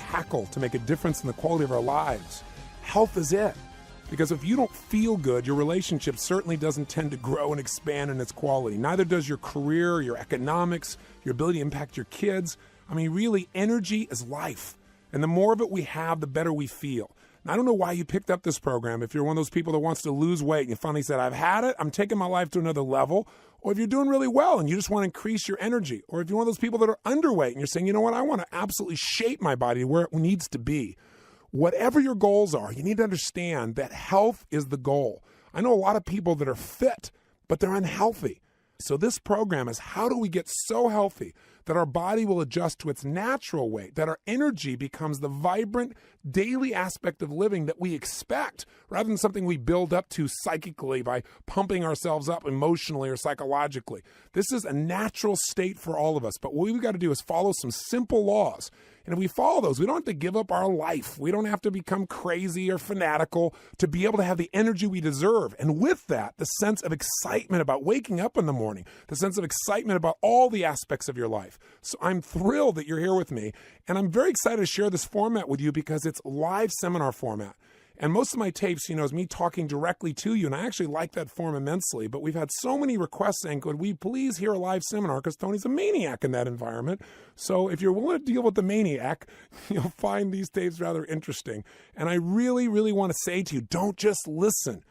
tackle to make a difference in the quality of our lives, health is it. Because if you don't feel good, your relationship certainly doesn't tend to grow and expand in its quality. Neither does your career, your economics, your ability to impact your kids. I mean, really, energy is life. And the more of it we have, the better we feel. Now, I don't know why you picked up this program. If you're one of those people that wants to lose weight and you finally said, I've had it, I'm taking my life to another level. Or if you're doing really well and you just want to increase your energy. Or if you're one of those people that are underweight and you're saying, you know what, I want to absolutely shape my body to where it needs to be. Whatever your goals are, you need to understand that health is the goal. I know a lot of people that are fit, but they're unhealthy. So this program is how do we get so healthy that our body will adjust to its natural weight, that our energy becomes the vibrant daily aspect of living that we expect, rather than something we build up to psychically by pumping ourselves up emotionally or psychologically. This is a natural state for all of us, but what we've got to do is follow some simple laws. And if we follow those, we don't have to give up our life. We don't have to become crazy or fanatical to be able to have the energy we deserve. And with that, the sense of excitement about waking up in the morning, the sense of excitement about all the aspects of your life. So I'm thrilled that you're here with me. And I'm very excited to share this format with you because it's live seminar format. And most of my tapes, is me talking directly to you, and I actually like that form immensely. But we've had so many requests saying, could we please hear a live seminar? Because Tony's a maniac in that environment. So if you're willing to deal with the maniac, you'll find these tapes rather interesting. And I really, really want to say to you, don't just listen.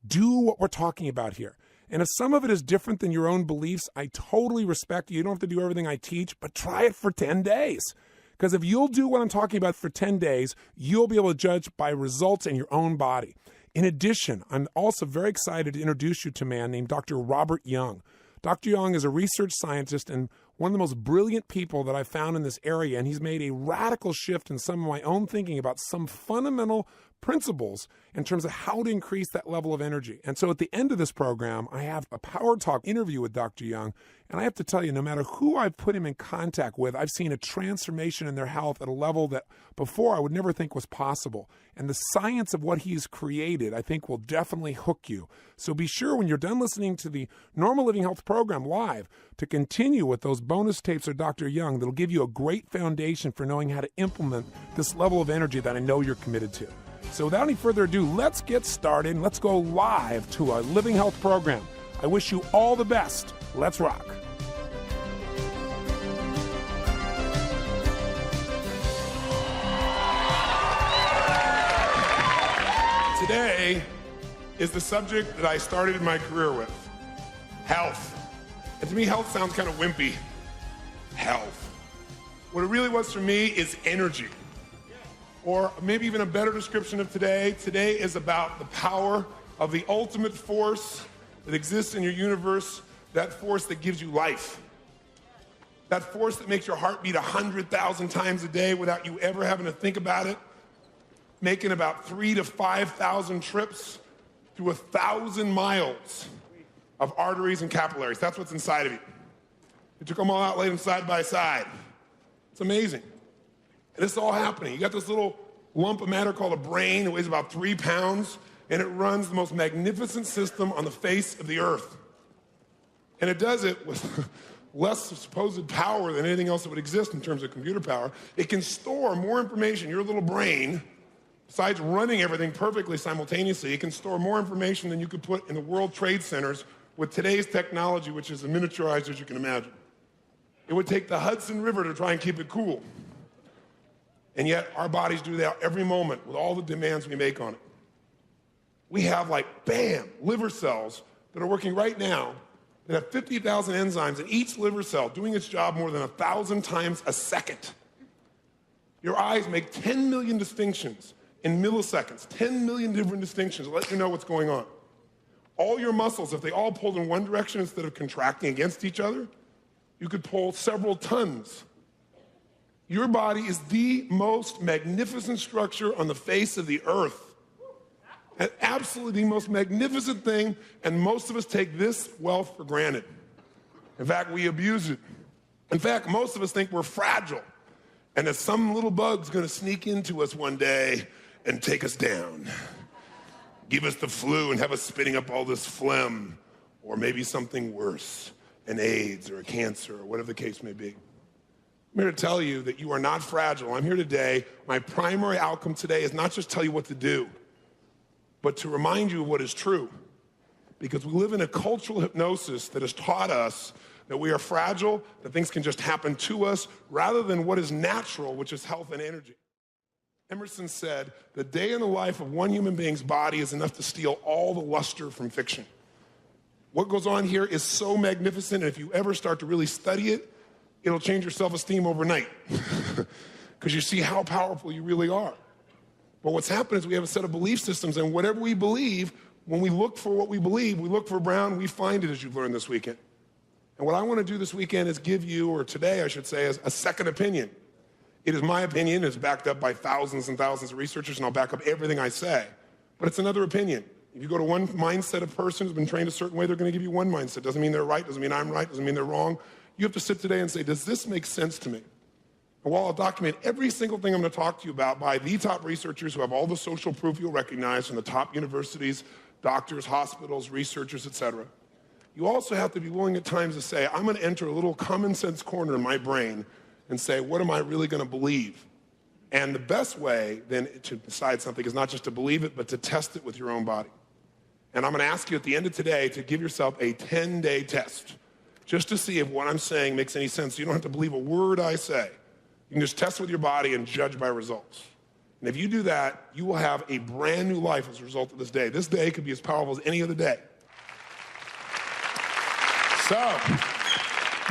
Do what we're talking about here. And if some of it is different than your own beliefs, I totally respect you. You don't have to do everything I teach, but try it for 10 days. Because if you'll do what I'm talking about for 10 days, you'll be able to judge by results in your own body. In addition, I'm also very excited to introduce you to a man named Dr. Robert Young. Dr. Young is a research scientist and one of the most brilliant people that I've found in this area, and he's made a radical shift in some of my own thinking about some fundamental principles in terms of how to increase that level of energy. And so at the end of this program, I have a Power Talk interview with Dr. Young, and I have to tell you, no matter who I've put him in contact with, I've seen a transformation in their health at a level that before I would never think was possible. And the science of what he's created, I think, will definitely hook you. So be sure when you're done listening to the Normal Living Health program live to continue with those bonus tapes of Dr. Young that'll give you a great foundation for knowing how to implement this level of energy that I know you're committed to. So without any further ado, let's get started and let's go live to our Living Health program. I wish you all the best. Let's rock. Today is the subject that I started my career with, health. And to me, health sounds kind of wimpy. Health. What it really was for me is energy. Or maybe even a better description of today. Today is about the power of the ultimate force that exists in your universe, that force that gives you life. That force that makes your heart beat 100,000 times a day without you ever having to think about it, making about 3,000 to 5,000 trips through 1,000 miles of arteries and capillaries. That's what's inside of you. They took them all out, laid them side by side. It's amazing. And this is all happening. You got this little lump of matter called a brain. It weighs about 3 pounds, and it runs the most magnificent system on the face of the earth. And it does it with less supposed power than anything else that would exist in terms of computer power. It can store more information. Your little brain, besides running everything perfectly simultaneously, it can store more information than you could put in the World Trade Centers with today's technology, which is as miniaturized as you can imagine. It would take the Hudson River to try and keep it cool. And yet our bodies do that every moment with all the demands we make on it. We have liver cells that are working right now that have 50,000 enzymes in each liver cell doing its job more than 1,000 times a second. Your eyes make 10 million distinctions in milliseconds, 10 million different distinctions to let you know what's going on. All your muscles, if they all pulled in one direction instead of contracting against each other, you could pull several tons. Your body is the most magnificent structure on the face of the earth. And absolutely the most magnificent thing, and most of us take this wealth for granted. In fact, we abuse it. In fact, most of us think we're fragile, and that some little bug's gonna sneak into us one day and take us down. Give us the flu and have us spitting up all this phlegm, or maybe something worse, an AIDS or a cancer or whatever the case may be. I'm here to tell you that you are not fragile. I'm here today. My primary outcome today is not just tell you what to do, but to remind you of what is true. Because we live in a cultural hypnosis that has taught us that we are fragile, that things can just happen to us, rather than what is natural, which is health and energy. Emerson said, "The day in the life of one human being's body is enough to steal all the luster from fiction." What goes on here is so magnificent, and if you ever start to really study it, it'll change your self-esteem overnight because you see how powerful you really are. But what's happened is we have a set of belief systems, and whatever we believe, when we look for what we believe, we look for brown, we find it, as you've learned this weekend. And what I want to do this weekend is give you, or today I should say, is a second opinion. It is my opinion. It's backed up by thousands and thousands of researchers, and I'll back up everything I say. But it's another opinion. If you go to one mindset of person who's been trained a certain way, they're going to give you one mindset. Doesn't mean they're right, doesn't mean I'm right, doesn't mean they're wrong. You have to sit today and say, does this make sense to me? And while I'll document every single thing I'm going to talk to you about by the top researchers who have all the social proof you'll recognize from the top universities, doctors, hospitals, researchers, etc., you also have to be willing at times to say, I'm going to enter a little common sense corner in my brain and say, what am I really going to believe? And the best way then to decide something is not just to believe it, but to test it with your own body. And I'm going to ask you at the end of today to give yourself a 10-day test just to see if what I'm saying makes any sense. You don't have to believe a word I say. You can just test with your body and judge by results. And if you do that, you will have a brand new life as a result of this day. This day could be as powerful as any other day. So,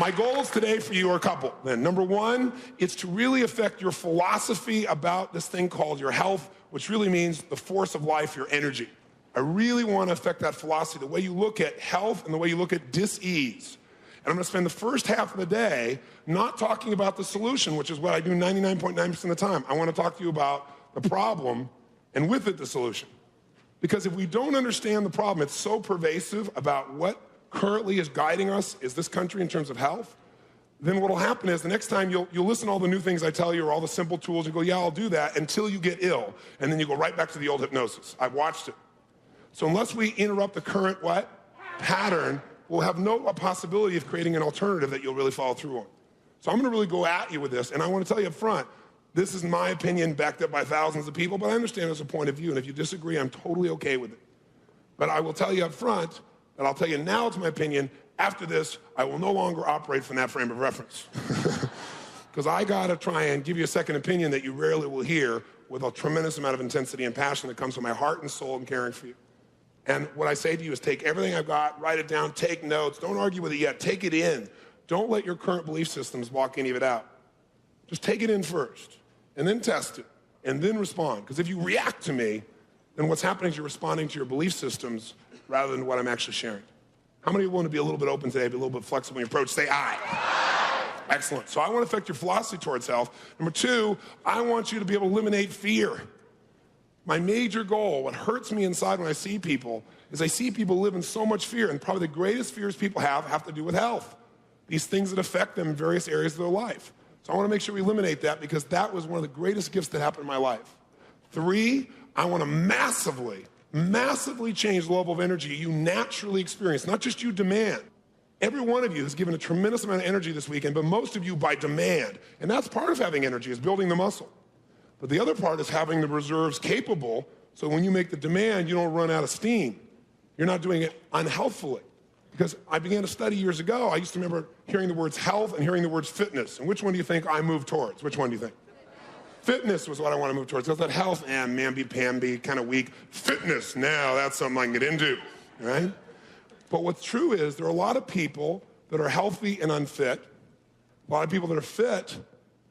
my goals today for you are a couple. Then, number one, it's to really affect your philosophy about this thing called your health, which really means the force of life, your energy. I really want to affect that philosophy, the way you look at health and the way you look at dis-ease. And I'm going to spend the first half of the day not talking about the solution, which is what I do 99.9% of the time. I want to talk to you about the problem and with it the solution. Because if we don't understand the problem, it's so pervasive about what currently is guiding us is this country in terms of health, then what will happen is the next time you'll listen to all the new things I tell you or all the simple tools, you go, yeah, I'll do that until you get ill. And then you go right back to the old hypnosis. I've watched it. So unless we interrupt the current what? Pattern, we'll have no possibility of creating an alternative that you'll really follow through on. So I'm going to really go at you with this, and I want to tell you up front, this is my opinion backed up by thousands of people, but I understand there's a point of view, and if you disagree, I'm totally okay with it. But I will tell you up front, and I'll tell you now it's my opinion, after this, I will no longer operate from that frame of reference. Because I got to try and give you a second opinion that you rarely will hear with a tremendous amount of intensity and passion that comes from my heart and soul and caring for you. And what I say to you is take everything I've got, write it down, take notes. Don't argue with it yet. Take it in. Don't let your current belief systems block any of it out. Just take it in first, and then test it, and then respond. Because if you react to me, then what's happening is you're responding to your belief systems rather than what I'm actually sharing. How many of you want to be a little bit open today, be a little bit flexible in your approach? Say aye. Excellent. So I want to affect your philosophy towards health. Number two, I want you to be able to eliminate fear. My major goal, what hurts me inside when I see people, is I see people live in so much fear, and probably the greatest fears people have to do with health. These things that affect them in various areas of their life. So I want to make sure we eliminate that because that was one of the greatest gifts that happened in my life. Three, I want to massively change the level of energy you naturally experience, not just you demand. Every one of you has given a tremendous amount of energy this weekend, but most of you by demand. And that's part of having energy, is building the muscle. But the other part is having the reserves capable, so when you make the demand, you don't run out of steam. You're not doing it unhealthfully. Because I began to study years ago, I used to remember hearing the words health and hearing the words fitness. And which one do you think I moved towards? Which one do you think? Fitness was what I want to move towards. Because that health, mamby-pamby, kind of weak. Fitness, now that's something I can get into, right? But what's true is there are a lot of people that are healthy and unfit. A lot of people that are fit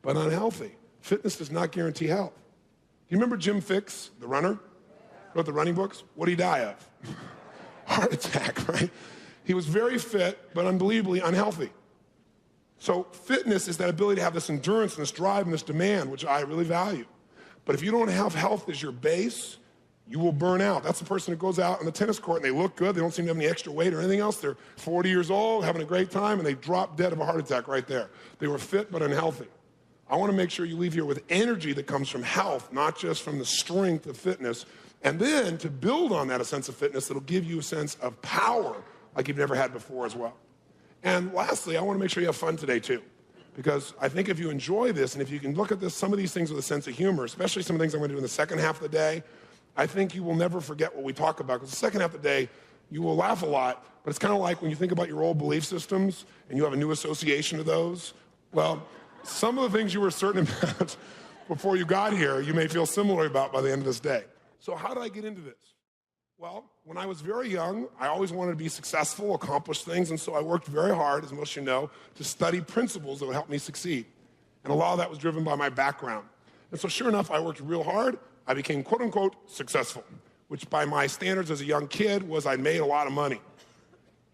but unhealthy. Fitness does not guarantee health. Do you remember Jim Fixx, the runner? Wrote the running books? What did he die of? Heart attack, right? He was very fit, but unbelievably unhealthy. So fitness is that ability to have this endurance and this drive and this demand, which I really value. But if you don't have health as your base, you will burn out. That's the person who goes out on the tennis court and they look good, they don't seem to have any extra weight or anything else. They're 40 years old, having a great time, and they drop dead of a heart attack right there. They were fit but unhealthy. I want to make sure you leave here with energy that comes from health, not just from the strength of fitness. And then to build on that, a sense of fitness that'll give you a sense of power like you've never had before as well. And lastly, I want to make sure you have fun today too. because I think if you enjoy this and if you can look at this, some of these things with a sense of humor, especially some of the things I'm going to do in the second half of the day, I think you will never forget what we talk about, because the second half of the day, you will laugh a lot, but it's kind of like when you think about your old belief systems and you have a new association to those. Well, some of the things you were certain about before you got here, you may feel similar about by the end of this day. So how did I get into this? Well, when I was very young, I always wanted to be successful, accomplish things, and so I worked very hard, as most of you know, to study principles that would help me succeed. And a lot of that was driven by my background. And so sure enough, I worked real hard. I became quote-unquote successful, which by my standards as a young kid was I made a lot of money.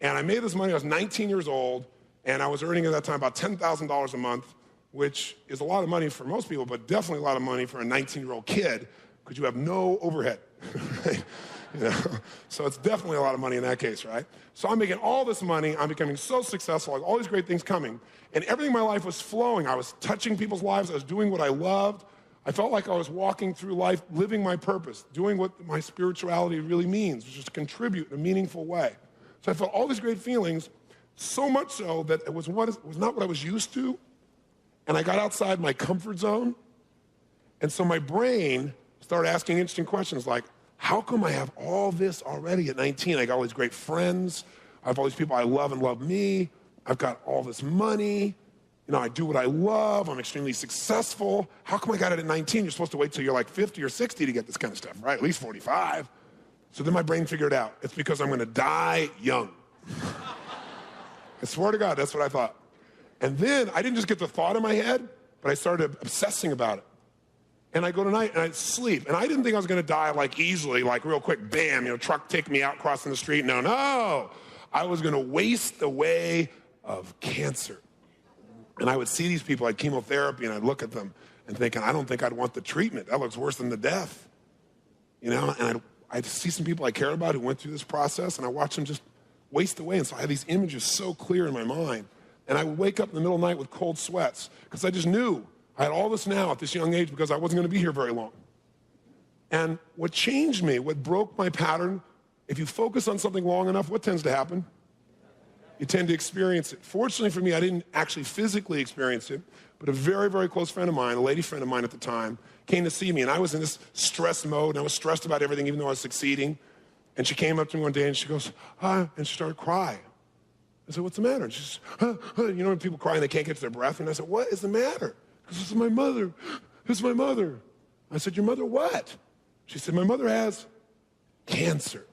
And I made this money, I was 19 years old, and I was earning at that time about $10,000 a month, which is a lot of money for most people, but definitely a lot of money for a 19-year-old kid, because you have no overhead. Right? You know? So it's definitely a lot of money in that case, right? So I'm making all this money, I'm becoming so successful, like all these great things coming, and everything in my life was flowing. I was touching people's lives, I was doing what I loved. I felt like I was walking through life, living my purpose, doing what my spirituality really means, which is to contribute in a meaningful way. So I felt all these great feelings, so much so that it was not what I was used to, and I got outside my comfort zone, and so my brain started asking interesting questions like, how come I have all this already at 19? I got all these great friends. I have all these people I love and love me. I've got all this money. You know, I do what I love. I'm extremely successful. How come I got it at 19? You're supposed to wait till you're like 50 or 60 to get this kind of stuff, right? At least 45. So then my brain figured out, it's because I'm going to die young. I swear to God, that's what I thought. And then I didn't just get the thought in my head, but I started obsessing about it. And I go tonight and I sleep. And I didn't think I was going to die like easily, like real quick, bam, you know, truck take me out crossing the street. No. I was going to waste away of cancer. And I would see these people, I had chemotherapy, and I'd look at them and thinking, I don't think I'd want the treatment. That looks worse than the death. You know, and I'd see some people I cared about who went through this process, and I watched them just waste away. And so I had these images so clear in my mind. And I would wake up in the middle of the night with cold sweats because I just knew I had all this now at this young age because I wasn't going to be here very long. And what changed me, what broke my pattern, if you focus on something long enough, what tends to happen? You tend to experience it. Fortunately for me, I didn't actually physically experience it, but a very, very close friend of mine, a lady friend of mine at the time, came to see me, and I was in this stress mode, and I was stressed about everything, even though I was succeeding. And she came up to me one day, and she goes, and she started crying. I said, what's the matter? And she says, you know when people cry and they can't get to their breath? And I said, what is the matter? Because this is my mother. This is my mother. I said, your mother what? She said, my mother has cancer.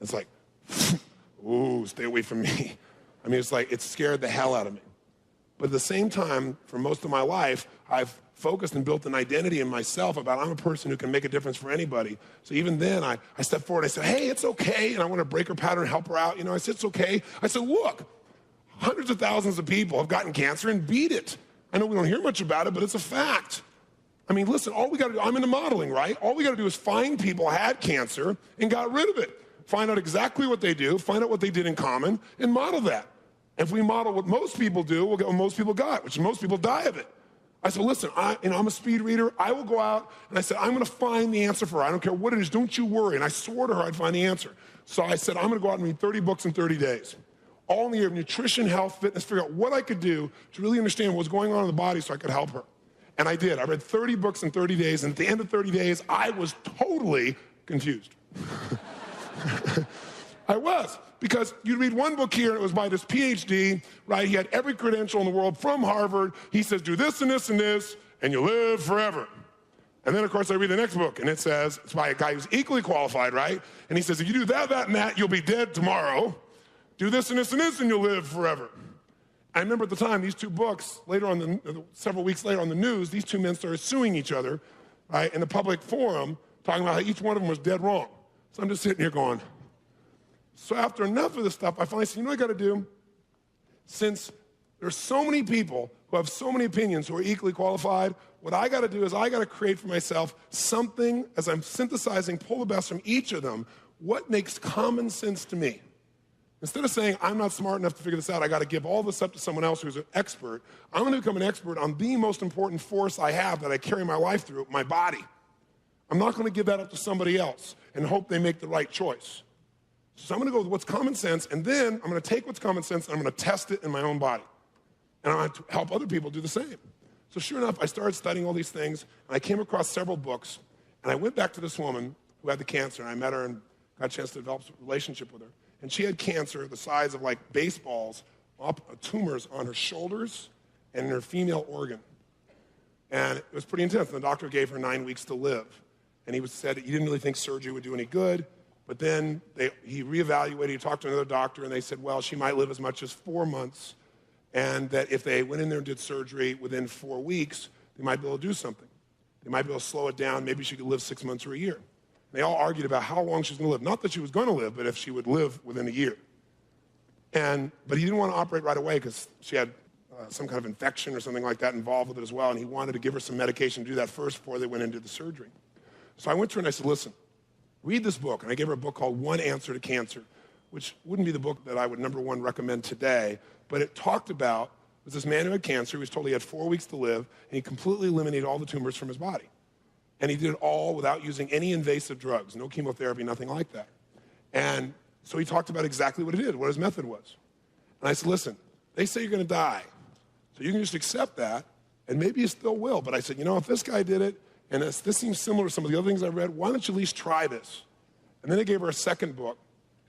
It's like, ooh, stay away from me. I mean, it's like, it scared the hell out of me. But at the same time, for most of my life, I've focused and built an identity in myself about I'm a person who can make a difference for anybody. So even then, I stepped forward, I said, hey, it's okay, and I want to break her pattern and help her out. You know, I said, it's okay. I said, look, hundreds of thousands of people have gotten cancer and beat it. I know we don't hear much about it, but it's a fact. I mean, listen, all we got to do, I'm into modeling, right? All we got to do is find people who had cancer and got rid of it. Find out exactly what they do, find out what they did in common, and model that. If we model what most people do, we'll get what most people got, which most people die of it. I said, listen, I'm a speed reader. I will go out, and I said, I'm going to find the answer for her. I don't care what it is. Don't you worry. And I swore to her I'd find the answer. So I said, I'm going to go out and read 30 books in 30 days. All in the area of nutrition, health, fitness, figure out what I could do to really understand what was going on in the body so I could help her. And I did. I read 30 books in 30 days, and at the end of 30 days, I was totally confused. I was, because you'd read one book here, and it was by this PhD, right? He had every credential in the world from Harvard. He says, do this and this and this, and you'll live forever. And then, of course, I read the next book, and it says, it's by a guy who's equally qualified, right? And he says, if you do that, that, and that, you'll be dead tomorrow. Do this and this and this, and you'll live forever. I remember at the time, these two books, later on, several weeks later on the news, these two men started suing each other, right, in the public forum, talking about how each one of them was dead wrong. So I'm just sitting here going, so after enough of this stuff, I finally said, you know what I got to do? Since there's so many people who have so many opinions who are equally qualified, what I got to do is I got to create for myself something, as I'm synthesizing, pull the best from each of them, what makes common sense to me. Instead of saying, I'm not smart enough to figure this out, I got to give all this up to someone else who's an expert, I'm going to become an expert on the most important force I have that I carry my life through, my body. I'm not going to give that up to somebody else and hope they make the right choice. So I'm going to go with what's common sense, and then I'm going to take what's common sense and I'm going to test it in my own body. And I want to help other people do the same. So sure enough, I started studying all these things, and I came across several books, and I went back to this woman who had the cancer, and I met her and got a chance to develop a relationship with her. And she had cancer the size of like baseballs, tumors on her shoulders and in her female organ. And it was pretty intense. And the doctor gave her 9 weeks to live. And he said he didn't really think surgery would do any good. But then he reevaluated, he talked to another doctor, and they said, well, she might live as much as 4 months, and that if they went in there and did surgery within 4 weeks, they might be able to do something. They might be able to slow it down. Maybe she could live 6 months or a year. They all argued about how long she was going to live. Not that she was going to live, but if she would live within a year. But he didn't want to operate right away because she had some kind of infection or something like that involved with it as well, and he wanted to give her some medication to do that first before they went into the surgery. So I went to her and I said, listen, read this book. And I gave her a book called One Answer to Cancer, which wouldn't be the book that I would, number one, recommend today, but it talked about this man who had cancer. He was told he had 4 weeks to live, and he completely eliminated all the tumors from his body. And he did it all without using any invasive drugs, no chemotherapy, nothing like that. And so he talked about exactly what he did, what his method was. And I said, listen, they say you're going to die, so you can just accept that, and maybe you still will. But I said, if this guy did it, and this seems similar to some of the other things I read, why don't you at least try this? And then I gave her a second book,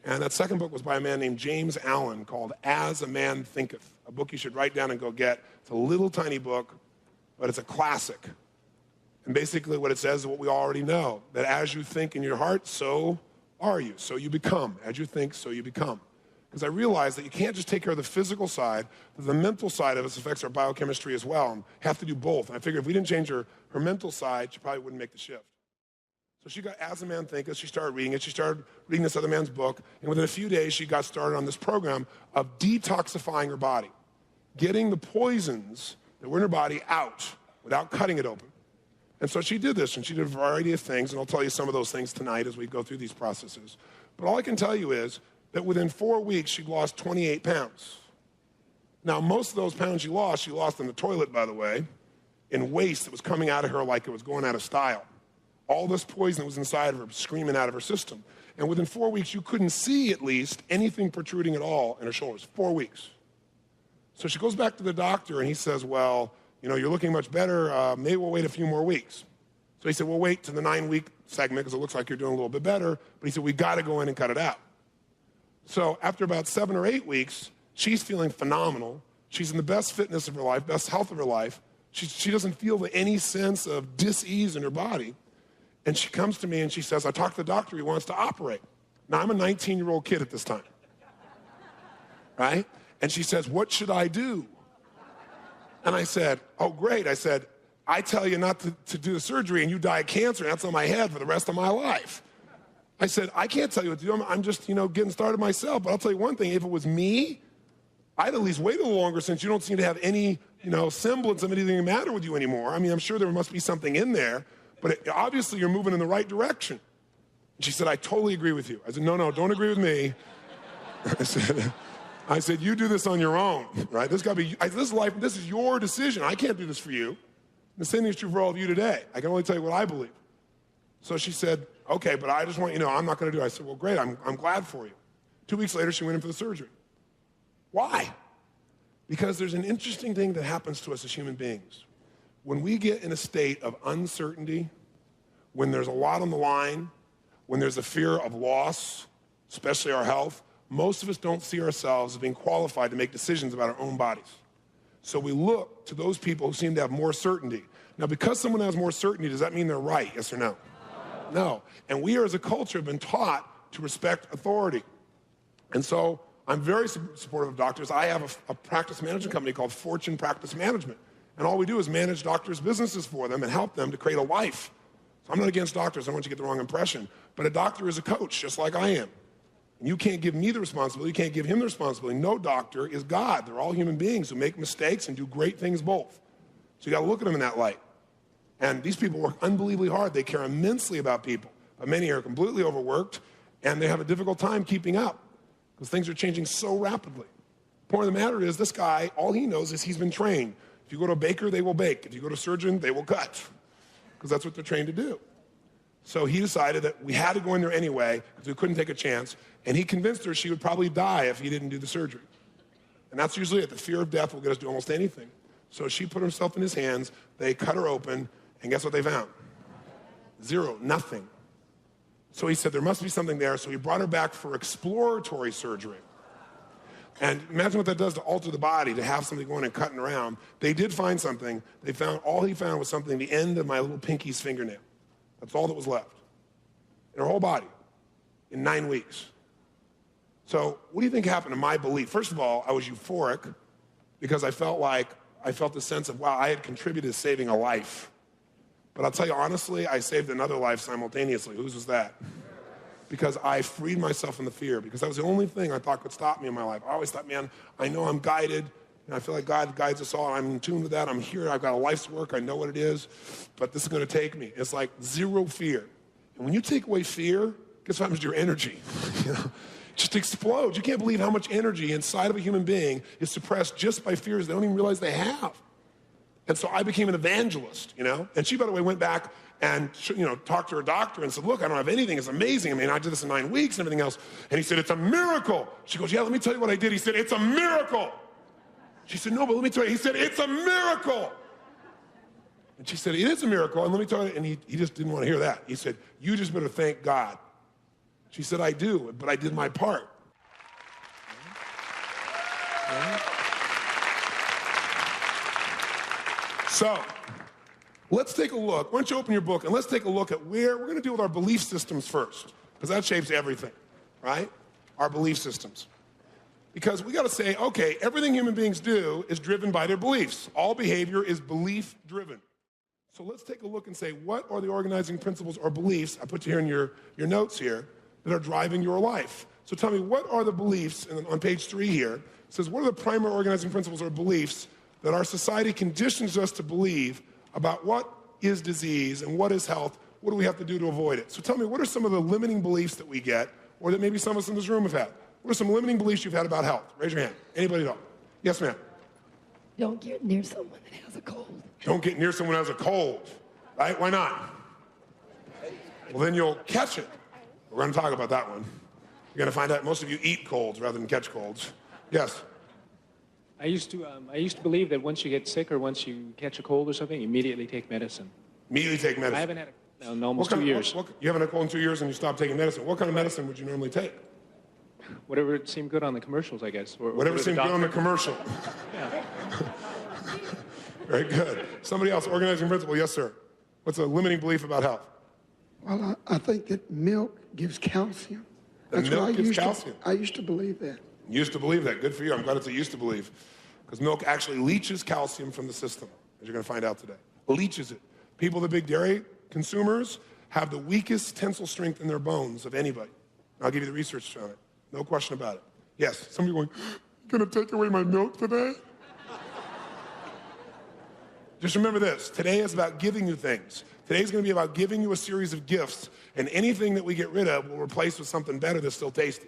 and that second book was by a man named James Allen called As a Man Thinketh, a book you should write down and go get. It's a little tiny book, but it's a classic. And basically what it says is what we already know, that as you think in your heart, so are you. So you become. As you think, so you become. Because I realized that you can't just take care of the physical side, that the mental side of us affects our biochemistry as well, and have to do both. And I figured if we didn't change her mental side, she probably wouldn't make the shift. So she got As a Man Thinketh, she started reading it, she started reading this other man's book, and within a few days she got started on this program of detoxifying her body, getting the poisons that were in her body out without cutting it open. And so she did this, and she did a variety of things, and I'll tell you some of those things tonight as we go through these processes. But all I can tell you is that within 4 weeks, she'd lost 28 pounds. Now, most of those pounds she lost in the toilet, by the way, in waste that was coming out of her like it was going out of style. All this poison that was inside of her screaming out of her system. And within 4 weeks, you couldn't see, at least, anything protruding at all in her shoulders. 4 weeks. So she goes back to the doctor, and he says, well, you're looking much better. Maybe we'll wait a few more weeks. So he said, we'll wait to the 9-week segment because it looks like you're doing a little bit better. But he said, we got to go in and cut it out. So after about 7 or 8 weeks, she's feeling phenomenal. She's in the best fitness of her life, best health of her life. She doesn't feel any sense of dis-ease in her body. And she comes to me and she says, I talked to the doctor, he wants to operate. Now, I'm a 19-year-old kid at this time, right? And she says, what should I do? And I said, oh, great. I said, I tell you not to do the surgery and you die of cancer, and that's on my head for the rest of my life. I said, I can't tell you what to do. I'm just, getting started myself. But I'll tell you one thing, if it was me, I'd at least wait a little longer since you don't seem to have any, semblance of anything the matter with you anymore. I mean, I'm sure there must be something in there, but obviously you're moving in the right direction. And she said, I totally agree with you. I said, no, don't agree with me. I said, you do this on your own, right? This is life, this is your decision. I can't do this for you. The same thing is true for all of you today. I can only tell you what I believe. So she said, okay, but I just want you to know I'm not going to do it. I said, well, great, I'm glad for you. 2 weeks later, she went in for the surgery. Why? Because there's an interesting thing that happens to us as human beings. When we get in a state of uncertainty, when there's a lot on the line, when there's a fear of loss, especially our health, most of us don't see ourselves as being qualified to make decisions about our own bodies. So we look to those people who seem to have more certainty. Now, because someone has more certainty, does that mean they're right? Yes or no? No. And we as a culture have been taught to respect authority. And so I'm very supportive of doctors. I have a practice management company called Fortune Practice Management. And all we do is manage doctors' businesses for them and help them to create a life. So I'm not against doctors. I don't want you to get the wrong impression. But a doctor is a coach, just like I am. And you can't give me the responsibility. You can't give him the responsibility. No doctor is God. They're all human beings who make mistakes and do great things both. So you got to look at them in that light. And these people work unbelievably hard. They care immensely about people. But many are completely overworked, and they have a difficult time keeping up because things are changing so rapidly. The point of the matter is this guy, all he knows is he's been trained. If you go to a baker, they will bake. If you go to a surgeon, they will cut because that's what they're trained to do. So he decided that we had to go in there anyway because we couldn't take a chance, and he convinced her she would probably die if he didn't do the surgery. And that's usually it. The fear of death will get us to do almost anything. So she put herself in his hands, they cut her open, and guess what they found? Zero, nothing. So he said there must be something there, so he brought her back for exploratory surgery. And imagine what that does to alter the body, to have something going and cutting around. They did find something. All he found was something, the end of my little pinky's fingernail. That's all that was left in her whole body in 9 weeks. So what do you think happened to my belief? First of all, I was euphoric because I felt the sense of, wow, I had contributed to saving a life. But I'll tell you honestly, I saved another life simultaneously. Whose was that? Because I freed myself from the fear, because that was the only thing I thought could stop me in my life. I always thought, man, I know I'm guided, and I feel like God guides us all. I'm in tune with that. I'm here. I've got a life's work. I know what it is, but this is going to take me. It's like zero fear. And when you take away fear, guess what happens to your energy? It just explodes. You can't believe how much energy inside of a human being is suppressed just by fears they don't even realize they have. And so I became an evangelist, And she, by the way, went back and, talked to her doctor and said, look, I don't have anything. It's amazing. I mean, I did this in 9 weeks and everything else. And he said, it's a miracle. She goes, yeah, let me tell you what I did. He said, it's a miracle. She said, no, but let me tell you. He said, it's a miracle. And she said, it is a miracle. And let me tell you, and he just didn't want to hear that. He said, you just better thank God. She said, I do, but I did my part. So, let's take a look. Why don't you open your book and let's take a look at where we're going to deal with our belief systems first, because that shapes everything, right? Our belief systems. Because we got to say, okay, everything human beings do is driven by their beliefs. All behavior is belief driven. So let's take a look and say, what are the organizing principles or beliefs, I put you here in your notes here, that are driving your life? So tell me, what are the beliefs, and on page 3 here, it says, what are the primary organizing principles or beliefs that our society conditions us to believe about what is disease and what is health? What do we have to do to avoid it? So tell me, what are some of the limiting beliefs that we get, or that maybe some of us in this room have had? What are some limiting beliefs you've had about health? Raise your hand. Anybody at all? Yes, ma'am. Don't get near someone that has a cold. Don't get near someone who has a cold, right? Why not? Well, then you'll catch it. We're going to talk about that one. You're going to find out most of you eat colds rather than catch colds. Yes? I used to believe that once you get sick or once you catch a cold or something, you immediately take medicine. Immediately take medicine. I haven't had it in almost 2 years. You haven't had a cold in 2 years and you stopped taking medicine. What kind of medicine would you normally take? Whatever seemed good on the commercials, I guess. Or whatever seemed good on the commercial. Yeah. Very good. Somebody else, organizing principle. Yes, sir. What's a limiting belief about health? Well, I think that milk gives calcium. That's milk gives calcium? I used to believe that. You used to believe that. Good for you. I'm glad it's a used to believe. Because milk actually leaches calcium from the system, as you're going to find out today. Leaches it. People, the big dairy consumers, have the weakest tensile strength in their bones of anybody. I'll give you the research on it. No question about it. Yes, some of you are going, you're going to take away my milk today? Just remember this. Today is about giving you things. Today's going to be about giving you a series of gifts, and anything that we get rid of will replace with something better that's still tasty.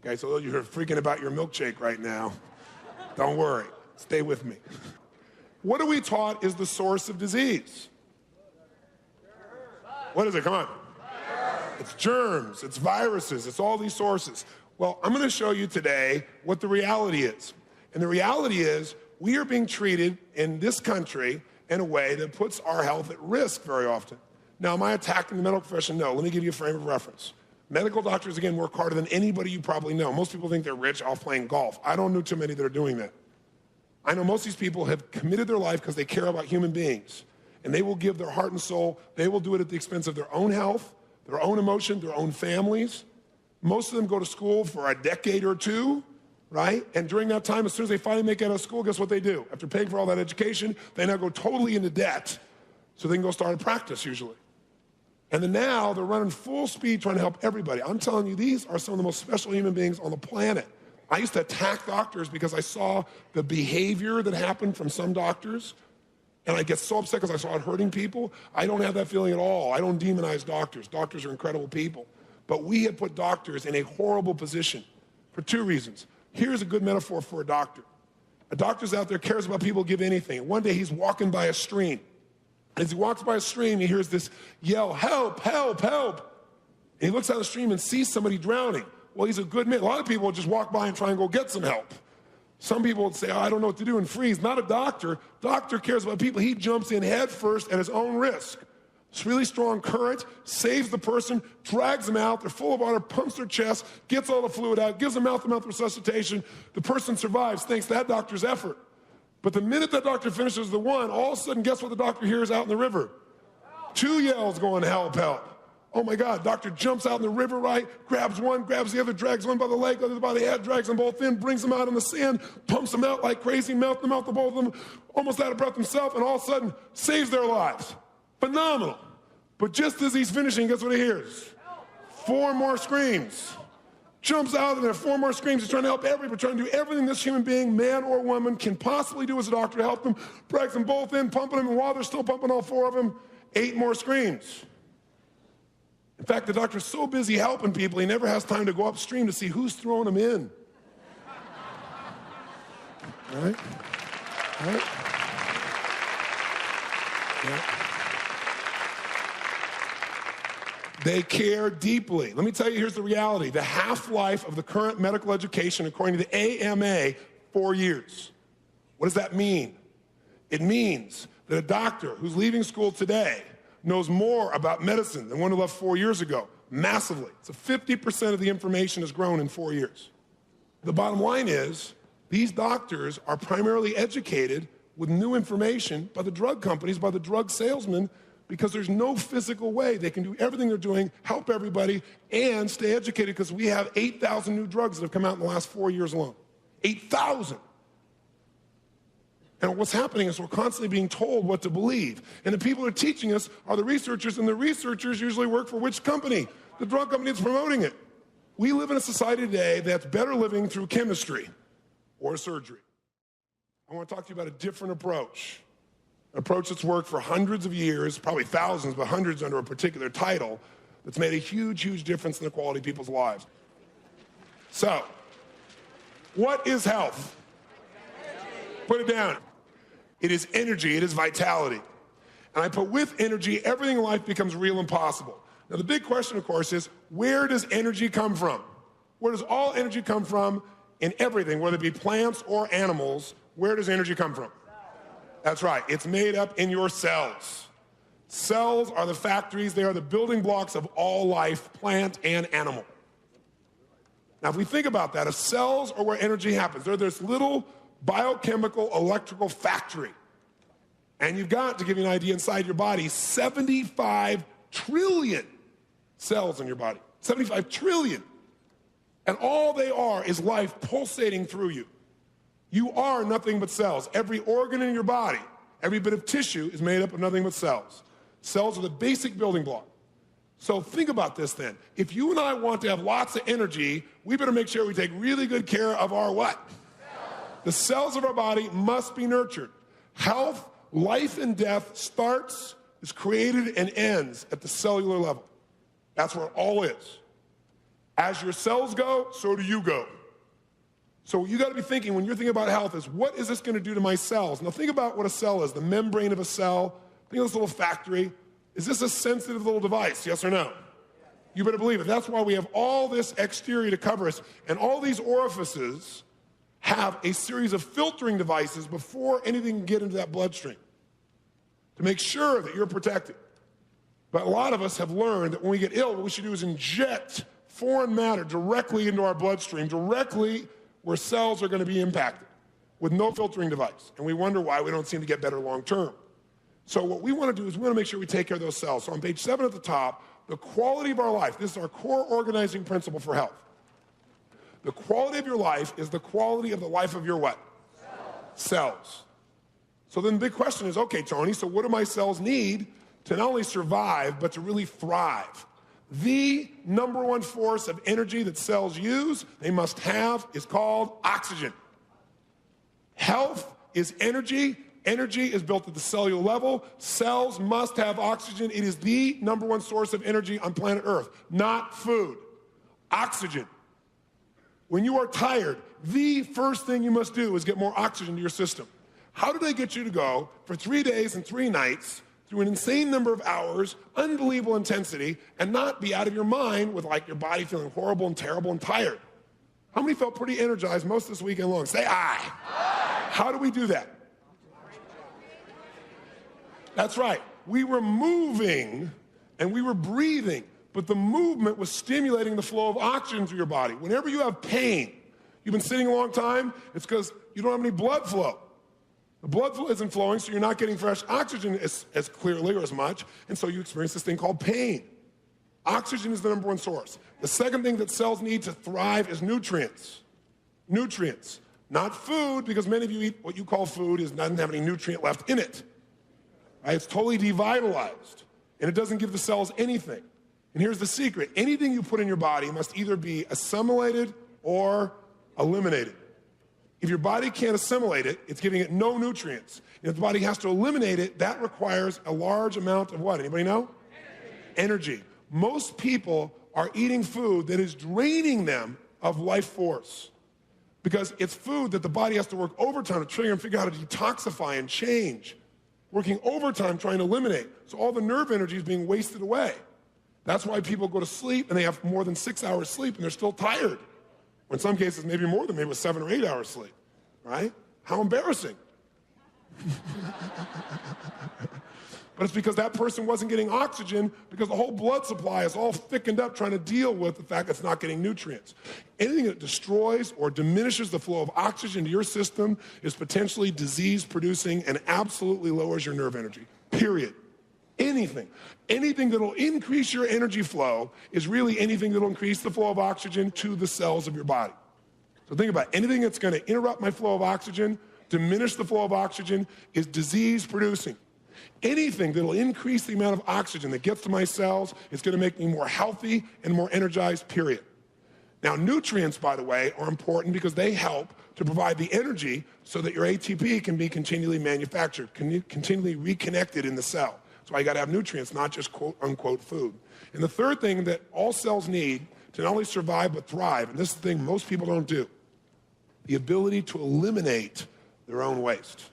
Okay, so you're freaking about your milkshake right now. Don't worry. Stay with me. What are we taught is the source of disease? What is it? Come on. It's germs. It's viruses. It's all these sources. Well, I'm going to show you today what the reality is. And the reality is we are being treated in this country in a way that puts our health at risk very often. Now, am I attacking the medical profession? No. Let me give you a frame of reference. Medical doctors, again, work harder than anybody you probably know. Most people think they're rich off playing golf. I don't know too many that are doing that. I know most of these people have committed their life because they care about human beings. And they will give their heart and soul. They will do it at the expense of their own health, their own emotion, their own families. Most of them go to school for a decade or two, right? And during that time, as soon as they finally make it out of school, guess what they do? After paying for all that education, they now go totally into debt so they can go start a practice usually. And then now they're running full speed trying to help everybody. I'm telling you, these are some of the most special human beings on the planet. I used to attack doctors because I saw the behavior that happened from some doctors, and I get so upset because I saw it hurting people. I don't have that feeling at all. I don't demonize doctors. Doctors are incredible people. But we have put doctors in a horrible position for 2 reasons. Here's a good metaphor for a doctor. A doctor's out there, cares about people, give anything. And one day he's walking by a stream. As he walks by a stream, he hears this yell, help, help, help. And he looks down the stream and sees somebody drowning. Well, he's a good man. A lot of people just walk by and try and go get some help. Some people would say, oh, I don't know what to do, and freeze. Not a doctor. Doctor cares about people. He jumps in head first at his own risk. It's really strong current, saves the person, drags them out. They're full of water, pumps their chest, gets all the fluid out, gives them mouth-to-mouth resuscitation. The person survives thanks to that doctor's effort. But the minute that doctor finishes the one, all of a sudden, guess what the doctor hears out in the river? 2 yells going, help, help. Oh my God, doctor jumps out in the river, right? Grabs one, grabs the other, drags one by the leg, other by the head, drags them both in, brings them out in the sand, pumps them out like crazy, mouth to mouth, both of them, almost out of breath himself, and all of a sudden saves their lives. Phenomenal. But just as he's finishing, guess what he hears? 4 more screams. Jumps out and there are 4 more screams. He's trying to help everybody, trying to do everything this human being, man or woman, can possibly do as a doctor to help them, drags them both in, pumping them, and while they're still pumping all 4 of them, 8 more screams. In fact, the doctor's so busy helping people, he never has time to go upstream to see who's throwing them in. All right? All right? Yeah. They care deeply. Let me tell you, here's the reality. The half-life of the current medical education, according to the AMA, 4 years. What does that mean? It means that a doctor who's leaving school today knows more about medicine than one who left 4 years ago, massively. So 50% of the information has grown in 4 years. The bottom line is, these doctors are primarily educated with new information by the drug companies, by the drug salesmen, because there's no physical way they can do everything they're doing, help everybody, and stay educated, because we have 8,000 new drugs that have come out in the last 4 years alone. 8,000. And what's happening is we're constantly being told what to believe. And the people who are teaching us are the researchers, and the researchers usually work for which company? The drug company that's promoting it. We live in a society today that's better living through chemistry or surgery. I want to talk to you about a different approach. An approach that's worked for hundreds of years, probably thousands, but hundreds under a particular title, that's made a huge, huge difference in the quality of people's lives. So, what is health? Put it down. It is energy, it is vitality. And I put with energy, everything in life becomes real and possible. Now the big question, of course, is where does energy come from? Where does all energy come from in everything, whether it be plants or animals? Where does energy come from? That's right, it's made up in your cells. Cells are the factories, they are the building blocks of all life, plant and animal. Now if we think about that, if cells are where energy happens, they're this little biochemical electrical factory. And you've got, to give you an idea, inside your body, 75 trillion cells in your body. 75 trillion. And all they are is life pulsating through you. You are nothing but cells. Every organ in your body, every bit of tissue is made up of nothing but cells. Cells are the basic building block. So think about this then. If you and I want to have lots of energy, we better make sure we take really good care of our what? The cells of our body must be nurtured. Health, life, and death starts, is created, and ends at the cellular level. That's where it all is. As your cells go, so do you go. So what you got to be thinking when you're thinking about health is, what is this going to do to my cells? Now think about what a cell is, the membrane of a cell. Think of this little factory. Is this a sensitive little device, yes or no? You better believe it. That's why we have all this exterior to cover us. And all these orifices have a series of filtering devices before anything can get into that bloodstream to make sure that you're protected. But a lot of us have learned that when we get ill, what we should do is inject foreign matter directly into our bloodstream, directly where cells are going to be impacted with no filtering device. And we wonder why we don't seem to get better long term. So what we want to do is we want to make sure we take care of those cells. So on page 7 at the top, the quality of our life, this is our core organizing principle for health. The quality of your life is the quality of the life of your what? Cells. So then the big question is, okay, Tony, so what do my cells need to not only survive, but to really thrive? The number one force of energy that cells use, they must have, is called oxygen. Health is energy. Energy is built at the cellular level. Cells must have oxygen. It is the number one source of energy on planet Earth, not food. Oxygen. When you are tired, the first thing you must do is get more oxygen to your system. How did they get you to go for 3 days and 3 nights through an insane number of hours, unbelievable intensity, and not be out of your mind with like your body feeling horrible and terrible and tired? How many felt pretty energized most this weekend long? Say aye. How do we do that? That's right. We were moving and we were breathing, but the movement was stimulating the flow of oxygen through your body. Whenever you have pain, you've been sitting a long time, it's because you don't have any blood flow. The blood flow isn't flowing, so you're not getting fresh oxygen as clearly or as much, and so you experience this thing called pain. Oxygen is the number one source. The second thing that cells need to thrive is nutrients. Nutrients. Not food, because many of you eat what you call food doesn't have any nutrient left in it. Right? It's totally devitalized, and it doesn't give the cells anything. And here's the secret. Anything you put in your body must either be assimilated or eliminated. If your body can't assimilate it, it's giving it no nutrients. And if the body has to eliminate it, that requires a large amount of what? Anybody know? Energy. Most people are eating food that is draining them of life force because it's food that the body has to work overtime to trigger and figure out how to detoxify and change. Working overtime trying to eliminate. So all the nerve energy is being wasted away. That's why people go to sleep and they have more than 6 hours sleep and they're still tired. Or in some cases, maybe more than maybe 7 or 8 hours sleep, right? How embarrassing. But it's because that person wasn't getting oxygen because the whole blood supply is all thickened up trying to deal with the fact that it's not getting nutrients. Anything that destroys or diminishes the flow of oxygen to your system is potentially disease-producing and absolutely lowers your nerve energy, period. Anything. Anything that will increase your energy flow is really anything that will increase the flow of oxygen to the cells of your body. So think about it. Anything that's going to interrupt my flow of oxygen, diminish the flow of oxygen, is disease-producing. Anything that will increase the amount of oxygen that gets to my cells is going to make me more healthy and more energized, period. Now, nutrients, by the way, are important because they help to provide the energy so that your ATP can be continually manufactured, continually reconnected in the cell. That's why you got to have nutrients, not just quote-unquote food. And the third thing that all cells need to not only survive but thrive, and this is the thing most people don't do, the ability to eliminate their own waste.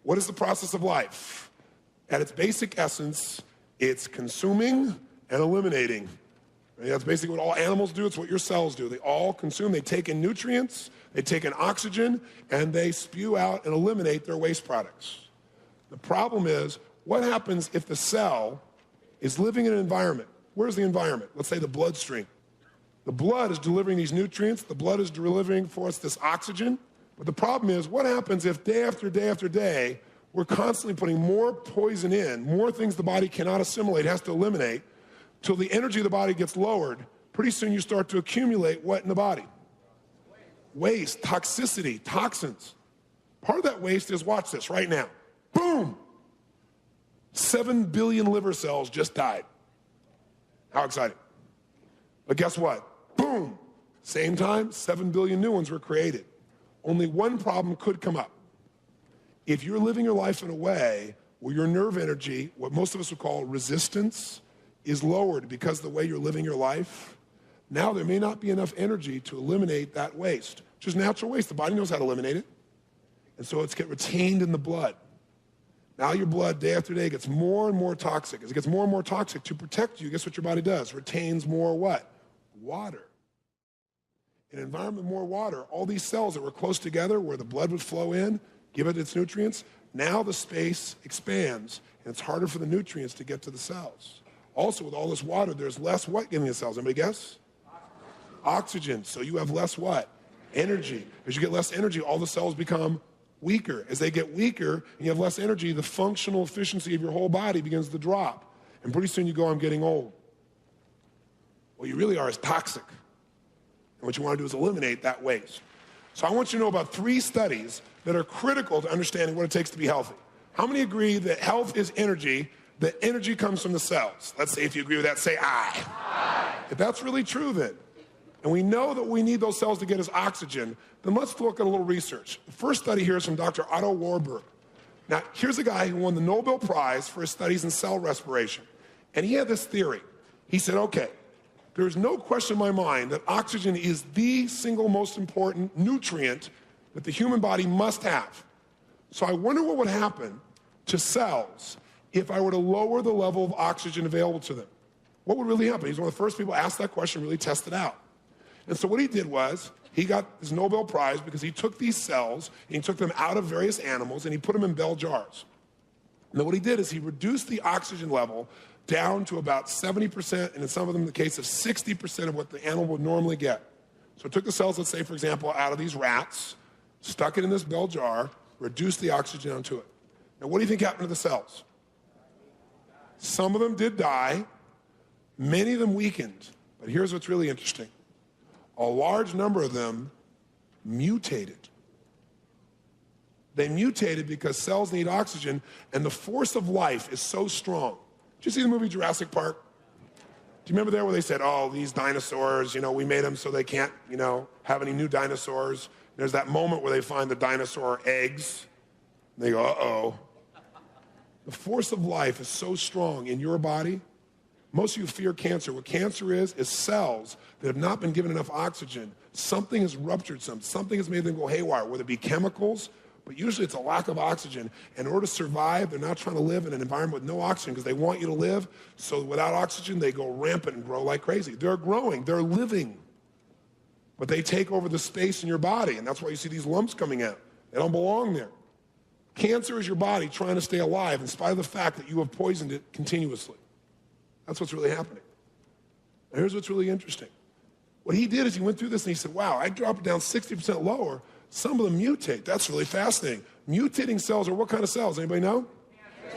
What is the process of life? At its basic essence, it's consuming and eliminating. Right? That's basically what all animals do. It's what your cells do. They all consume. They take in nutrients, they take in oxygen, and they spew out and eliminate their waste products. The problem is, what happens if the cell is living in an environment? Where's the environment? Let's say the bloodstream. The blood is delivering these nutrients. The blood is delivering for us this oxygen. But the problem is, what happens if day after day after day, we're constantly putting more poison in, more things the body cannot assimilate, has to eliminate, till the energy of the body gets lowered. Pretty soon you start to accumulate what in the body? Waste, toxicity, toxins. Part of that waste is, watch this right now. Boom! 7 billion liver cells just died. How exciting. But guess what? Boom! Same time, 7 billion new ones were created. Only one problem could come up. If you're living your life in a way where your nerve energy, what most of us would call resistance, is lowered because of the way you're living your life, now there may not be enough energy to eliminate that waste, which is natural waste. The body knows how to eliminate it. And so it's get retained in the blood. Now your blood, day after day, gets more and more toxic. As it gets more and more toxic, to protect you, guess what your body does? Retains more what? Water. In an environment with more water, all these cells that were close together where the blood would flow in, give it its nutrients, now the space expands, and it's harder for the nutrients to get to the cells. Also, with all this water, there's less what getting to the cells? Anybody guess? Oxygen. So you have less what? Energy. As you get less energy, all the cells become weaker. As they get weaker and you have less energy, the functional efficiency of your whole body begins to drop. And pretty soon you go, I'm getting old. What you really are is toxic. And what you want to do is eliminate that waste. So I want you to know about 3 studies that are critical to understanding what it takes to be healthy. How many agree that health is energy, that energy comes from the cells? Let's say if you agree with that, say aye. Aye. If that's really true then, and we know that we need those cells to get us oxygen, then let's look at a little research. The first study here is from Dr. Otto Warburg. Now, here's a guy who won the Nobel Prize for his studies in cell respiration. And he had this theory. He said, okay, there's no question in my mind that oxygen is the single most important nutrient that the human body must have. So I wonder what would happen to cells if I were to lower the level of oxygen available to them. What would really happen? He's one of the first people to ask that question, really test it out. And so what he did was, he got his Nobel Prize because he took these cells, and he took them out of various animals, and he put them in bell jars. And then what he did is he reduced the oxygen level down to about 70%, and in some of them, in the case of 60% of what the animal would normally get. So it took the cells, let's say, for example, out of these rats, stuck it in this bell jar, reduced the oxygen down to it. Now, what do you think happened to the cells? Some of them did die. Many of them weakened. But here's what's really interesting. A large number of them mutated. They mutated because cells need oxygen, and the force of life is so strong. Did you see the movie Jurassic Park? Do you remember there where they said, oh, these dinosaurs, we made them so they can't, have any new dinosaurs? There's that moment where they find the dinosaur eggs, and they go, uh-oh. The force of life is so strong in your body. Most of you fear cancer. What cancer is cells that have not been given enough oxygen. Something has ruptured something has made them go haywire, whether it be chemicals, but usually it's a lack of oxygen. In order to survive, they're not trying to live in an environment with no oxygen because they want you to live. So without oxygen, they go rampant and grow like crazy. They're growing, they're living. But they take over the space in your body, and that's why you see these lumps coming out. They don't belong there. Cancer is your body trying to stay alive in spite of the fact that you have poisoned it continuously. That's what's really happening. Now, here's what's really interesting. What he did is he went through this and he said, wow, I drop it down 60% lower. Some of them mutate. That's really fascinating. Mutating cells are what kind of cells? Anybody know?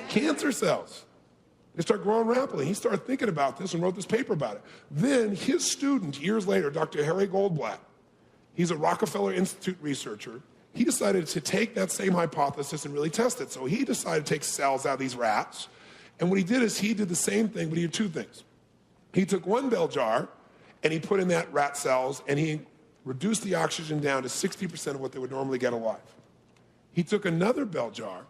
Cancer cells. They start growing rapidly. He started thinking about this and wrote this paper about it. Then his student, years later, Dr. Harry Goldblatt, he's a Rockefeller Institute researcher. He decided to take that same hypothesis and really test it. So he decided to take cells out of these rats. And what he did is he did the same thing, but he did two things. He took one bell jar, and he put in that rat cells, and he reduced the oxygen down to 60% of what they would normally get alive. He took another bell jar,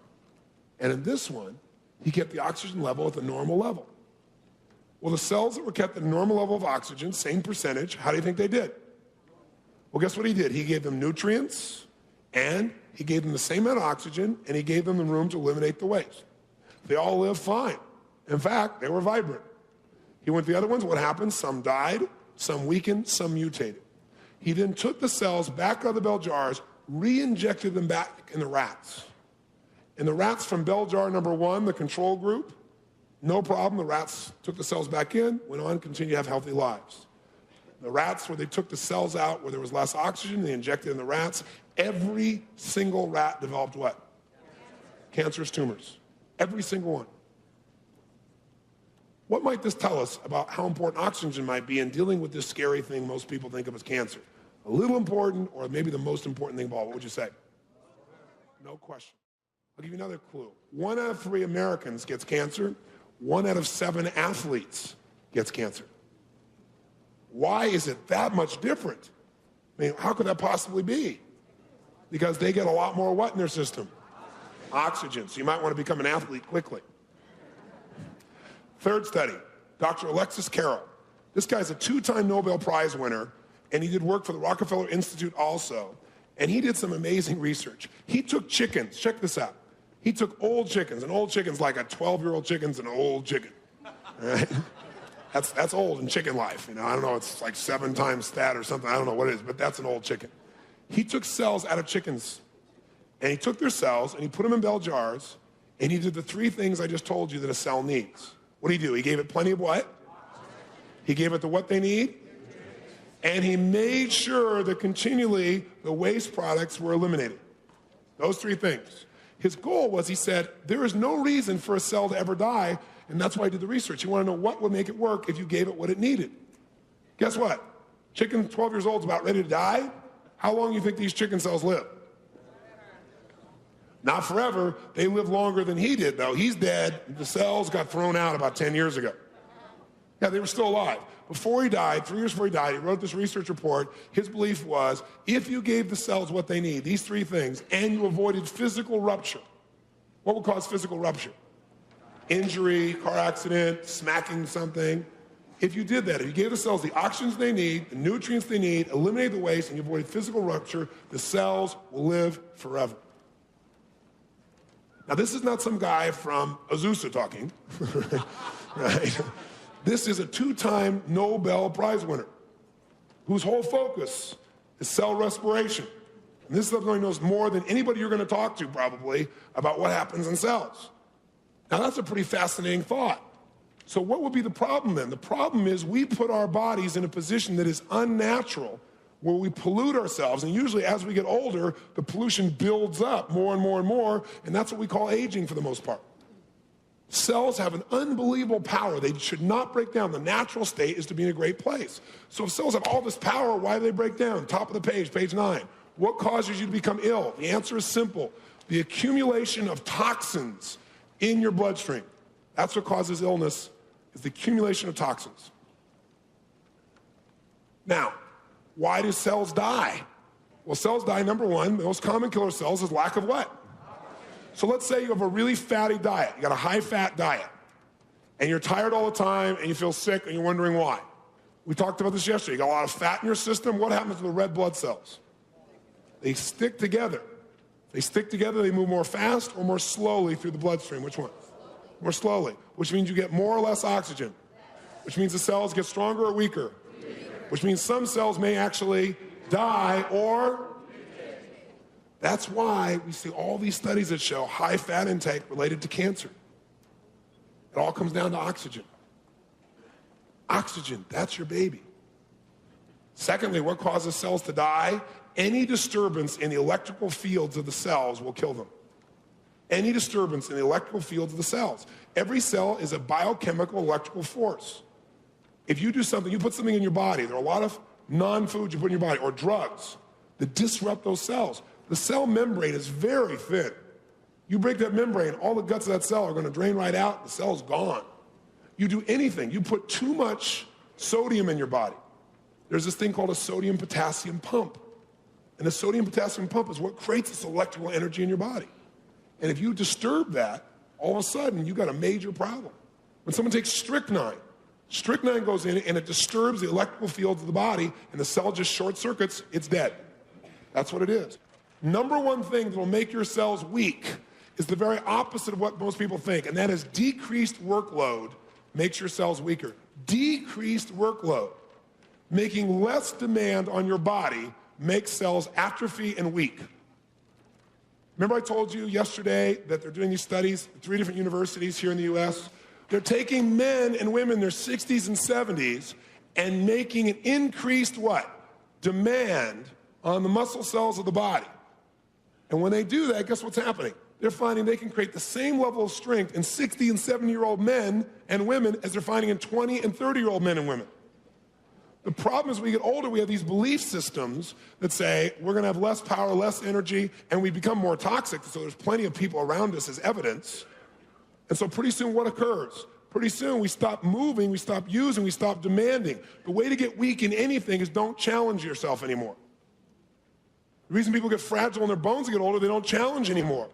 and in this one, he kept the oxygen level at the normal level. Well, the cells that were kept at a normal level of oxygen, same percentage, how do you think they did? Well, guess what he did? He gave them nutrients, and he gave them the same amount of oxygen, and he gave them the room to eliminate the waste. They all lived fine. In fact, they were vibrant. He went to the other ones. What happened? Some died, some weakened, some mutated. He then took the cells back out of the bell jars, re-injected them back in the rats. And the rats from bell jar number 1, the control group, no problem. The rats took the cells back in, went on, continued to have healthy lives. The rats where they took the cells out where there was less oxygen, they injected in the rats. Every single rat developed what? Cancerous tumors. Every single one. What might this tell us about how important oxygen might be in dealing with this scary thing most people think of as cancer? A little important, or maybe the most important thing of all. What would you say? No question. I'll give you another clue. 1 out of 3 Americans gets cancer. 1 out of 7 athletes gets cancer. Why is it that much different? I mean, how could that possibly be? Because they get a lot more what in their system? Oxygen. So you might want to become an athlete quickly. Third study, Dr. Alexis Carrel. This guy's a 2-time Nobel Prize winner, and he did work for the Rockefeller Institute also. And he did some amazing research. He took chickens. Check this out. He took old chickens. An old chicken's like a 12-year-old chicken's an old chicken. Right? That's old in chicken life. I don't know, it's like 7 times that or something. I don't know what it is, but that's an old chicken. He took cells out of chickens. And he took their cells, and he put them in bell jars, and he did the 3 things I just told you that a cell needs. What did he do? He gave it plenty of what? He gave it the what they need, and he made sure that continually the waste products were eliminated. Those 3 things. His goal was, he said, there is no reason for a cell to ever die, and that's why he did the research. He wanted to know what would make it work if you gave it what it needed. Guess what? Chicken 12 years old is about ready to die. How long do you think these chicken cells live? Not forever. They live longer than he did, though. He's dead. The cells got thrown out about 10 years ago. Yeah, they were still alive. Before he died, 3 years before he died, he wrote this research report. His belief was, if you gave the cells what they need, these 3 things, and you avoided physical rupture, what would cause physical rupture? Injury, car accident, smacking something. If you did that, if you gave the cells the oxygen they need, the nutrients they need, eliminated the waste, and you avoided physical rupture, the cells will live forever. Now, this is not some guy from Azusa talking, right? This is a 2-time Nobel Prize winner. whose whole focus is cell respiration. And this stuff knows more than anybody you're going to talk to probably about what happens in cells. Now that's a pretty fascinating thought. So what would be the problem then? The problem is we put our bodies in a position that is unnatural, where we pollute ourselves, and usually as we get older, the pollution builds up more and more and more, and that's what we call aging for the most part. Cells have an unbelievable power. They should not break down. The natural state is to be in a great place. So if cells have all this power, why do they break down? Top of the page, page 9. What causes you to become ill? The answer is simple. The accumulation of toxins in your bloodstream. That's what causes illness, is the accumulation of toxins. Now, why do cells die? Well, cells die, number one, the most common killer of cells is lack of what? So let's say you have a really fatty diet. You got a high-fat diet, and you're tired all the time, and you feel sick, and you're wondering why. We talked about this yesterday. You got a lot of fat in your system. What happens to the red blood cells? They stick together. If they stick together, they move more fast or more slowly through the bloodstream. Which one? More slowly, which means you get more or less oxygen, which means the cells get stronger or weaker, which means some cells may actually die or... That's why we see all these studies that show high fat intake related to cancer. It all comes down to oxygen. Oxygen, that's your baby. Secondly, what causes cells to die? Any disturbance in the electrical fields of the cells will kill them. Any disturbance in the electrical fields of the cells. Every cell is a biochemical electrical force. If you do something, you put something in your body, there are a lot of non-foods you put in your body, or drugs, that disrupt those cells. The cell membrane is very thin. You break that membrane, all the guts of that cell are going to drain right out, the cell's gone. You do anything, you put too much sodium in your body. There's this thing called a sodium-potassium pump. And the sodium-potassium pump is what creates this electrical energy in your body. And if you disturb that, all of a sudden, you've got a major problem. When someone takes strychnine, strychnine goes in and it disturbs the electrical fields of the body, and the cell just short circuits, it's dead. That's what it is. Number one thing that will make your cells weak is the very opposite of what most people think, and that is decreased workload makes your cells weaker. Decreased workload, making less demand on your body, makes cells atrophy and weak. Remember I told you yesterday that they're doing these studies at 3 different universities here in the US? They're taking men and women in their 60s and 70s and making an increased what? Demand on the muscle cells of the body. And when they do that, guess what's happening? They're finding they can create the same level of strength in 60 and 70-year-old men and women as they're finding in 20 and 30-year-old men and women. The problem is when we get older, we have these belief systems that say we're going to have less power, less energy, and we become more toxic, so there's plenty of people around us as evidence. And so pretty soon what occurs? Pretty soon we stop moving, we stop using, we stop demanding. The way to get weak in anything is don't challenge yourself anymore. The reason people get fragile and their bones get older, they don't challenge anymore.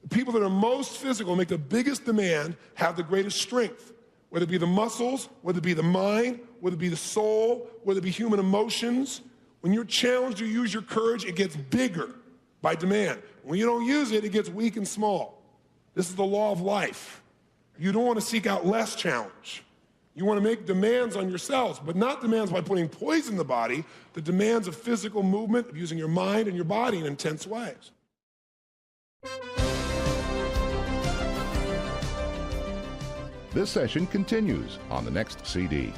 The people that are most physical, make the biggest demand, have the greatest strength. Whether it be the muscles, whether it be the mind, whether it be the soul, whether it be human emotions. When you're challenged, you use your courage, it gets bigger by demand. When you don't use it, it gets weak and small. This is the law of life. You don't want to seek out less challenge. You want to make demands on yourselves, but not demands by putting poison in the body, the demands of physical movement, of using your mind and your body in intense ways. This session continues on the next CD.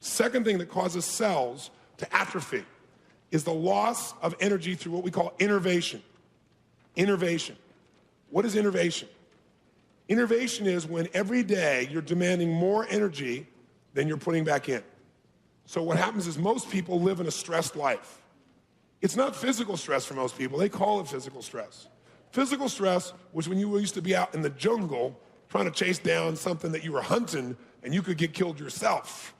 Second thing that causes cells to atrophy is the loss of energy through what we call innervation. Innervation. What is innervation? Innervation is when every day you're demanding more energy than you're putting back in. So what happens is most people live in a stressed life. It's not physical stress for most people. They call it physical stress. Physical stress was when you used to be out in the jungle trying to chase down something that you were hunting and you could get killed yourself.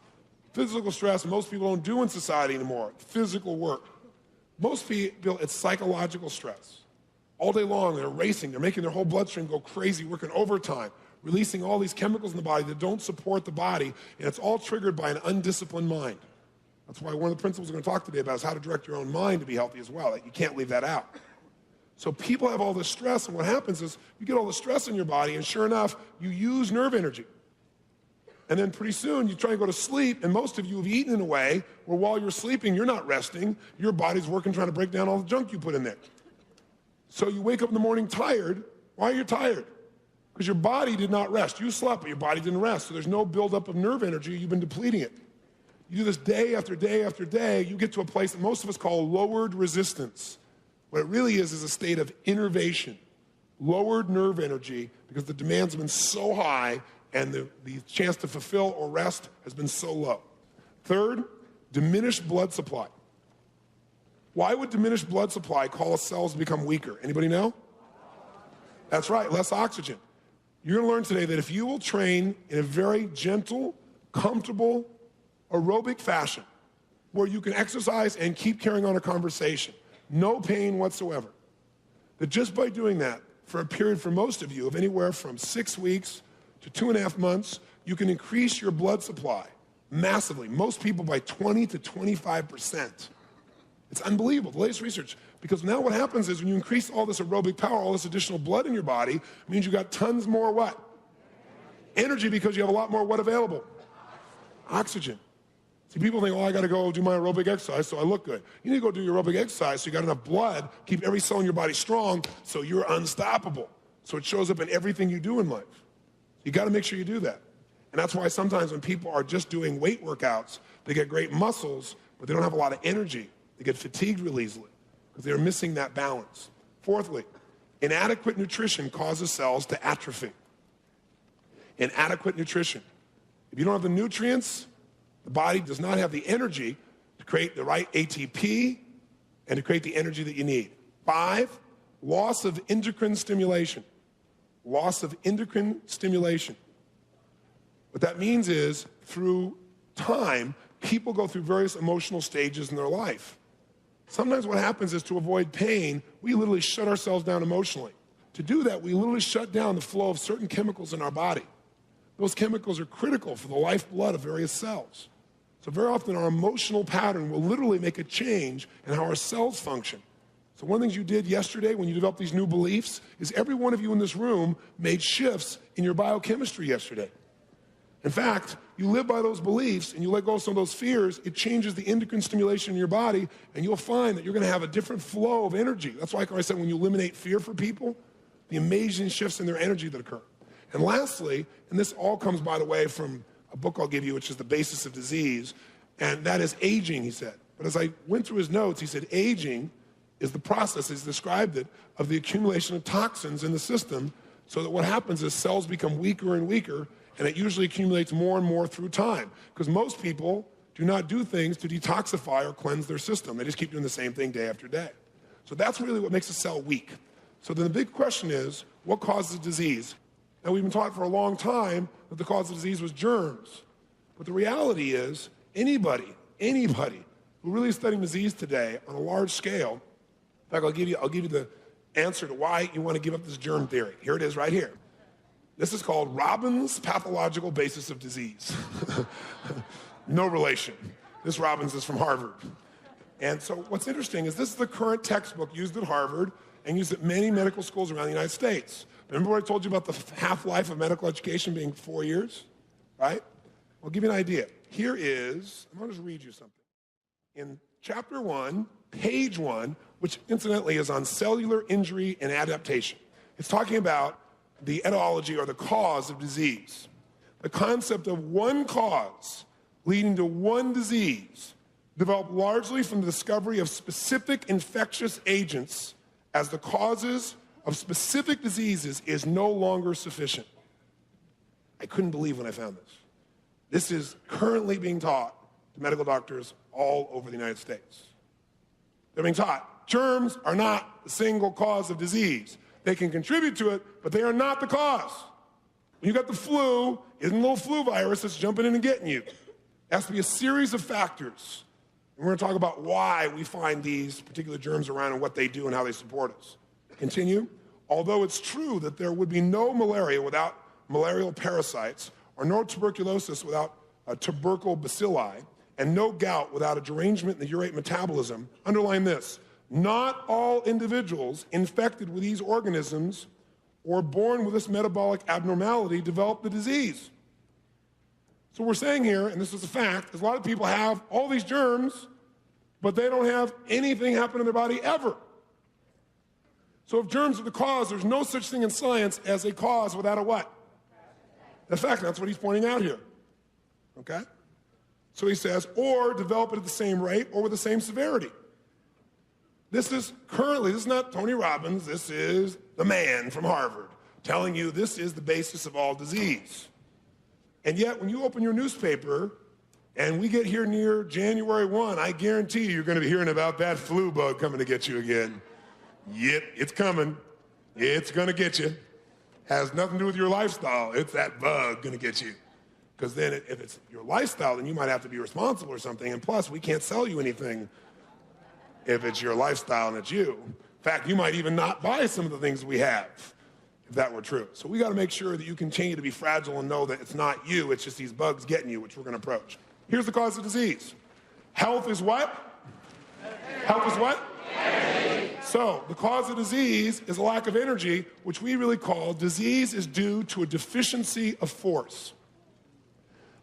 Physical stress, most people don't do in society anymore. Physical work. Most people, it's psychological stress. All day long, they're racing. They're making their whole bloodstream go crazy, working overtime, releasing all these chemicals in the body that don't support the body, and it's all triggered by an undisciplined mind. That's why one of the principles we're going to talk today about is how to direct your own mind to be healthy as well. You can't leave that out. So people have all this stress, and what happens is you get all the stress in your body, and sure enough, you use nerve energy. And then pretty soon, you try and go to sleep, and most of you have eaten in a way where while you're sleeping, you're not resting. Your body's working trying to break down all the junk you put in there. So you wake up in the morning tired. Why are you tired? Because your body did not rest. You slept, but your body didn't rest. So there's no buildup of nerve energy. You've been depleting it. You do this day after day after day, you get to a place that most of us call lowered resistance. What it really is a state of innervation, lowered nerve energy, because the demands have been so high and the chance to fulfill or rest has been so low. Third, diminished blood supply. Why would diminished blood supply cause cells to become weaker? Anybody know? That's right, less oxygen. You're going to learn today that if you will train in a very gentle, comfortable, aerobic fashion, where you can exercise and keep carrying on a conversation, no pain whatsoever, that just by doing that for a period for most of you of anywhere from 6 weeks to 2.5 months, you can increase your blood supply massively, most people by 20 to 25%. It's unbelievable, the latest research, because now what happens is when you increase all this aerobic power, all this additional blood in your body, it means you got tons more what? Energy, because you have a lot more what available? Oxygen. See, people think, I got to go do my aerobic exercise so I look good. You need to go do your aerobic exercise so you got enough blood, keep every cell in your body strong so you're unstoppable. So it shows up in everything you do in life. You got to make sure you do that. And that's why sometimes when people are just doing weight workouts, they get great muscles, but they don't have a lot of energy. They get fatigued real easily because they're missing that balance. Fourthly, inadequate nutrition causes cells to atrophy. Inadequate nutrition. If you don't have the nutrients, the body does not have the energy to create the right ATP and to create the energy that you need. 5, loss of endocrine stimulation. Loss of endocrine stimulation. What that means is, through time, people go through various emotional stages in their life. Sometimes what happens is to avoid pain, we literally shut ourselves down emotionally. To do that, we literally shut down the flow of certain chemicals in our body. Those chemicals are critical for the lifeblood of various cells. So very often our emotional pattern will literally make a change in how our cells function. So one of the things you did yesterday when you developed these new beliefs is every one of you in this room made shifts in your biochemistry yesterday. In fact, you live by those beliefs and you let go of some of those fears, it changes the endocrine stimulation in your body, and you'll find that you're going to have a different flow of energy. That's why I said when you eliminate fear for people, the amazing shifts in their energy that occur. And lastly, and this all comes, by the way, from a book I'll give you, which is The Basis of Disease, and that is aging, he said. But as I went through his notes, he said aging is the process, he's described it, of the accumulation of toxins in the system, so that what happens is cells become weaker and weaker, and it usually accumulates more and more through time. Because most people do not do things to detoxify or cleanse their system. They just keep doing the same thing day after day. So that's really what makes a cell weak. So then the big question is, what causes disease? Now, we've been taught for a long time that the cause of disease was germs. But the reality is, anybody who really is studying disease today on a large scale, in fact, I'll give you the answer to why you want to give up this germ theory. Here it is right here. This is called Robbins' pathological basis of disease. No relation. This Robbins is from Harvard. And so what's interesting is this is the current textbook used at Harvard and used at many medical schools around the United States. Remember what I told you about the half-life of medical education being 4 years, right? I'll give you an idea. Here is, I'm going to just read you something. In chapter 1, page 1, which incidentally is on cellular injury and adaptation. It's talking about the etiology or the cause of disease. The concept of one cause leading to one disease developed largely from the discovery of specific infectious agents as the causes of specific diseases is no longer sufficient. I couldn't believe when I found this. This is currently being taught to medical doctors all over the United States. They're being taught germs are not the single cause of disease. They can contribute to it, but they are not the cause. When you got the flu, isn't a little flu virus that's jumping in and getting you. It has to be a series of factors. And we're going to talk about why we find these particular germs around and what they do and how they support us. Continue. Although it's true that there would be no malaria without malarial parasites, or no tuberculosis without tubercle bacilli, and no gout without a derangement in the urate metabolism, underline this: not all individuals infected with these organisms or born with this metabolic abnormality develop the disease. So we're saying here, and this is a fact, is a lot of people have all these germs, but they don't have anything happen in their body ever. So if germs are the cause, there's no such thing in science as a cause without a what? In fact, that's what he's pointing out here. Okay? So he says, or develop it at the same rate or with the same severity. This is not Tony Robbins, this is the man from Harvard telling you this is the basis of all disease. And yet, when you open your newspaper and we get here near January 1, I guarantee you're going to be hearing about that flu bug coming to get you again. Yep, it's coming. It's going to get you. Has nothing to do with your lifestyle. It's that bug going to get you. Because then if it's your lifestyle, then you might have to be responsible or something. And plus, we can't sell you anything if it's your lifestyle and it's you. In fact, you might even not buy some of the things we have, if that were true. So we got to make sure that you continue to be fragile and know that it's not you, it's just these bugs getting you, which we're going to approach. Here's the cause of disease. Health is what? Health is what? So the cause of disease is a lack of energy, which we really call disease is due to a deficiency of force.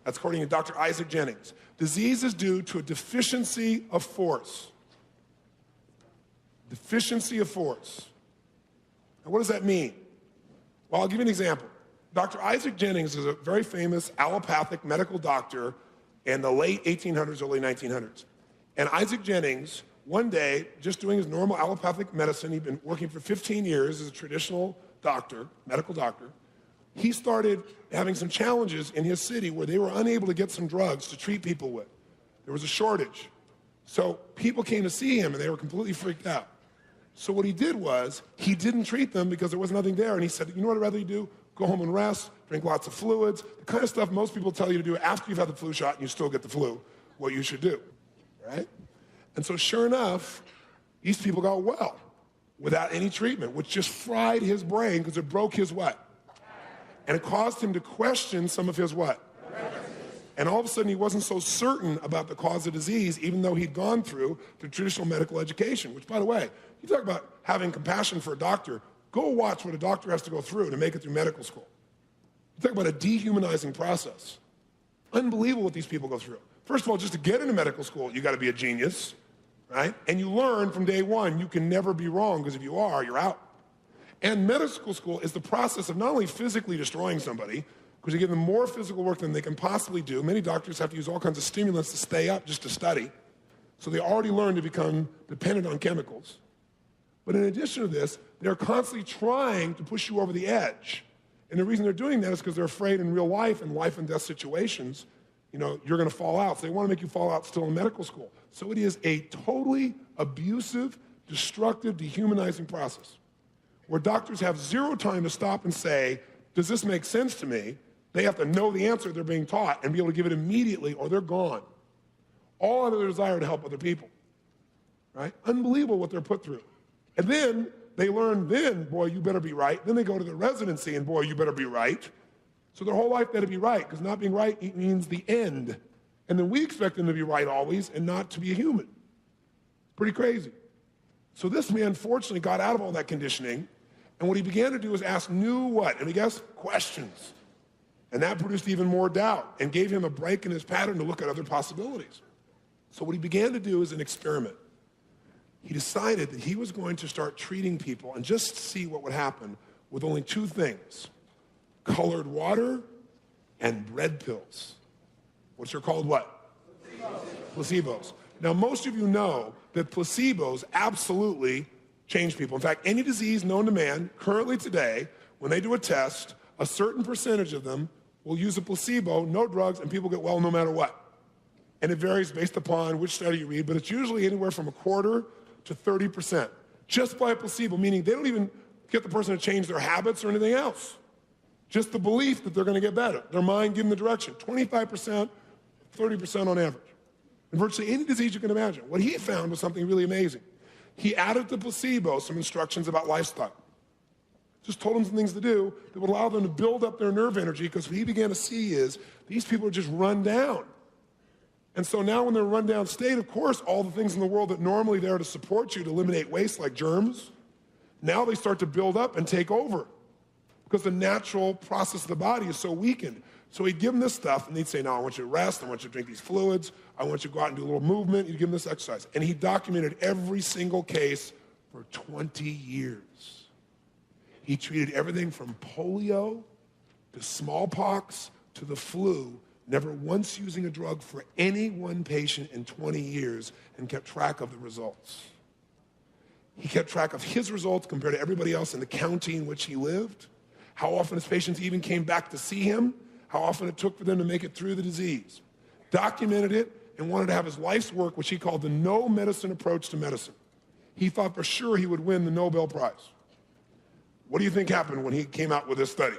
That's according to Dr. Isaac Jennings. Disease is due to a deficiency of force. Deficiency of force. Now, what does that mean? Well, I'll give you an example. Dr. Isaac Jennings is a very famous allopathic medical doctor in the late 1800s, early 1900s. And Isaac Jennings, one day, just doing his normal allopathic medicine, he'd been working for 15 years as a traditional doctor, medical doctor. He started having some challenges in his city where they were unable to get some drugs to treat people with. There was a shortage. So people came to see him and they were completely freaked out. So what he did was, he didn't treat them because there was nothing there. And he said, you know what I'd rather you do? Go home and rest, drink lots of fluids, the kind of stuff most people tell you to do after you've had the flu shot and you still get the flu, what you should do, right? And so sure enough, these people got well without any treatment, which just fried his brain because it broke his what? And it caused him to question some of his what? And all of a sudden, he wasn't so certain about the cause of disease, even though he'd gone through the traditional medical education, which, by the way, you talk about having compassion for a doctor, go watch what a doctor has to go through to make it through medical school. You talk about a dehumanizing process. Unbelievable what these people go through. First of all, just to get into medical school, you got to be a genius, right? And you learn from day one, you can never be wrong, because if you are, you're out. And medical school is the process of not only physically destroying somebody, because you give them more physical work than they can possibly do. Many doctors have to use all kinds of stimulants to stay up just to study. So they already learn to become dependent on chemicals. But in addition to this, they're constantly trying to push you over the edge. And the reason they're doing that is because they're afraid in real life and death situations, you're going to fall out. So they want to make you fall out still in medical school. So it is a totally abusive, destructive, dehumanizing process where doctors have zero time to stop and say, does this make sense to me? They have to know the answer they're being taught and be able to give it immediately or they're gone. All out of their desire to help other people, right? Unbelievable what they're put through. And then they learn, boy, you better be right. Then they go to the residency and, boy, you better be right. So their whole life better be right, because not being right means the end. And then we expect them to be right always and not to be a human. Pretty crazy. So this man, fortunately, got out of all that conditioning, and what he began to do was ask new what? And guess? Questions. And that produced even more doubt and gave him a break in his pattern to look at other possibilities. So what he began to do is an experiment. He decided that he was going to start treating people and just see what would happen with only two things: colored water and bread pills. Which are called what? Placebos. Now, most of you know that placebos absolutely change people. In fact, any disease known to man currently today, when they do a test, a certain percentage of them will use a placebo, no drugs, and people get well no matter what. And it varies based upon which study you read, but it's usually anywhere from 25% to 30%, just by a placebo, meaning they don't even get the person to change their habits or anything else. Just the belief that they're going to get better. Their mind giving the direction. 25%, 30% on average. In virtually any disease you can imagine. What he found was something really amazing. He added to placebo some instructions about lifestyle. Just told them some things to do that would allow them to build up their nerve energy, because what he began to see is these people are just run down. And so now when they're in a run-down state, of course, all the things in the world that normally there to support you, to eliminate waste like germs, now they start to build up and take over because the natural process of the body is so weakened. So he'd give them this stuff, and he'd say, no, I want you to rest, I want you to drink these fluids, I want you to go out and do a little movement. He'd give them this exercise. And he documented every single case for 20 years. He treated everything from polio to smallpox to the flu, never once using a drug for any one patient in 20 years, and kept track of the results. He kept track of his results compared to everybody else in the county in which he lived, how often his patients even came back to see him, how often it took for them to make it through the disease. Documented it and wanted to have his life's work, which he called the no medicine approach to medicine. He thought for sure he would win the Nobel Prize. What do you think happened when he came out with this study?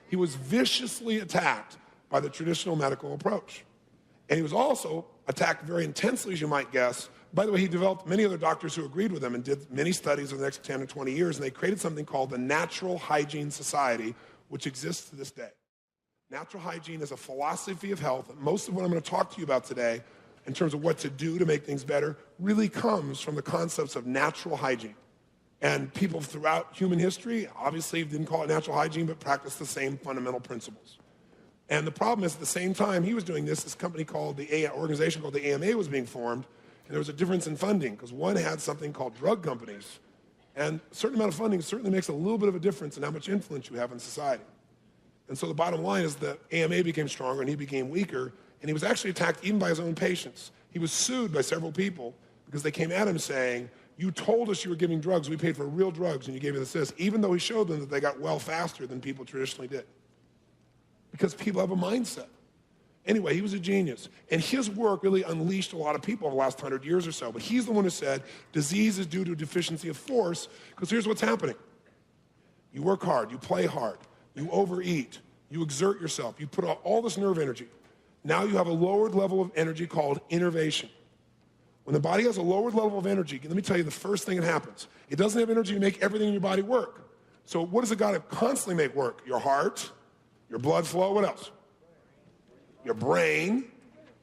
He was viciously attacked by the traditional medical approach. And he was also attacked very intensely, as you might guess. By the way, he developed many other doctors who agreed with him and did many studies over the next 10 or 20 years, and they created something called the Natural Hygiene Society, which exists to this day. Natural hygiene is a philosophy of health. Most of what I'm going to talk to you about today, in terms of what to do to make things better, really comes from the concepts of natural hygiene. And people throughout human history obviously didn't call it natural hygiene, but practiced the same fundamental principles. And the problem is, at the same time he was doing this company called organization called the AMA was being formed, and there was a difference in funding, because one had something called drug companies. And a certain amount of funding certainly makes a little bit of a difference in how much influence you have in society. And so the bottom line is that AMA became stronger and he became weaker, and he was actually attacked even by his own patients. He was sued by several people because they came at him saying, you told us you were giving drugs, we paid for real drugs, and you gave us this, even though he showed them that they got well faster than people traditionally did. Because people have a mindset. Anyway, he was a genius. And his work really unleashed a lot of people over the last 100 years or so. But he's the one who said disease is due to a deficiency of force, because here's what's happening. You work hard, you play hard, you overeat, you exert yourself, you put out all this nerve energy. Now you have a lowered level of energy called innervation. When the body has a lowered level of energy, let me tell you the first thing that happens. It doesn't have energy to make everything in your body work. So what does it got to constantly make work? Your heart, your blood flow, what else? Your brain,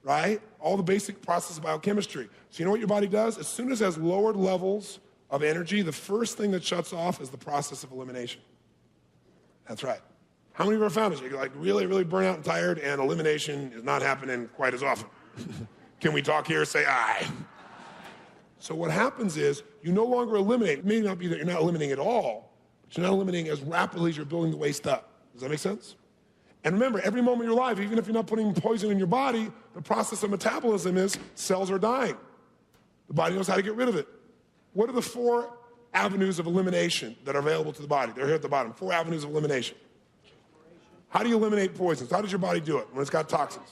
right? All the basic process of biochemistry. So you know what your body does? As soon as it has lowered levels of energy, the first thing that shuts off is the process of elimination. That's right. How many of you ever found this? You're like really, really burnt out and tired, and elimination is not happening quite as often. Can we talk here? Say aye. So what happens is you no longer eliminate. It may not be that you're not eliminating at all, but you're not eliminating as rapidly as you're building the waste up. Does that make sense? And remember, every moment of your life, even if you're not putting poison in your body, the process of metabolism is cells are dying. The body knows how to get rid of it. What are the 4 avenues of elimination that are available to the body? They're here at the bottom. 4 avenues of elimination. How do you eliminate poisons? How does your body do it when it's got toxins?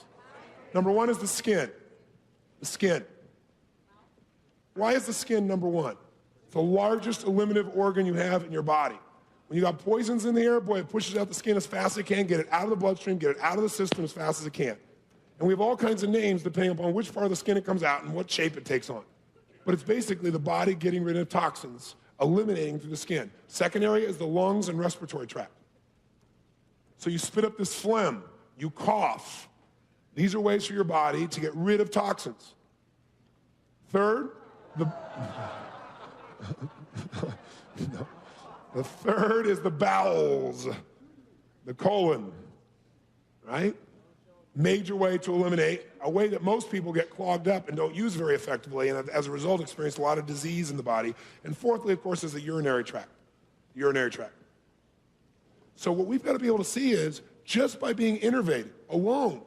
Number 1 is the skin. The skin. Why is the skin number 1? It's the largest eliminative organ you have in your body. When you got poisons in the air, boy, it pushes out the skin as fast as it can, get it out of the bloodstream, get it out of the system as fast as it can. And we have all kinds of names depending upon which part of the skin it comes out and what shape it takes on. But it's basically the body getting rid of toxins, eliminating through the skin. Second area is the lungs and respiratory tract. So you spit up this phlegm, you cough. These are ways for your body to get rid of toxins. Third, the third is the bowels, the colon, right? Major way to eliminate, a way that most people get clogged up and don't use very effectively, and as a result experience a lot of disease in the body. And fourthly, of course, is the urinary tract. Urinary tract. So what we've got to be able to see is, just by being innervated alone,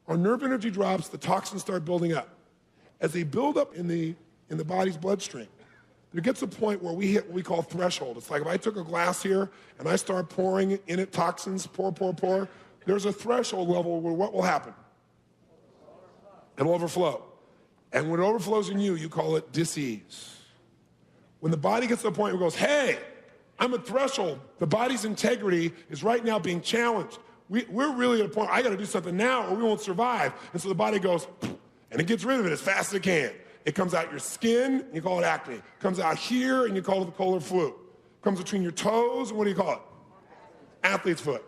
our nerve energy drops, the toxins start building up. As they build up in the body's bloodstream, there gets a point where we hit what we call threshold. It's like if I took a glass here and I start pouring in it toxins, pour, there's a threshold level where what will happen? It'll overflow. And when it overflows in you, you call it dis-ease. When the body gets to the point where it goes, hey, I'm at threshold, the body's integrity is right now being challenged. we're really at a point, I got to do something now or we won't survive. And so the body goes, and it gets rid of it as fast as it can. It comes out your skin, and you call it acne. It comes out here, and you call it the polar flu. It comes between your toes, and what do you call it? Athlete's foot,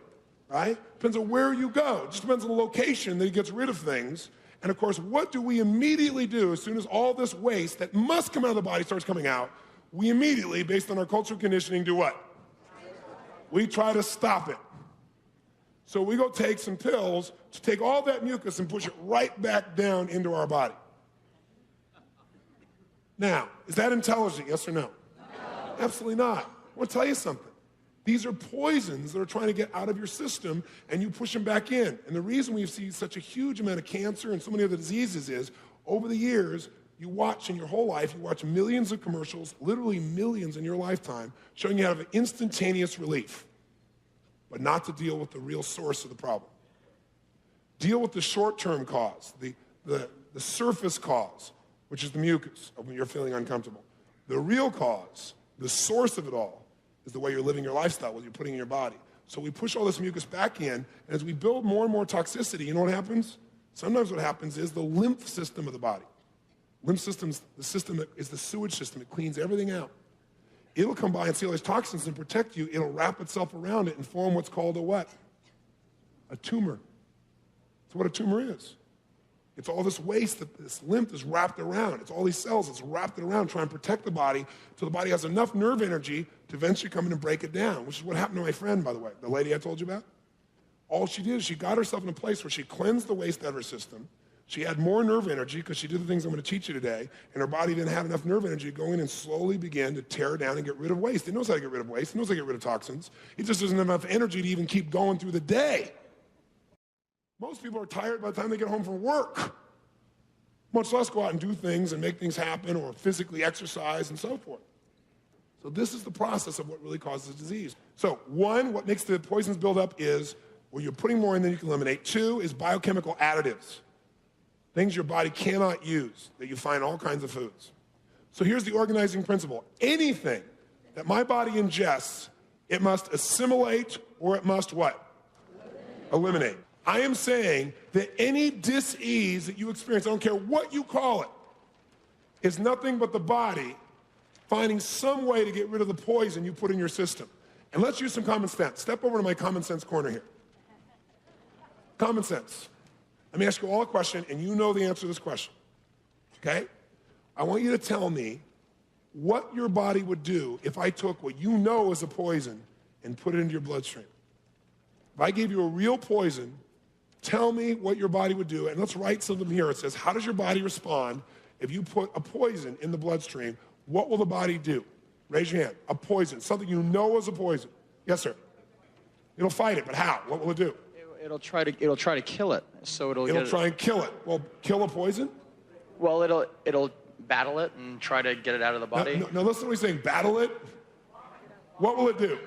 right? Depends on where you go. It just depends on the location that it gets rid of things. And of course, what do we immediately do as soon as all this waste that must come out of the body starts coming out? We immediately, based on our cultural conditioning, do what? We try to stop it. So we go take some pills to take all that mucus and push it right back down into our body. Now, is that intelligent, yes or no? No. Absolutely not. I want to tell you something. These are poisons that are trying to get out of your system, and you push them back in. And the reason we've seen such a huge amount of cancer and so many other diseases is, over the years, you watch in your whole life, you watch millions of commercials, literally millions in your lifetime, showing you how to have instantaneous relief, but not to deal with the real source of the problem. Deal with the short-term cause, the surface cause, which is the mucus of when you're feeling uncomfortable. The real cause, the source of it all, is the way you're living your lifestyle, what you're putting in your body. So we push all this mucus back in, and as we build more and more toxicity, you know what happens? Sometimes what happens is the lymph system of the body. Lymph system's the system that is the sewage system. It cleans everything out. It'll come by and see all these toxins and protect you. It'll wrap itself around it and form what's called a what? A tumor. That's what a tumor is. It's all this waste that this lymph is wrapped around. It's all these cells that's wrapped it around, trying to protect the body so the body has enough nerve energy to eventually come in and break it down, which is what happened to my friend, by the way, the lady I told you about. All she did is she got herself in a place where she cleansed the waste out of her system. She had more nerve energy because she did the things I'm going to teach you today, and her body didn't have enough nerve energy to go in and slowly begin to tear down and get rid of waste. It knows how to get rid of waste. It knows how to get rid of toxins. It just doesn't have enough energy to even keep going through the day. Most people are tired by the time they get home from work, much less go out and do things and make things happen or physically exercise and so forth. So this is the process of what really causes disease. So one, what makes the poisons build up is where you're putting more in than you can eliminate. Two is biochemical additives, things your body cannot use that you find in all kinds of foods. So here's the organizing principle. Anything that my body ingests, it must assimilate or it must what? Eliminate. I am saying that any dis-ease that you experience, I don't care what you call it, is nothing but the body finding some way to get rid of the poison you put in your system. And let's use some common sense. Step over to my common sense corner here. Common sense. Let me ask you all a question, and you know the answer to this question, okay? I want you to tell me what your body would do if I took what you know is a poison and put it into your bloodstream. If I gave you a real poison, tell me what your body would do, and let's write something here. It says, how does your body respond if you put a poison in the bloodstream? What will the body do? Raise your hand. A poison, something you know is a poison. Yes, sir. It'll fight it, but how? What will it do? It'll try to kill it. So it'll try and kill it. Well, kill a poison? Well, it'll battle it and try to get it out of the body. No, listen to what he's saying. Battle it. What will it do?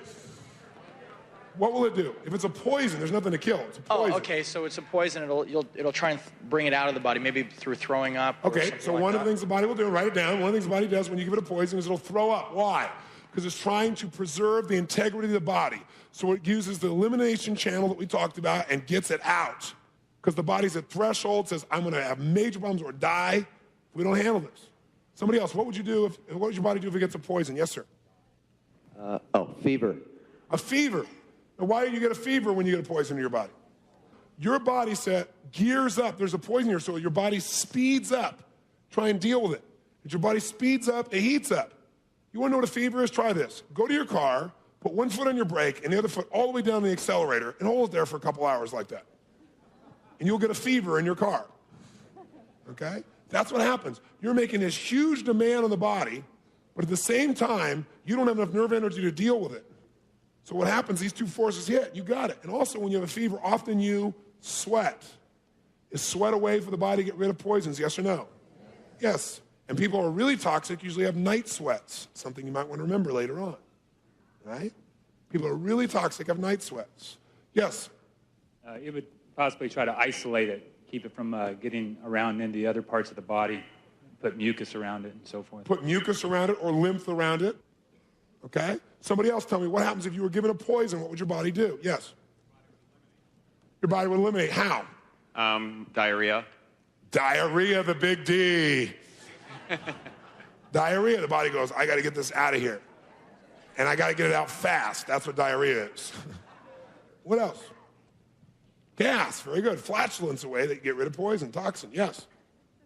What will it do? If it's a poison, there's nothing to kill. It's a poison. Oh, okay. So it's a poison. It'll try and bring it out of the body, maybe through throwing up. Okay. So one of the things the body will do, write it down. One of the things the body does when you give it a poison is it'll throw up. Why? Because it's trying to preserve the integrity of the body. So it uses the elimination channel that we talked about and gets it out. Because the body's at threshold, says, I'm going to have major problems or die if we don't handle this. Somebody else, what would you do what would your body do if it gets a poison? Yes, sir. Fever. A fever. Now, why do you get a fever when you get a poison in your body? Your body gears up. There's a poison here, so your body speeds up. Try and deal with it. As your body speeds up, it heats up. You want to know what a fever is? Try this. Go to your car, put one foot on your brake and the other foot all the way down the accelerator and hold it there for a couple hours like that. And you'll get a fever in your car. Okay? That's what happens. You're making this huge demand on the body, but at the same time, you don't have enough nerve energy to deal with it. So what happens, these two forces hit, you got it. And also when you have a fever, often you sweat. Is sweat a way for the body to get rid of poisons, yes or no? Yes. And people who are really toxic usually have night sweats, something you might want to remember later on, right? People who are really toxic have night sweats. Yes? It would possibly try to isolate it, keep it from getting around into the other parts of the body, put mucus around it and so forth. Put mucus around it or lymph around it, okay? Somebody else tell me, what happens if you were given a poison? What would your body do? Yes? Your body would eliminate. How? Diarrhea. Diarrhea, the big D. Diarrhea, the body goes, I got to get this out of here. And I got to get it out fast. That's what diarrhea is. What else? Gas, very good. Flatulence, a way that you get rid of poison, toxin, yes.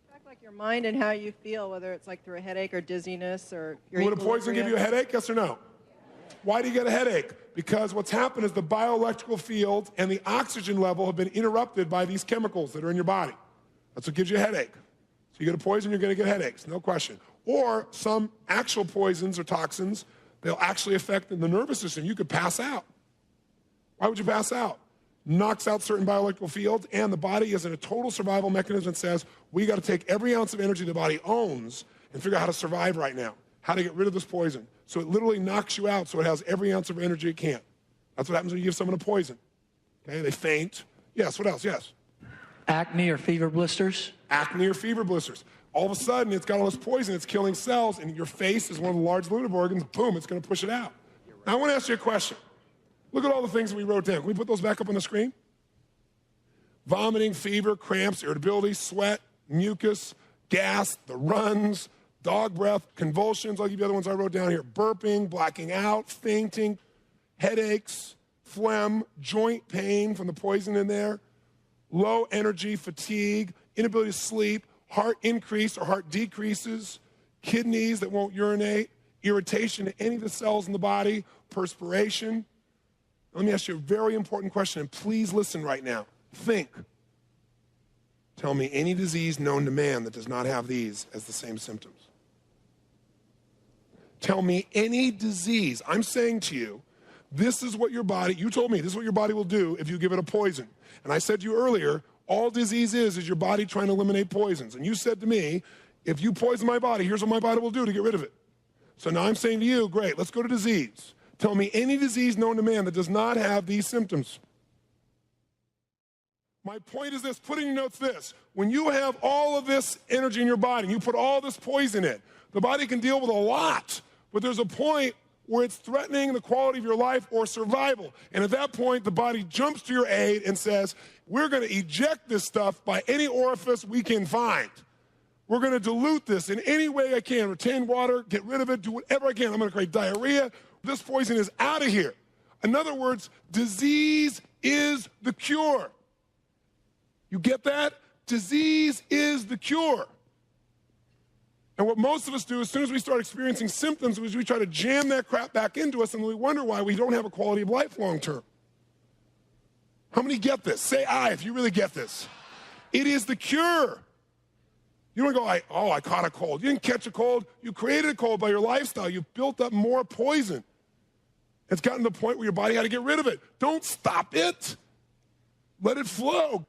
Affect like your mind and how you feel, whether it's like through a headache or dizziness or your Would a poison give you a headache, yes or no? Why do you get a headache? Because what's happened is the bioelectrical field and the oxygen level have been interrupted by these chemicals that are in your body. That's what gives you a headache. So you get a poison, you're going to get headaches, no question. Or some actual poisons or toxins, they'll actually affect the nervous system. You could pass out. Why would you pass out? Knocks out certain bioelectrical fields, and the body is in a total survival mechanism that says, we got to take every ounce of energy the body owns and figure out how to survive right now, how to get rid of this poison. So it literally knocks you out so it has every ounce of energy it can. That's what happens when you give someone a poison. Okay, they faint. Yes, what else? Yes. Acne or fever blisters? Acne or fever blisters. All of a sudden, it's got all this poison, it's killing cells, and your face is one of the large lunar organs, boom, it's going to push it out. Now, I want to ask you a question. Look at all the things that we wrote down. Can we put those back up on the screen? Vomiting, fever, cramps, irritability, sweat, mucus, gas, the runs, dog breath, convulsions. I'll give you the other ones I wrote down here. Burping, blacking out, fainting, headaches, phlegm, joint pain from the poison in there, low energy, fatigue, inability to sleep, heart increase or heart decreases, kidneys that won't urinate, irritation to any of the cells in the body, perspiration. Let me ask you a very important question, and please listen right now. Think. Tell me any disease known to man that does not have these as the same symptoms. Tell me any disease. I'm saying to you, this is what your body, you told me, this is what your body will do if you give it a poison. And I said to you earlier, all disease is your body trying to eliminate poisons. And you said to me, if you poison my body, here's what my body will do to get rid of it. So now I'm saying to you, great, let's go to disease. Tell me any disease known to man that does not have these symptoms. My point is this, put in your notes this. When you have all of this energy in your body and you put all this poison in, the body can deal with a lot. But there's a point where it's threatening the quality of your life or survival. And at that point, the body jumps to your aid and says, we're going to eject this stuff by any orifice we can find. We're going to dilute this in any way I can. Retain water, get rid of it, do whatever I can. I'm going to create diarrhea. This poison is out of here. In other words, disease is the cure. You get that? Disease is the cure. And what most of us do, as soon as we start experiencing symptoms, is we try to jam that crap back into us, and we wonder why we don't have a quality of life long term. How many get this? Say aye if you really get this. It is the cure. You don't go, I caught a cold. You didn't catch a cold. You created a cold by your lifestyle. You built up more poison. It's gotten to the point where your body had to get rid of it. Don't stop it. Let it flow.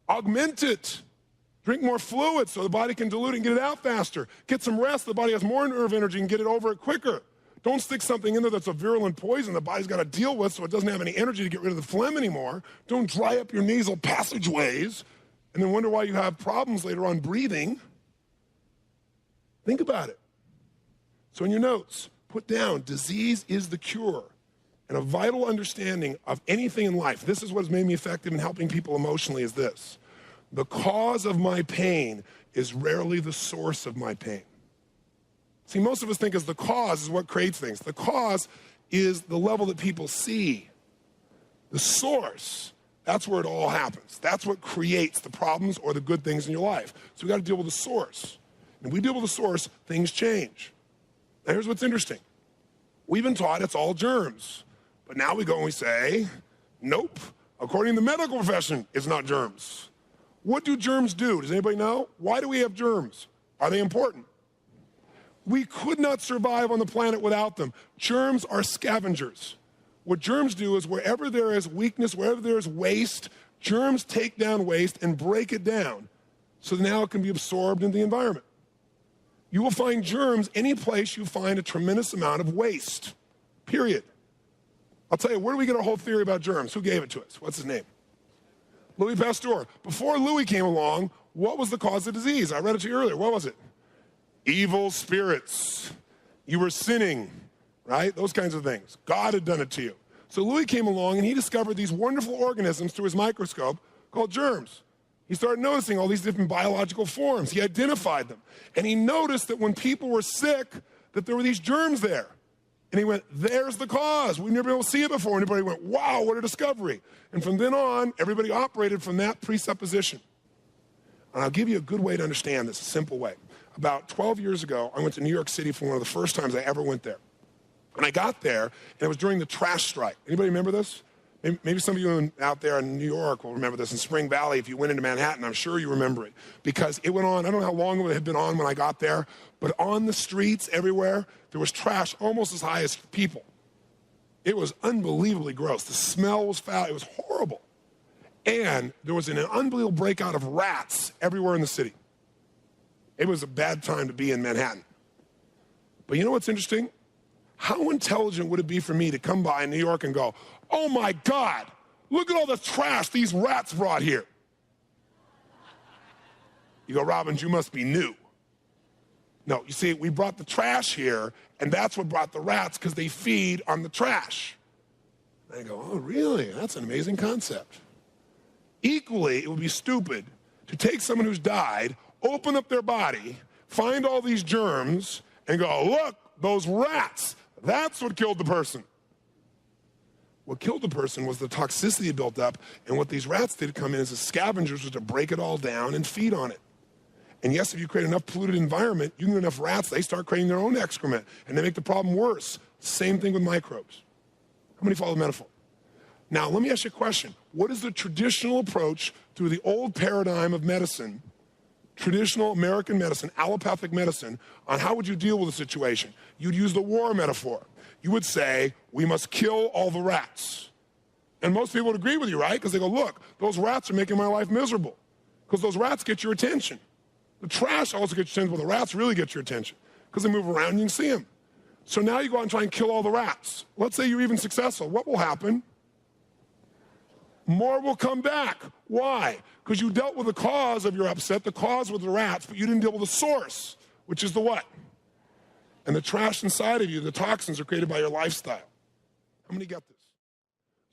Augment it. Drink more fluid so the body can dilute it and get it out faster. Get some rest. The body has more nerve energy and get it over it quicker. Don't stick something in there that's a virulent poison the body's got to deal with so it doesn't have any energy to get rid of the phlegm anymore. Don't dry up your nasal passageways and then wonder why you have problems later on breathing. Think about it. So in your notes, put down, disease is the cure. And a vital understanding of anything in life, this is what has made me effective in helping people emotionally, is this. The cause of my pain is rarely the source of my pain. See, most of us think as the cause is what creates things. The cause is the level that people see. The source, that's where it all happens. That's what creates the problems or the good things in your life. So we got to deal with the source. And we deal with the source, things change. Now here's what's interesting. We've been taught it's all germs. But now we go and we say, nope. According to the medical profession, it's not germs. What do germs do? Does anybody know? Why do we have germs? Are they important? We could not survive on the planet without them. Germs are scavengers. What germs do is wherever there is weakness, wherever there is waste, germs take down waste and break it down so now it can be absorbed into the environment. You will find germs any place you find a tremendous amount of waste, period. I'll tell you, where do we get our whole theory about germs? Who gave it to us? What's his name? Louis Pasteur. Before Louis came along, what was the cause of disease? I read it to you earlier. What was it? Evil spirits. You were sinning, right? Those kinds of things. God had done it to you. So Louis came along and he discovered these wonderful organisms through his microscope called germs. He started noticing all these different biological forms. He identified them. And he noticed that when people were sick, that there were these germs there. And he went, there's the cause. We've never been able to see it before. And everybody went, wow, what a discovery. And from then on, everybody operated from that presupposition. And I'll give you a good way to understand this, a simple way. About 12 years ago, I went to New York City for one of the first times I ever went there. And I got there, and it was during the trash strike. Anybody remember this? Maybe some of you out there in New York will remember this. In Spring Valley, if you went into Manhattan, I'm sure you remember it. Because it went on, I don't know how long it had been on when I got there, but on the streets everywhere, there was trash almost as high as people. It was unbelievably gross. The smell was foul. It was horrible. And there was an unbelievable breakout of rats everywhere in the city. It was a bad time to be in Manhattan. But you know what's interesting? How intelligent would it be for me to come by in New York and go, oh my God, look at all the trash these rats brought here. You go, Robbins, you must be new. No, you see, we brought the trash here, and that's what brought the rats, because they feed on the trash. And I go, oh, really? That's an amazing concept. Equally, it would be stupid to take someone who's died, open up their body, find all these germs, and go, look, those rats, that's what killed the person. What killed the person was the toxicity built up, and what these rats did come in as scavengers was to break it all down and feed on it. And yes, if you create enough polluted environment, you can get enough rats, they start creating their own excrement, and they make the problem worse. Same thing with microbes. How many follow the metaphor? Now, let me ask you a question. What is the traditional approach to the old paradigm of medicine, traditional American medicine, allopathic medicine, on how would you deal with a situation? You'd use the war metaphor. You would say, we must kill all the rats. And most people would agree with you, right? Because they go, look, those rats are making my life miserable. Because those rats get your attention. The trash also gets your attention, but the rats really get your attention. Because they move around and you can see them. So now you go out and try and kill all the rats. Let's say you're even successful. What will happen? More will come back. Why? Because you dealt with the cause of your upset, the cause was the rats, but you didn't deal with the source, which is the what? And the trash inside of you, the toxins, are created by your lifestyle. How many get this?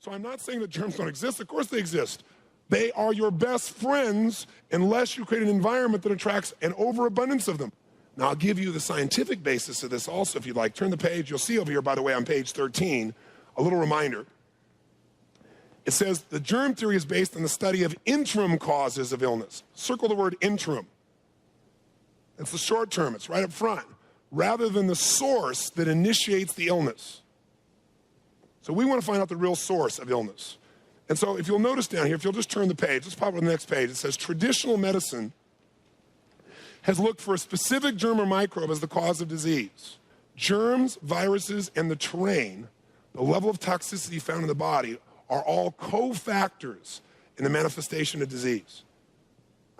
So I'm not saying that germs don't exist. Of course they exist. They are your best friends unless you create an environment that attracts an overabundance of them. Now, I'll give you the scientific basis of this also, if you'd like. Turn the page. You'll see over here, by the way, on page 13, a little reminder. It says the germ theory is based on the study of interim causes of illness. Circle the word interim. It's the short term. It's right up front. Rather than the source that initiates the illness. So we want to find out the real source of illness. And so if you'll notice down here, if you'll just turn the page, let's pop it on the next page. It says traditional medicine has looked for a specific germ or microbe as the cause of disease. Germs, viruses, and the terrain, the level of toxicity found in the body, are all cofactors in the manifestation of disease.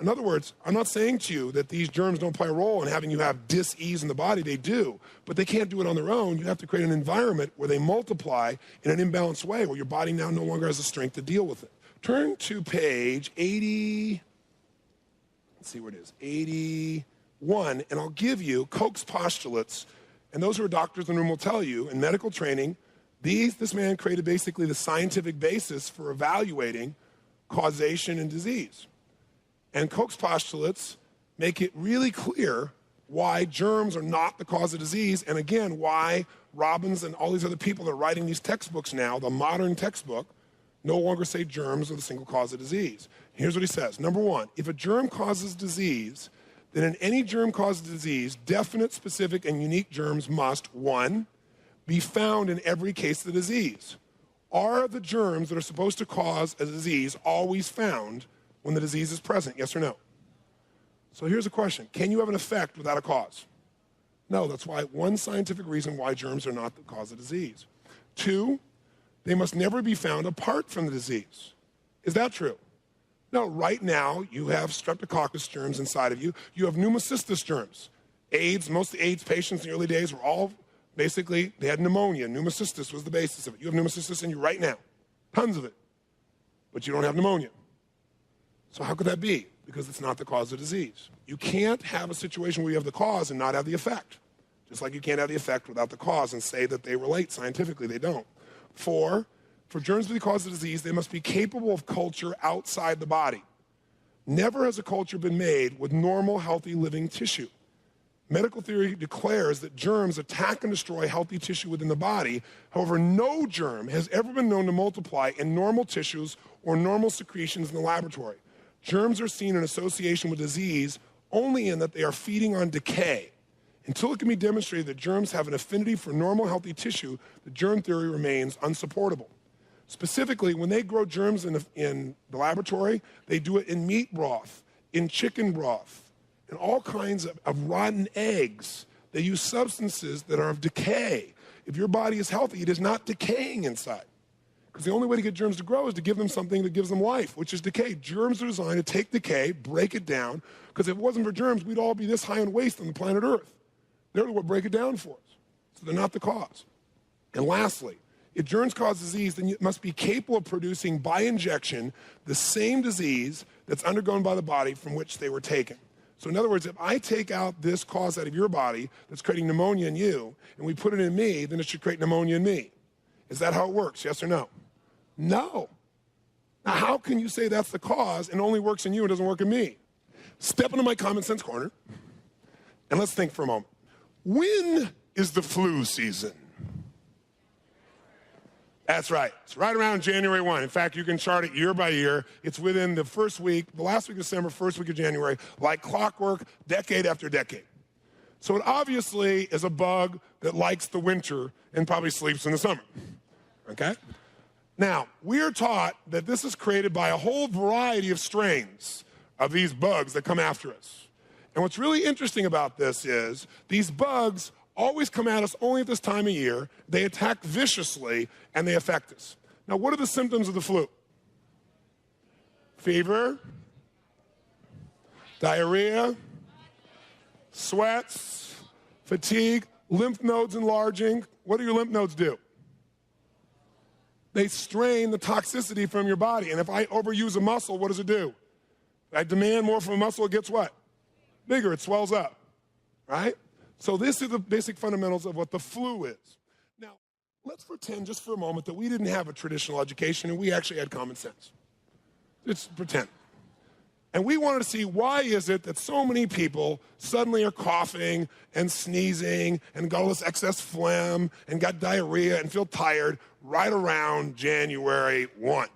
In other words, I'm not saying to you that these germs don't play a role in having you have dis-ease in the body. They do, but they can't do it on their own. You have to create an environment where they multiply in an imbalanced way, where your body now no longer has the strength to deal with it. Turn to page 80, let's see where it is, 81, and I'll give you Koch's postulates, and those who are doctors in the room will tell you, in medical training, this man created basically the scientific basis for evaluating causation and disease. And Koch's postulates make it really clear why germs are not the cause of disease, and again, why Robbins and all these other people that are writing these textbooks now, the modern textbook, no longer say germs are the single cause of disease. Here's what he says. Number one, if a germ causes disease, then in any germ causes disease, definite, specific, and unique germs must, one, be found in every case of the disease. Are the germs that are supposed to cause a disease always found when the disease is present, yes or no? So here's a question. Can you have an effect without a cause? No, that's why one scientific reason why germs are not the cause of disease. Two, they must never be found apart from the disease. Is that true? No, right now you have streptococcus germs inside of you. You have pneumocystis germs. AIDS, most of the AIDS patients in the early days were all basically, they had pneumonia. Pneumocystis was the basis of it. You have pneumocystis in you right now. Tons of it. But you don't have pneumonia. So how could that be? Because it's not the cause of disease. You can't have a situation where you have the cause and not have the effect. Just like you can't have the effect without the cause and say that they relate scientifically. They don't. Four, For germs to be cause of disease, they must be capable of culture outside the body. Never has a culture been made with normal, healthy, living tissue. Medical theory declares that germs attack and destroy healthy tissue within the body. However, no germ has ever been known to multiply in normal tissues or normal secretions in the laboratory. Germs are seen in association with disease only in that they are feeding on decay. Until it can be demonstrated that germs have an affinity for normal, healthy tissue, the germ theory remains unsupportable. Specifically, when they grow germs in the laboratory, they do it in meat broth, in chicken broth, and all kinds of rotten eggs. They use substances that are of decay. If your body is healthy, it is not decaying inside. Because the only way to get germs to grow is to give them something that gives them life, which is decay. Germs are designed to take decay, break it down, because if it wasn't for germs, we'd all be this high in waste on the planet Earth. They're what break it down for us. So they're not the cause. And lastly, if germs cause disease, then it must be capable of producing by injection the same disease that's undergone by the body from which they were taken. So in other words, if I take out this cause out of your body that's creating pneumonia in you, and we put it in me, then it should create pneumonia in me. Is that how it works, yes or no? No. Now, how can you say that's the cause and only works in you and doesn't work in me? Step into my common sense corner, and let's think for a moment. When is the flu season? That's right. It's right around January 1. In fact, you can chart it year by year. It's within the first week, the last week of December, first week of January, like clockwork, decade after decade. So it obviously is a bug that likes the winter and probably sleeps in the summer. Okay? Now, we are taught that this is created by a whole variety of strains of these bugs that come after us. And what's really interesting about this is these bugs always come at us only at this time of year. They attack viciously, and they affect us. Now, what are the symptoms of the flu? Fever, diarrhea, sweats, fatigue, lymph nodes enlarging. What do your lymph nodes do? They strain the toxicity from your body. And if I overuse a muscle, what does it do? If I demand more from a muscle, it gets what? Bigger, it swells up, right? So this is the basic fundamentals of what the flu is. Now, let's pretend just for a moment that we didn't have a traditional education and we actually had common sense. Let's pretend. And we wanted to see why is it that so many people suddenly are coughing and sneezing and got all this excess phlegm and got diarrhea and feel tired right around January 1.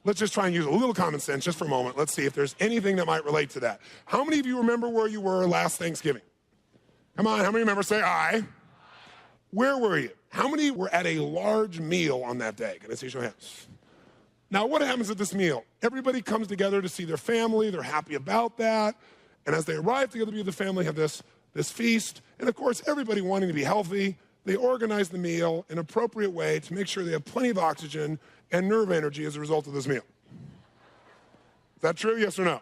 Let's just try and use a little common sense just for a moment. Let's see if there's anything that might relate to that. How many of you remember where you were last Thanksgiving? Come on, how many remember? Say aye. Where were you? How many were at a large meal on that day? Can I see your hands? Now, what happens at this meal? Everybody comes together to see their family. They're happy about that. And as they arrive together to be with the family, have this feast. And of course, everybody wanting to be healthy, they organize the meal in an appropriate way to make sure they have plenty of oxygen and nerve energy as a result of this meal. Is that true, yes or no?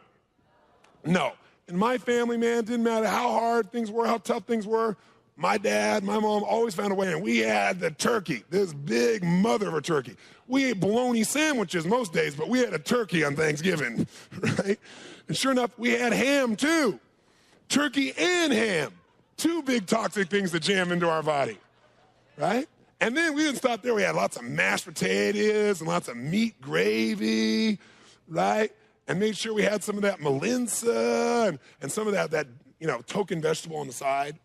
No. In my family, man, didn't matter how hard things were, how tough things were, my dad, my mom always found a way. And we had the turkey, this big mother of a turkey. We ate bologna sandwiches most days, but we had a turkey on Thanksgiving, right? And sure enough, we had ham too. Turkey and ham. Two big toxic things to jam into our body, right? And then we didn't stop there. We had lots of mashed potatoes and lots of meat gravy, right? And made sure we had some of that Melinsa and some of that token vegetable on the side,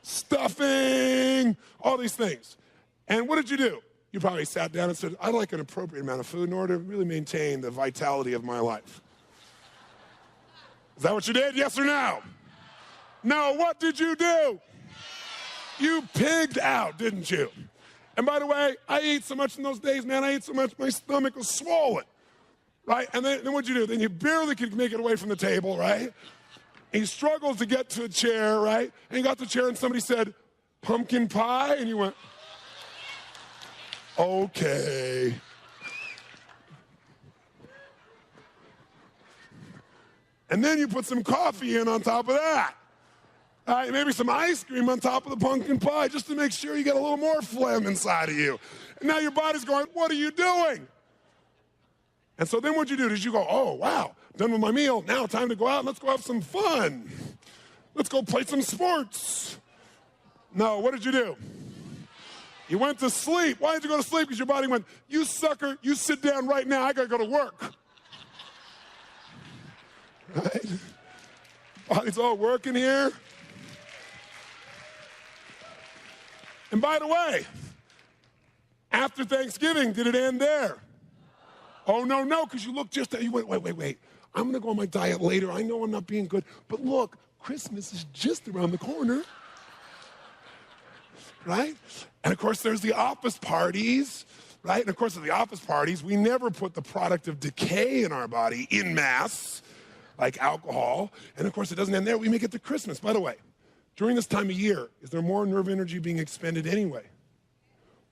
stuffing, all these things. And what did you do? You probably sat down and said, I'd like an appropriate amount of food in order to really maintain the vitality of my life. Is that what you did? Yes or no? No, what did you do? You pigged out, didn't you? And by the way, I ate so much in those days, man, I ate so much, my stomach was swollen, right? And then what'd you do? Then you barely could make it away from the table, right? And you struggled to get to a chair, right? And you got to the chair and somebody said, pumpkin pie? And you went, okay. And then you put some coffee in on top of that. Maybe some ice cream on top of the pumpkin pie just to make sure you get a little more phlegm inside of you. And now your body's going, what are you doing? And so then what'd you do? Did you go, oh, wow, done with my meal. Now time to go out and let's go have some fun. Let's go play some sports. No, what did you do? You went to sleep. Why did you go to sleep? Because your body went, you sucker, you sit down right now. I got to go to work. Right? Body's all working here. And by the way, after Thanksgiving, did it end there? Oh, no, because you looked you went, wait. I'm going to go on my diet later. I know I'm not being good. But look, Christmas is just around the corner. Right? And of course, there's the office parties, right? And of course, at the office parties, we never put the product of decay in our body en masse, like alcohol. And of course, it doesn't end there. We make it to Christmas. By the way, during this time of year, is there more nerve energy being expended anyway?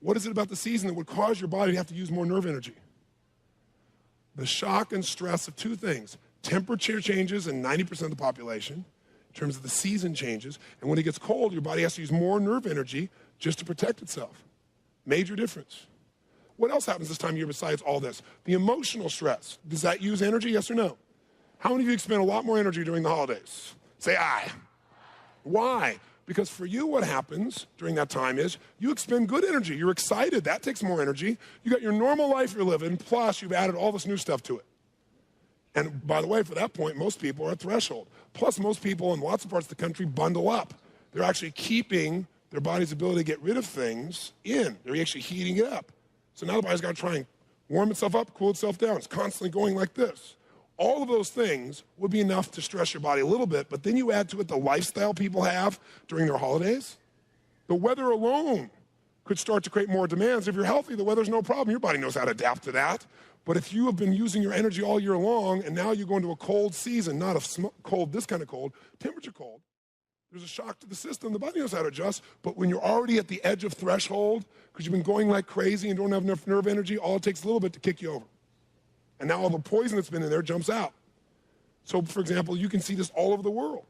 What is it about the season that would cause your body to have to use more nerve energy? The shock and stress of two things. Temperature changes in 90% of the population, in terms of the season changes. And when it gets cold, your body has to use more nerve energy just to protect itself. Major difference. What else happens this time of year besides all this? The emotional stress. Does that use energy, yes or no? How many of you expend a lot more energy during the holidays? Say aye. Why? Because for you, what happens during that time is you expend good energy. You're excited. That takes more energy. You got your normal life you're living, plus you've added all this new stuff to it. And by the way, for that point, most people are at threshold. Plus, most people in lots of parts of the country bundle up. They're actually keeping their body's ability to get rid of things in. They're actually heating it up. So now the body's got to try and warm itself up, cool itself down. It's constantly going like this. All of those things would be enough to stress your body a little bit, but then you add to it the lifestyle people have during their holidays. The weather alone could start to create more demands. If you're healthy, the weather's no problem. Your body knows how to adapt to that. But if you have been using your energy all year long, and now you go into a cold season, not a cold, this kind of cold, temperature cold, there's a shock to the system. The body knows how to adjust, but when you're already at the edge of threshold, because you've been going like crazy and don't have enough nerve energy, all it takes a little bit to kick you over. And now all the poison that's been in there jumps out. So, for example, you can see this all over the world.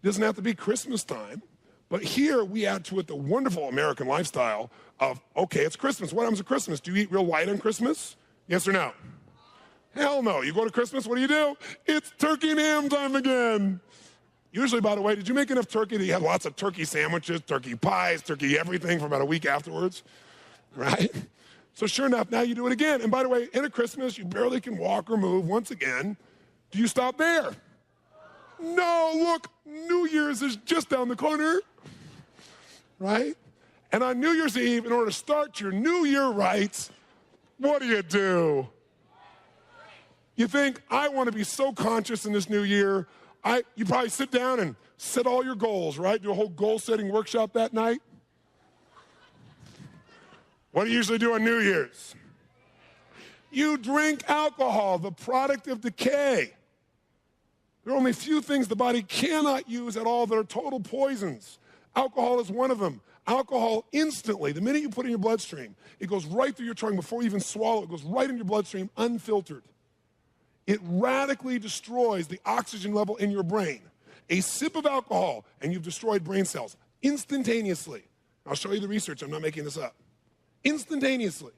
It doesn't have to be Christmas time, but here we add to it the wonderful American lifestyle of, okay, it's Christmas. What happens at Christmas? Do you eat real light on Christmas? Yes or no? Hell no. You go to Christmas, what do? It's turkey and ham time again. Usually, by the way, did you make enough turkey that you had lots of turkey sandwiches, turkey pies, turkey everything for about a week afterwards? Right? So sure enough, now you do it again. And by the way, in a Christmas, you barely can walk or move once again. Do you stop there? No, look, New Year's is just down the corner. Right? And on New Year's Eve, in order to start your New Year right, what do? You think, I want to be so conscious in this new year. You probably sit down and set all your goals, right? Do a whole goal-setting workshop that night. What do you usually do on New Year's? You drink alcohol, the product of decay. There are only a few things the body cannot use at all that are total poisons. Alcohol is one of them. Alcohol instantly, the minute you put it in your bloodstream, it goes right through your tongue before you even swallow. It goes right in your bloodstream, unfiltered. It radically destroys the oxygen level in your brain. A sip of alcohol, and you've destroyed brain cells instantaneously. I'll show you the research. I'm not making this up. Instantaneously.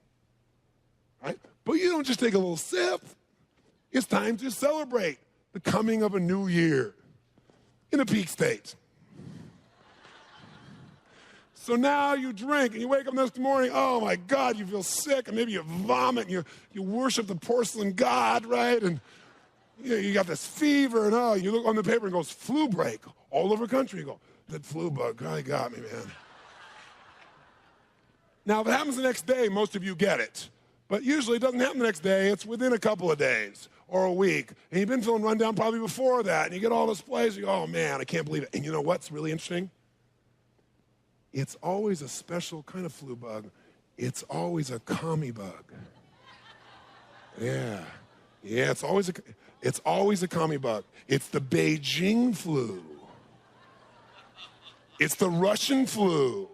Right? But you don't just take a little sip. It's time to celebrate the coming of a new year in a peak state. So now you drink, and you wake up next morning, oh my God, you feel sick, and maybe you vomit, and you worship the porcelain god, right? And you got this fever, and you look on the paper and it goes, flu break all over the country. You go, that flu bug really got me, man. Now, if it happens the next day, most of you get it. But usually it doesn't happen the next day. It's within a couple of days or a week. And you've been feeling run down probably before that, and you get all this place, you go, oh man, I can't believe it. And you know what's really interesting? It's always a special kind of flu bug. It's always a commie bug. Yeah, it's always a commie bug. It's the Beijing flu. It's the Russian flu.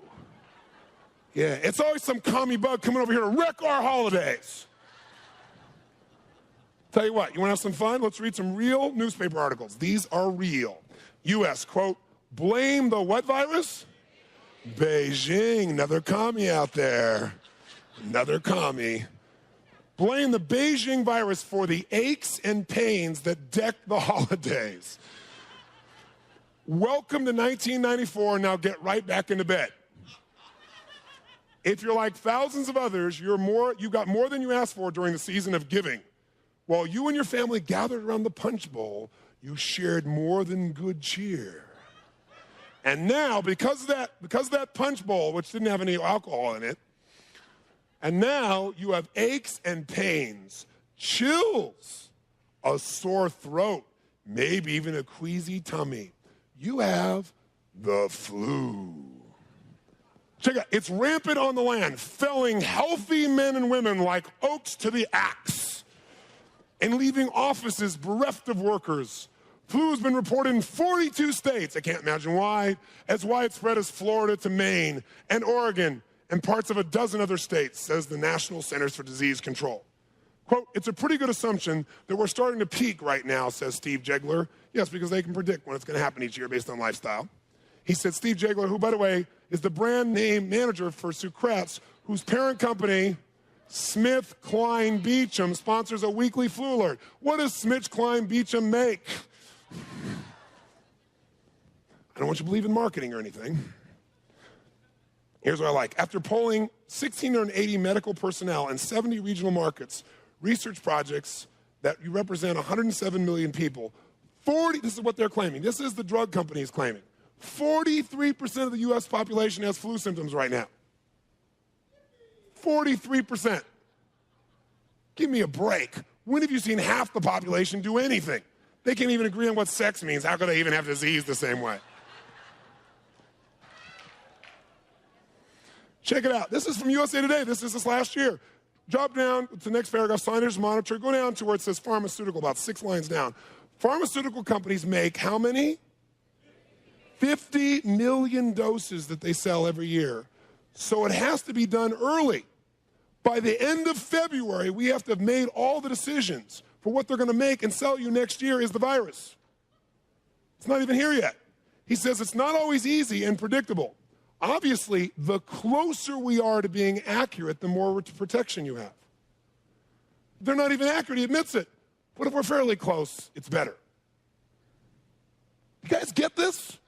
Yeah, it's always some commie bug coming over here to wreck our holidays. Tell you what, you want to have some fun? Let's read some real newspaper articles. These are real. U.S., quote, blame the what virus? Beijing, another commie out there. Another commie. Blame the Beijing virus for the aches and pains that deck the holidays. Welcome to 1994, now get right back into bed. If you're like thousands of others, you got more than you asked for during the season of giving. While you and your family gathered around the punch bowl, you shared more than good cheer. And now, because of that punch bowl, which didn't have any alcohol in it, and now you have aches and pains, chills, a sore throat, maybe even a queasy tummy. You have the flu. Check it out. It's rampant on the land, felling healthy men and women like oaks to the axe and leaving offices bereft of workers. Flu has been reported in 42 states. I can't imagine why. As widespread as Florida to Maine and Oregon and parts of a dozen other states, says the National Centers for Disease Control. Quote, it's a pretty good assumption that we're starting to peak right now, says Steve Jegler. Yes, because they can predict when it's going to happen each year based on lifestyle. He said Steve Jegler, who, by the way, is the brand name manager for Sucrets, whose parent company, SmithKline Beecham, sponsors a weekly flu alert. What does SmithKline Beecham make? I don't want you to believe in marketing or anything. Here's what I like. After polling 1,680 medical personnel in 70 regional markets, research projects that represent 107 million people, this is what they're claiming. This is the drug companies claiming. 43% of the U.S. population has flu symptoms right now. 43%. Give me a break. When have you seen half the population do anything? They can't even agree on what sex means. How could they even have disease the same way? Check it out. This is from USA Today. This is this last year. Drop down to the next paragraph, signage monitor. Go down to where it says pharmaceutical, about 6 lines down. Pharmaceutical companies make how many? 50 million doses that they sell every year. So it has to be done early. By the end of February, we have to have made all the decisions for what they're going to make and sell you next year is the virus. It's not even here yet. He says it's not always easy and predictable. Obviously, the closer we are to being accurate, the more protection you have. They're not even accurate, he admits it. What if we're fairly close? It's better. You guys get this?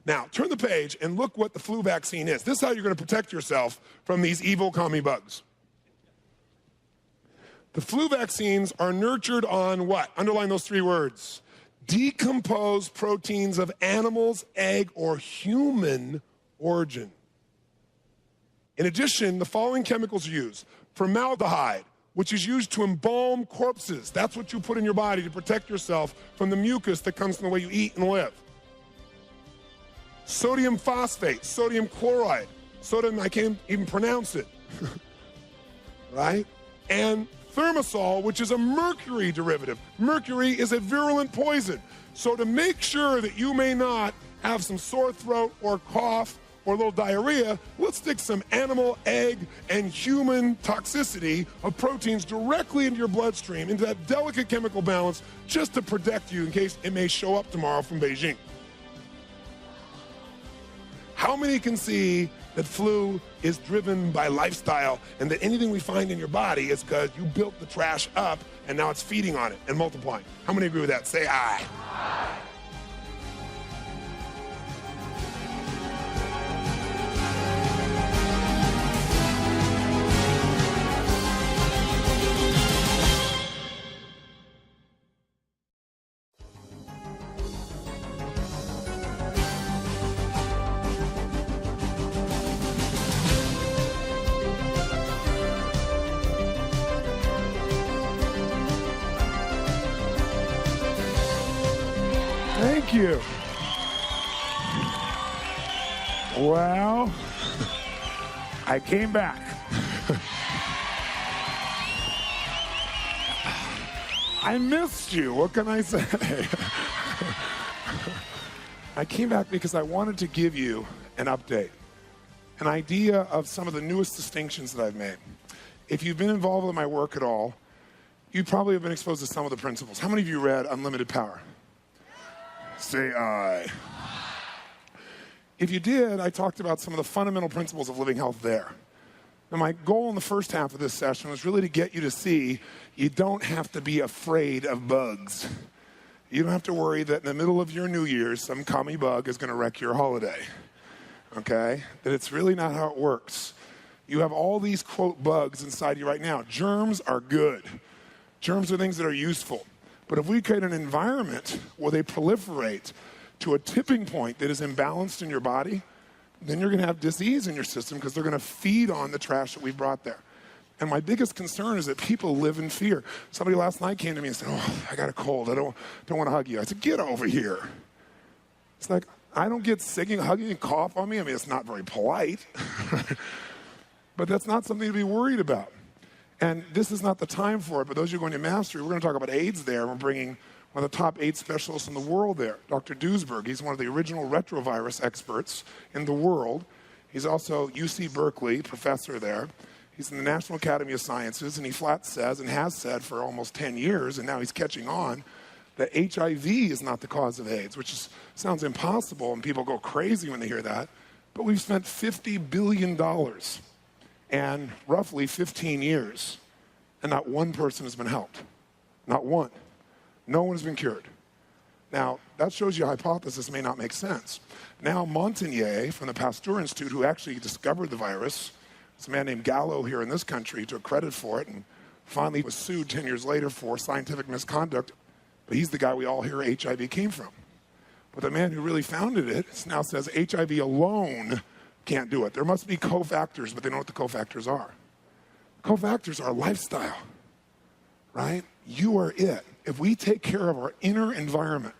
Now, turn the page and look what the flu vaccine is. This is how you're going to protect yourself from these evil commie bugs. The flu vaccines are nurtured on what? Underline those 3 words. Decomposed proteins of animals, egg, or human origin. In addition, the following chemicals are used. Formaldehyde, which is used to embalm corpses. That's what you put in your body to protect yourself from the mucus that comes from the way you eat and live. Sodium phosphate, sodium chloride, sodium, I can't even pronounce it, right? And thimerosal, which is a mercury derivative. Mercury is a virulent poison. So to make sure that you may not have some sore throat or cough or a little diarrhea, let's stick some animal, egg, and human toxicity of proteins directly into your bloodstream, into that delicate chemical balance, just to protect you in case it may show up tomorrow from Beijing. How many can see that flu is driven by lifestyle and that anything we find in your body is because you built the trash up and now it's feeding on it and multiplying? How many agree with that? Say aye. Aye. Thank you. Well, I came back. I missed you. What can I say? I came back because I wanted to give you an update, an idea of some of the newest distinctions that I've made. If you've been involved with my work at all, you probably have been exposed to some of the principles. How many of you read Unlimited Power? Say aye. If you did, I talked about some of the fundamental principles of living health there. And my goal in the first half of this session was really to get you to see you don't have to be afraid of bugs. You don't have to worry that in the middle of your New Year's, some commie bug is going to wreck your holiday. okay, that it's really not how it works. You have all these, quote, bugs inside you right now. Germs are good. Germs are things that are useful. But if we create an environment where they proliferate to a tipping point that is imbalanced in your body, then you're going to have disease in your system because they're going to feed on the trash that we've brought there. And my biggest concern is that people live in fear. Somebody last night came to me and said, oh, I got a cold. I don't want to hug you. I said, get over here. It's like, I don't get sick and hug you and cough on me. I mean, it's not very polite. But that's not something to be worried about. And this is not the time for it. But those of you going to Mastery, we're going to talk about AIDS there. We're bringing one of the top AIDS specialists in the world there, Dr. Duesberg. He's one of the original retrovirus experts in the world. He's also UC Berkeley professor there. He's in the National Academy of Sciences, and he flat says, and has said for almost 10 years, and now he's catching on, that HIV is not the cause of AIDS, which sounds impossible, and people go crazy when they hear that. But we've spent $50 billion and roughly 15 years, and not one person has been helped. Not one. No one has been cured. Now, that shows you a hypothesis may not make sense. Now, Montagnier from the Pasteur Institute, who actually discovered the virus, it's a man named Gallo here in this country, took credit for it, and finally was sued 10 years later for scientific misconduct. But he's the guy we all hear HIV came from. But the man who really founded it now says HIV alone can't do it. There must be cofactors, but they don't know what the cofactors are. Cofactors are lifestyle, right? You are it. If we take care of our inner environment,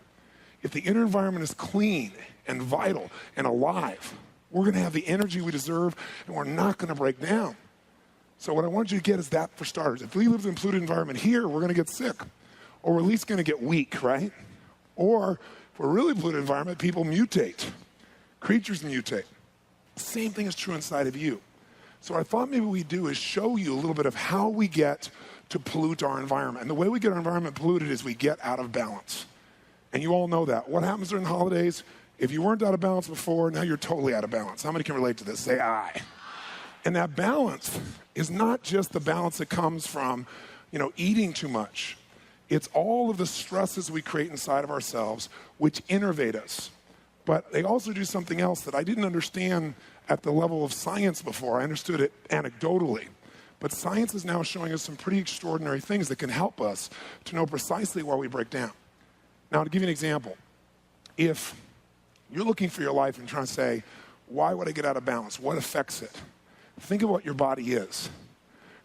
if the inner environment is clean and vital and alive, we're going to have the energy we deserve, and we're not going to break down. So what I want you to get is that for starters. If we live in a polluted environment here, we're going to get sick, or we're at least going to get weak, right? Or if we're really polluted environment, people mutate. Creatures mutate. Same thing is true inside of you. So what I thought maybe we'd do is show you a little bit of how we get to pollute our environment. And the way we get our environment polluted is we get out of balance. And you all know that. What happens during the holidays? If you weren't out of balance before, now you're totally out of balance. How many can relate to this? Say aye. And that balance is not just the balance that comes from, eating too much. It's all of the stresses we create inside of ourselves which innervate us. But they also do something else that I didn't understand at the level of science before. I understood it anecdotally. But science is now showing us some pretty extraordinary things that can help us to know precisely where we break down. Now, to give you an example, if you're looking for your life and trying to say, why would I get out of balance? What affects it? Think of what your body is.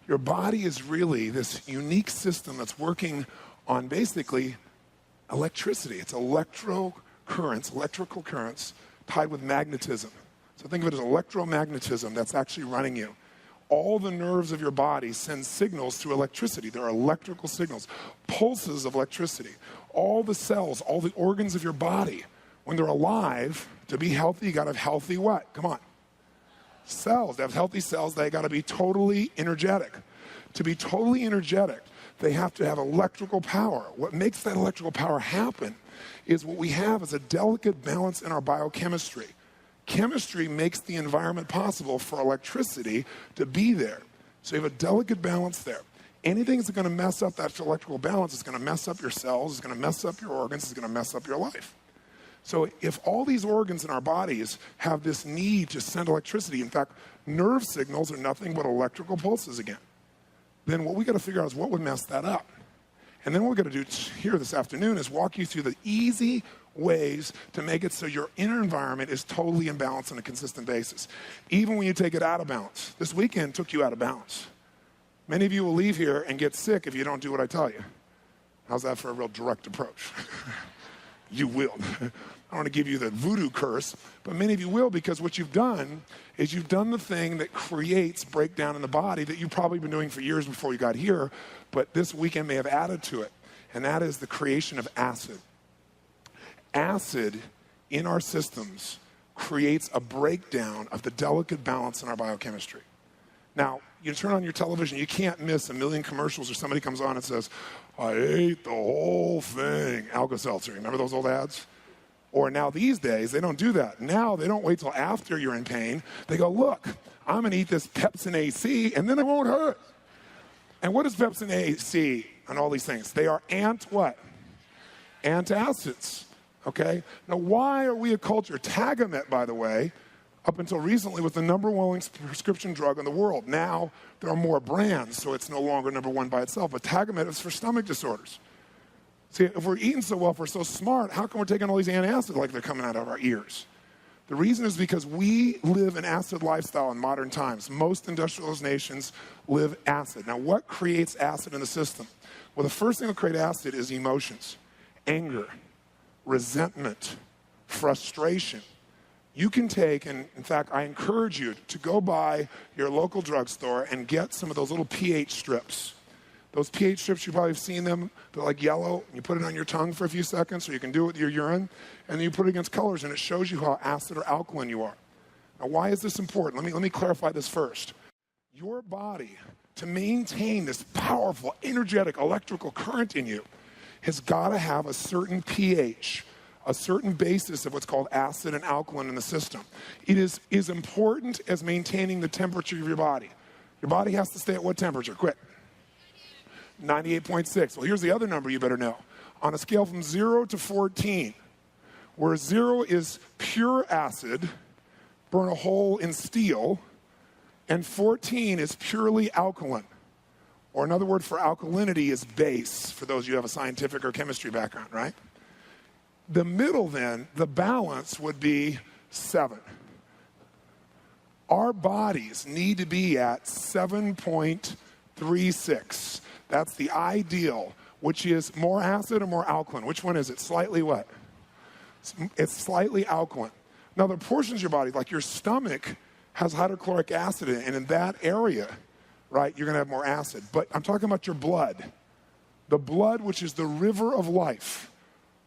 Your body is really this unique system that's working on basically electricity. It's electrical currents tied with magnetism. So think of it as electromagnetism that's actually running you. All the nerves of your body send signals through electricity. There are electrical signals, pulses of electricity. All the cells, all the organs of your body, when they're alive, to be healthy, you got to have healthy what? Come on. Cells. To have healthy cells, they got to be totally energetic. To be totally energetic, they have to have electrical power. What makes that electrical power happen is what we have is a delicate balance in our biochemistry. Chemistry makes the environment possible for electricity to be there. So you have a delicate balance there. Anything that's going to mess up that electrical balance is going to mess up your cells, is going to mess up your organs, is going to mess up your life. So if all these organs in our bodies have this need to send electricity, in fact, nerve signals are nothing but electrical pulses again, then what we got to figure out is what would mess that up. And then what we're going to do here this afternoon is walk you through the easy ways to make it so your inner environment is totally in balance on a consistent basis, even when you take it out of balance. This weekend took you out of balance. Many of you will leave here and get sick if you don't do what I tell you. How's that for a real direct approach? You will. I don't want to give you the voodoo curse, but many of you will, because what you've done is you've done the thing that creates breakdown in the body that you've probably been doing for years before you got here, but this weekend may have added to it, and that is the creation of acid. Acid in our systems creates a breakdown of the delicate balance in our biochemistry. Now, you turn on your television, you can't miss a million commercials or somebody comes on and says, I ate the whole thing. Alka-Seltzer, remember those old ads? Or now these days, they don't do that. Now they don't wait till after you're in pain. They go, look, I'm going to eat this Pepsin AC and then it won't hurt. And what is Pepsin AC and all these things? They are what? Antacids. Okay? Now, why are we a culture? Tagamet, by the way, Up until recently, was the number one prescription drug in the world. Now, there are more brands, so it's no longer number one by itself. But Tagamet is for stomach disorders. See, if we're eating so well, if we're so smart, how come we're taking all these antacids like they're coming out of our ears? The reason is because we live an acid lifestyle in modern times. Most industrialized nations live acid. Now, what creates acid in the system? Well, the first thing that creates acid is emotions, anger, resentment, frustration. You can take, and in fact, I encourage you to go by your local drugstore and get some of those little pH strips. Those pH strips, you probably have seen them. They're like yellow. You put it on your tongue for a few seconds so you can do it with your urine. And then you put it against colors, and it shows you how acid or alkaline you are. Now, why is this important? Let me clarify this first. Your body, to maintain this powerful, energetic electrical current in you, has got to have a certain pH, a certain basis of what's called acid and alkaline in the system. It is as important as maintaining the temperature of your body. Your body has to stay at what temperature? Quick. 98.6. Well, here's the other number you better know. On a scale from 0 to 14, where 0 is pure acid, burn a hole in steel, and 14 is purely alkaline. Or another word for alkalinity is base, for those of you who have a scientific or chemistry background, right? The middle then, the balance would be 7. Our bodies need to be at 7.36. That's the ideal, which is more acid or more alkaline. Which one is it? Slightly what? It's slightly alkaline. Now, the portions of your body, like your stomach, has hydrochloric acid in it, and in that area, right, you're going to have more acid. But I'm talking about your blood. The blood, which is the river of life.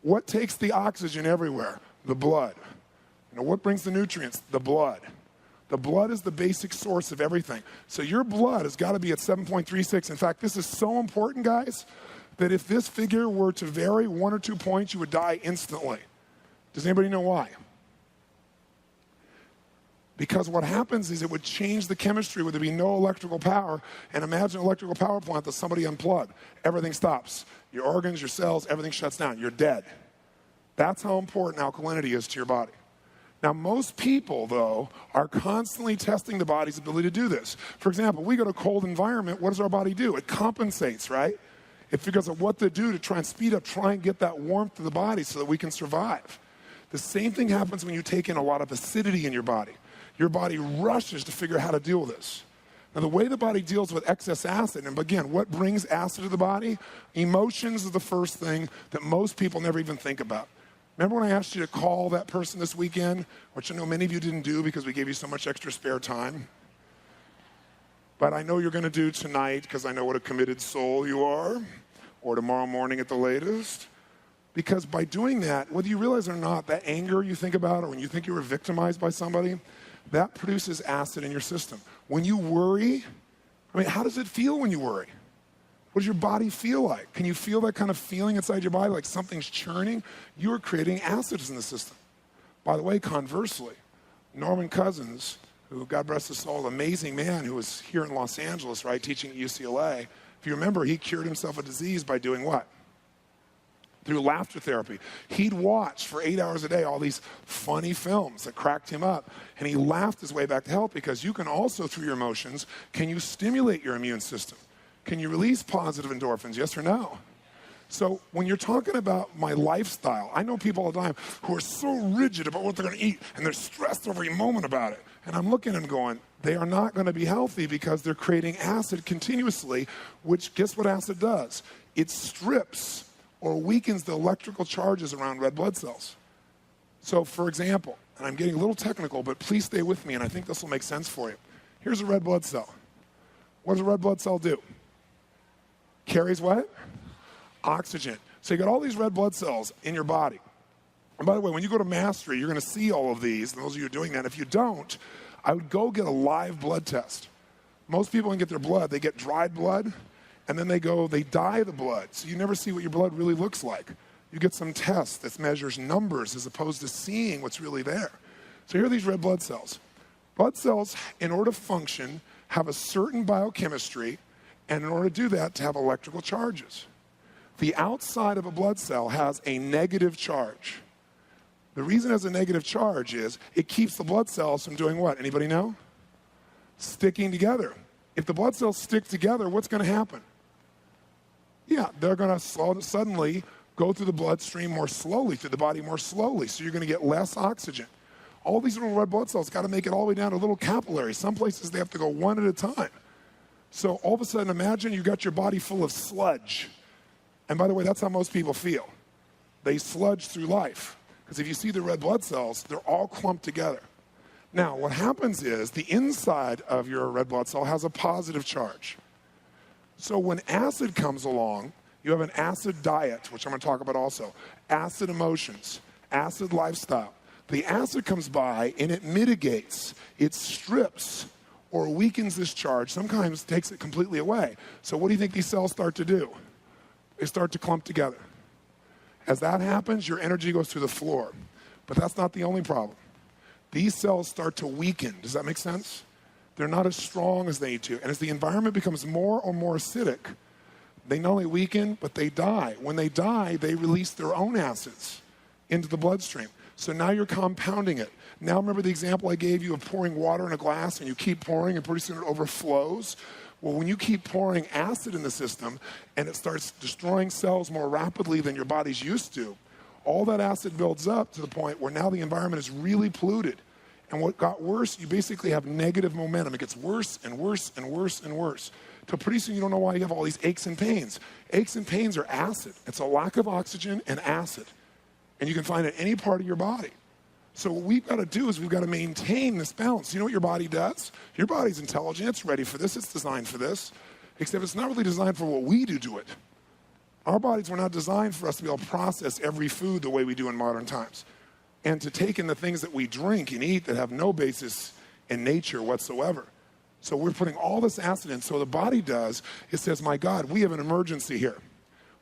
What takes the oxygen everywhere? The blood. You know, what brings the nutrients? The blood. The blood is the basic source of everything. So your blood has got to be at 7.36. In fact, this is so important, guys, that if this figure were to vary 1 or 2 points, you would die instantly. Does anybody know why? Because what happens is it would change the chemistry where there'd be no electrical power. And imagine an electrical power plant that somebody unplugged. Everything stops. Your organs, your cells, everything shuts down. You're dead. That's how important alkalinity is to your body. Now, most people, though, are constantly testing the body's ability to do this. For example, we go to a cold environment, what does our body do? It compensates, right? It figures out what to do to try and speed up, try and get that warmth to the body so that we can survive. The same thing happens when you take in a lot of acidity in your body. Your body rushes to figure out how to deal with this. Now, the way the body deals with excess acid, and again, what brings acid to the body? Emotions is the first thing that most people never even think about. Remember when I asked you to call that person this weekend, which I know many of you didn't do because we gave you so much extra spare time? But I know you're going to do tonight because I know what a committed soul you are, or tomorrow morning at the latest. Because by doing that, whether you realize it or not, that anger you think about, or when you think you were victimized by somebody, that produces acid in your system. When you worry, I mean, how does it feel when you worry? What does your body feel like? Can you feel that kind of feeling inside your body, like something's churning? You are creating acids in the system. By the way, conversely, Norman Cousins, who, God rest his soul, an amazing man who was here in Los Angeles, right, teaching at UCLA. If you remember, he cured himself of disease by doing what? Through laughter therapy. He'd watch for 8 hours a day all these funny films that cracked him up, and he laughed his way back to health because you can also, through your emotions, can you stimulate your immune system? Can you release positive endorphins, yes or no? So when you're talking about my lifestyle, I know people all the time who are so rigid about what they're going to eat, and they're stressed every moment about it. And I'm looking at them going, they are not going to be healthy because they're creating acid continuously, which, guess what acid does? It strips or weakens the electrical charges around red blood cells. So for example, and I'm getting a little technical, but please stay with me, and I think this will make sense for you. Here's a red blood cell. What does a red blood cell do? Carries what? Oxygen. So you got all these red blood cells in your body. And by the way, when you go to Mastery, you're going to see all of these. And those of you who are doing that, if you don't, I would go get a live blood test. Most people can get their blood. They get dried blood, and then they dye the blood. So you never see what your blood really looks like. You get some test that measures numbers as opposed to seeing what's really there. So here are these red blood cells. Blood cells, in order to function, have a certain biochemistry, and in order to do that, to have electrical charges. The outside of a blood cell has a negative charge. The reason it has a negative charge is it keeps the blood cells from doing what? Anybody know? Sticking together. If the blood cells stick together, what's going to happen? Yeah, they're going to suddenly go through the bloodstream more slowly, through the body more slowly, so you're going to get less oxygen. All these little red blood cells got to make it all the way down to little capillaries. Some places they have to go one at a time. So all of a sudden, imagine you got your body full of sludge. And by the way, that's how most people feel. They sludge through life. Because if you see the red blood cells, they're all clumped together. Now, what happens is the inside of your red blood cell has a positive charge. So when acid comes along, you have an acid diet, which I'm going to talk about also, acid emotions, acid lifestyle. The acid comes by and it mitigates, it strips or weakens this charge, sometimes takes it completely away. So what do you think these cells start to do? They start to clump together. As that happens, your energy goes through the floor. But that's not the only problem. These cells start to weaken. Does that make sense? They're not as strong as they need to. And as the environment becomes more and more acidic, they not only weaken, but they die. When they die, they release their own acids into the bloodstream. So now you're compounding it. Now remember the example I gave you of pouring water in a glass and you keep pouring and pretty soon it overflows? Well, when you keep pouring acid in the system and it starts destroying cells more rapidly than your body's used to, all that acid builds up to the point where now the environment is really polluted. And what got worse, you basically have negative momentum. It gets worse and worse and worse and worse. Till pretty soon you don't know why you have all these aches and pains. Aches and pains are acid. It's a lack of oxygen and acid. And you can find it in any part of your body. So what we've got to do is we've got to maintain this balance. You know what your body does? Your body's intelligent. It's ready for this. It's designed for this. Except it's not really designed for what we do to it. Our bodies were not designed for us to be able to process every food the way we do in modern times. And to take in the things that we drink and eat that have no basis in nature whatsoever. So we're putting all this acid in. So the body does, it says, my God, we have an emergency here.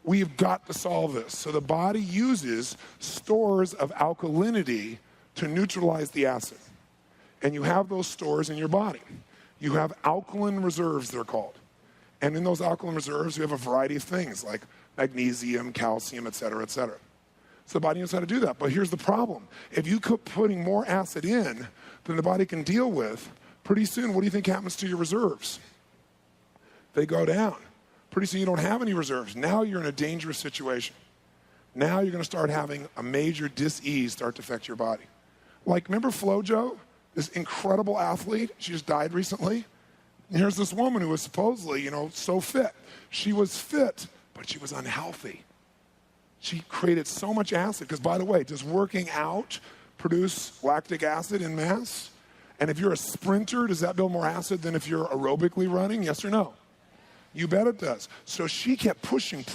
We've got to solve this. So the body uses stores of alkalinity to neutralize the acid. And you have those stores in your body. You have alkaline reserves, they're called. And in those alkaline reserves, you have a variety of things like magnesium, calcium, et cetera, et cetera. So the body knows how to do that. But here's the problem. If you keep putting more acid in than the body can deal with, pretty soon, what do you think happens to your reserves? They go down. Pretty soon you don't have any reserves. Now you're in a dangerous situation. Now you're going to start having a major dis-ease start to affect your body. Like, remember FloJo, this incredible athlete? She just died recently. And here's this woman who was supposedly, so fit. She was fit, but she was unhealthy. She created so much acid. Because, by the way, does working out produce lactic acid in mass? And if you're a sprinter, does that build more acid than if you're aerobically running? Yes or no? You bet it does. So she kept pushing,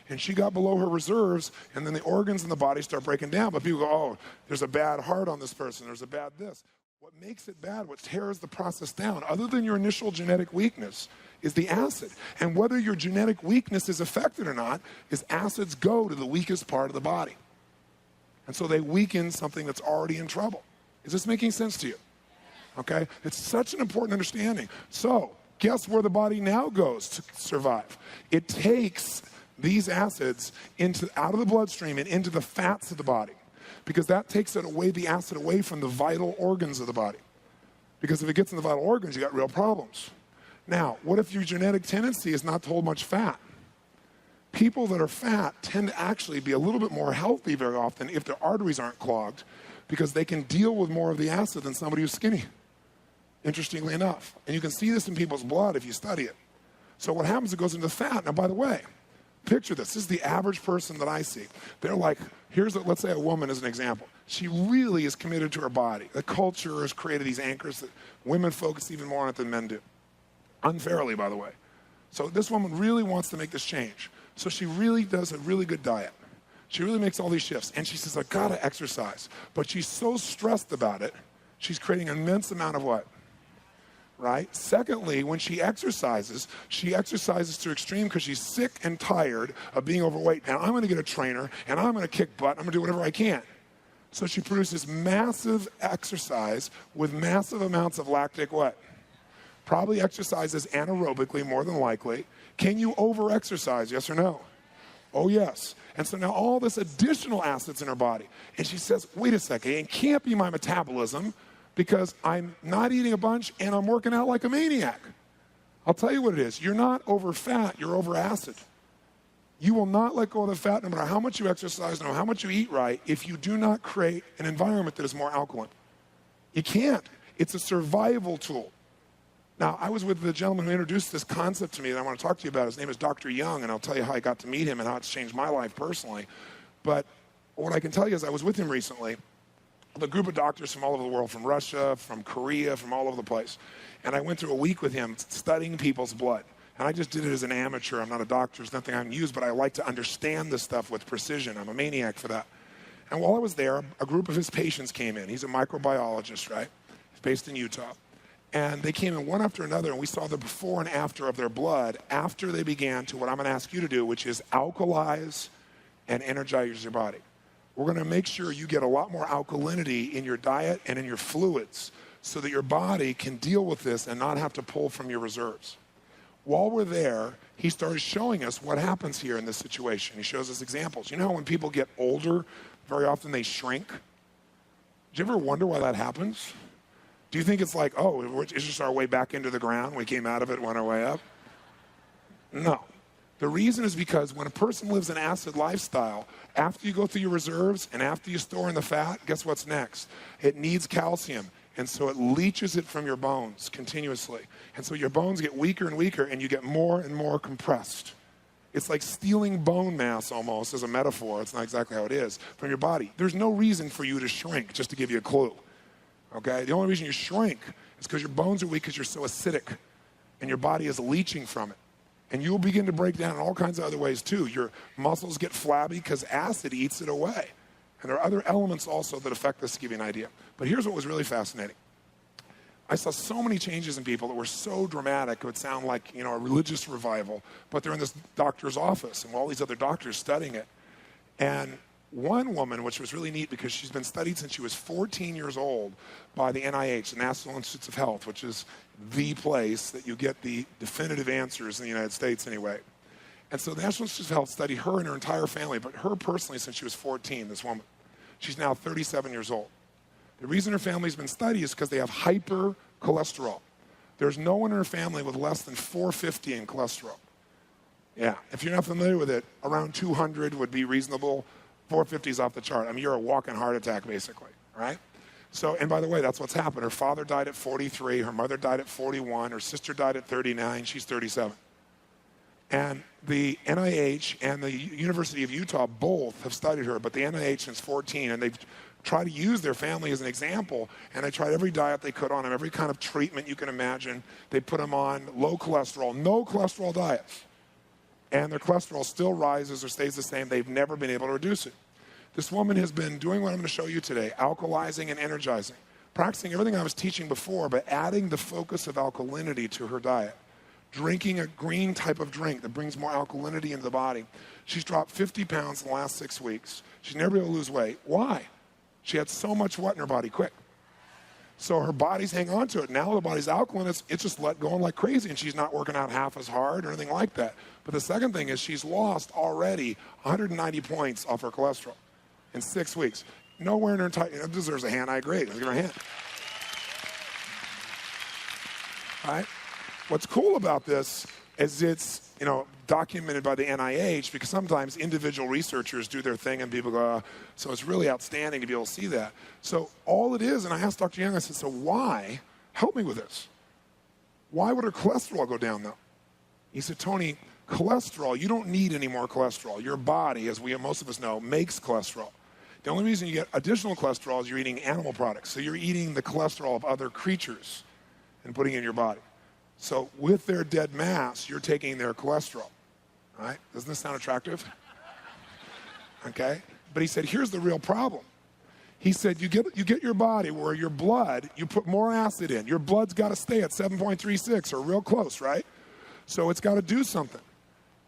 and she got below her reserves, and then the organs in the body start breaking down. But people go, oh, there's a bad heart on this person, there's a bad this. What makes it bad, what tears the process down, other than your initial genetic weakness, is the acid. And whether your genetic weakness is affected or not, is acids go to the weakest part of the body. And so they weaken something that's already in trouble. Is this making sense to you? Okay? It's such an important understanding. So, guess where the body now goes to survive? It takes these acids out of the bloodstream and into the fats of the body, because that takes the acid away from the vital organs of the body. Because if it gets in the vital organs, you got real problems. Now, what if your genetic tendency is not to hold much fat? People that are fat tend to actually be a little bit more healthy very often if their arteries aren't clogged, because they can deal with more of the acid than somebody who's skinny. Interestingly enough. And you can see this in people's blood if you study it. So what happens, it goes into fat. Now, by the way, picture this. This is the average person that I see. They're like, let's say a woman as an example. She really is committed to her body. The culture has created these anchors that women focus even more on it than men do. Unfairly, by the way. So this woman really wants to make this change. So she really does a really good diet. She really makes all these shifts. And she says, I gotta exercise. But she's so stressed about it, she's creating an immense amount of what? Right? Secondly, when she exercises to extreme because she's sick and tired of being overweight. Now I'm going to get a trainer, and I'm going to kick butt. I'm going to do whatever I can. So she produces massive exercise with massive amounts of lactic what? Probably exercises anaerobically, more than likely. Can you over-exercise, yes or no? Oh, yes. And so now all this additional acid's in her body. And she says, wait a second, it can't be my metabolism because I'm not eating a bunch and I'm working out like a maniac. I'll tell you what it is. You're not over fat, you're over acid. You will not let go of the fat no matter how much you exercise, no matter how much you eat right, if you do not create an environment that is more alkaline. You can't. It's a survival tool. Now, I was with the gentleman who introduced this concept to me that I want to talk to you about. His name is Dr. Young, and I'll tell you how I got to meet him and how it's changed my life personally. But what I can tell you is I was with him recently, with a group of doctors from all over the world, from Russia, from Korea, from all over the place. And I went through a week with him studying people's blood. And I just did it as an amateur. I'm not a doctor. There's nothing I can use, but I like to understand this stuff with precision. I'm a maniac for that. And while I was there, a group of his patients came in. He's a microbiologist, right? He's based in Utah. And they came in one after another, and we saw the before and after of their blood after they began to what I'm going to ask you to do, which is alkalize and energize your body. We're going to make sure you get a lot more alkalinity in your diet and in your fluids so that your body can deal with this and not have to pull from your reserves. While we're there, he started showing us what happens here in this situation. He shows us examples. You know how when people get older, very often they shrink? Do you ever wonder why that happens? Do you think it's like, oh, it's just our way back into the ground? We came out of it, went our way up? No. The reason is because when a person lives an acid lifestyle, after you go through your reserves and after you store in the fat, guess what's next? It needs calcium. And so it leaches it from your bones continuously. And so your bones get weaker and weaker, and you get more and more compressed. It's like stealing bone mass almost as a metaphor. It's not exactly how it is from your body. There's no reason for you to shrink, just to give you a clue. Okay? The only reason you shrink is because your bones are weak because you're so acidic, and your body is leaching from it. And you'll begin to break down in all kinds of other ways too. Your muscles get flabby because acid eats it away. And there are other elements also that affect this to give you an idea. But here's what was really fascinating. I saw so many changes in people that were so dramatic it would sound like, a religious revival. But they're in this doctor's office and all these other doctors studying it. And one woman, which was really neat because she's been studied since she was 14 years old by the NIH, the National Institutes of Health, which is the place that you get the definitive answers in the United States anyway. And so the National Institutes of Health studied her and her entire family, but her personally since she was 14, this woman. She's now 37 years old. The reason her family's been studied is because they have hypercholesterol. There's no one in her family with less than 450 in cholesterol. Yeah, if you're not familiar with it, around 200 would be reasonable. 450 is off the chart. I mean, you're a walking heart attack, basically, right? So, and by the way, that's what's happened. Her father died at 43. Her mother died at 41. Her sister died at 39. She's 37. And the NIH and the University of Utah both have studied her, but the NIH since 14, and they've tried to use their family as an example, and they tried every diet they could on them, every kind of treatment you can imagine. They put them on low cholesterol, no cholesterol diets. And their cholesterol still rises or stays the same. They've never been able to reduce it. This woman has been doing what I'm going to show you today, alkalizing and energizing, practicing everything I was teaching before, but adding the focus of alkalinity to her diet. Drinking a green type of drink that brings more alkalinity into the body. She's dropped 50 pounds in the last 6 weeks. She's never been able to lose weight. Why? She had so much what in her body quick. So her body's hanging on to it. Now the body's alkaline, it's just let going like crazy, and she's not working out half as hard or anything like that. But the second thing is she's lost already 190 points off her cholesterol in 6 weeks. Nowhere in her entire, deserves a hand, I agree. Let's give her a hand. All right? What's cool about this is it's, documented by the NIH because sometimes individual researchers do their thing and people go, so it's really outstanding to be able to see that. So all it is, and I asked Dr. Young, I said, so why? Help me with this. Why would her cholesterol go down though? He said, Tony, cholesterol, you don't need any more cholesterol. Your body, as most of us know, makes cholesterol. The only reason you get additional cholesterol is you're eating animal products. So you're eating the cholesterol of other creatures and putting it in your body. So with their dead mass, you're taking their cholesterol, right? Doesn't this sound attractive? Okay? But he said, here's the real problem. He said, you get your body where your blood, you put more acid in. Your blood's got to stay at 7.36 or real close, right? So it's got to do something.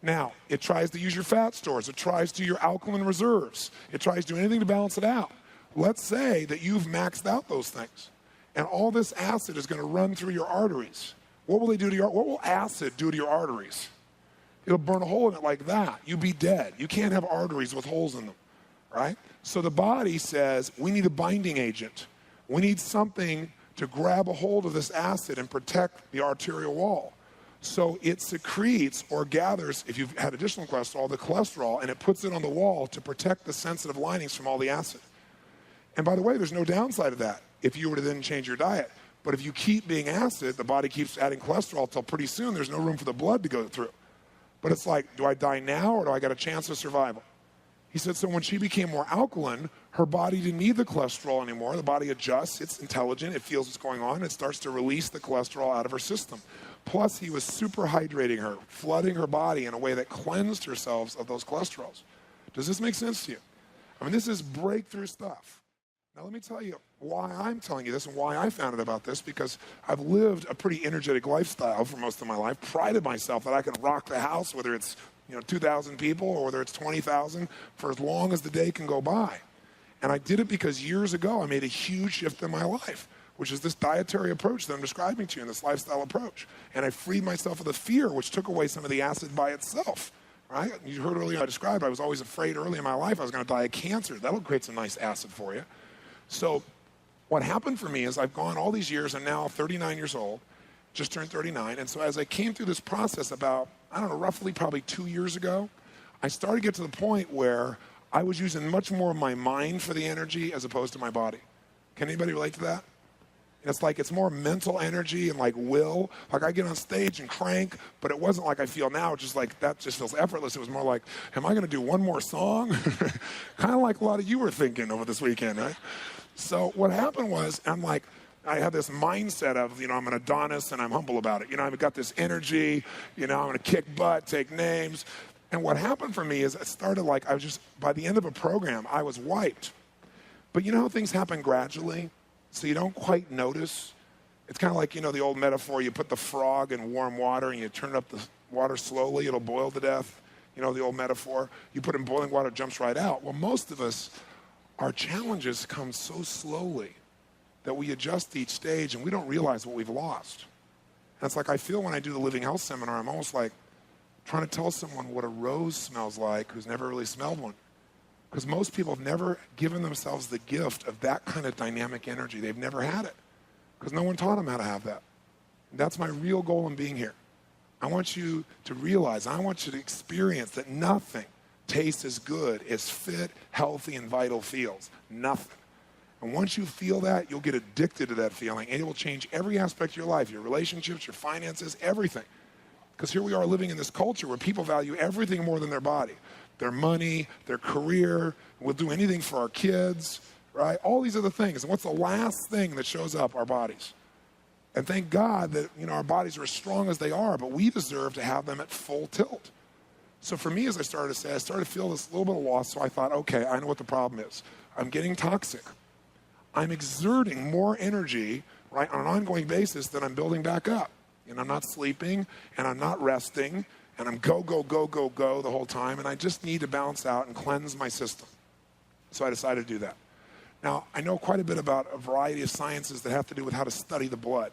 Now, it tries to use your fat stores. It tries to your alkaline reserves. It tries to do anything to balance it out. Let's say that you've maxed out those things, and all this acid is going to run through your arteries. What will they do to what will acid do to your arteries? It'll burn a hole in it like that. You'd be dead. You can't have arteries with holes in them, right? So the body says, we need a binding agent. We need something to grab a hold of this acid and protect the arterial wall. So it secretes or gathers, if you've had additional cholesterol, the cholesterol, and it puts it on the wall to protect the sensitive linings from all the acid. And by the way, there's no downside of that if you were to then change your diet. But if you keep being acid, the body keeps adding cholesterol till pretty soon there's no room for the blood to go through. But it's like, do I die now or do I got a chance of survival? He said, so when she became more alkaline, her body didn't need the cholesterol anymore. The body adjusts, it's intelligent, it feels what's going on, it starts to release the cholesterol out of her system. Plus, he was super hydrating her, flooding her body in a way that cleansed herself of those cholesterols. Does this make sense to you? I mean, this is breakthrough stuff. Now, let me tell you why I'm telling you this and why I found out about this, because I've lived a pretty energetic lifestyle for most of my life, prided myself that I can rock the house, whether it's 2,000 people or whether it's 20,000, for as long as the day can go by. And I did it because years ago I made a huge shift in my life, which is this dietary approach that I'm describing to you, and this lifestyle approach. And I freed myself of the fear, which took away some of the acid by itself, right? You heard earlier I described I was always afraid early in my life I was going to die of cancer. That'll create some nice acid for you. So what happened for me is I've gone all these years. I'm now 39 years old, just turned 39. And so as I came through this process about, roughly probably 2 years ago, I started to get to the point where I was using much more of my mind for the energy as opposed to my body. Can anybody relate to that? It's like it's more mental energy and like will. Like I get on stage and crank, but it wasn't like I feel now. It's just like that just feels effortless. It was more like, am I going to do one more song? Kind of like a lot of you were thinking over this weekend, right? So what happened was, I had this mindset of, I'm an Adonis and I'm humble about it. I've got this energy, I'm going to kick butt, take names. And what happened for me is it started like by the end of a program, I was wiped. But you know how things happen gradually? So you don't quite notice? It's kind of like, the old metaphor, you put the frog in warm water and you turn up the water slowly, it'll boil to death. The old metaphor. You put it in boiling water, it jumps right out. Well, most of us, our challenges come so slowly that we adjust each stage and we don't realize what we've lost. And it's like I feel when I do the Living Health Seminar, I'm almost like trying to tell someone what a rose smells like who's never really smelled one. Because most people have never given themselves the gift of that kind of dynamic energy. They've never had it because no one taught them how to have that. And that's my real goal in being here. I want you to realize, I want you to experience that nothing tastes as good as fit, healthy, and vital feels. Nothing. And once you feel that, you'll get addicted to that feeling, and it will change every aspect of your life, your relationships, your finances, everything. Because here we are living in this culture where people value everything more than their body. Their money, their career, we'll do anything for our kids, right? All these other things. And what's the last thing that shows up? Our bodies. And thank God that, our bodies are as strong as they are, but we deserve to have them at full tilt. So for me, as I started to feel this little bit of loss, so I thought, okay, I know what the problem is. I'm getting toxic. I'm exerting more energy, right, on an ongoing basis than I'm building back up. I'm not sleeping, and I'm not resting, and I'm go the whole time, and I just need to balance out and cleanse my system. So I decided to do that. Now, I know quite a bit about a variety of sciences that have to do with how to study the blood,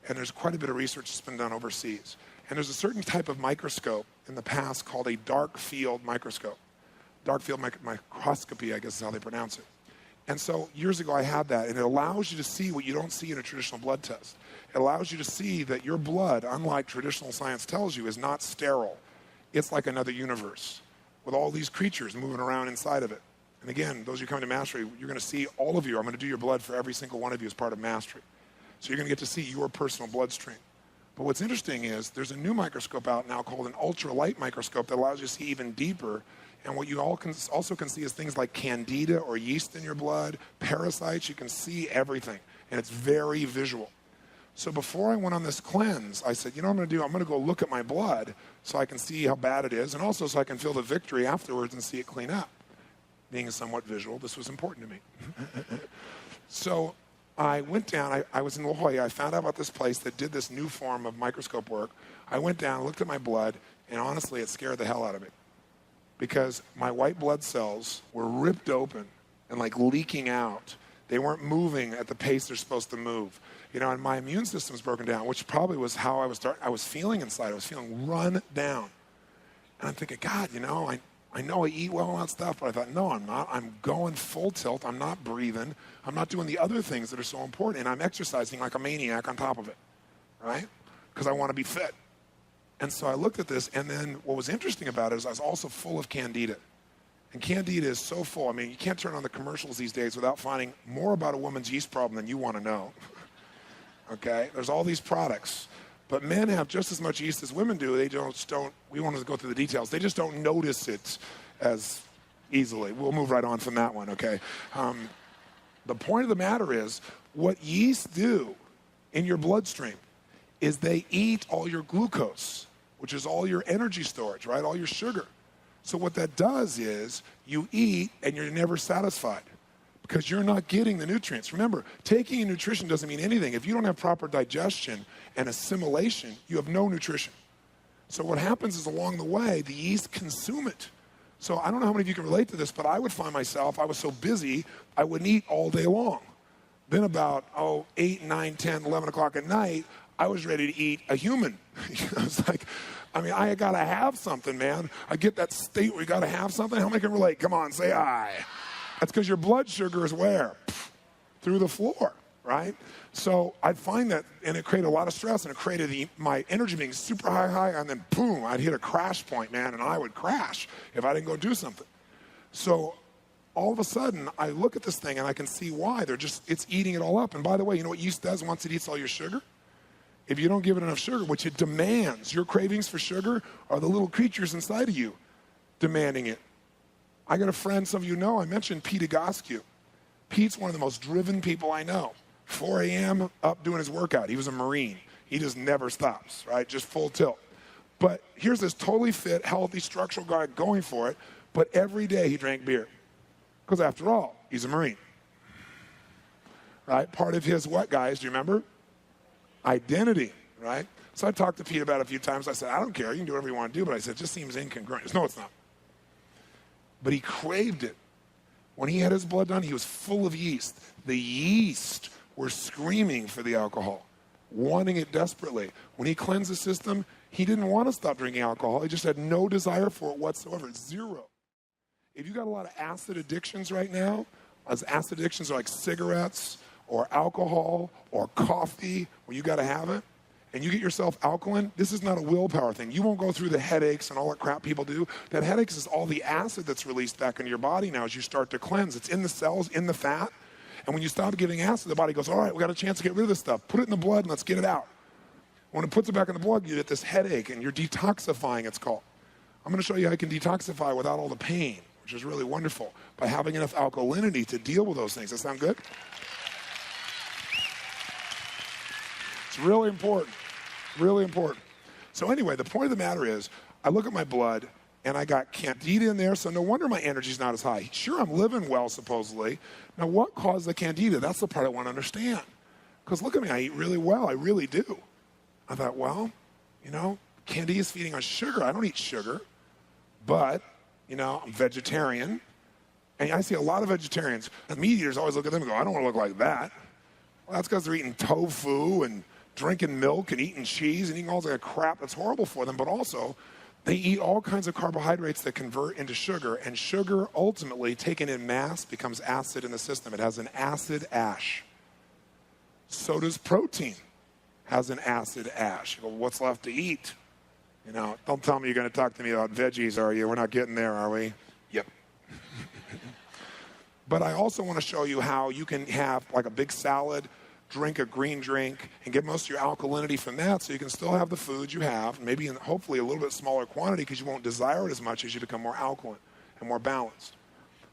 and there's quite a bit of research that's been done overseas. And there's a certain type of microscope in the past called a dark field microscope. Dark field microscopy, I guess is how they pronounce it. And so years ago I had that, and it allows you to see what you don't see in a traditional blood test. It allows you to see that your blood, unlike traditional science tells you, is not sterile. It's like another universe with all these creatures moving around inside of it. And again, those of you coming to Mastery, you're going to see all of you. I'm going to do your blood for every single one of you as part of Mastery. So you're going to get to see your personal bloodstream. But what's interesting is there's a new microscope out now called an ultralight microscope that allows you to see even deeper. And what you also can see is things like candida or yeast in your blood, parasites. You can see everything, and it's very visual. So before I went on this cleanse, I said, what I'm going to do? I'm going to go look at my blood so I can see how bad it is, and also so I can feel the victory afterwards and see it clean up. Being somewhat visual, this was important to me. So I went down. I was in La Jolla. I found out about this place that did this new form of microscope work. I went down, looked at my blood, and honestly, it scared the hell out of me. Because my white blood cells were ripped open and like leaking out. They weren't moving at the pace they're supposed to move. And my immune system's broken down, which probably was how I was feeling inside. I was feeling run down. And I'm thinking, God, I know I eat well and all that stuff, but I thought, no, I'm not. I'm going full tilt. I'm not breathing. I'm not doing the other things that are so important. And I'm exercising like a maniac on top of it, right? Because I want to be fit. And so I looked at this, and then what was interesting about it is I was also full of candida. And candida is so full. I mean, you can't turn on the commercials these days without finding more about a woman's yeast problem than you want to know. Okay? There's all these products. But men have just as much yeast as women do. They don't, we won't go through the details. They just don't notice it as easily. We'll move right on from that one, okay? The point of the matter is, what yeast do in your bloodstream is they eat all your glucose, which is all your energy storage, right? All your sugar. So what that does is you eat and you're never satisfied because you're not getting the nutrients. Remember, taking in nutrition doesn't mean anything. If you don't have proper digestion and assimilation, you have no nutrition. So what happens is along the way, the yeast consume it. So I don't know how many of you can relate to this, but I would find myself, I was so busy, I wouldn't eat all day long. Then about 8, 9, 10, 11 o'clock at night, I was ready to eat a human. I was like, I got to have something, man. I get that state where you got to have something. How many can relate? Come on, say aye. That's because your blood sugar is where? Through the floor, right? So I'd find that, and it created a lot of stress, and it created my energy being super high, and then boom, I'd hit a crash point, man, and I would crash if I didn't go do something. So all of a sudden, I look at this thing, and I can see why. It's eating it all up. And by the way, you know what yeast does once it eats all your sugar? If you don't give it enough sugar, which it demands, your cravings for sugar are the little creatures inside of you demanding it. I got a friend, some of you know, I mentioned Pete Egoscue. Pete's one of the most driven people I know. 4 a.m. up doing his workout. He was a Marine. He just never stops, right? Just full tilt. But here's this totally fit, healthy, structural guy going for it, but every day he drank beer. Because after all, he's a Marine. Right? Part of his what, guys? Do you remember? Identity, right? So I talked to Pete about it a few times. I said, I don't care. You can do whatever you want to do. But I said, it just seems incongruent. No, it's not. But he craved it. When he had his blood done, he was full of yeast. The yeast were screaming for the alcohol, wanting it desperately. When he cleansed the system, he didn't want to stop drinking alcohol. He just had no desire for it whatsoever. Zero. If you got a lot of acid addictions right now, as acid addictions are like cigarettes or alcohol or coffee, where you got to have it, and you get yourself alkaline, this is not a willpower thing. You won't go through the headaches and all that crap people do. That headaches is all the acid that's released back into your body now as you start to cleanse. It's in the cells, in the fat. And when you stop giving acid, the body goes, all right, we got a chance to get rid of this stuff. Put it in the blood and let's get it out. When it puts it back in the blood, you get this headache and you're detoxifying, it's called. I'm going to show you how you can detoxify without all the pain, which is really wonderful, by having enough alkalinity to deal with those things. Does that sound good? It's really important. Really important. So anyway, the point of the matter is, I look at my blood, and I got candida in there, so no wonder my energy's not as high. Sure, I'm living well, supposedly. Now, what caused the candida? That's the part I want to understand. Because look at me, I eat really well. I really do. I thought, well, candida is feeding on sugar. I don't eat sugar. But, I'm vegetarian. And I see a lot of vegetarians. And meat eaters always look at them and go, I don't want to look like that. Well, that's because they're eating tofu and drinking milk and eating cheese and eating all that crap that's horrible for them, but also they eat all kinds of carbohydrates that convert into sugar, and sugar ultimately, taken in mass, becomes acid in the system. It has an acid ash. So does protein. Has an acid ash. You go, what's left to eat? Don't tell me you're going to talk to me about veggies, are you? We're not getting there, are we? Yep. But I also want to show you how you can have like a big salad, drink a green drink, and get most of your alkalinity from that, so you can still have the food you have, maybe in hopefully a little bit smaller quantity, because you won't desire it as much as you become more alkaline and more balanced.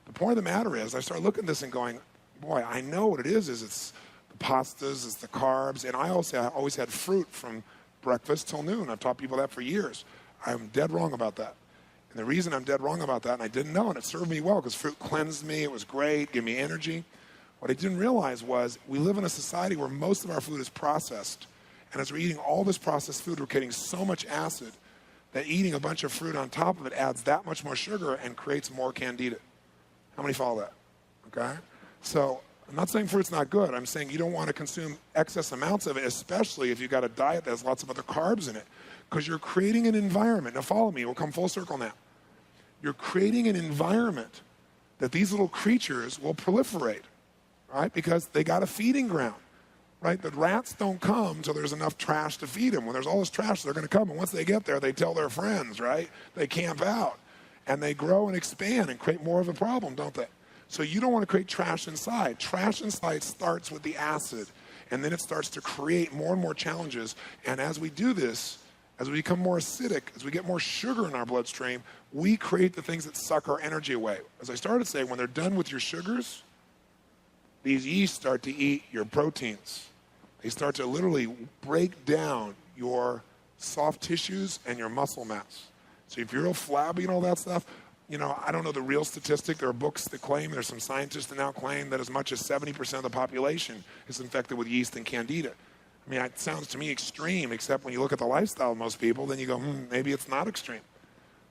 The point of the matter is, I started looking at this and going, boy, I know what it is it's the pastas, it's the carbs, and I always had fruit from breakfast till noon. I've taught people that for years. I'm dead wrong about that. And the reason I'm dead wrong about that, and I didn't know, and it served me well, because fruit cleansed me, it was great, gave me energy. What I didn't realize was we live in a society where most of our food is processed. And as we're eating all this processed food, we're getting so much acid that eating a bunch of fruit on top of it adds that much more sugar and creates more candida. How many follow that? Okay? So I'm not saying fruit's not good. I'm saying you don't want to consume excess amounts of it, especially if you've got a diet that has lots of other carbs in it. Because you're creating an environment. Now follow me, we'll come full circle now. You're creating an environment that these little creatures will proliferate, right? Because they got a feeding ground, right? The rats don't come till there's enough trash to feed them. When there's all this trash, they're going to come. And once they get there, they tell their friends, right? They camp out. And they grow and expand and create more of a problem, don't they? So you don't want to create trash inside. Trash inside starts with the acid. And then it starts to create more and more challenges. And as we do this, as we become more acidic, as we get more sugar in our bloodstream, we create the things that suck our energy away. As I started to say, when they're done with your sugars, these yeast start to eat your proteins. They start to literally break down your soft tissues and your muscle mass. So if you're real flabby and all that stuff, you know, I don't know the real statistic. There are books that claim, there's some scientists that now claim that as much as 70% of the population is infected with yeast and candida. I mean, it sounds to me extreme, except when you look at the lifestyle of most people, then you go, maybe it's not extreme.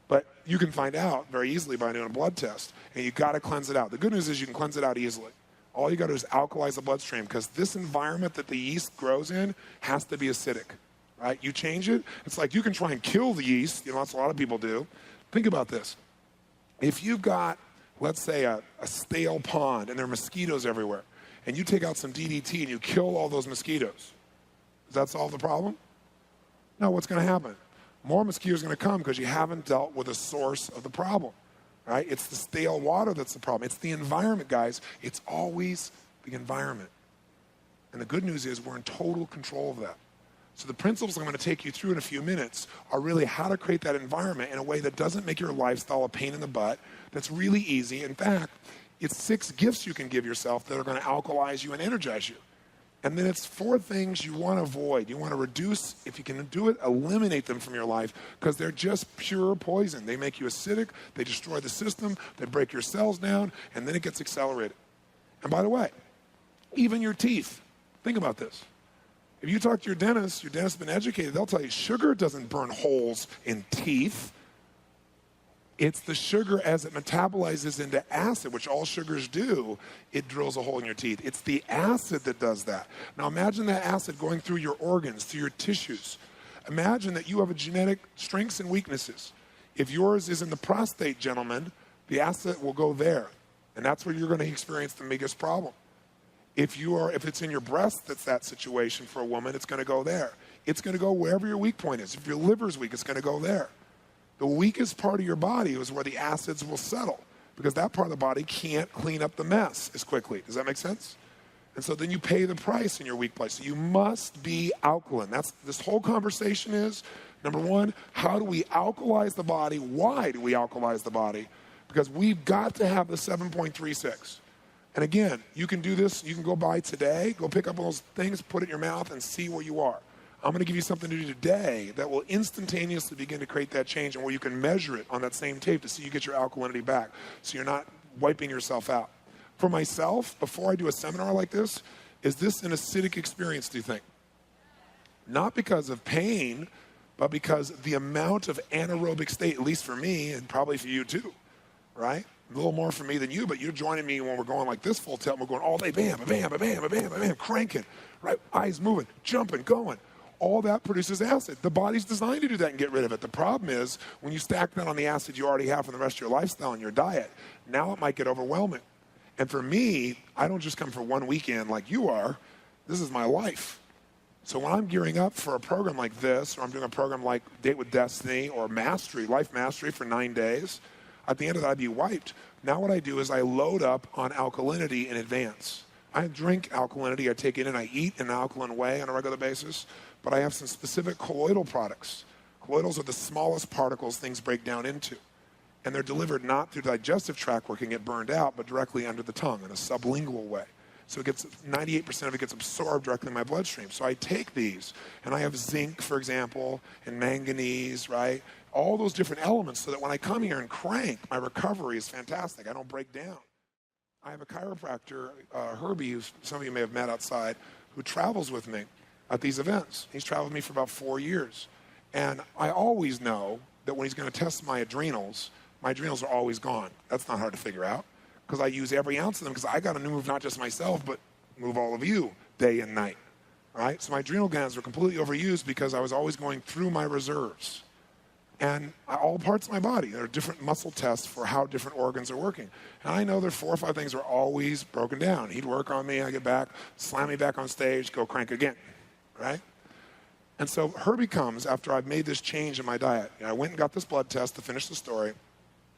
But you can find out very easily by doing a blood test, and you got to cleanse it out. The good news is you can cleanse it out easily. All you got to do is alkalize the bloodstream, because this environment that the yeast grows in has to be acidic, right? You change it, it's like you can try and kill the yeast. You know, that's what a lot of people do. Think about this. If you've got, let's say, a stale pond, and there are mosquitoes everywhere, and you take out some DDT and you kill all those mosquitoes, does that solve the problem? No, what's going to happen? More mosquitoes are going to come because you haven't dealt with the source of the problem, right? It's the stale water that's the problem. It's the environment, guys. It's always the environment. And the good news is we're in total control of that. So the principles I'm going to take you through in a few minutes are really how to create that environment in a way that doesn't make your lifestyle a pain in the butt, that's really easy. In fact, it's 6 gifts you can give yourself that are going to alkalize you and energize you. And then it's 4 things you want to avoid. You want to reduce, if you can do it, eliminate them from your life, because they're just pure poison. They make you acidic, they destroy the system, they break your cells down, and then it gets accelerated. And by the way, even your teeth. Think about this. If you talk to your dentist has been educated, they'll tell you sugar doesn't burn holes in teeth. It's the sugar as it metabolizes into acid, which all sugars do, it drills a hole in your teeth. It's the acid that does that. Now imagine that acid going through your organs, through your tissues. Imagine that you have a genetic strengths and weaknesses. If yours is in the prostate, gentlemen, the acid will go there. And that's where you're going to experience the biggest problem. If it's in your breast that's that situation for a woman, it's going to go there. It's going to go wherever your weak point is. If your liver's weak, it's going to go there. The weakest part of your body is where the acids will settle, because that part of the body can't clean up the mess as quickly. Does that make sense? And so then you pay the price in your weak place. So you must be alkaline. That's this whole conversation is, number one, how do we alkalize the body? Why do we alkalize the body? Because we've got to have the 7.36. And again, you can do this. You can go by today, go pick up all those things, put it in your mouth, and see where you are. I'm going to give you something to do today that will instantaneously begin to create that change, and where you can measure it on that same tape to see you get your alkalinity back, so you're not wiping yourself out. For myself, before I do a seminar like this, is this an acidic experience, do you think? Not because of pain, but because the amount of anaerobic state, at least for me, and probably for you too, right? A little more for me than you, but you're joining me when we're going like this full tilt. We're going all day, bam, bam, bam, bam, bam, bam, cranking, right? Eyes moving, jumping, going. All that produces acid. The body's designed to do that and get rid of it. The problem is when you stack that on the acid you already have from the rest of your lifestyle and your diet, now it might get overwhelming. And for me, I don't just come for one weekend like you are. This is my life. So when I'm gearing up for a program like this, or I'm doing a program like Date with Destiny or Mastery, Life Mastery for 9 days, at the end of that I'd be wiped. Now what I do is I load up on alkalinity in advance. I drink alkalinity, I take it in, I eat in an alkaline way on a regular basis, but I have some specific colloidal products. Colloidals are the smallest particles things break down into. And they're delivered not through the digestive tract where it can get burned out, but directly under the tongue in a sublingual way. So it gets 98% of it gets absorbed directly in my bloodstream. So I take these, and I have zinc, for example, and manganese, right? All those different elements so that when I come here and crank, my recovery is fantastic. I don't break down. I have a chiropractor, Herbie, who some of you may have met outside, who travels with me at these events. He's traveled with me for about 4 years. And I always know that when he's going to test my adrenals are always gone. That's not hard to figure out, because I use every ounce of them, because I got to move not just myself, but move all of you day and night. right? So my adrenal glands were completely overused because I was always going through my reserves. And all parts of my body, there are different muscle tests for how different organs are working. And I know there are 4 or 5 things that are always broken down. He'd work on me, I get back, slam me back on stage, go crank again, right? And so Herbie comes after I've made this change in my diet. I went and got this blood test to finish the story.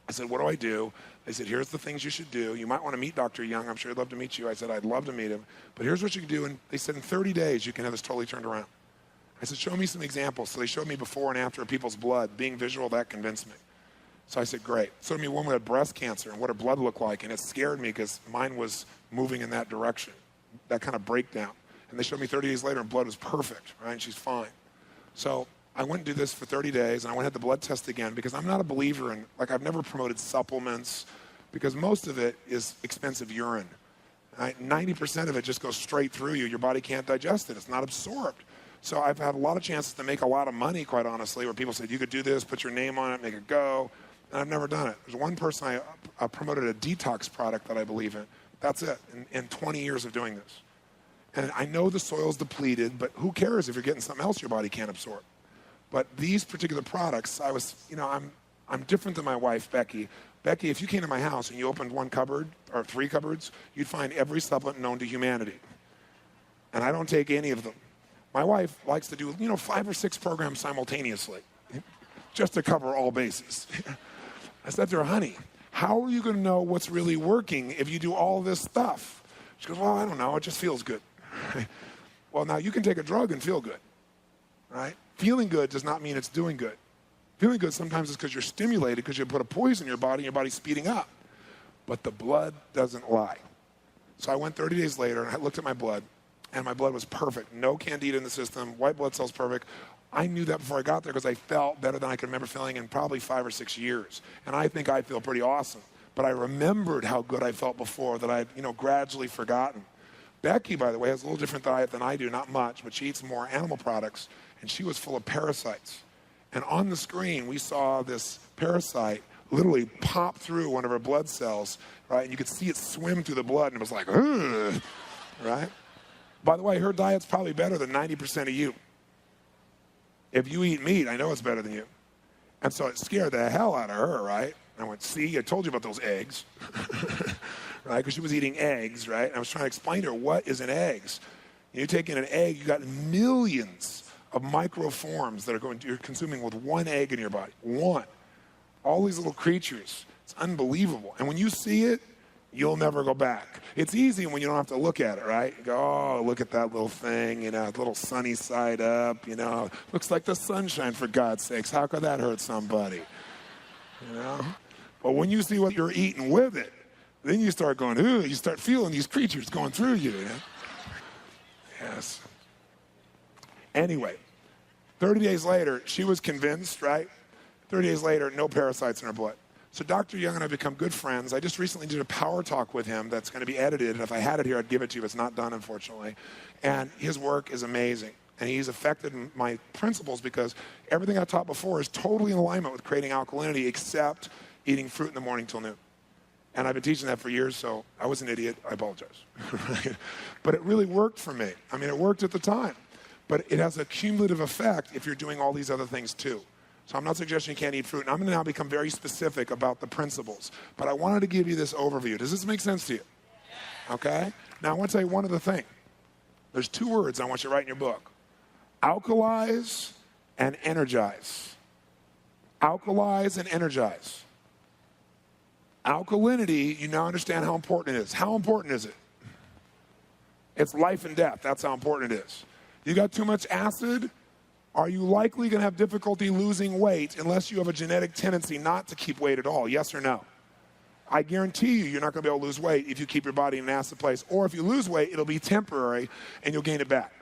I said, what do I do? They said, here's the things you should do. You might want to meet Dr. Young. I'm sure he'd love to meet you. I said, I'd love to meet him. But here's what you can do. And they said, in 30 days, you can have this totally turned around. I said, show me some examples. So they showed me before and after of people's blood. Being visual, that convinced me. So I said, great. Showed me a woman who had breast cancer and what her blood looked like. And it scared me because mine was moving in that direction, that kind of breakdown. And they showed me 30 days later and blood was perfect, right? And she's fine. So I went and did this for 30 days, and I went and had the blood test again because I'm not a believer in, like, I've never promoted supplements because most of it is expensive urine. Right? 90% of it just goes straight through you. Your body can't digest it. It's not absorbed. So I've had a lot of chances to make a lot of money, quite honestly, where people said, you could do this, put your name on it, make it go, and I've never done it. There's one person I promoted a detox product that I believe in. That's it, in 20 years of doing this. And I know the soil's depleted, but who cares if you're getting something else your body can't absorb? But these particular products, I'm different than my wife, Becky. Becky, if you came to my house and you opened one cupboard or 3 cupboards, you'd find every supplement known to humanity. And I don't take any of them. My wife likes to do, 5 or 6 programs simultaneously, just to cover all bases. I said to her, honey, how are you going to know what's really working if you do all this stuff? She goes, well, I don't know. It just feels good. Well, now you can take a drug and feel good, right? Feeling good does not mean it's doing good. Feeling good sometimes is because you're stimulated because you put a poison in your body and your body's speeding up. But the blood doesn't lie. So I went 30 days later and I looked at my blood, and my blood was perfect. No candida in the system, white blood cells perfect. I knew that before I got there because I felt better than I could remember feeling in probably 5 or 6 years. And I think I feel pretty awesome. But I remembered how good I felt before that I'd gradually forgotten. Becky, by the way, has a little different diet than I do, not much, but she eats more animal products, and she was full of parasites. And on the screen, we saw this parasite literally pop through one of her blood cells, right? And you could see it swim through the blood, and it was like, ugh, right? By the way, her diet's probably better than 90% of you. If you eat meat, I know it's better than you. And so it scared the hell out of her, right? I went, see, I told you about those eggs, right? Because she was eating eggs, right? And I was trying to explain to her, what is in eggs? You take in an egg, you got millions of microforms that you're consuming with one egg in your body. One. All these little creatures. It's unbelievable. And when you see it, you'll never go back. It's easy when you don't have to look at it, right? You go, oh, look at that little thing, little sunny side up, looks like the sunshine, for God's sakes. How could that hurt somebody? But when you see what you're eating with it, then you start going, ooh, you start feeling these creatures going through you. Yes. Anyway, 30 days later, she was convinced, right? 30 days later, no parasites in her blood. So Dr. Young and I have become good friends. I just recently did a power talk with him that's going to be edited, and if I had it here, I'd give it to you. It's not done, unfortunately. And his work is amazing. And he's affected my principles because everything I taught before is totally in alignment with creating alkalinity except eating fruit in the morning till noon. And I've been teaching that for years, so I was an idiot. I apologize. But it really worked for me. I mean, it worked at the time. But it has a cumulative effect if you're doing all these other things too. So I'm not suggesting you can't eat fruit. And I'm going to now become very specific about the principles. But I wanted to give you this overview. Does this make sense to you? Okay? Now I want to tell you one other thing. There's 2 words I want you to write in your book. Alkalize and energize. Alkalize and energize. Alkalinity, you now understand how important it is. How important is it? It's life and death. That's how important it is. You got too much acid, are you likely going to have difficulty losing weight unless you have a genetic tendency not to keep weight at all? Yes or no? I guarantee you're not going to be able to lose weight if you keep your body in an acid place. Or if you lose weight, it'll be temporary and you'll gain it back.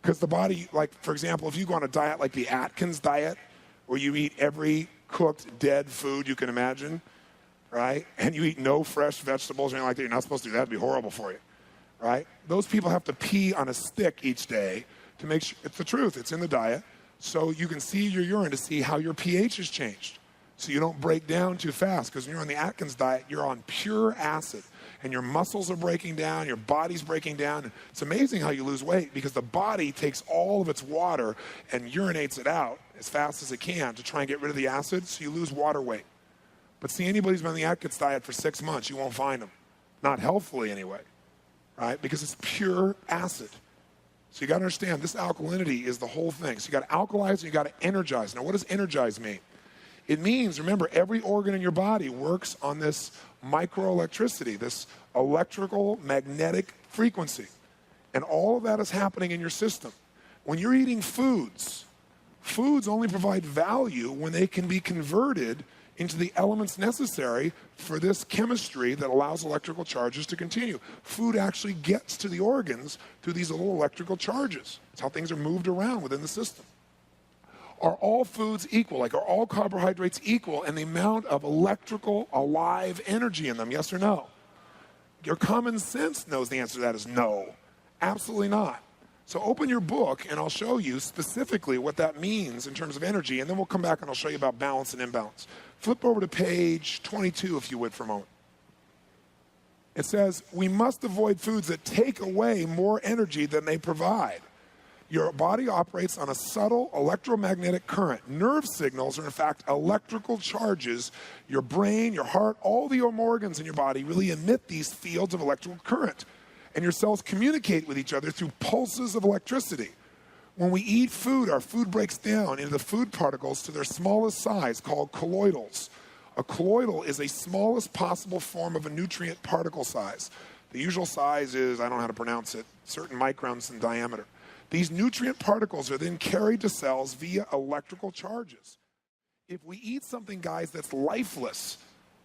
Because the body, like, for example, if you go on a diet like the Atkins diet, where you eat every cooked dead food you can imagine, right? And you eat no fresh vegetables or anything like that. You're not supposed to do that. It'd be horrible for you, right? Those people have to pee on a stick each day to make sure, it's the truth, it's in the diet, so you can see your urine to see how your pH has changed. so you don't break down too fast, because when you're on the Atkins diet, you're on pure acid, and your muscles are breaking down, your body's breaking down. It's amazing how you lose weight, because the body takes all of its water and urinates it out as fast as it can to try and get rid of the acid, so you lose water weight. But see, anybody who's been on the Atkins diet for 6 months, you won't find them. Not healthfully anyway, right? Because it's pure acid. So you got to understand, this alkalinity is the whole thing. So you got to alkalize and you got to energize. Now, what does energize mean? It means, remember, every organ in your body works on this microelectricity, this electrical magnetic frequency. And all of that is happening in your system. When you're eating foods, foods only provide value when they can be converted into the elements necessary for this chemistry that allows electrical charges to continue. Food actually gets to the organs through these little electrical charges. It's how things are moved around within the system. Are all foods equal? Like, are all carbohydrates equal in the amount of electrical, alive energy in them? Yes or no? Your common sense knows the answer to that is no. Absolutely not. So open your book, and I'll show you specifically what that means in terms of energy, and then we'll come back and I'll show you about balance and imbalance. Flip over to page 22, if you would, for a moment. It says, we must avoid foods that take away more energy than they provide. Your body operates on a subtle electromagnetic current. Nerve signals are, in fact, electrical charges. Your brain, your heart, all the organs in your body really emit these fields of electrical current. And your cells communicate with each other through pulses of electricity. When we eat food, our food breaks down into the food particles to their smallest size, called colloidals. A colloidal is a smallest possible form of a nutrient particle size. The usual size is, I don't know how to pronounce it, certain microns in diameter. These nutrient particles are then carried to cells via electrical charges. If we eat something, guys, that's lifeless,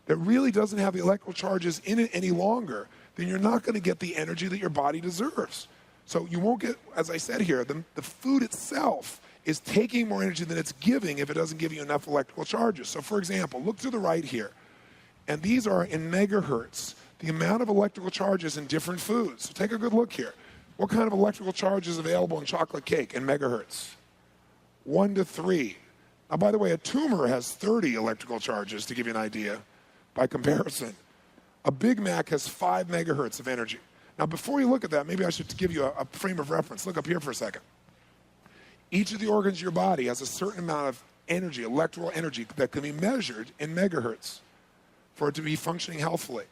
that really doesn't have the electrical charges in it any longer, then you're not going to get the energy that your body deserves. So you won't get, as I said here, the food itself is taking more energy than it's giving if it doesn't give you enough electrical charges. So for example, look to the right here. And these are in megahertz, the amount of electrical charges in different foods. So take a good look here. What kind of electrical charge is available in chocolate cake in megahertz? 1 to 3. Now, by the way, a tumor has 30 electrical charges, to give you an idea, by comparison. A Big Mac has 5 megahertz of energy. Now, before you look at that, maybe I should give you a frame of reference. Look up here for a second. Each of the organs of your body has a certain amount of energy, electrical energy, that can be measured in megahertz for it to be functioning healthfully.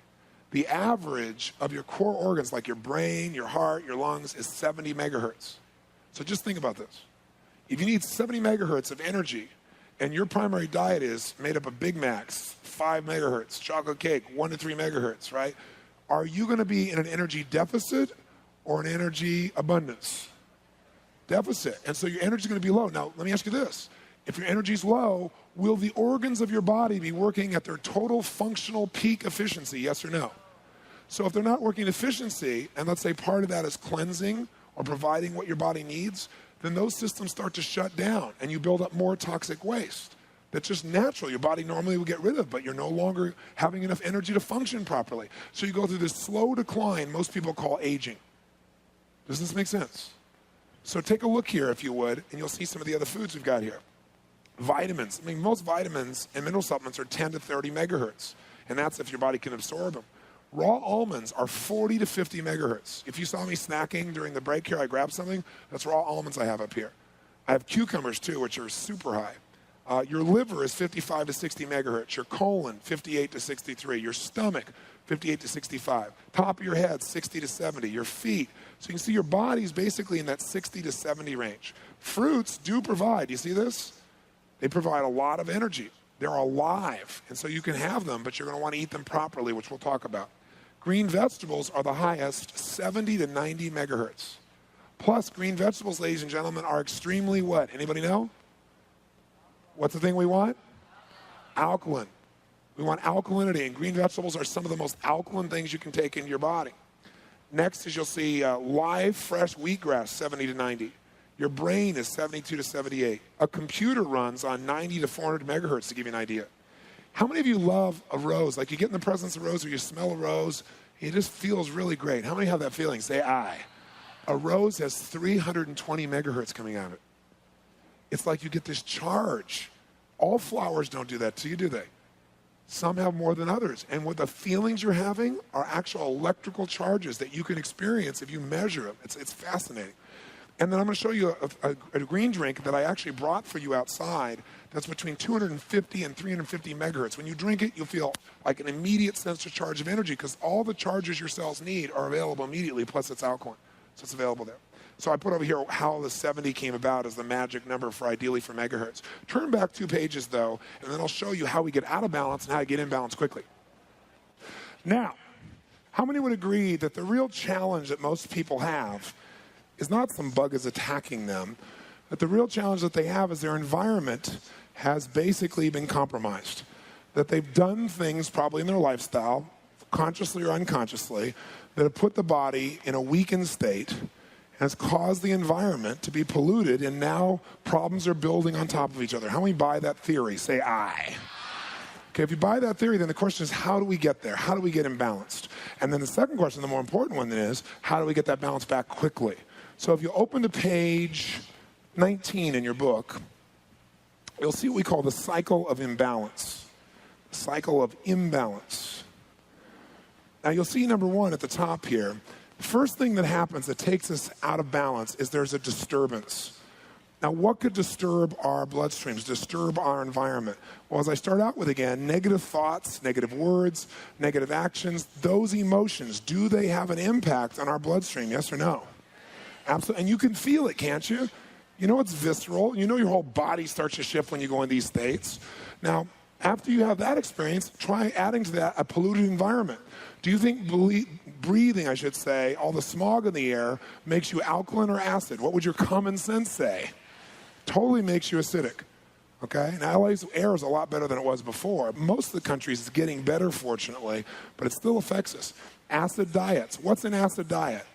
The average of your core organs, like your brain, your heart, your lungs, is 70 megahertz. So just think about this. If you need 70 megahertz of energy, and your primary diet is made up of Big Macs, 5 megahertz, chocolate cake, 1 to 3 megahertz, right? Are you going to be in an energy deficit or an energy abundance? Deficit. And so your energy is going to be low. Now, let me ask you this. If your energy is low, will the organs of your body be working at their total functional peak efficiency, yes or no? So if they're not working efficiency, and let's say part of that is cleansing or providing what your body needs, then those systems start to shut down and you build up more toxic waste. That's just natural. Your body normally will get rid of, but you're no longer having enough energy to function properly. So you go through this slow decline most people call aging. Does this make sense? So take a look here, if you would, and you'll see some of the other foods we've got here. Vitamins. I mean, most vitamins and mineral supplements are 10 to 30 megahertz, and that's if your body can absorb them. Raw almonds are 40 to 50 megahertz. If you saw me snacking during the break here, I grabbed something, that's raw almonds I have up here. I have cucumbers too, which are super high. Your liver is 55 to 60 megahertz. Your colon, 58 to 63. Your stomach, 58 to 65. Top of your head, 60 to 70. Your feet. So you can see your body's basically in that 60 to 70 range. Fruits do provide, you see this? They provide a lot of energy. They're alive, and so you can have them, but you're going to want to eat them properly, which we'll talk about. Green vegetables are the highest, 70 to 90 megahertz. Plus, green vegetables, ladies and gentlemen, are extremely what? Anybody know? What's the thing we want? Alkaline. We want alkalinity, and green vegetables are some of the most alkaline things you can take into your body. Next is you'll see live, fresh wheatgrass, 70 to 90. Your brain is 72 to 78. A computer runs on 90 to 400 megahertz, to give you an idea. How many of you love a rose? Like you get in the presence of a rose or you smell a rose, it just feels really great. How many have that feeling? Say aye. A rose has 320 megahertz coming out of it. It's like you get this charge All flowers don't do that to you, do they? Some have more than others. And what the feelings you're having are actual electrical charges that you can experience if you measure them. It's fascinating. And then I'm going to show you a green drink that I actually brought for you outside that's between 250 and 350 megahertz. When you drink it, you'll feel like an immediate sense of charge of energy because all the charges your cells need are available immediately, plus it's alkaline. So it's available there. So I put over here how the 70 came about as the magic number for ideally for megahertz. Turn back 2 pages, though, and then I'll show you how we get out of balance and how to get in balance quickly. Now, how many would agree that the real challenge that most people have is not some bug is attacking them, but the real challenge that they have is their environment has basically been compromised. That they've done things probably in their lifestyle, consciously or unconsciously, that have put the body in a weakened state, has caused the environment to be polluted, and now problems are building on top of each other. How many buy that theory? Say aye. Okay, if you buy that theory, then the question is, how do we get there? How do we get imbalanced? And then the second question, the more important one, then is, how do we get that balance back quickly? So if you open to page 19 in your book, you'll see what we call the cycle of imbalance. Cycle of imbalance. Now you'll see number 1 at the top here. The first thing that happens that takes us out of balance is there's a disturbance. Now, what could disturb our bloodstreams, disturb our environment? Well, as I start out with again, negative thoughts, negative words, negative actions, those emotions, do they have an impact on our bloodstream, yes or no? Absolutely. And you can feel it, can't you? You know it's visceral. You know your whole body starts to shift when you go in these states. Now, after you have that experience, try adding to that a polluted environment. Do you think breathing, I should say, all the smog in the air makes you alkaline or acid? What would your common sense say? Totally makes you acidic. Okay? Now, LA's air is a lot better than it was before. Most of the countries is getting better, fortunately, but it still affects us. Acid diets. What's an acid diet?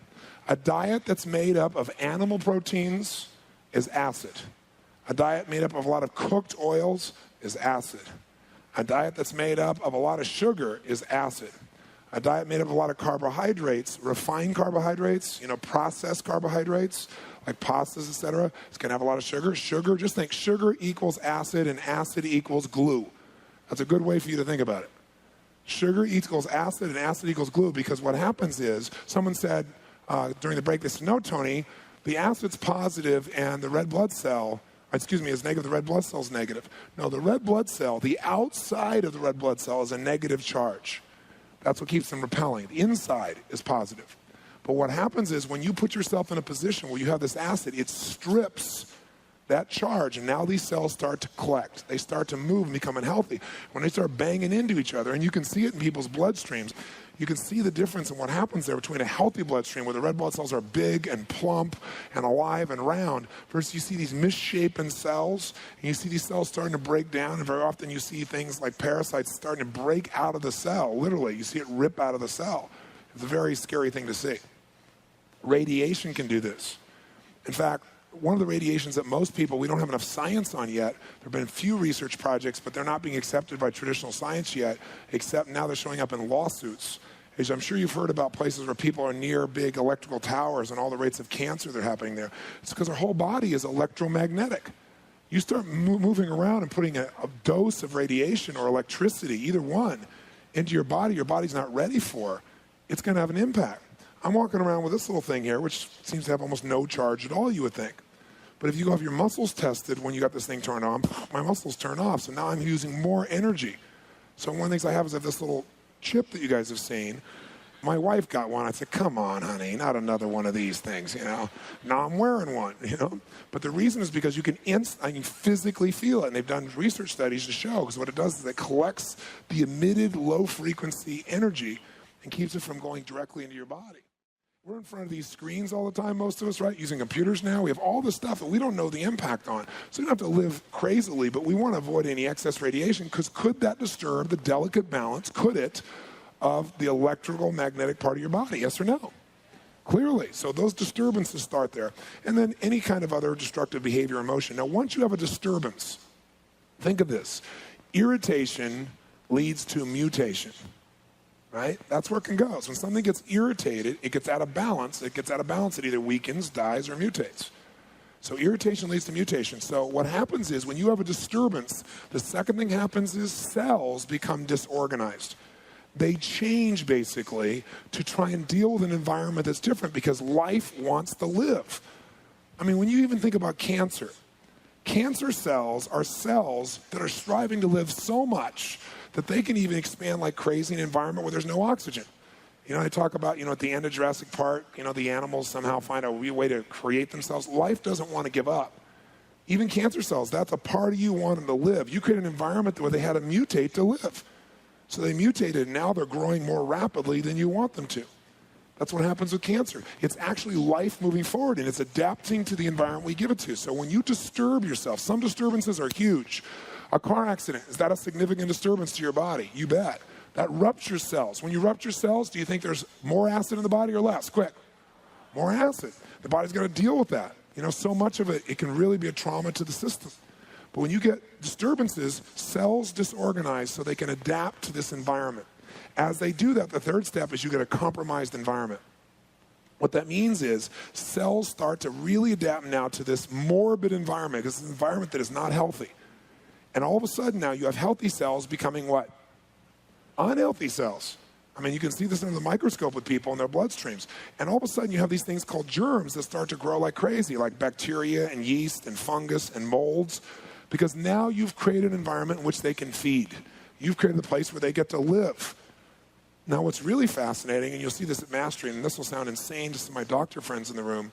A diet that's made up of animal proteins is acid. A diet made up of a lot of cooked oils is acid. A diet that's made up of a lot of sugar is acid. A diet made up of a lot of carbohydrates, refined carbohydrates, processed carbohydrates, like pastas, etc. It's going to have a lot of sugar. Sugar, just think sugar equals acid and acid equals glue. That's a good way for you to think about it. Sugar equals acid and acid equals glue because what happens is, someone said during the break, they said, no, Tony, the acid's positive and the red blood cell, is negative, the red blood cell is negative. No, the red blood cell, the outside of the red blood cell is a negative charge. That's what keeps them repelling. The inside is positive. But what happens is when you put yourself in a position where you have this acid, it strips that charge, and now these cells start to collect. They start to move and become unhealthy. When they start banging into each other, and you can see it in people's bloodstreams, you can see the difference in what happens there between a healthy bloodstream where the red blood cells are big and plump and alive and round versus you see these misshapen cells and you see these cells starting to break down, and very often you see things like parasites starting to break out of the cell. Literally, you see it rip out of the cell. It's a very scary thing to see. Radiation can do this. In fact, one of the radiations that most people, we don't have enough science on yet. There have been a few research projects, but they're not being accepted by traditional science yet, except now they're showing up in lawsuits. As I'm sure you've heard about places where people are near big electrical towers and all the rates of cancer that are happening there. It's because our whole body is electromagnetic. You start moving around and putting a dose of radiation or electricity, either one, into your body's not ready for, it's going to have an impact. I'm walking around with this little thing here, which seems to have almost no charge at all, you would think. But if you go have your muscles tested when you got this thing turned on, my muscles turn off, so now I'm using more energy. So one of the things I have is I have this little chip that you guys have seen. My wife got one. I said, come on, honey, not another one of these things, Now I'm wearing one, But the reason is because I can physically feel it. And they've done research studies to show, because what it does is it collects the emitted low-frequency energy and keeps it from going directly into your body. We're in front of these screens all the time, most of us, right? Using computers now. We have all this stuff that we don't know the impact on. So we don't have to live crazily, but we want to avoid any excess radiation because could that disturb the delicate balance, could it, of the electrical magnetic part of your body? Yes or no? Clearly. So those disturbances start there. And then any kind of other destructive behavior or emotion. Now, once you have a disturbance, think of this. Irritation leads to mutation. Right? That's where it can go. So when something gets irritated, it gets out of balance. It either weakens, dies, or mutates. So irritation leads to mutation. So what happens is when you have a disturbance, the second thing happens is cells become disorganized. They change basically to try and deal with an environment that's different because life wants to live. I mean, when you even think about cancer cells are cells that are striving to live so much that they can even expand like crazy in an environment where there's no oxygen. You know, I talk about, at the end of Jurassic Park, the animals somehow find a way to create themselves. Life doesn't want to give up. Even cancer cells, that's a part of you wanting to live. You create an environment where they had to mutate to live. So they mutated, and now they're growing more rapidly than you want them to. That's what happens with cancer. It's actually life moving forward, and it's adapting to the environment we give it to. So when you disturb yourself, some disturbances are huge. A car accident, is that a significant disturbance to your body? You bet. That ruptures cells. When you rupture cells, do you think there's more acid in the body or less? Quick. More acid. The body's got to deal with that. So much of it can really be a trauma to the system. But when you get disturbances, cells disorganize so they can adapt to this environment. As they do that, the third step is you get a compromised environment. What that means is cells start to really adapt now to this morbid environment, because it's an environment that is not healthy. And all of a sudden now you have healthy cells becoming what? Unhealthy cells. I mean, you can see this under the microscope with people in their bloodstreams. And all of a sudden you have these things called germs that start to grow like crazy, like bacteria and yeast and fungus and molds, because now you've created an environment in which they can feed. You've created a place where they get to live. Now, what's really fascinating, and you'll see this at Mastery, and this will sound insane to some of my doctor friends in the room,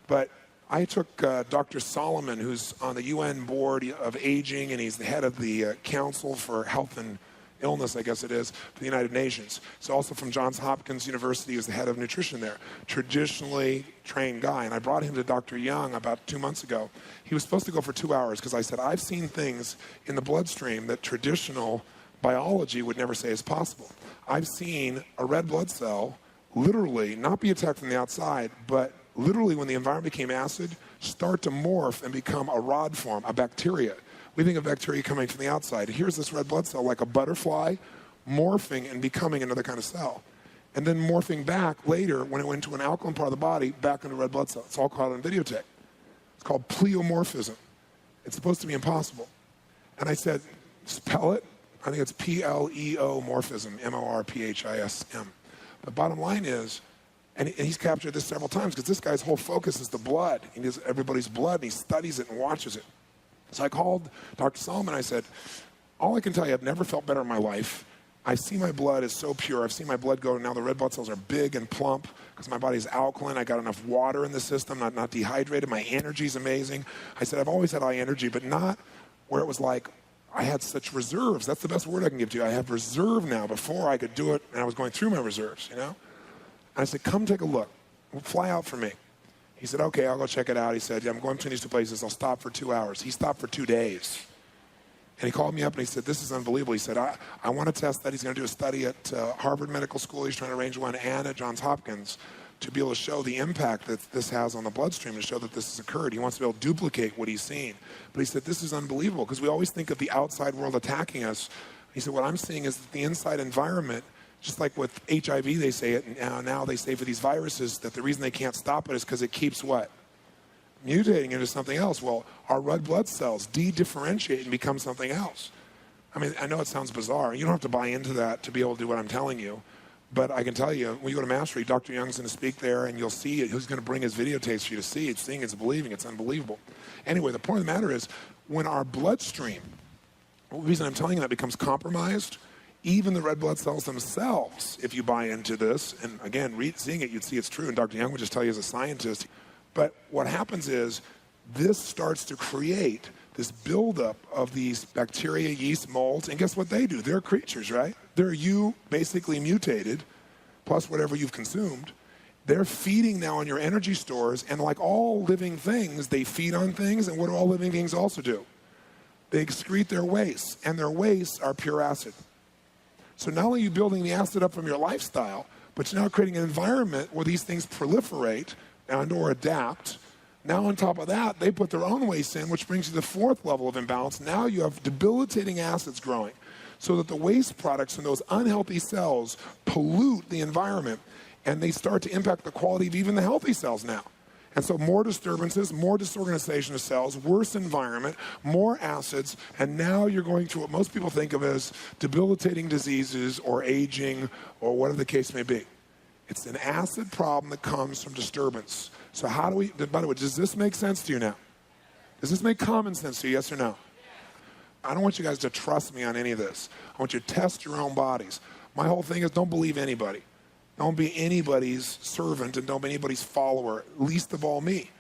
but I took Dr. Solomon, who's on the UN board of aging, and he's the head of the Council for Health and Illness, I guess it is, for the United Nations. He's also from Johns Hopkins University, who's the head of nutrition there. Traditionally trained guy, and I brought him to Dr. Young about 2 months ago. He was supposed to go for 2 hours, because I said, I've seen things in the bloodstream that traditional biology would never say is possible. I've seen a red blood cell literally not be attacked from the outside, but literally when the environment became acid, start to morph and become a rod form, a bacteria. We think of bacteria coming from the outside. Here's this red blood cell like a butterfly morphing and becoming another kind of cell. And then morphing back later when it went to an alkaline part of the body back into red blood cell. It's all called on videotape. It's called pleomorphism. It's supposed to be impossible. And I said, spell it. I think it's P-L-E-O morphism, M-O-R-P-H-I-S-M. The bottom line is, and he's captured this several times because this guy's whole focus is the blood. He does everybody's blood, and he studies it and watches it. So I called Dr. Solomon. I said, all I can tell you, I've never felt better in my life. I see my blood is so pure. I've seen my blood go, now the red blood cells are big and plump because my body's alkaline. I got enough water in the system, not dehydrated. My energy's amazing. I said, I've always had high energy, but not where it was like, I had such reserves. That's the best word I can give to you. I have reserve now. Before I could do it, and I was going through my reserves, And I said, come take a look. Fly out for me. He said, okay, I'll go check it out. He said, I'm going between these two places. I'll stop for 2 hours. He stopped for 2 days. And he called me up and he said, this is unbelievable. He said, I want to test that. He's going to do a study at Harvard Medical School. He's trying to arrange one, and at Johns Hopkins, to be able to show the impact that this has on the bloodstream, to show that this has occurred. He wants to be able to duplicate what he's seen. But he said, this is unbelievable, because we always think of the outside world attacking us. He said, what I'm seeing is that the inside environment, just like with HIV they say it, and now they say for these viruses that the reason they can't stop it is because it keeps what? Mutating into something else. Well, our red blood cells de-differentiate and become something else. I mean, I know it sounds bizarre. You don't have to buy into that to be able to do what I'm telling you. But I can tell you, when you go to Mastery, Dr. Young's going to speak there, and you'll see it. He's going to bring his videotapes for you to see. It's seeing, it's believing. It's unbelievable. Anyway, the point of the matter is, when our bloodstream, the reason I'm telling you that, becomes compromised, even the red blood cells themselves, if you buy into this, and again, seeing it, you'd see it's true, and Dr. Young would just tell you as a scientist. But what happens is, this starts to create this buildup of these bacteria, yeast, molds, and guess what they do? They're creatures, right? They're you basically mutated, plus whatever you've consumed. They're feeding now on your energy stores, and like all living things, they feed on things, and what do all living things also do? They excrete their wastes, and their wastes are pure acid. So not only are you building the acid up from your lifestyle, but you're now creating an environment where these things proliferate and or adapt. Now on top of that, they put their own waste in, which brings you to the fourth level of imbalance. Now you have debilitating acids growing, so that the waste products from those unhealthy cells pollute the environment, and they start to impact the quality of even the healthy cells now. And so more disturbances, more disorganization of cells, worse environment, more acids, and now you're going to what most people think of as debilitating diseases or aging or whatever the case may be. It's an acid problem that comes from disturbance. So how do we, by the way, does this make sense to you now? Does this make common sense to you, yes or no? I don't want you guys to trust me on any of this. I want you to test your own bodies. My whole thing is don't believe anybody. Don't be anybody's servant and don't be anybody's follower, least of all me.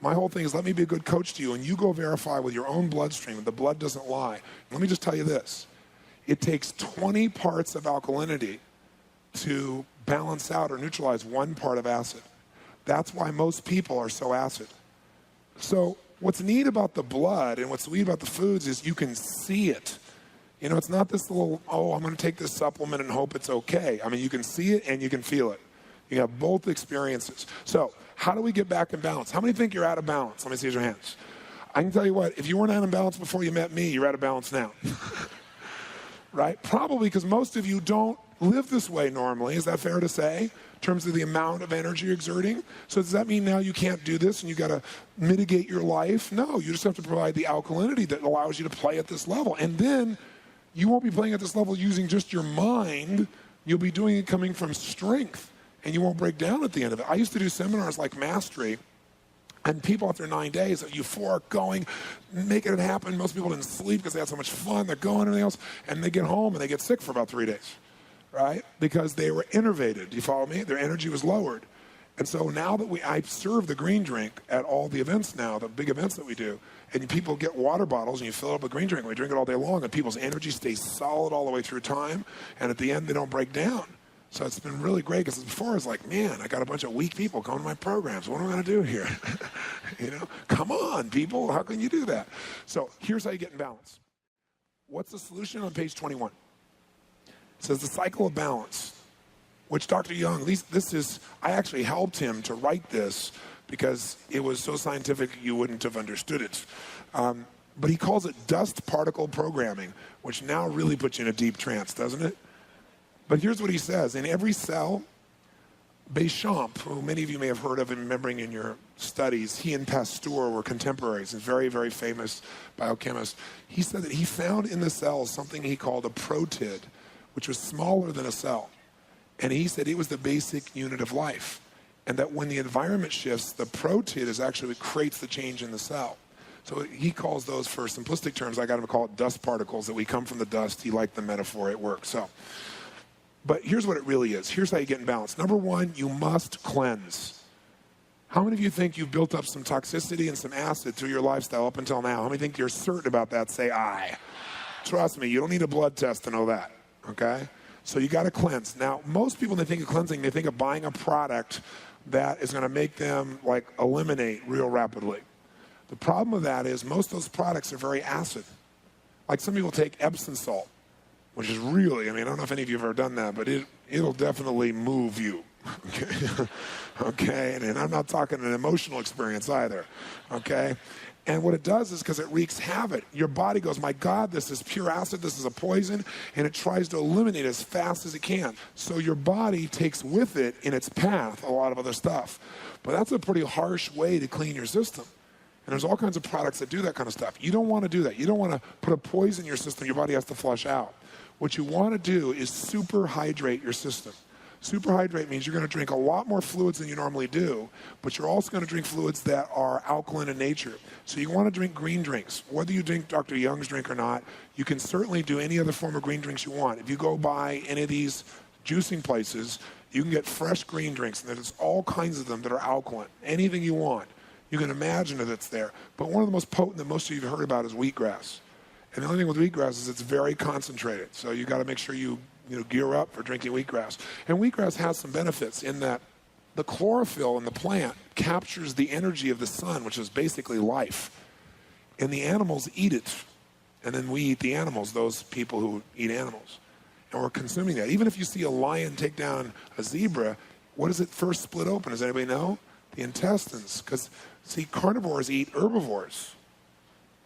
My whole thing is let me be a good coach to you and you go verify with your own bloodstream. The blood doesn't lie. Let me just tell you this. It takes 20 parts of alkalinity to balance out or neutralize 1 part of acid. That's why most people are so acid. So what's neat about the blood and what's neat about the foods is you can see it. You know, it's not this little, oh, I'm going to take this supplement and hope it's okay. I mean, you can see it and you can feel it. You have both experiences. So how do we get back in balance? How many think you're out of balance? Let me see your hands. I can tell you what, if you weren't out of balance before you met me, you're out of balance now. Right? Probably because most of you don't live this way normally. Is that fair to say? In terms of the amount of energy you're exerting. So does that mean now you can't do this and you got to mitigate your life? No, you just have to provide the alkalinity that allows you to play at this level. And then you won't be playing at this level using just your mind. You'll be doing it coming from strength, and you won't break down at the end of it. I used to do seminars like Mastery, and people after 9 days are euphoric, going, making it happen. Most people didn't sleep because they had so much fun. They're going and everything else, and they get home and they get sick for about 3 days, right? Because they were innervated. Do you follow me? Their energy was lowered. And so now that I serve the green drink at all the events now, the big events that we do, and people get water bottles and you fill it up with green drink, and we drink it all day long, and people's energy stays solid all the way through time, and at the end they don't break down. So it's been really great because before I was like, man, I got a bunch of weak people coming to my programs. What am I going to do here? You know, come on, people. How can you do that? So here's how you get in balance. What's the solution on page 21? It says the cycle of balance, which Dr. Young, at least this is, I actually helped him to write this because it was so scientific you wouldn't have understood it. But he calls it dust particle programming, which now really puts you in a deep trance, doesn't it? But here's what he says. In every cell, Béchamp, who many of you may have heard of and remembering in your studies, he and Pasteur were contemporaries, a very, very famous biochemist. He said that he found in the cells something he called a protid, which was smaller than a cell. And he said it was the basic unit of life. And that when the environment shifts, the protid is actually what creates the change in the cell. So he calls those, for simplistic terms, I got him to call it dust particles, that we come from the dust. He liked the metaphor, it works. So, but here's what it really is. Here's how you get in balance. Number one, you must cleanse. How many of you think you've built up some toxicity and some acid through your lifestyle up until now? How many think you're certain about that? Say aye. Trust me, you don't need a blood test to know that, okay? So you got to cleanse. Now, most people, when they think of cleansing, they think of buying a product that is going to make them like eliminate real rapidly. The problem with that is most of those products are very acid. Like some people take Epsom salt, which is really, I mean, I don't know if any of you have ever done that, but it'll definitely move you. Okay, okay, and I'm not talking an emotional experience either. Okay, and what it does is because it wreaks havoc. Your body goes, my God, this is pure acid, this is a poison, and it tries to eliminate as fast as it can. So your body takes with it in its path a lot of other stuff. But that's a pretty harsh way to clean your system. And there's all kinds of products that do that kind of stuff. You don't want to do that. You don't want to put a poison in your system your body has to flush out. What you want to do is superhydrate your system. Superhydrate means you're going to drink a lot more fluids than you normally do, but you're also going to drink fluids that are alkaline in nature. So you want to drink green drinks. Whether you drink Dr. Young's drink or not, you can certainly do any other form of green drinks you want. If you go by any of these juicing places, you can get fresh green drinks, and there's all kinds of them that are alkaline. Anything you want. You can imagine that it's there. But one of the most potent that most of you have heard about is wheatgrass. And the only thing with wheatgrass is it's very concentrated. So you got to make sure you gear up for drinking wheatgrass. And wheatgrass has some benefits in that the chlorophyll in the plant captures the energy of the sun, which is basically life. And the animals eat it. And then we eat the animals, those people who eat animals. And we're consuming that. Even if you see a lion take down a zebra, what does it first split open? Does anybody know? The intestines. Because, see, carnivores eat herbivores.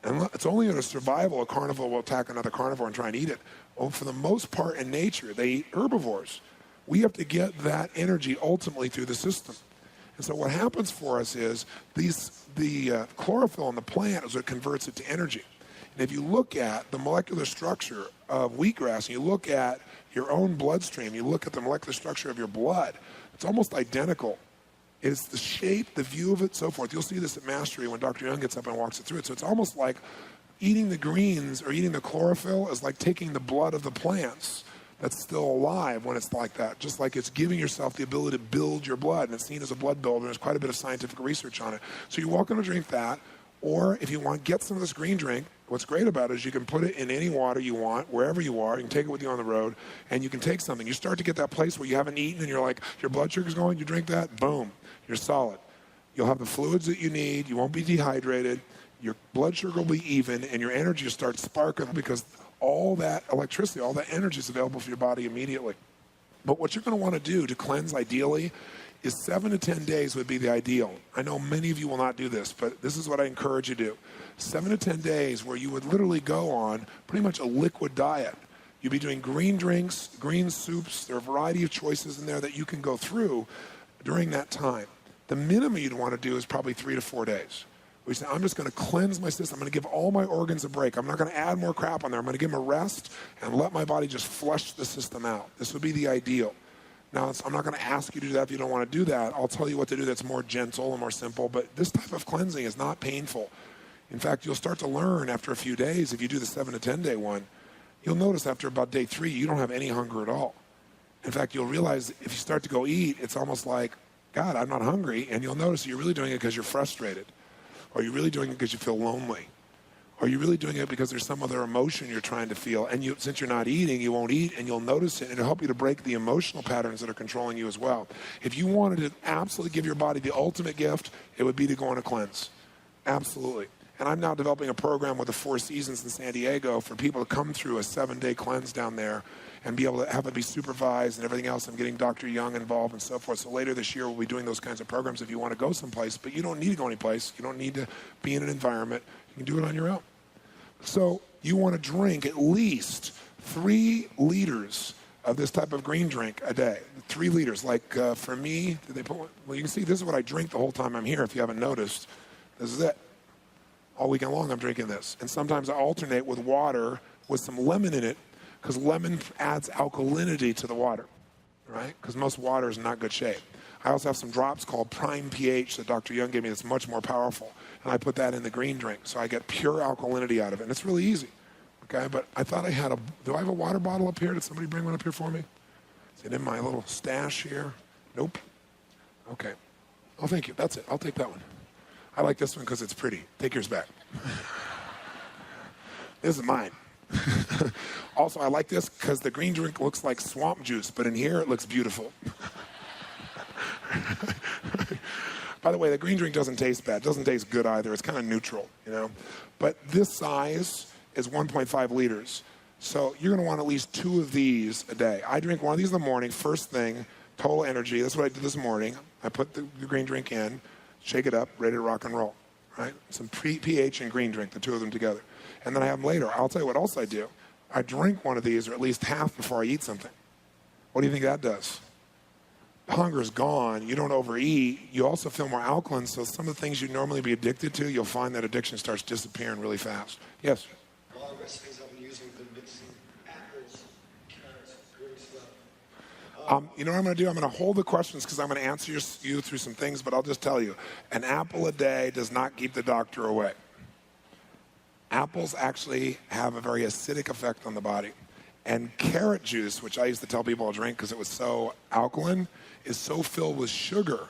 And it's only in a survival a carnivore will attack another carnivore and try and eat it. Well, for the most part in nature, they eat herbivores. We have to get that energy ultimately through the system. And so what happens for us is the chlorophyll in the plant is what converts it to energy. And if you look at the molecular structure of wheatgrass, and you look at your own bloodstream, you look at the molecular structure of your blood, it's almost identical. It's the shape, the view of it, so forth. You'll see this at Mastery when Dr. Young gets up and walks it through it. So it's almost like eating the greens or eating the chlorophyll is like taking the blood of the plants that's still alive when it's like that. Just like it's giving yourself the ability to build your blood, and it's seen as a blood builder. There's quite a bit of scientific research on it. So you're welcome to drink that, or if you want, get some of this green drink. What's great about it is you can put it in any water you want, wherever you are. You can take it with you on the road, and you can take something. You start to get that place where you haven't eaten, and you're like, your blood sugar's going, you drink that, boom, you're solid. You'll have the fluids that you need. You won't be dehydrated. Your blood sugar will be even, and your energy will start sparking because all that electricity, all that energy is available for your body immediately. But what you're going to want to do to cleanse ideally is 7 to 10 days would be the ideal. I know many of you will not do this, but this is what I encourage you to do. 7 to 10 days where you would literally go on pretty much a liquid diet. You'd be doing green drinks, green soups. There are a variety of choices in there that you can go through during that time. The minimum you'd want to do is probably 3 to 4 days. We say, I'm just going to cleanse my system. I'm going to give all my organs a break. I'm not going to add more crap on there. I'm going to give them a rest and let my body just flush the system out. This would be the ideal. Now, I'm not going to ask you to do that if you don't want to do that. I'll tell you what to do that's more gentle and more simple. But this type of cleansing is not painful. In fact, you'll start to learn after a few days, if you do the 7 to 10 day one, you'll notice after about day 3, you don't have any hunger at all. In fact, you'll realize if you start to go eat, it's almost like, God, I'm not hungry. And you'll notice you're really doing it because you're frustrated. Or you're really doing it because you feel lonely. Or you're really doing it because there's some other emotion you're trying to feel. And since you're not eating, you won't eat, and you'll notice it. And it'll help you to break the emotional patterns that are controlling you as well. If you wanted to absolutely give your body the ultimate gift, it would be to go on a cleanse. Absolutely. And I'm now developing a program with the Four Seasons in San Diego for people to come through a 7-day cleanse down there and be able to have it be supervised and everything else. I'm getting Dr. Young involved and so forth. So later this year, we'll be doing those kinds of programs if you want to go someplace. But you don't need to go anyplace. You don't need to be in an environment. You can do it on your own. So you want to drink at least 3 liters of this type of green drink a day. 3 liters. Like for me, did they put one? Well, you can see this is what I drink the whole time I'm here if you haven't noticed. This is it. All weekend long I'm drinking this. And sometimes I alternate with water with some lemon in it because lemon adds alkalinity to the water, right? Because most water is in not good shape. I also have some drops called Prime pH that Dr. Young gave me that's much more powerful. And I put that in the green drink. So I get pure alkalinity out of it. And it's really easy, okay? But I thought I had do I have a water bottle up here? Did somebody bring one up here for me? Is it in my little stash here? Nope. Okay. Oh, thank you. That's it. I'll take that one. I like this one because it's pretty. Take yours back. This is mine. Also, I like this because the green drink looks like swamp juice, but in here it looks beautiful. By the way, the green drink doesn't taste bad. It doesn't taste good either. It's kind of neutral, you know. But this size is 1.5 liters. So you're going to want at least 2 of these a day. I drink one of these in the morning, first thing, total energy. That's what I did this morning. I put the green drink in, shake it up, ready to rock and roll, right? Some pH and green drink, the 2 of them together. And then I have them later. I'll tell you what else I do. I drink one of these, or at least half, before I eat something. What do you think that does? Hunger's gone. You don't overeat. You also feel more alkaline, so some of the things you'd normally be addicted to, you'll find that addiction starts disappearing really fast. Yes? A lot of recipes I've been using have been mixing apples, carrots, green stuff. You know what I'm going to do? I'm going to hold the questions because I'm going to answer you through some things, but I'll just tell you, an apple a day does not keep the doctor away. Apples actually have a very acidic effect on the body. And carrot juice, which I used to tell people to drink because it was so alkaline, is so filled with sugar.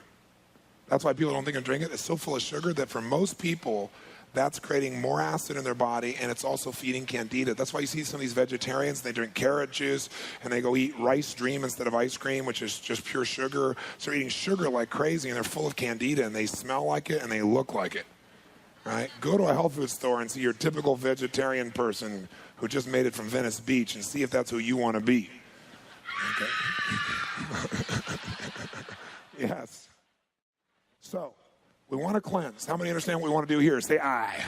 That's why people don't think of drinking it. It's so full of sugar that for most people, that's creating more acid in their body, and it's also feeding candida. That's why you see some of these vegetarians, they drink carrot juice, and they go eat Rice Dream instead of ice cream, which is just pure sugar. So they're eating sugar like crazy, and they're full of candida, and they smell like it, and they look like it. Right? Go to a health food store and see your typical vegetarian person who just made it from Venice Beach and see if that's who you want to be. Okay. Yes. So, we want to cleanse. How many understand what we want to do here? Say I.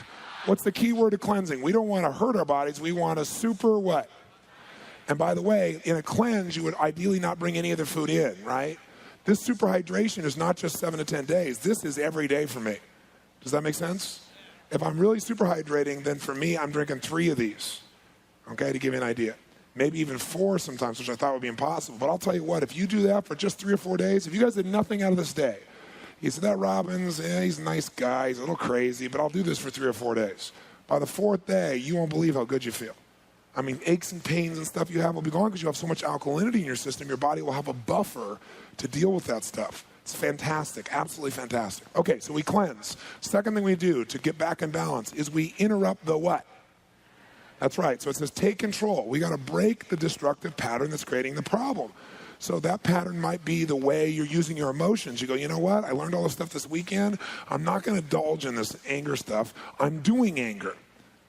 What's the key word to cleansing? We don't want to hurt our bodies. We want to super what? And by the way, in a cleanse, you would ideally not bring any other food in, right? This super hydration is not just 7 to 10 days. This is every day for me. Does that make sense? If I'm really super hydrating, then for me, I'm drinking 3 of these, okay, to give you an idea. Maybe even 4 sometimes, which I thought would be impossible. But I'll tell you what, if you do that for just 3 or 4 days, if you guys did nothing out of this day, you said, that Robbins, he's a nice guy, he's a little crazy, but I'll do this for 3 or 4 days. By the 4th day, you won't believe how good you feel. I mean, aches and pains and stuff you have will be gone because you have so much alkalinity in your system, your body will have a buffer to deal with that stuff. It's fantastic, absolutely fantastic. Okay, so we cleanse. Second thing we do to get back in balance is we interrupt the what? That's right. So it says take control. We got to break the destructive pattern that's creating the problem. So that pattern might be the way you're using your emotions. You go, you know what? I learned all this stuff this weekend. I'm not going to indulge in this anger stuff. I'm doing anger.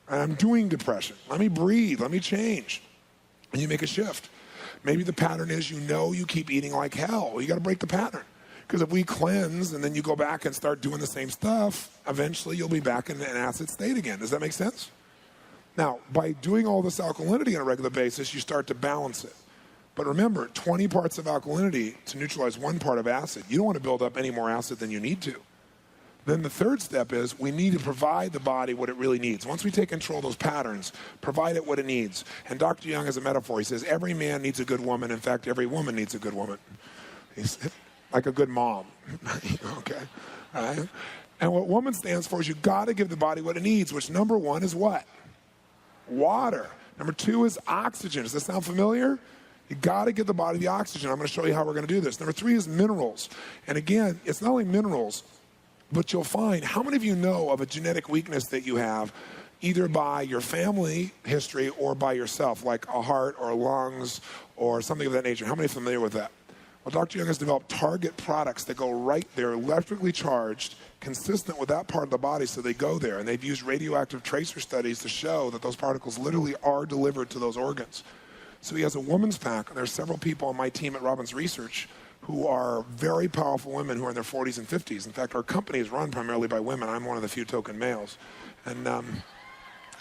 And I'm doing depression. Let me breathe. Let me change. And you make a shift. Maybe the pattern is you keep eating like hell. Well, you got to break the pattern. Because if we cleanse and then you go back and start doing the same stuff, eventually you'll be back in an acid state again. Does that make sense? Now, by doing all this alkalinity on a regular basis, you start to balance it. But remember, 20 parts of alkalinity to neutralize 1 part of acid. You don't want to build up any more acid than you need to. Then the third step is we need to provide the body what it really needs. Once we take control of those patterns, provide it what it needs. And Dr. Young has a metaphor. He says, every man needs a good woman. In fact, every woman needs a good woman. He's like a good mom. Okay? All right? And what woman stands for is you got to give the body what it needs, which number 1 is what? Water. Number 2 is oxygen. Does that sound familiar? You got to give the body the oxygen. I'm going to show you how we're going to do this. Number 3 is minerals. And again, it's not only minerals, but you'll find, how many of you know of a genetic weakness that you have either by your family history or by yourself, like a heart or lungs or something of that nature? How many are familiar with that? Well, Dr. Young has developed target products that go right there, electrically charged, consistent with that part of the body, so they go there. And they've used radioactive tracer studies to show that those particles literally are delivered to those organs. So he has a woman's pack, and there's several people on my team at Robbins Research who are very powerful women who are in their 40s and 50s. In fact, our company is run primarily by women. I'm one of the few token males. And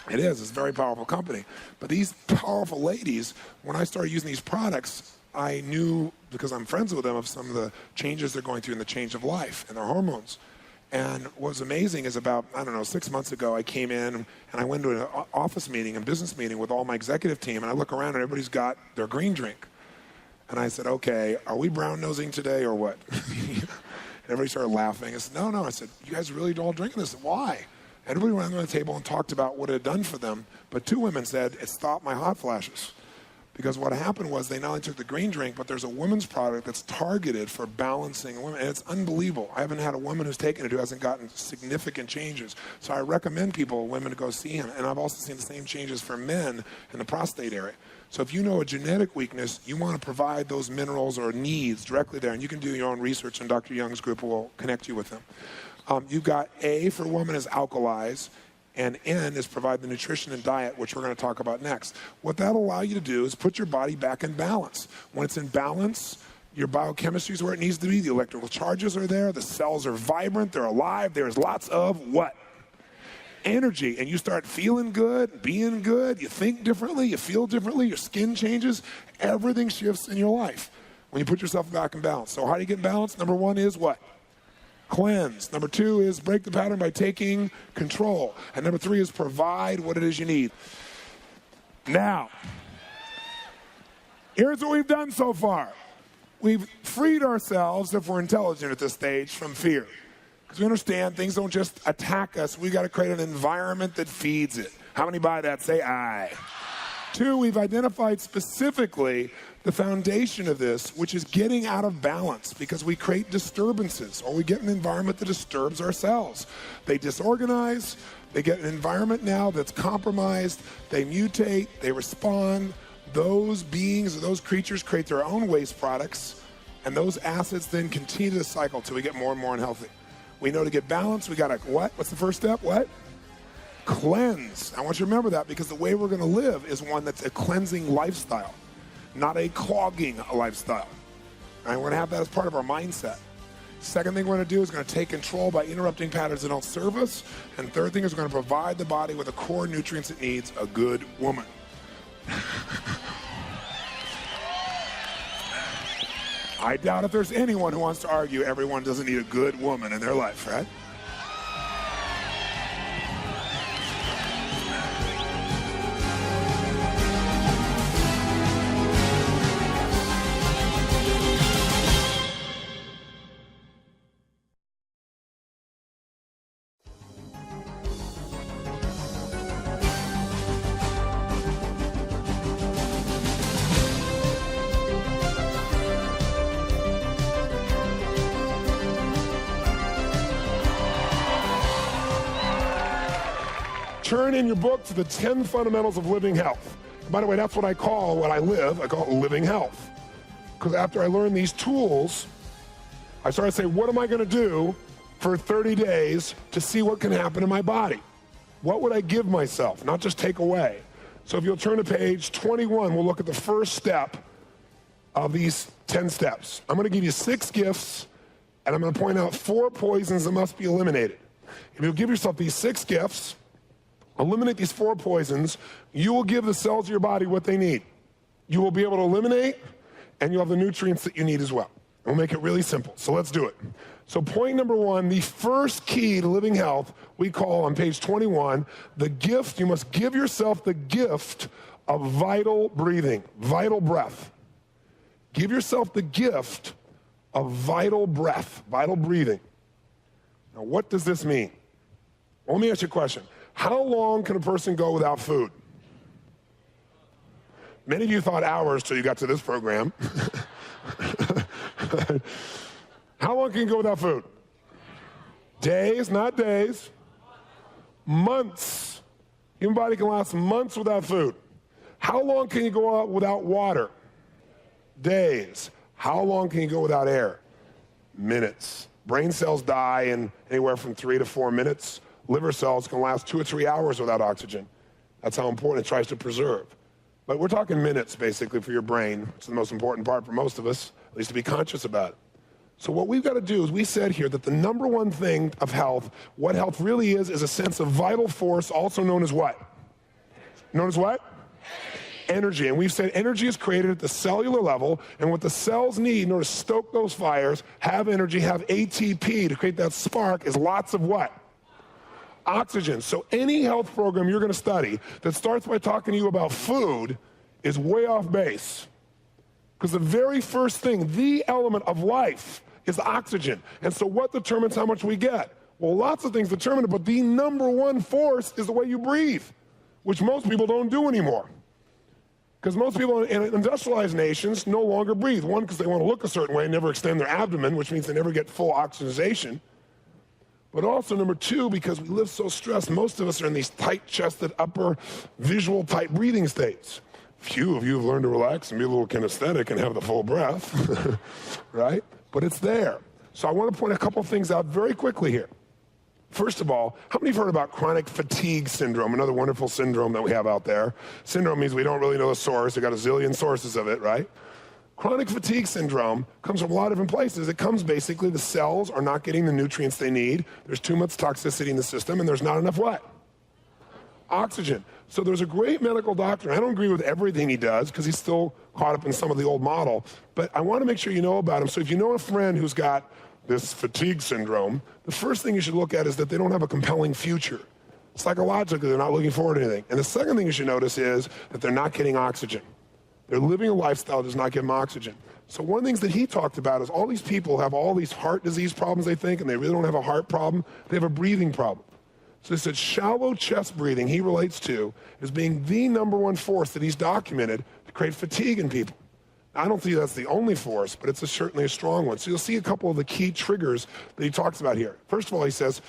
it's a very powerful company. But these powerful ladies, when I started using these products, I knew, because I'm friends with them, of some of the changes they're going through in the change of life and their hormones. And what's amazing is about, 6 months ago, I came in and I went to an office meeting, a business meeting with all my executive team, and I look around and everybody's got their green drink. And I said, okay, are we brown-nosing today or what? And everybody started laughing. I said, no. I said, you guys really all drinking this? Why? Everybody went around the table and talked about what it had done for them, but 2 women said, it stopped my hot flashes. Because what happened was they not only took the green drink, but there's a women's product that's targeted for balancing women. And it's unbelievable. I haven't had a woman who's taken it who hasn't gotten significant changes. So I recommend women to go see him. And I've also seen the same changes for men in the prostate area. So if you know a genetic weakness, you want to provide those minerals or needs directly there. And you can do your own research, and Dr. Young's group will connect you with them. You've got A for woman is alkalize. And N is provide the nutrition and diet, which we're going to talk about next. What that'll allow you to do is put your body back in balance. When it's in balance, your biochemistry is where it needs to be. The electrical charges are there. The cells are vibrant. They're alive. There's lots of what? Energy. And you start feeling good, being good. You think differently. You feel differently. Your skin changes. Everything shifts in your life when you put yourself back in balance. So how do you get in balance? Number 1 is what? Cleanse. Number 2 is break the pattern by taking control. And number 3 is provide what it is you need. Now, here's what we've done so far. We've freed ourselves, if we're intelligent at this stage, from fear. Because we understand things don't just attack us. We've got to create an environment that feeds it. How many buy that? Say aye. 2, we've identified specifically the foundation of this, which is getting out of balance, because we create disturbances, or we get an environment that disturbs our cells. They disorganize, they get an environment now that's compromised, they mutate, they respond. Those beings or those creatures create their own waste products, and those acids then continue the cycle till we get more and more unhealthy. We know to get balance, we got to what? What's the first step? What? Cleanse. I want you to remember that, because the way we're going to live is one that's a cleansing lifestyle, not a clogging lifestyle. And we're going to have that as part of our mindset. Second thing we're going to do is going to take control by interrupting patterns that don't serve us. And third thing is we're going to provide the body with the core nutrients it needs, a good woman. I doubt if there's anyone who wants to argue everyone doesn't need a good woman in their life, right? Turn in your book to the 10 fundamentals of living health. By the way, that's what I call what I live. I call it living health. Because after I learned these tools, I started to say, what am I going to do for 30 days to see what can happen in my body? What would I give myself, not just take away? So if you'll turn to page 21, we'll look at the first step of these 10 steps. I'm going to give you 6 gifts, and I'm going to point out 4 poisons that must be eliminated. If you'll give yourself these 6 gifts, eliminate these 4 poisons, you will give the cells of your body what they need. You will be able to eliminate, and you'll have the nutrients that you need as well. We'll make it really simple. So let's do it. So point number 1, the first key to living health, we call on page 21, the gift. You must give yourself the gift of vital breathing, vital breath. Give yourself the gift of vital breath, vital breathing. Now, what does this mean? Well, let me ask you a question. How long can a person go without food? Many of you thought hours till you got to this program. How long can you go without food? Days, not days. Months. Human body can last months without food. How long can you go out without water? Days. How long can you go without air? Minutes. Brain cells die in anywhere from 3 to 4 minutes. Liver cells can last 2 or 3 hours without oxygen. That's how important it tries to preserve. But we're talking minutes, basically, for your brain. It's the most important part for most of us, at least to be conscious about it. So what we've got to do is we said here that the number one thing of health, what health really is a sense of vital force, also known as what? Known as what? Energy. And we've said energy is created at the cellular level, and what the cells need in order to stoke those fires, have energy, have ATP to create that spark, is lots of what? Oxygen. So any health program you're going to study that starts by talking to you about food is way off base. Because the very first thing, the element of life, is oxygen. And so what determines how much we get? Well, lots of things determine it, but the number one force is the way you breathe, which most people don't do anymore. Because most people in industrialized nations no longer breathe. One, because they want to look a certain way and never extend their abdomen, which means they never get full oxygenation. But also, number 2, because we live so stressed, most of us are in these tight-chested, upper, visual type breathing states. Few of you have learned to relax and be a little kinesthetic and have the full breath, right? But it's there. So I want to point a couple things out very quickly here. First of all, how many have heard about chronic fatigue syndrome, another wonderful syndrome that we have out there? Syndrome means we don't really know the source. We've got a zillion sources of it, right? Chronic fatigue syndrome comes from a lot of different places. It comes basically, the cells are not getting the nutrients they need. There's too much toxicity in the system, and there's not enough what? Oxygen. So there's a great medical doctor. I don't agree with everything he does because he's still caught up in some of the old model, but I want to make sure you know about him. So if you know a friend who's got this fatigue syndrome, the first thing you should look at is that they don't have a compelling future. Psychologically, they're not looking forward to anything. And the second thing you should notice is that they're not getting oxygen. They're living a lifestyle that does not give them oxygen. So one of the things that he talked about is all these people have all these heart disease problems, they think, and they really don't have a heart problem. They have a breathing problem. So he said shallow chest breathing, he relates to, as being the number one force that he's documented to create fatigue in people. I don't think that's the only force, but it's certainly a strong one. So you'll see a couple of the key triggers that he talks about here. First of all, he says,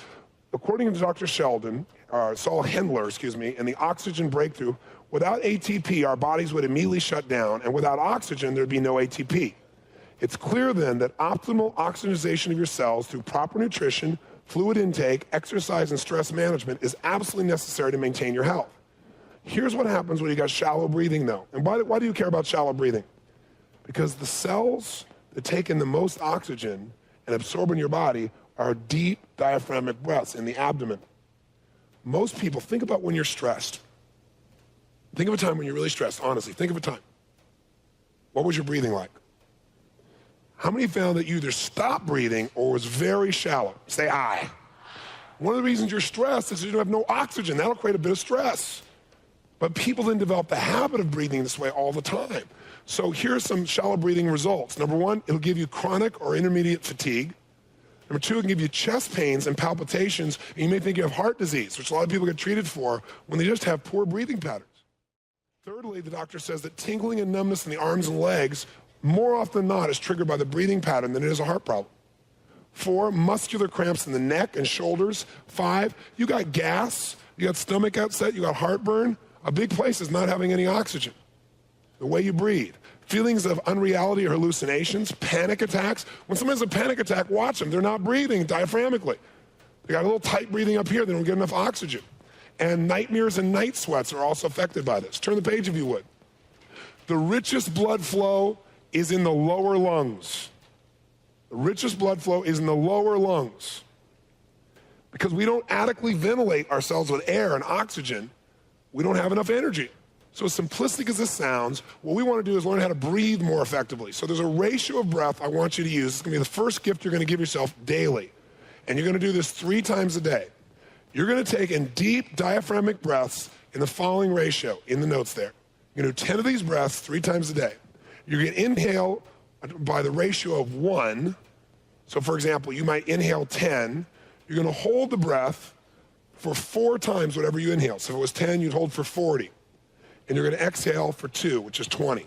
according to Dr. Saul Hendler, in the oxygen breakthrough, without ATP, our bodies would immediately shut down, and without oxygen, there'd be no ATP. It's clear then that optimal oxygenization of your cells through proper nutrition, fluid intake, exercise, and stress management is absolutely necessary to maintain your health. Here's what happens when you got shallow breathing, though. And why do you care about shallow breathing? Because the cells that take in the most oxygen and absorb in your body are deep diaphragmatic breaths in the abdomen. Most people, think about when you're stressed. Think of a time when you're really stressed, honestly. Think of a time. What was your breathing like? How many found that you either stopped breathing or was very shallow? Say aye. One of the reasons you're stressed is you don't have no oxygen. That'll create a bit of stress. But people didn't develop the habit of breathing this way all the time. So here's some shallow breathing results. Number one, it'll give you chronic or intermediate fatigue. Number two, it can give you chest pains and palpitations, and you may think you have heart disease, which a lot of people get treated for when they just have poor breathing patterns. Thirdly, the doctor says that tingling and numbness in the arms and legs, more often than not, is triggered by the breathing pattern than it is a heart problem. 4, muscular cramps in the neck and shoulders. 5, you got gas, you got stomach upset, you got heartburn. A big place is not having any oxygen. The way you breathe. Feelings of unreality or hallucinations, panic attacks. When someone has a panic attack, watch them. They're not breathing diaphragmically. They got a little tight breathing up here. They don't get enough oxygen. And nightmares and night sweats are also affected by this. Turn the page if you would. The richest blood flow is in the lower lungs. The richest blood flow is in the lower lungs. Because we don't adequately ventilate ourselves with air and oxygen, we don't have enough energy. So as simplistic as this sounds, what we want to do is learn how to breathe more effectively. So there's a ratio of breath I want you to use. It's going to be the first gift you're going to give yourself daily. And you're going to do this 3 times a day. You're going to take in deep diaphragmatic breaths in the following ratio, in the notes there. You're going to do 10 of these breaths 3 times a day. You're going to inhale by the ratio of 1. So for example, you might inhale 10. You're going to hold the breath for 4 times whatever you inhale. So if it was 10, you'd hold for 40. And you're going to exhale for 2, which is 20.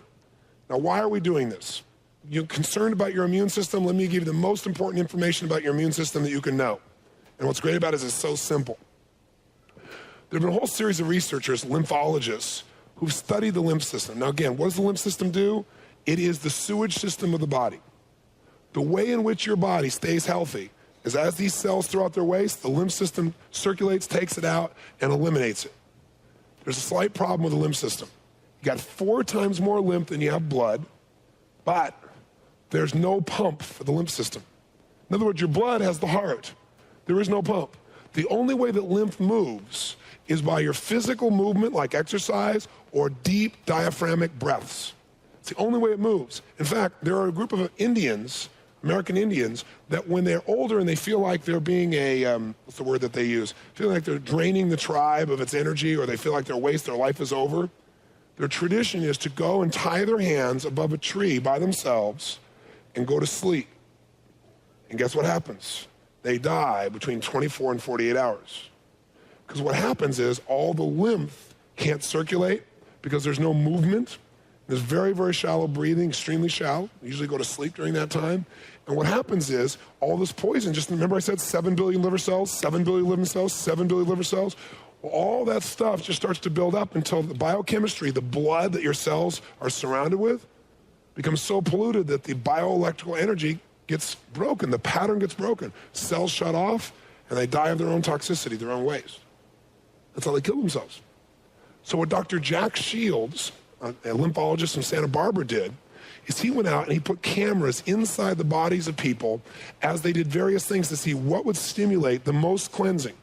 Now, why are we doing this? You're concerned about your immune system? Let me give you the most important information about your immune system that you can know. And what's great about it is it's so simple. There have been a whole series of researchers, lymphologists, who've studied the lymph system. Now, again, what does the lymph system do? It is the sewage system of the body. The way in which your body stays healthy is as these cells throw out their waste, the lymph system circulates, takes it out, and eliminates it. There's a slight problem with the lymph system. You got 4 times more lymph than you have blood, but there's no pump for the lymph system. In other words, your blood has the heart. There is no pump. The only way that lymph moves is by your physical movement, like exercise, or deep diaphragmatic breaths. It's the only way it moves. In fact, there are a group of Indians, American Indians, that when they're older and they feel like they're being what's the word that they use? Feel like they're draining the tribe of its energy, or they feel like their life is over. Their tradition is to go and tie their hands above a tree by themselves and go to sleep. And guess what happens? They die between 24 and 48 hours. Because what happens is all the lymph can't circulate because there's no movement. There's very, very shallow breathing, extremely shallow. We usually go to sleep during that time. And what happens is all this poison, just remember I said 7 billion liver cells, 7 billion liver cells, 7 billion liver cells? Well, all that stuff just starts to build up until the biochemistry, the blood that your cells are surrounded with, becomes so polluted that the bioelectrical energy gets broken. The pattern gets broken. Cells shut off, and they die of their own toxicity, their own waste. That's how they kill themselves. So what Dr. Jack Shields, a lymphologist from Santa Barbara, did is he went out and he put cameras inside the bodies of people as they did various things to see what would stimulate the most cleansing.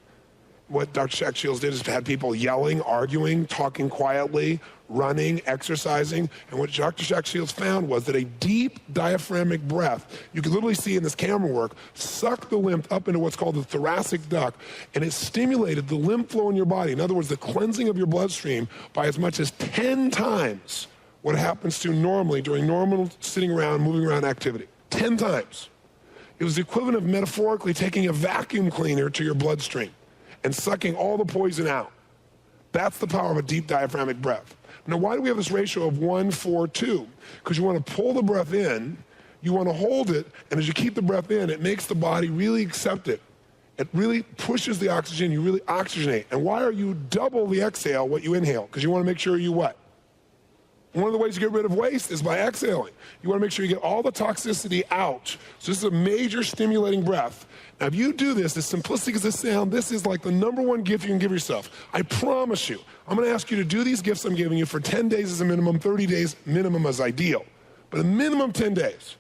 What Dr. Jack Shields did is had people yelling, arguing, talking quietly, running, exercising. And what Dr. Jack Shields found was that a deep diaphragmatic breath, you can literally see in this camera work, sucked the lymph up into what's called the thoracic duct, and it stimulated the lymph flow in your body. In other words, the cleansing of your bloodstream by as much as 10 times what happens to normally during normal sitting around, moving around activity. 10 times. It was the equivalent of metaphorically taking a vacuum cleaner to your bloodstream and sucking all the poison out. That's the power of a deep diaphragmatic breath. Now, why do we have this ratio of 1, 4, 2? Because you want to pull the breath in, you want to hold it, and as you keep the breath in, it makes the body really accept it. It really pushes the oxygen, you really oxygenate. And why are you double the exhale what you inhale? Because you want to make sure you what? One of the ways to get rid of waste is by exhaling. You want to make sure you get all the toxicity out. So this is a major stimulating breath. Now, if you do this, as simplistic as this sounds, this is like the #1 gift you can give yourself. I promise you, I'm going to ask you to do these gifts I'm giving you for 10 days as a minimum, 30 days minimum as ideal, but a minimum 10 days.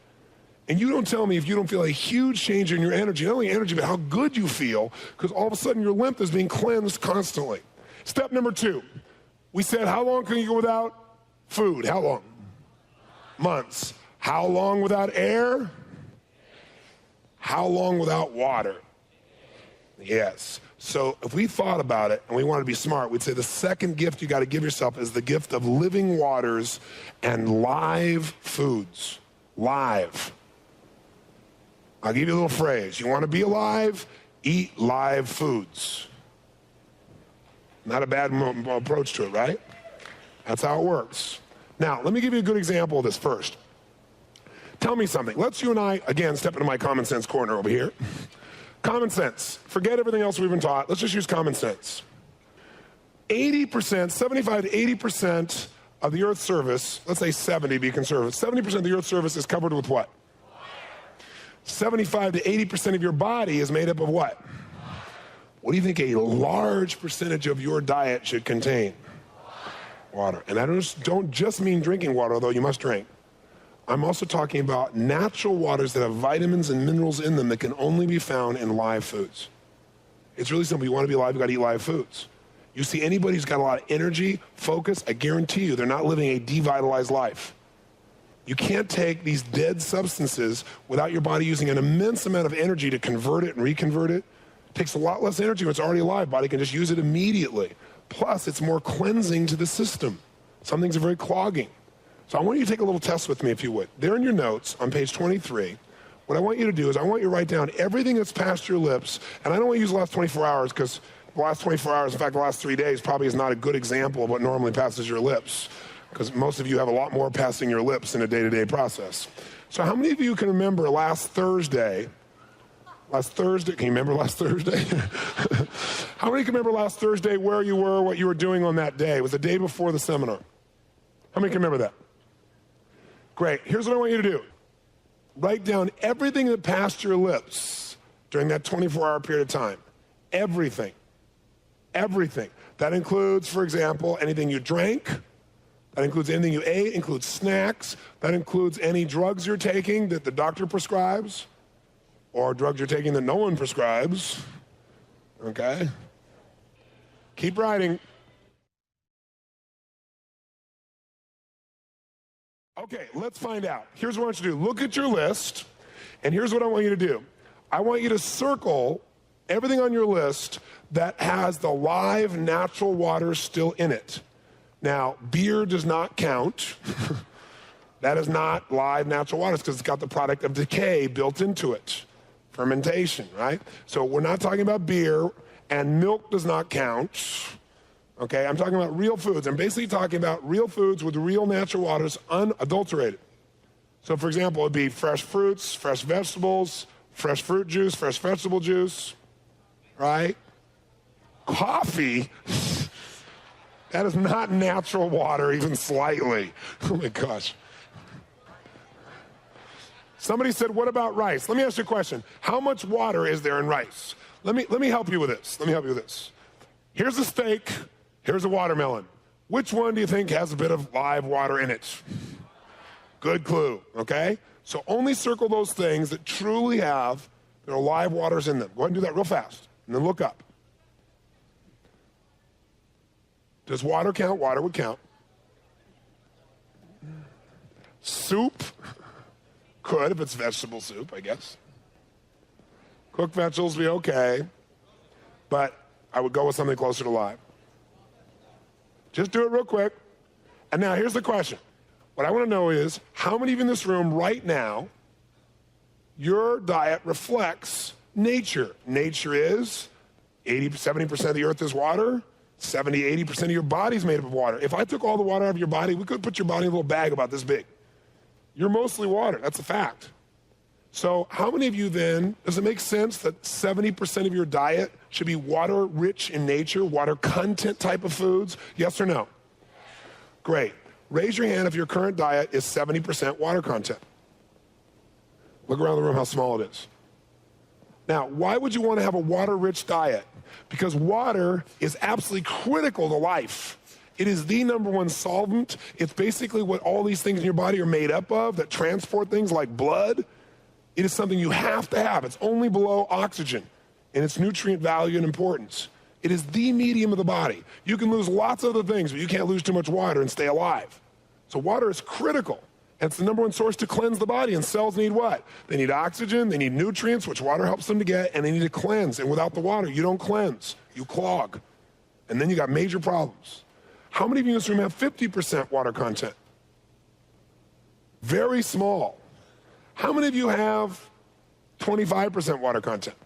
And you don't tell me if you don't feel a huge change in your energy, not only energy, but how good you feel, because all of a sudden your lymph is being cleansed constantly. Step number 2, we said, how long can you go without food? How long? Months. How long without air? How long without water? Yes. So if we thought about it and we wanted to be smart, we'd say the second gift you got to give yourself is the gift of living waters and live foods. Live. I'll give you a little phrase. You want to be alive? Eat live foods. Not a bad approach to it, right? That's how it works. Now, let me give you a good example of this first. Tell me something. Let's you and I, again, step into my common sense corner over here. Common sense. Forget everything else we've been taught. Let's just use common sense. 80%, 75 to 80% of the Earth's surface, let's say 70 to be conservative, 70% of the Earth's surface is covered with what? 75 to 80% of your body is made up of what? What do you think a large percentage of your diet should contain? Water. And I don't just mean drinking water, although you must drink. I'm also talking about natural waters that have vitamins and minerals in them that can only be found in live foods. It's really simple. You want to be alive, you got to eat live foods. You see anybody who's got a lot of energy, focus, I guarantee you they're not living a devitalized life. You can't take these dead substances without your body using an immense amount of energy to convert it and reconvert it. It takes a lot less energy when it's already alive. Body can just use it immediately. Plus, it's more cleansing to the system. Some things are very clogging. So I want you to take a little test with me, if you would. There in your notes on page 23, what I want you to do is I want you to write down everything that's passed your lips, and I don't want to use the last 24 hours because the last 24 hours, in fact, the last 3 days probably is not a good example of what normally passes your lips because most of you have a lot more passing your lips in a day-to-day process. So how many of you can remember last Thursday, can you remember last Thursday? How many can remember last Thursday where you were, what you were doing on that day? It was the day before the seminar. How many can remember that? Great. Here's what I want you to do. Write down everything that passed your lips during that 24-hour period of time. Everything. Everything. That includes, for example, anything you drank. That includes anything you ate, includes snacks. That includes any drugs you're taking that the doctor prescribes or drugs you're taking that no one prescribes. Okay? Keep writing. Okay, let's find out. Here's what I want you to do. Look at your list, and here's what I want you to do. I want you to circle everything on your list that has the live natural water still in it. Now, beer does not count. That is not live natural water because it's got the product of decay built into it. Fermentation, right? So we're not talking about beer, and milk does not count. Okay, I'm talking about real foods. I'm basically talking about real foods with real natural waters, unadulterated. So, for example, it'd be fresh fruits, fresh vegetables, fresh fruit juice, fresh vegetable juice, right? Coffee, that is not natural water even slightly. Oh my gosh. Somebody said, what about rice? Let me ask you a question. How much water is there in rice? Let me help you with this. Here's a steak. Here's a watermelon. Which one do you think has a bit of live water in it? Good clue, okay? So only circle those things that truly have their live waters in them. Go ahead and do that real fast, and then look up. Does water count? Water would count. Soup? Could, if it's vegetable soup, I guess. Cooked vegetables would be okay, but I would go with something closer to live. Just do it real quick. And now here's the question. What I want to know is, how many of you in this room right now, your diet reflects nature? Nature is 70% of the earth is water, 80% of your body's made up of water. If I took all the water out of your body, we could put your body in a little bag about this big. You're mostly water. That's a fact. So how many of you then, does it make sense that 70% of your diet should be water-rich in nature, water content type of foods? Yes or no? Great. Raise your hand if your current diet is 70% water content. Look around the room how small it is. Now, why would you want to have a water-rich diet? Because water is absolutely critical to life. It is the number one solvent. It's basically what all these things in your body are made up of that transport things like blood. It is something you have to have. It's only below oxygen in its nutrient value and importance. It is the medium of the body. You can lose lots of other things, but you can't lose too much water and stay alive. So water is critical. It's the number one source to cleanse the body, and cells need what? They need oxygen, they need nutrients, which water helps them to get, and they need to cleanse. And without the water, you don't cleanse, you clog. And then you got major problems. How many of you in this room have 50% water content? Very small. How many of you have 25% water content?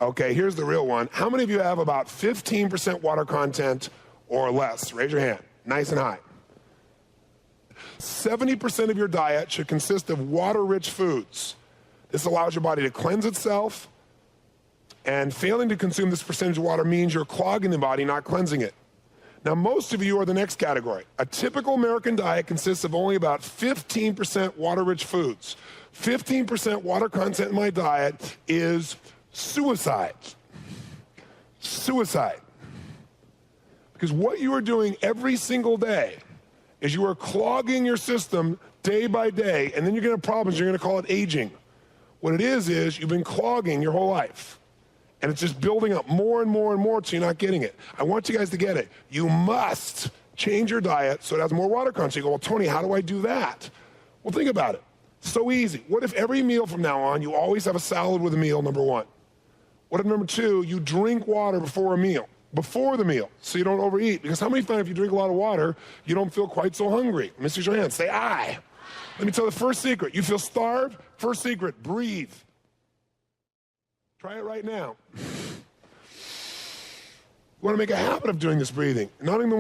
Okay, here's the real one. How many of you have about 15% water content or less? Raise your hand. Nice and high. 70% of your diet should consist of water-rich foods. This allows your body to cleanse itself, and failing to consume this percentage of water means you're clogging the body, not cleansing it. Now, most of you are the next category. A typical American diet consists of only about 15% water-rich foods. 15% water content in my diet is suicide. Suicide. Because what you are doing every single day is you are clogging your system day by day, and then you're going to have problems. You're going to call it aging. What it is you've been clogging your whole life. And it's just building up more and more and more until you're not getting it. I want you guys to get it. You must change your diet so it has more water content. You go, well, Tony, how do I do that? Well, think about it. So easy. What if every meal from now on, you always have a salad with a meal, number one? What if, number two, you drink water before a meal? Before the meal, so you don't overeat. Because how many times if you drink a lot of water, you don't feel quite so hungry? Let me see your hand. Say, I. Let me tell you the first secret. You feel starved? First secret, breathe. Try it right now. You want to make a habit of doing this breathing. Not even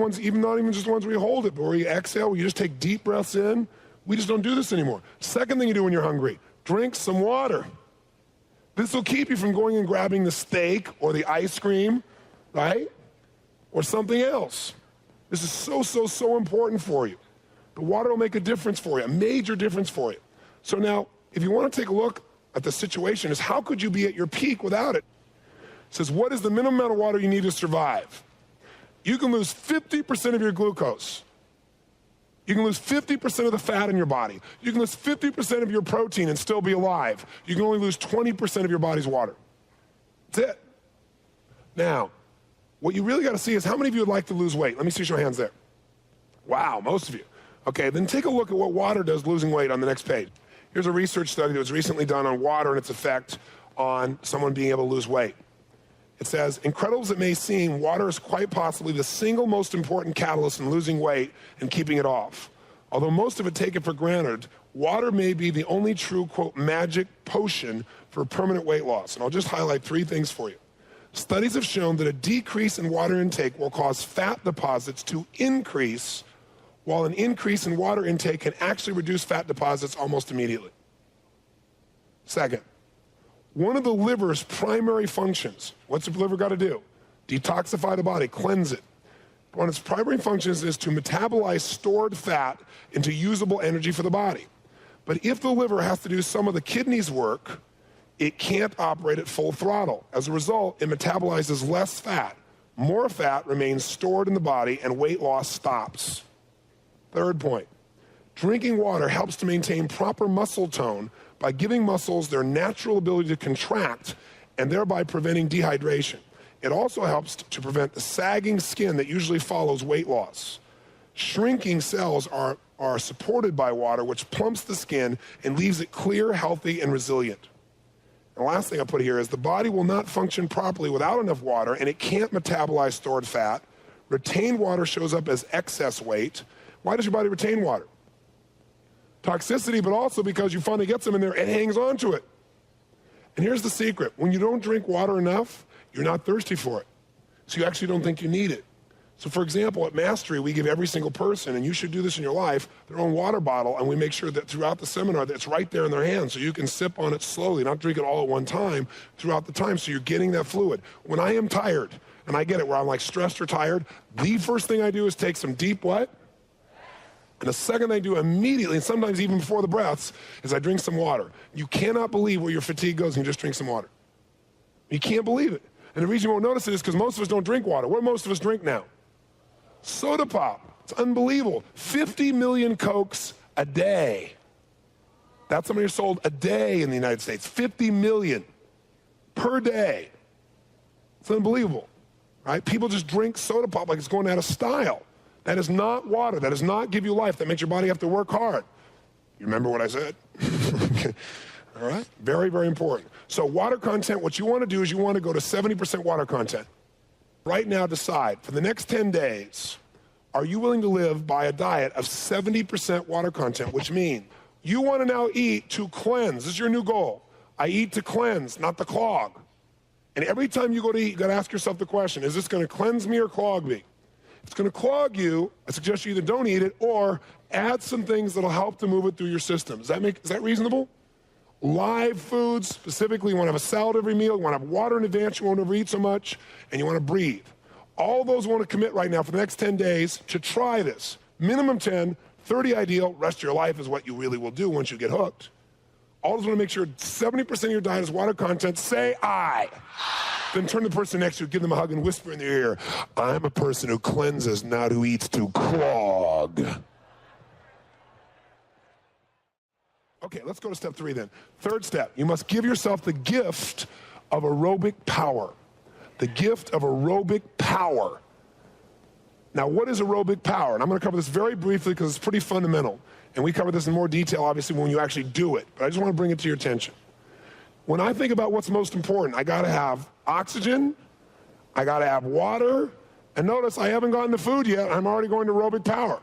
just the ones where you hold it, but where you exhale, where you just take deep breaths in. We just don't do this anymore. Second thing you do when you're hungry, drink some water. This will keep you from going and grabbing the steak or the ice cream, right? Or something else. This is so important for you. The water will make a difference for you, a major difference for you. So now, if you want to take a look at the situation, is how could you be at your peak without it? It says, what is the minimum amount of water you need to survive? You can lose 50% of your glucose. You can lose 50% of the fat in your body. You can lose 50% of your protein and still be alive. You can only lose 20% of your body's water. That's it. Now, what you really got to see is how many of you would like to lose weight? Let me see your hands there. Wow, most of you. Okay, then take a look at what water does losing weight on the next page. Here's a research study that was recently done on water and its effect on someone being able to lose weight. It says, incredible as it may seem, water is quite possibly the single most important catalyst in losing weight and keeping it off. Although most of it taken for granted, water may be the only true, quote, magic potion for permanent weight loss. And I'll just highlight three things for you. Studies have shown that a decrease in water intake will cause fat deposits to increase, while an increase in water intake can actually reduce fat deposits almost immediately. Second, one of the liver's primary functions, what's the liver got to do? Detoxify the body, cleanse it. One of its primary functions is to metabolize stored fat into usable energy for the body. But if the liver has to do some of the kidneys' work, it can't operate at full throttle. As a result, it metabolizes less fat. More fat remains stored in the body and weight loss stops. Third point, drinking water helps to maintain proper muscle tone by giving muscles their natural ability to contract and thereby preventing dehydration. It also helps to prevent the sagging skin that usually follows weight loss. Shrinking cells are supported by water, which plumps the skin and leaves it clear, healthy, and resilient. The last thing I put here is the body will not function properly without enough water, and it can't metabolize stored fat. Retained water shows up as excess weight. Why does your body retain water? Toxicity, but also because you finally get some in there, it hangs on to it. And here's the secret. When you don't drink water enough, you're not thirsty for it. So you actually don't think you need it. So for example, at Mastery, we give every single person, and you should do this in your life, their own water bottle, and we make sure that throughout the seminar that it's right there in their hands so you can sip on it slowly, not drink it all at one time throughout the time so you're getting that fluid. When I am tired, and I get it where I'm like stressed or tired, the first thing I do is take some deep what? And the second I do immediately, and sometimes even before the breaths, is I drink some water. You cannot believe where your fatigue goes when you just drink some water. You can't believe it. And the reason you won't notice it is because most of us don't drink water. What do most of us drink now? Soda pop. It's unbelievable. 50 million Cokes a day. That's how many are sold a day in the United States. 50 million per day. It's unbelievable, right? People just drink soda pop like it's going out of style. That is not water. That does not give you life. That makes your body have to work hard. You remember what I said? Okay. All right? Very, very important. So water content, what you want to do is you want to go to 70% water content. Right now, decide, for the next 10 days, are you willing to live by a diet of 70% water content, which means you want to now eat to cleanse. This is your new goal. I eat to cleanse, not to clog. And every time you go to eat, you got to ask yourself the question, is this going to cleanse me or clog me? If it's going to clog you, I suggest you either don't eat it or add some things that'll help to move it through your system. Is that reasonable? Live foods, specifically, you want to have a salad every meal, you want to have water in advance, you won't overeat so much, and you want to breathe. All those want to commit right now for the next 10 days to try this. Minimum 10, 30 ideal, rest of your life is what you really will do once you get hooked. All those want to make sure 70% of your diet is water content. Say I. Then turn to the person next to you, give them a hug and whisper in their ear, I'm a person who cleanses, not who eats to clog. Okay, let's go to step 3 then. Third step, you must give yourself the gift of aerobic power. The gift of aerobic power. Now, what is aerobic power? And I'm going to cover this very briefly because it's pretty fundamental. And we cover this in more detail, obviously, when you actually do it. But I just want to bring it to your attention. When I think about what's most important, I got to have oxygen, I got to have water, and notice I haven't gotten to food yet. I'm already going to aerobic power.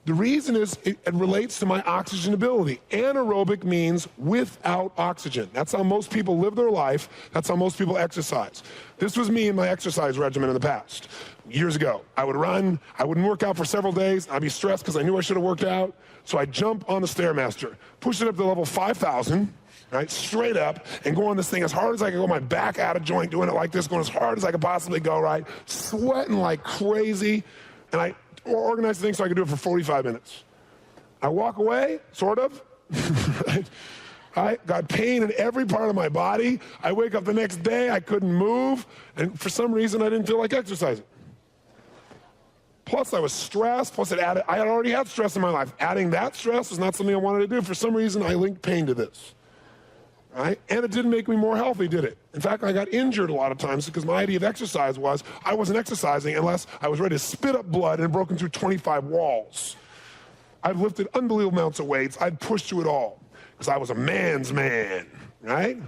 The reason is it relates to my oxygen ability. Anaerobic means without oxygen. That's how most people live their life. That's how most people exercise. This was me in my exercise regimen in the past. Years ago, I would run. I wouldn't work out for several days. I'd be stressed because I knew I should have worked out. So I'd jump on the Stairmaster, push it up to level 5,000, right, straight up, and go on this thing as hard as I could go, my back out of joint, doing it like this, going as hard as I could possibly go, right, sweating like crazy. And I organized things so I could do it for 45 minutes. I walk away, sort of. I got pain in every part of my body. I wake up the next day, I couldn't move, and for some reason I didn't feel like exercising. Plus I was stressed, plus I had already had stress in my life. Adding that stress was not something I wanted to do. For some reason I linked pain to this. Right? And it didn't make me more healthy, did it? In fact, I got injured a lot of times because my idea of exercise was I wasn't exercising unless I was ready to spit up blood and broken through 25 walls. I've lifted unbelievable amounts of weights. I'd pushed through it all because I was a man's man, right?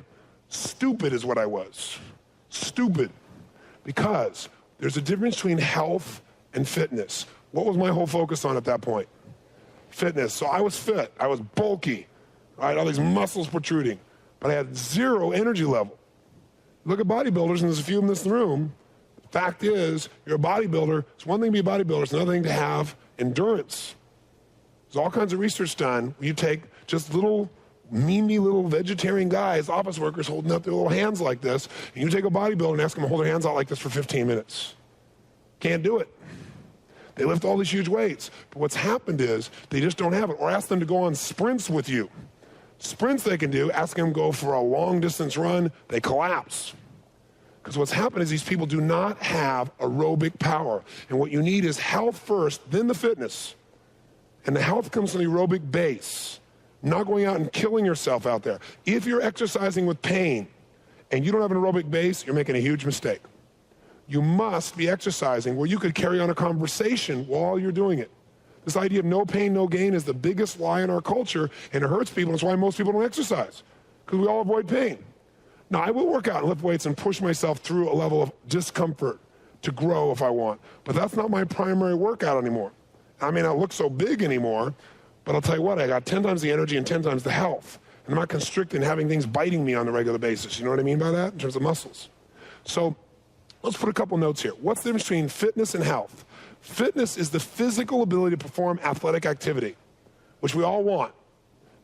Stupid is what I was. Stupid. Because there's a difference between health and fitness. What was my whole focus on at that point? Fitness. So I was fit. I was bulky, right? All these muscles protruding. But I had zero energy level. Look at bodybuilders, and there's a few of them in this room. The fact is, you're a bodybuilder. It's one thing to be a bodybuilder. It's another thing to have endurance. There's all kinds of research done where you take just little, meany little vegetarian guys, office workers, holding up their little hands like this, and you take a bodybuilder and ask them to hold their hands out like this for 15 minutes. Can't do it. They lift all these huge weights. But what's happened is they just don't have it. Or ask them to go on sprints with you. Sprints they can do, ask them to go for a long distance run, they collapse. Because what's happened is these people do not have aerobic power. And what you need is health first, then the fitness. And the health comes from the aerobic base, not going out and killing yourself out there. If you're exercising with pain and you don't have an aerobic base, you're making a huge mistake. You must be exercising where you could carry on a conversation while you're doing it. This idea of no pain, no gain is the biggest lie in our culture, and it hurts people. That's why most people don't exercise, because we all avoid pain. Now, I will work out and lift weights and push myself through a level of discomfort to grow if I want, but that's not my primary workout anymore. I may not look so big anymore, but I'll tell you what, I got 10 times the energy and 10 times the health, and I'm not constricted and having things biting me on a regular basis. You know what I mean by that in terms of muscles? So let's put a couple notes here. What's the difference between fitness and health? Fitness is the physical ability to perform athletic activity, which we all want.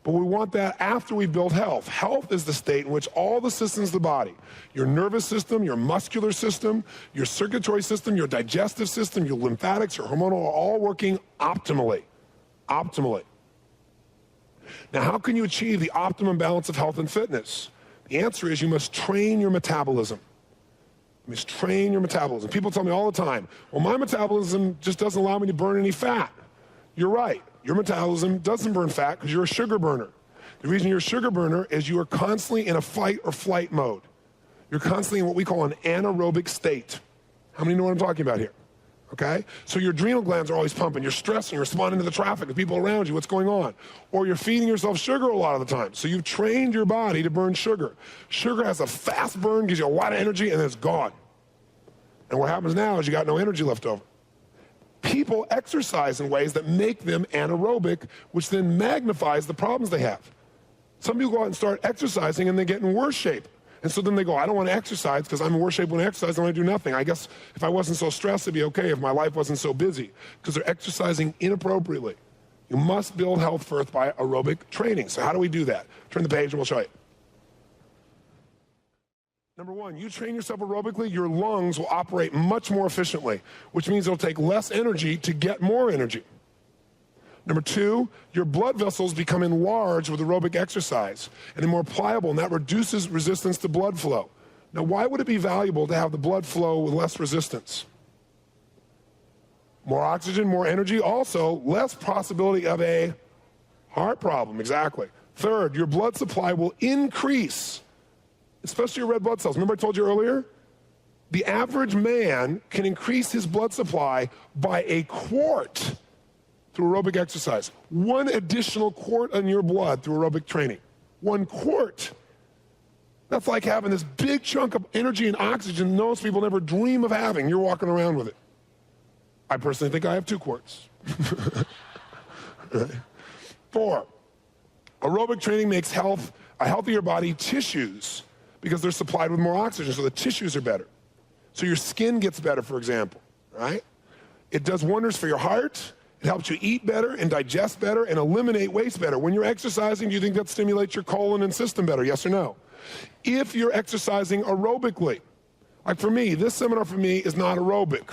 But we want that after we build health. Health is the state in which all the systems of the body, your nervous system, your muscular system, your circulatory system, your digestive system, your lymphatics, your hormonal, are all working optimally. Optimally. Now, how can you achieve the optimum balance of health and fitness? The answer is you must train your metabolism. You must train your metabolism. People tell me all the time, well, my metabolism just doesn't allow me to burn any fat. You're right. Your metabolism doesn't burn fat because you're a sugar burner. The reason you're a sugar burner is you are constantly in a fight or flight mode. You're constantly in what we call an anaerobic state. How many know what I'm talking about here? okay? So your adrenal glands are always pumping. You're stressing, you're responding to the traffic, the people around you, what's going on. Or you're feeding yourself sugar a lot of the time. So you've trained your body to burn sugar. Sugar has a fast burn, gives you a lot of energy, and then it's gone. And what happens now is you got no energy left over. People exercise in ways that make them anaerobic, which then magnifies the problems they have. Some people go out and start exercising and they get in worse shape. And so then they go, I don't want to exercise because I'm in worse shape when I exercise, I want to do nothing. I guess if I wasn't so stressed, it'd be okay if my life wasn't so busy, because they're exercising inappropriately. You must build health first by aerobic training. So how do we do that? Turn the page and we'll show you. Number one, you train yourself aerobically, your lungs will operate much more efficiently, which means it'll take less energy to get more energy. Number two, your blood vessels become enlarged with aerobic exercise and they're more pliable, and that reduces resistance to blood flow. Now, why would it be valuable to have the blood flow with less resistance? More oxygen, more energy, also less possibility of a heart problem, exactly. Third, your blood supply will increase, especially your red blood cells. Remember I told you earlier? The average man can increase his blood supply by a quart through aerobic exercise. 1 additional quart in your blood through aerobic training. 1 quart. That's like having this big chunk of energy and oxygen most people never dream of having. You're walking around with it. I personally think I have 2 quarts. 4, aerobic training makes a healthier body tissues because they're supplied with more oxygen, so the tissues are better. So your skin gets better, for example, right? It does wonders for your heart. It helps you eat better and digest better and eliminate waste better. When you're exercising, do you think that stimulates your colon and system better? Yes or no? If you're exercising aerobically, like for me, this seminar for me is not aerobic.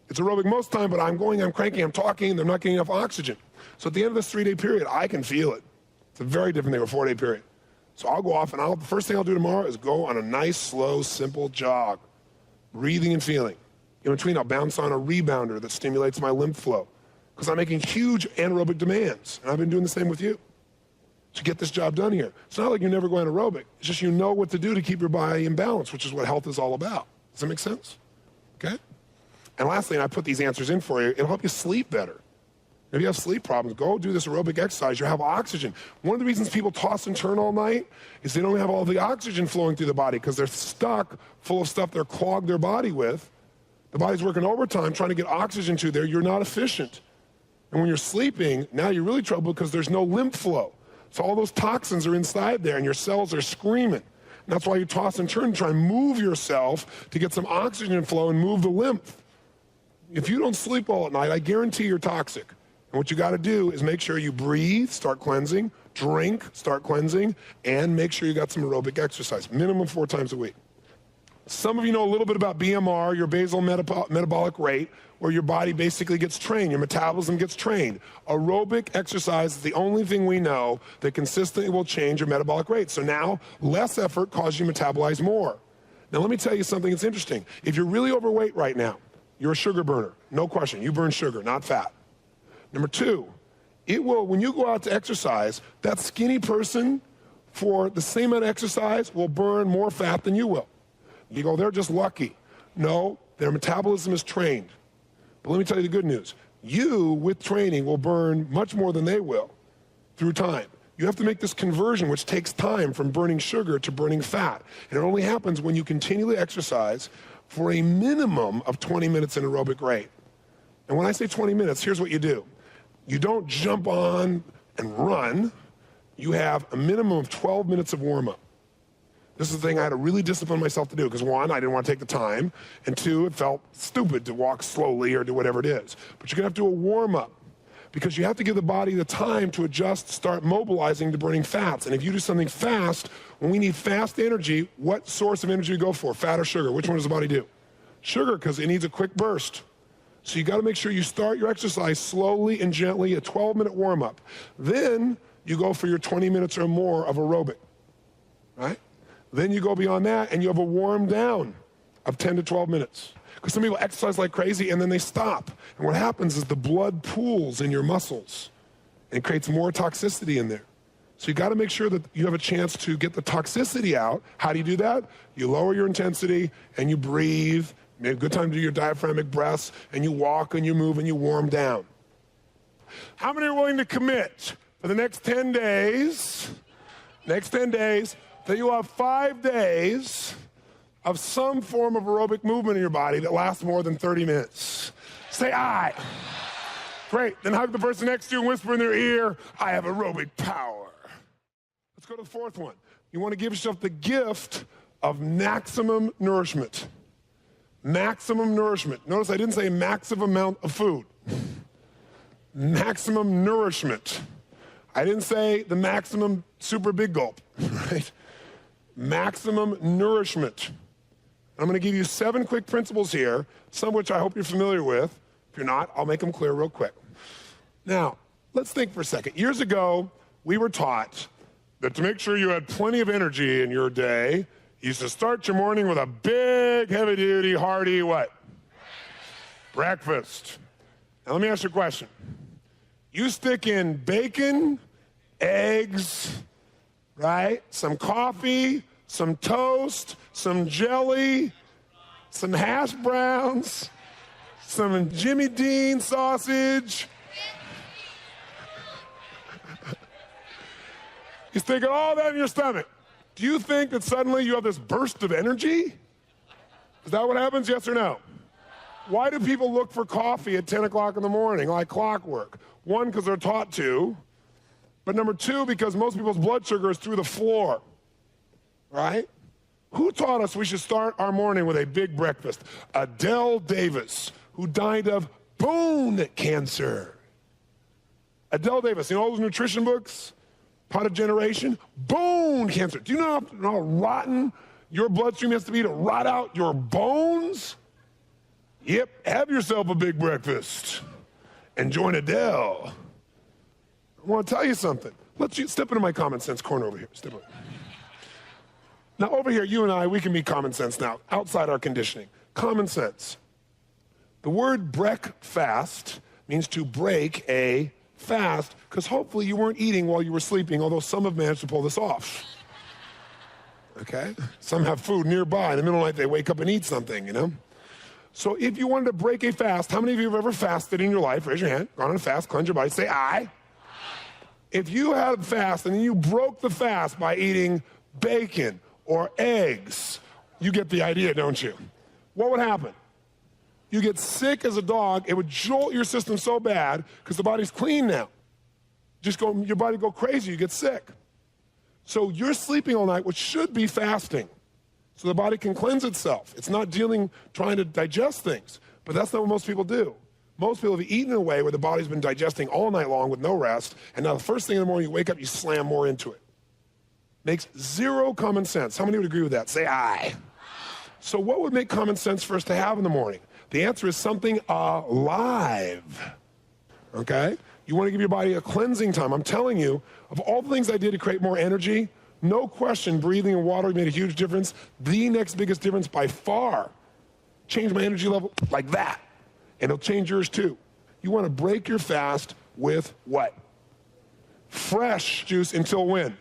It's aerobic most of the time, but I'm cranky, I'm talking, they're not getting enough oxygen. So at the end of this 3-day period, I can feel it. It's a very different thing, a 4-day period. So I'll go off and the first thing I'll do tomorrow is go on a nice, slow, simple jog, breathing and feeling. In between, I'll bounce on a rebounder that stimulates my lymph flow, because I'm making huge anaerobic demands, and I've been doing the same with you to get this job done here. It's not like you're never going anaerobic. It's just you know what to do to keep your body in balance, which is what health is all about. Does that make sense? Okay? And lastly, and I put these answers in for you, it'll help you sleep better. If you have sleep problems, go do this aerobic exercise. You'll have oxygen. One of the reasons people toss and turn all night is they don't have all the oxygen flowing through the body because they're stuck full of stuff they're clogged their body with. The body's working overtime trying to get oxygen to there. You're not efficient. And when you're sleeping, now you're really troubled because there's no lymph flow. So all those toxins are inside there and your cells are screaming. And that's why you toss and turn and try and move yourself to get some oxygen flow and move the lymph. If you don't sleep well at night, I guarantee you're toxic. And what you got to do is make sure you breathe, start cleansing, drink, start cleansing, and make sure you got some aerobic exercise, minimum 4 times a week. Some of you know a little bit about BMR, your basal metabolic rate, where your body basically gets trained, your metabolism gets trained. Aerobic exercise is the only thing we know that consistently will change your metabolic rate. So now, less effort causes you to metabolize more. Now let me tell you something that's interesting. If you're really overweight right now, you're a sugar burner, no question. You burn sugar, not fat. Number 2, when you go out to exercise, that skinny person, for the same amount of exercise, will burn more fat than you will. You go, they're just lucky. No, their metabolism is trained. But let me tell you the good news. You, with training, will burn much more than they will through time. You have to make this conversion, which takes time, from burning sugar to burning fat. And it only happens when you continually exercise for a minimum of 20 minutes in aerobic rate. And when I say 20 minutes, here's what you do. You don't jump on and run. You have a minimum of 12 minutes of warm-up. This is the thing I had to really discipline myself to do, because 1, I didn't want to take the time, and 2, it felt stupid to walk slowly or do whatever it is. But you're going to have to do a warm-up, because you have to give the body the time to adjust, start mobilizing to burning fats. And if you do something fast, when we need fast energy, what source of energy do we go for, fat or sugar? Which one does the body do? Sugar, because it needs a quick burst. So you got to make sure you start your exercise slowly and gently, a 12-minute warm-up. Then you go for your 20 minutes or more of aerobic, right? Then you go beyond that and you have a warm down of 10 to 12 minutes. Because some people exercise like crazy and then they stop. And what happens is the blood pools in your muscles and it creates more toxicity in there. So you got to make sure that you have a chance to get the toxicity out. How do you do that? You lower your intensity and you breathe, Maybe a good time to do your diaphragmatic breaths, and you walk and you move and you warm down. How many are willing to commit for the next 10 days, that you'll have 5 days of some form of aerobic movement in your body that lasts more than 30 minutes? Say aye. Great. Then hug the person next to you and whisper in their ear, I have aerobic power. Let's go to the fourth one. You want to give yourself the gift of maximum nourishment. Maximum nourishment. Notice I didn't say maximum amount of food. Maximum nourishment. I didn't say the maximum super big gulp, right? Maximum nourishment. I'm going to give you 7 quick principles here, some of which I hope you're familiar with. If you're not, I'll make them clear real quick. Now, let's think for a second. Years ago, we were taught that to make sure you had plenty of energy in your day, you used to start your morning with a big, heavy-duty, hearty what? Breakfast. Now, let me ask you a question. You stick in bacon, eggs, right? Some coffee, some toast, some jelly, some hash browns, some Jimmy Dean sausage. You stick all that in your stomach. Do you think that suddenly you have this burst of energy? Is that what happens, yes or no? Why do people look for coffee at 10 o'clock in the morning like clockwork? 1, because they're taught to, but number 2, because most people's blood sugar is through the floor, right? Who taught us we should start our morning with a big breakfast? Adele Davis, who died of bone cancer. Adele Davis, you know all those nutrition books? Pot of Generation? Bone cancer. Do you know how rotten your bloodstream has to be to rot out your bones? Yep, have yourself a big breakfast and join Adele. I want to tell you something. Let's step into my common sense corner over here. Step over. Now, over here, you and I, we can be common sense now, outside our conditioning. Common sense. The word breakfast means to break a fast, because hopefully you weren't eating while you were sleeping, although some have managed to pull this off. Okay? Some have food nearby. In the middle of the night, they wake up and eat something, you know? So if you wanted to break a fast, how many of you have ever fasted in your life? Raise your hand. Gone on a fast, cleanse your body. Say aye. If you had a fast and then you broke the fast by eating bacon or eggs, you get the idea, don't you? What would happen? You get sick as a dog. It would jolt your system so bad because the body's clean now. Your body go crazy. You get sick. So you're sleeping all night, which should be fasting, so the body can cleanse itself. It's not trying to digest things, but that's not what most people do. Most people have eaten in a way where the body's been digesting all night long with no rest, and now the first thing in the morning you wake up, you slam more into it. Makes zero common sense. How many would agree with that? Say aye. So what would make common sense for us to have in the morning? The answer is something alive, okay? You want to give your body a cleansing time. I'm telling you, of all the things I did to create more energy, no question, breathing and water made a huge difference. The next biggest difference by far, changed my energy level like that, and it'll change yours too. You want to break your fast with what? Fresh juice until when?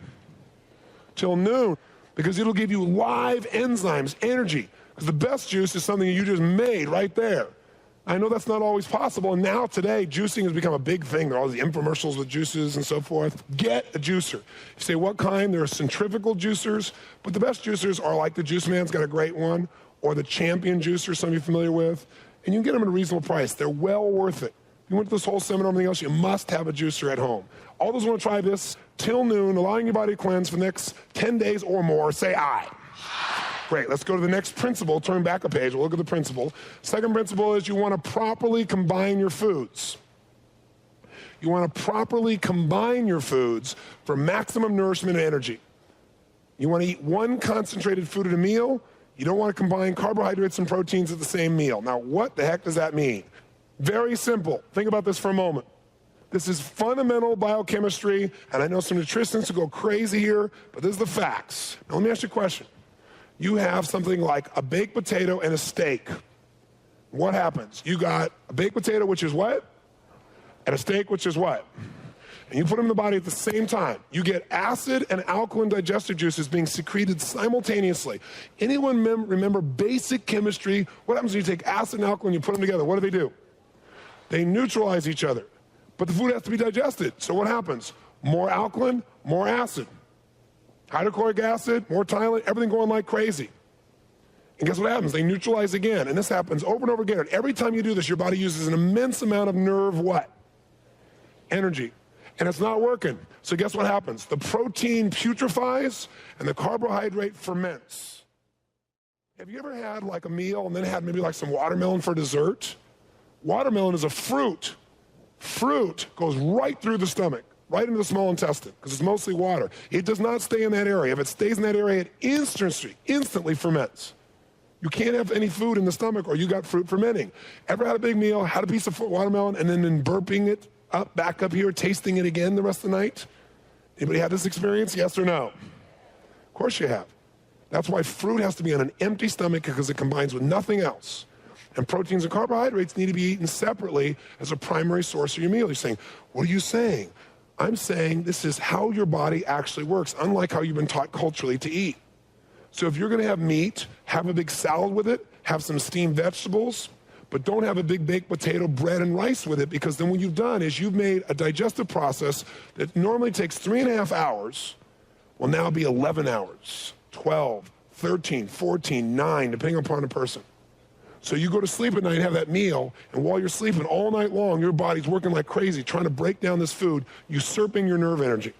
Till noon, because it'll give you live enzymes, energy. Because the best juice is something you just made right there. I know that's not always possible, and now today, juicing has become a big thing. There are all these infomercials with juices and so forth. Get a juicer. You say, what kind? There are centrifugal juicers, but the best juicers are like the Juice Man's got a great one, or the Champion juicer, some of you are familiar with, and you can get them at a reasonable price. They're well worth it. If you went to this whole seminar and everything else, you must have a juicer at home. All those who want to try this till noon, allowing your body to cleanse for the next 10 days or more, say aye. Great, let's go to the next principle. Turn back a page, we'll look at the principle. Second principle is you want to properly combine your foods. You want to properly combine your foods for maximum nourishment and energy. You want to eat one concentrated food at a meal. You don't want to combine carbohydrates and proteins at the same meal. Now, what the heck does that mean? Very simple. Think about this for a moment. This is fundamental biochemistry, and I know some nutritionists will go crazy here, but this is the facts. Now, let me ask you a question. You have something like a baked potato and a steak. What happens? You got a baked potato, which is what? And a steak, which is what? and you put them in the body at the same time, you get acid and alkaline digestive juices being secreted simultaneously. Anyone remember basic chemistry? What happens when you take acid and alkaline, you put them together? What do? They neutralize each other. But the food has to be digested. So what happens? More alkaline, more acid. Hydrochloric acid, more Tylenol, everything going like crazy. And guess what happens? They neutralize again. And this happens over and over again. And every time you do this, your body uses an immense amount of nerve what? Energy. And it's not working. So guess what happens? The protein putrefies and the carbohydrate ferments. Have you ever had like a meal and then had maybe like some watermelon for dessert? Watermelon is a fruit. Fruit goes right through the stomach, right into the small intestine, because it's mostly water. It does not stay in that area. If it stays in that area, it instantly ferments. You can't have any food in the stomach or you got fruit fermenting. Ever had a big meal, had a piece of watermelon, and then burping it up, back up here, tasting it again the rest of the night? Anybody had this experience? Yes or no? Of course you have. That's why fruit has to be on an empty stomach, because it combines with nothing else. And proteins and carbohydrates need to be eaten separately as a primary source of your meal. You're saying, what are you saying? I'm saying this is how your body actually works, unlike how you've been taught culturally to eat. So if you're going to have meat, have a big salad with it, have some steamed vegetables, but don't have a big baked potato, bread, and rice with it, because then what you've done is you've made a digestive process that normally takes 3.5 hours, will now be 11 hours, 12, 13, 14, 9, depending upon the person. So you go to sleep at night and have that meal, and while you're sleeping all night long, your body's working like crazy, trying to break down this food, usurping your nerve energy.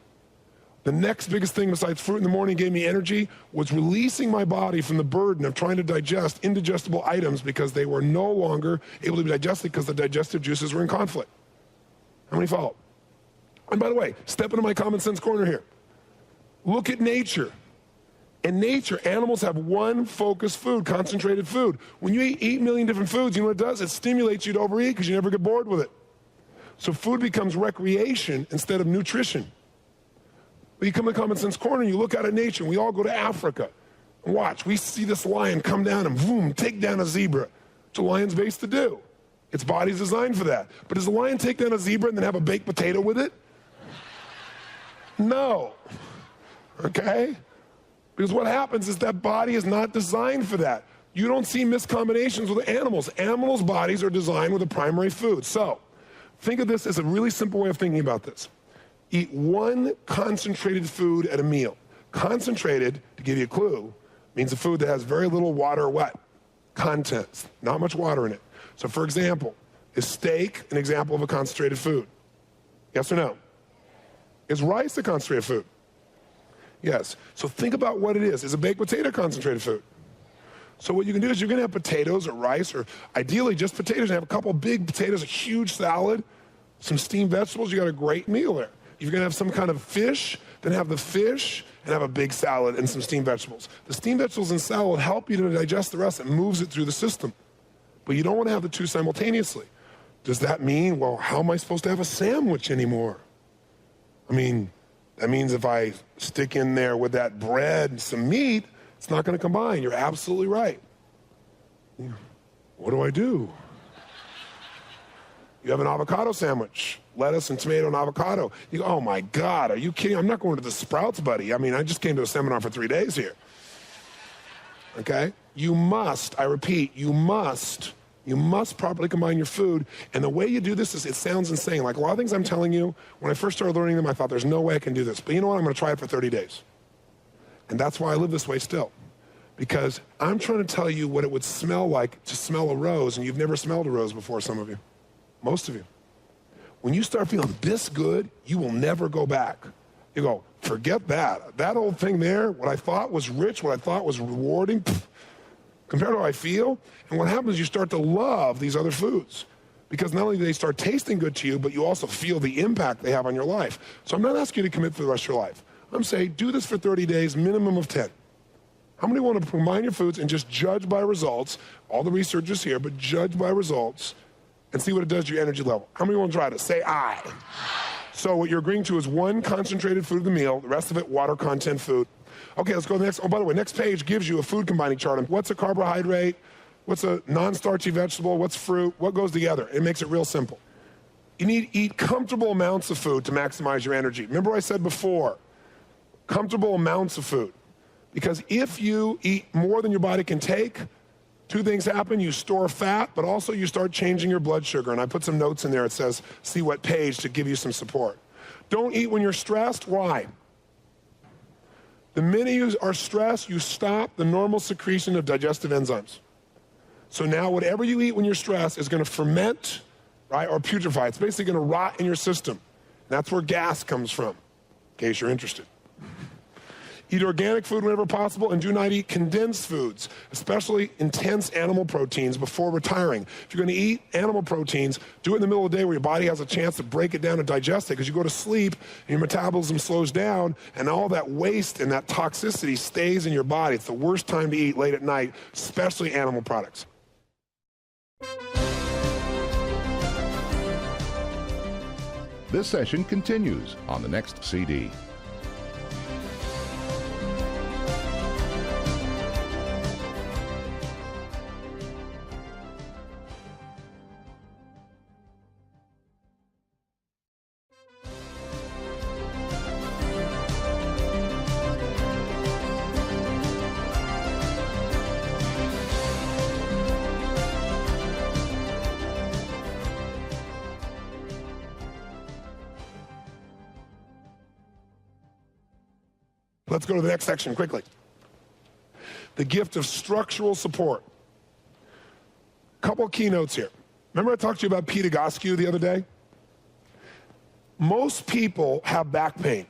The next biggest thing besides fruit in the morning gave me energy was releasing my body from the burden of trying to digest indigestible items, because they were no longer able to be digested because the digestive juices were in conflict. How many follow? And by the way, step into my common sense corner here. Look at nature. In nature, animals have one focused food, concentrated food. When you eat 8 million different foods, you know what it does? It stimulates you to overeat because you never get bored with it. So food becomes recreation instead of nutrition. But you come to Common Sense Corner and you look out at nature, and we all go to Africa and watch. We see this lion come down and boom, take down a zebra. It's a lion's based to do. Its body's designed for that. But does the lion take down a zebra and then have a baked potato with it? No. Okay? Because what happens is that body is not designed for that. You don't see miscombinations with animals. Animals' bodies are designed with a primary food. So, think of this as a really simple way of thinking about this. Eat one concentrated food at a meal. Concentrated, to give you a clue, means a food that has very little water or what? Content. Not much water in it. So, for example, is steak an example of a concentrated food? Yes or no? Is rice a concentrated food? Yes. So think about what it is. Is a baked potato concentrated food? So what you can do is you're going to have potatoes or rice, or ideally just potatoes, and have a couple big potatoes, a huge salad, some steamed vegetables. You got a great meal there. If you're going to have some kind of fish, then have the fish and have a big salad and some steamed vegetables. The steamed vegetables and salad help you to digest the rest. It moves it through the system. But you don't want to have the two simultaneously. Does that mean, well, how am I supposed to have a sandwich anymore? I mean, that means if I stick in there with that bread and some meat, it's not going to combine. You're absolutely right. What do? You have an avocado sandwich, lettuce and tomato and avocado. You go, oh my God, are you kidding? I'm not going to the Sprouts, buddy. I mean, I just came to a seminar for 3 days here. Okay? You must, I repeat, you must properly combine your food. And the way you do this is, it sounds insane. Like a lot of things I'm telling you, when I first started learning them, I thought there's no way I can do this. But you know what? I'm going to try it for 30 days. And that's why I live this way still. Because I'm trying to tell you what it would smell like to smell a rose, and you've never smelled a rose before, some of you. Most of you. When you start feeling this good, you will never go back. You go, forget that. That old thing there, what I thought was rich, what I thought was rewarding, compared to how I feel. And what happens is you start to love these other foods, because not only do they start tasting good to you, but you also feel the impact they have on your life. So I'm not asking you to commit for the rest of your life. I'm saying do this for 30 days, minimum of 10. How many want to combine your foods and just judge by results? All the research is here, but judge by results and see what it does to your energy level. How many want to try this? Say aye. So what you're agreeing to is one concentrated food of the meal, the rest of it water content food. Okay, let's go to the next. Oh, by the way, next page gives you a food combining chart. What's a carbohydrate? What's a non-starchy vegetable? What's fruit? What goes together? It makes it real simple. You need to eat comfortable amounts of food to maximize your energy. Remember what I said before, comfortable amounts of food. Because if you eat more than your body can take, two things happen. You store fat, but also you start changing your blood sugar. And I put some notes in there. It says, see what page, to give you some support. Don't eat when you're stressed. Why? The minute you are stressed, you stop the normal secretion of digestive enzymes. So now whatever you eat when you're stressed is going to ferment, right, or putrefy. It's basically going to rot in your system. And that's where gas comes from, in case you're interested. Eat organic food whenever possible, and do not eat condensed foods, especially intense animal proteins, before retiring. If you're going to eat animal proteins, do it in the middle of the day where your body has a chance to break it down and digest it, because you go to sleep and your metabolism slows down, and all that waste and that toxicity stays in your body. It's the worst time to eat late at night, especially animal products. This session continues on the next CD. Let's go to the next section quickly. The gift of structural support. Couple of keynotes here. Remember I talked to you about Peter Goskew the other day? Most people have back pain.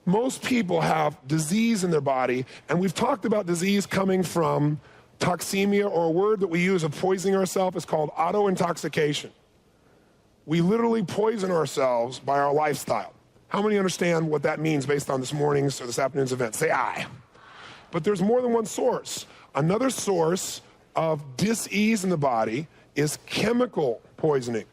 Most people have disease in their body, and we've talked about disease coming from toxemia, or a word that we use of poisoning ourselves is called auto-intoxication. We literally poison ourselves by our lifestyle. How many understand what that means based on this morning's or this afternoon's event? Say aye. But there's more than one source. Another source of dis-ease in the body is chemical poisoning.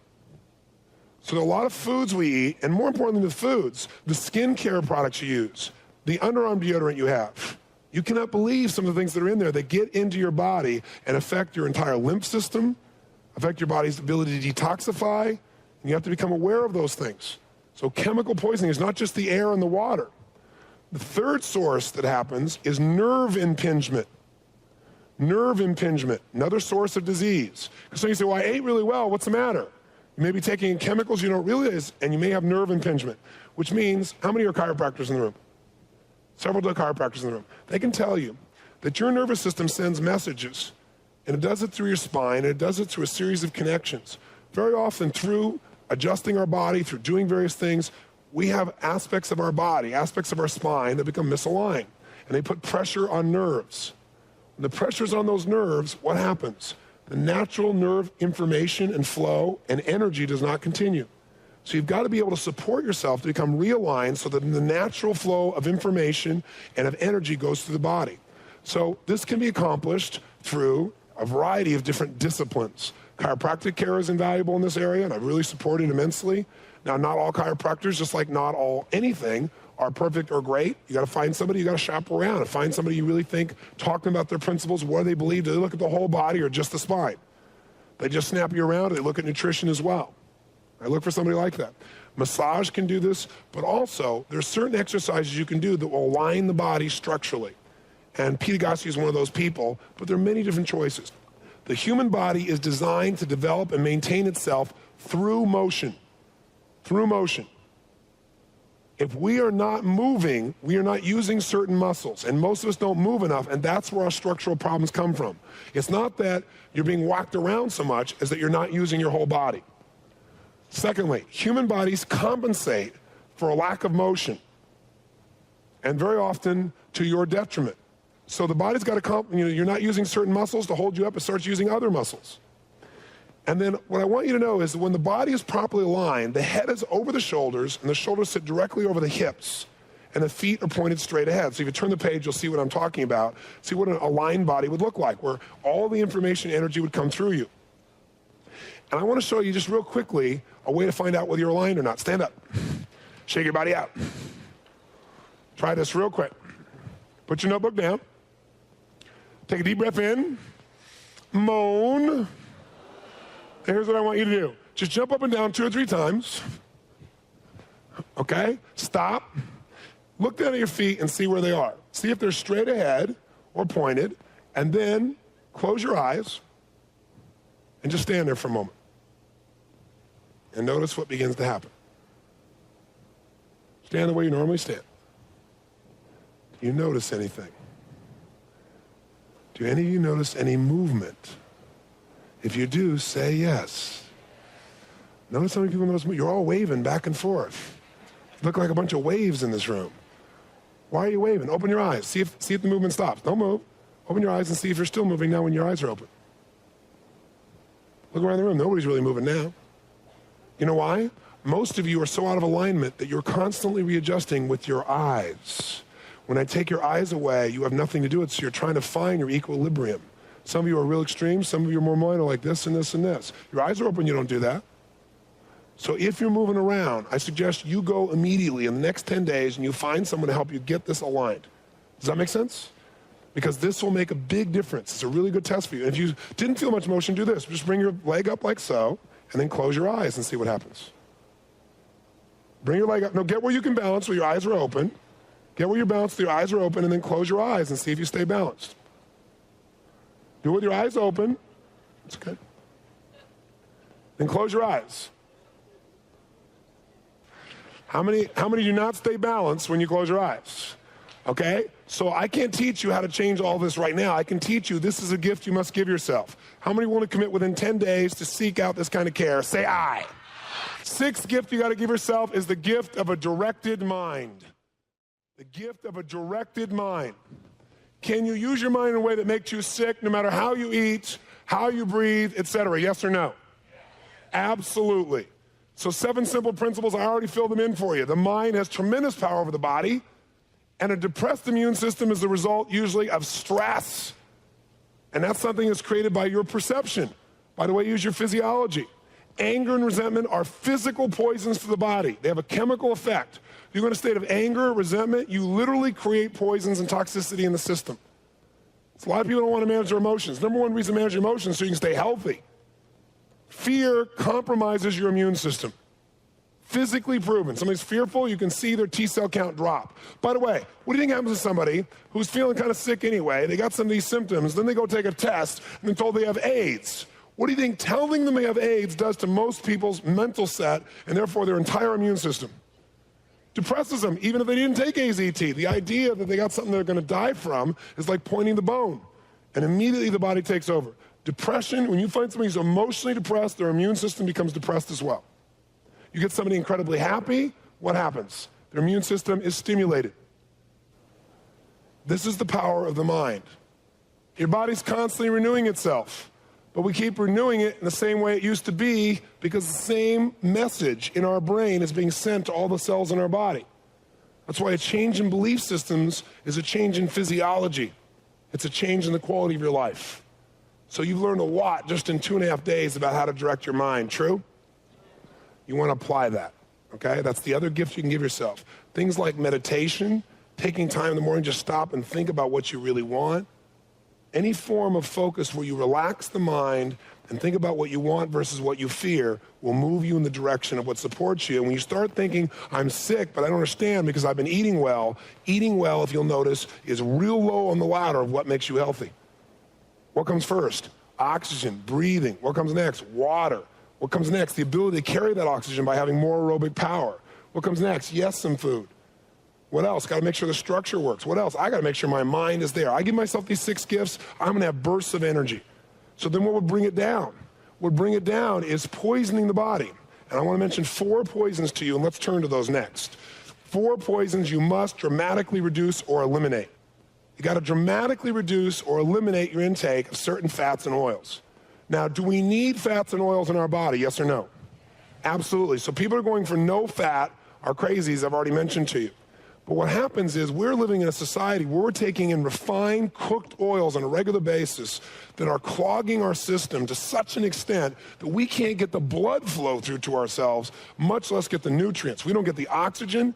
So there are a lot of foods we eat, and more importantly than the foods, the skincare products you use, the underarm deodorant you have. You cannot believe some of the things that are in there that get into your body and affect your entire lymph system, affect your body's ability to detoxify, and you have to become aware of those things. So chemical poisoning is not just the air and the water. The third source that happens is nerve impingement. Nerve impingement, another source of disease. So you say, well, I ate really well, what's the matter? You may be taking chemicals you don't realize, and you may have nerve impingement, which means, how many are chiropractors in the room? Several chiropractors in the room. They can tell you that your nervous system sends messages, and it does it through your spine, and it does it through a series of connections. Very often through adjusting our body, through doing various things, we have aspects of our body, aspects of our spine that become misaligned, and they put pressure on nerves. When the pressure's on those nerves, what happens? The natural nerve information and flow and energy does not continue. So you've got to be able to support yourself to become realigned so that the natural flow of information and of energy goes through the body. So this can be accomplished through a variety of different disciplines. Chiropractic care is invaluable in this area, and I really support it immensely. Now, not all chiropractors, just like not all anything, are perfect or great. You got to find somebody, you got to shop around and find somebody you really think, talk to them about their principles, what do they believe, do they look at the whole body or just the spine? They just snap you around, they look at nutrition as well. I look for somebody like that. Massage can do this, but also there's certain exercises you can do that will align the body structurally. And Peter Goskew is one of those people, but there are many different choices. The human body is designed to develop and maintain itself through motion. Through motion. If we are not moving, we are not using certain muscles, and most of us don't move enough, and that's where our structural problems come from. It's not that you're being whacked around so much as that you're not using your whole body. Secondly, human bodies compensate for a lack of motion, and very often to your detriment. So the body's got to, you're not using certain muscles to hold you up, it starts using other muscles. And then what I want you to know is that when the body is properly aligned, the head is over the shoulders, and the shoulders sit directly over the hips, and the feet are pointed straight ahead. So if you turn the page, you'll see what I'm talking about. See what an aligned body would look like, where all the information and energy would come through you. And I want to show you just real quickly a way to find out whether you're aligned or not. Stand up. Shake your body out. Try this real quick. Put your notebook down. Take a deep breath in. Moan. Here's what I want you to do. Just jump up and down 2 or 3 times. Okay? Stop. Look down at your feet and see where they are. See if they're straight ahead or pointed, and then close your eyes and just stand there for a moment. And notice what begins to happen. Stand the way you normally stand. Do you notice anything? Do any of you notice any movement? If you do, say yes. Notice how many people notice movement. You're all waving back and forth. You look like a bunch of waves in this room. Why are you waving? Open your eyes. See if the movement stops. Don't move. Open your eyes and see if you're still moving now when your eyes are open. Look around the room. Nobody's really moving now. You know why? Most of you are so out of alignment that you're constantly readjusting with your eyes. When I take your eyes away, you have nothing to do with it, so you're trying to find your equilibrium. Some of you are real extreme. Some of you are more minor, like this and this and this. Your eyes are open, you don't do that. So if you're moving around, I suggest you go immediately in the next 10 days and you find someone to help you get this aligned. Does that make sense? Because this will make a big difference. It's a really good test for you. And if you didn't feel much motion, do this. Just bring your leg up like so, and then close your eyes and see what happens. Bring your leg up. No, get where you can balance where your eyes are open. Get where you're balanced, your eyes are open, and then close your eyes and see if you stay balanced. Do it with your eyes open. That's good. Then close your eyes. How many do not stay balanced when you close your eyes? Okay? So I can't teach you how to change all this right now. I can teach you this is a gift you must give yourself. How many want to commit within 10 days to seek out this kind of care? Say aye. 6th gift you got to give yourself is the gift of a directed mind. The gift of a directed mind. Can you use your mind in a way that makes you sick no matter how you eat, how you breathe, etc.? Yes or no? Absolutely. So 7 simple principles, I already filled them in for you. The mind has tremendous power over the body, and a depressed immune system is the result usually of stress. And that's something that's created by your perception, by the way you use your physiology. Anger and resentment are physical poisons to the body. They have a chemical effect. You're in a state of anger, resentment, you literally create poisons and toxicity in the system. So a lot of people don't want to manage their emotions. Number 1 reason to manage your emotions is so you can stay healthy. Fear compromises your immune system. Physically proven. Somebody's fearful, you can see their T-cell count drop. By the way, what do you think happens to somebody who's feeling kind of sick anyway? They got some of these symptoms, then they go take a test, and they're told they have AIDS. What do you think telling them they have AIDS does to most people's mental set, and therefore their entire immune system? Depresses them, even if they didn't take AZT. The idea that they got something they're going to die from is like pointing the bone, and immediately the body takes over. Depression, when you find somebody who's emotionally depressed, their immune system becomes depressed as well. You get somebody incredibly happy, what happens? Their immune system is stimulated. This is the power of the mind. Your body's constantly renewing itself, but we keep renewing it in the same way it used to be because the same message in our brain is being sent to all the cells in our body. That's why a change in belief systems is a change in physiology. It's a change in the quality of your life. So you've learned a lot just in 2.5 days about how to direct your mind, true? You want to apply that, okay? That's the other gift you can give yourself. Things like meditation, taking time in the morning, just stop and think about what you really want. Any form of focus where you relax the mind and think about what you want versus what you fear will move you in the direction of what supports you. And when you start thinking, I'm sick, but I don't understand because I've been eating well, if you'll notice, is real low on the ladder of what makes you healthy. What comes first? Oxygen, breathing. What comes next? Water. What comes next? The ability to carry that oxygen by having more aerobic power. What comes next? Yes, some food. What else? Got to make sure the structure works. What else? I got to make sure my mind is there. I give myself these 6 gifts, I'm going to have bursts of energy. So then what would bring it down? What would bring it down is poisoning the body. And I want to mention 4 poisons to you, and let's turn to those next. 4 poisons you must dramatically reduce or eliminate. You got to dramatically reduce or eliminate your intake of certain fats and oils. Now, do we need fats and oils in our body, yes or no? Absolutely. So people are going for no fat are crazies, I've already mentioned to you. But what happens is we're living in a society where we're taking in refined, cooked oils on a regular basis that are clogging our system to such an extent that we can't get the blood flow through to ourselves, much less get the nutrients. We don't get the oxygen,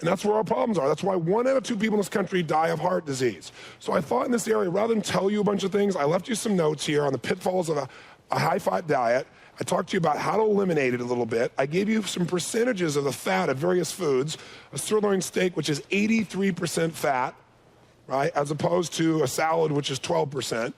and that's where our problems are. That's why 1 out of 2 people in this country die of heart disease. So I thought in this area, rather than tell you a bunch of things, I left you some notes here on the pitfalls of a high-fat diet. I talked to you about how to eliminate it a little bit. I gave you some percentages of the fat of various foods. A sirloin steak, which is 83% fat, right, as opposed to a salad, which is 12%.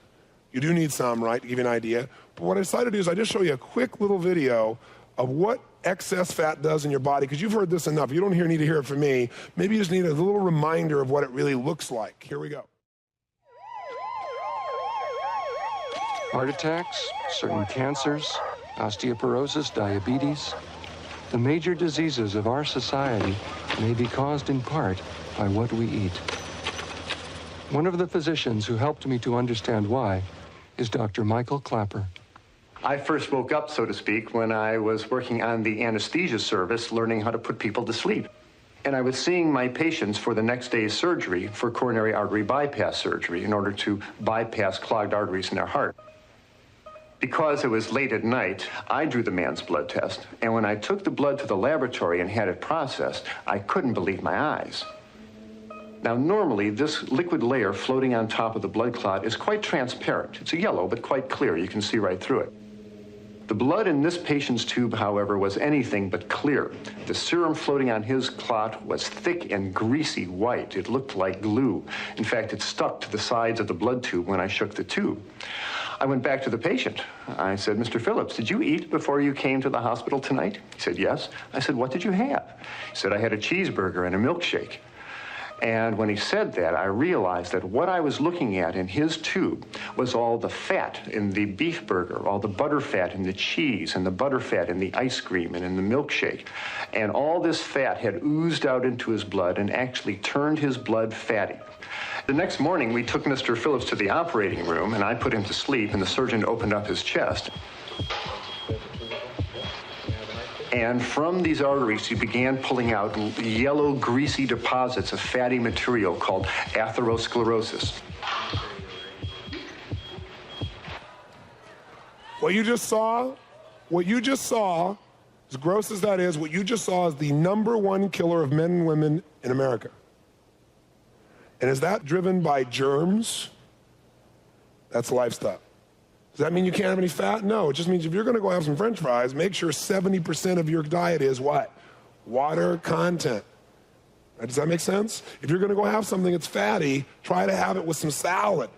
You do need some, right, to give you an idea. But what I decided to do is I just show you a quick little video of what excess fat does in your body, because you've heard this enough. You don't need to hear it from me. Maybe you just need a little reminder of what it really looks like. Here we go. Heart attacks, certain cancers, osteoporosis, diabetes. The major diseases of our society may be caused in part by what we eat. One of the physicians who helped me to understand why is Dr. Michael Clapper. I first woke up, so to speak, when I was working on the anesthesia service, learning how to put people to sleep. And I was seeing my patients for the next day's surgery for coronary artery bypass surgery in order to bypass clogged arteries in their heart. Because it was late at night, I drew the man's blood test, and when I took the blood to the laboratory and had it processed, I couldn't believe my eyes. Now, normally, this liquid layer floating on top of the blood clot is quite transparent. It's a yellow, but quite clear. You can see right through it. The blood in this patient's tube, however, was anything but clear. The serum floating on his clot was thick and greasy white. It looked like glue. In fact, it stuck to the sides of the blood tube when I shook the tube. I went back to the patient. I said, Mr. Phillips, did you eat before you came to the hospital tonight? He said, yes. I said, what did you have? He said, I had a cheeseburger and a milkshake. And when he said that, I realized that what I was looking at in his tube was all the fat in the beef burger, all the butter fat in the cheese, and the butter fat in the ice cream and in the milkshake. And all this fat had oozed out into his blood and actually turned his blood fatty. The next morning, we took Mr. Phillips to the operating room, and I put him to sleep, and the surgeon opened up his chest. And from these arteries, he began pulling out yellow, greasy deposits of fatty material called atherosclerosis. What you just saw, as gross as that is, what you just saw is the #1 killer of men and women in America. And is that driven by germs? That's lifestyle. Does that mean you can't have any fat? No, it just means if you're going to go have some French fries, make sure 70% of your diet is what? Water content. Does that make sense? If you're going to go have something that's fatty, try to have it with some salad.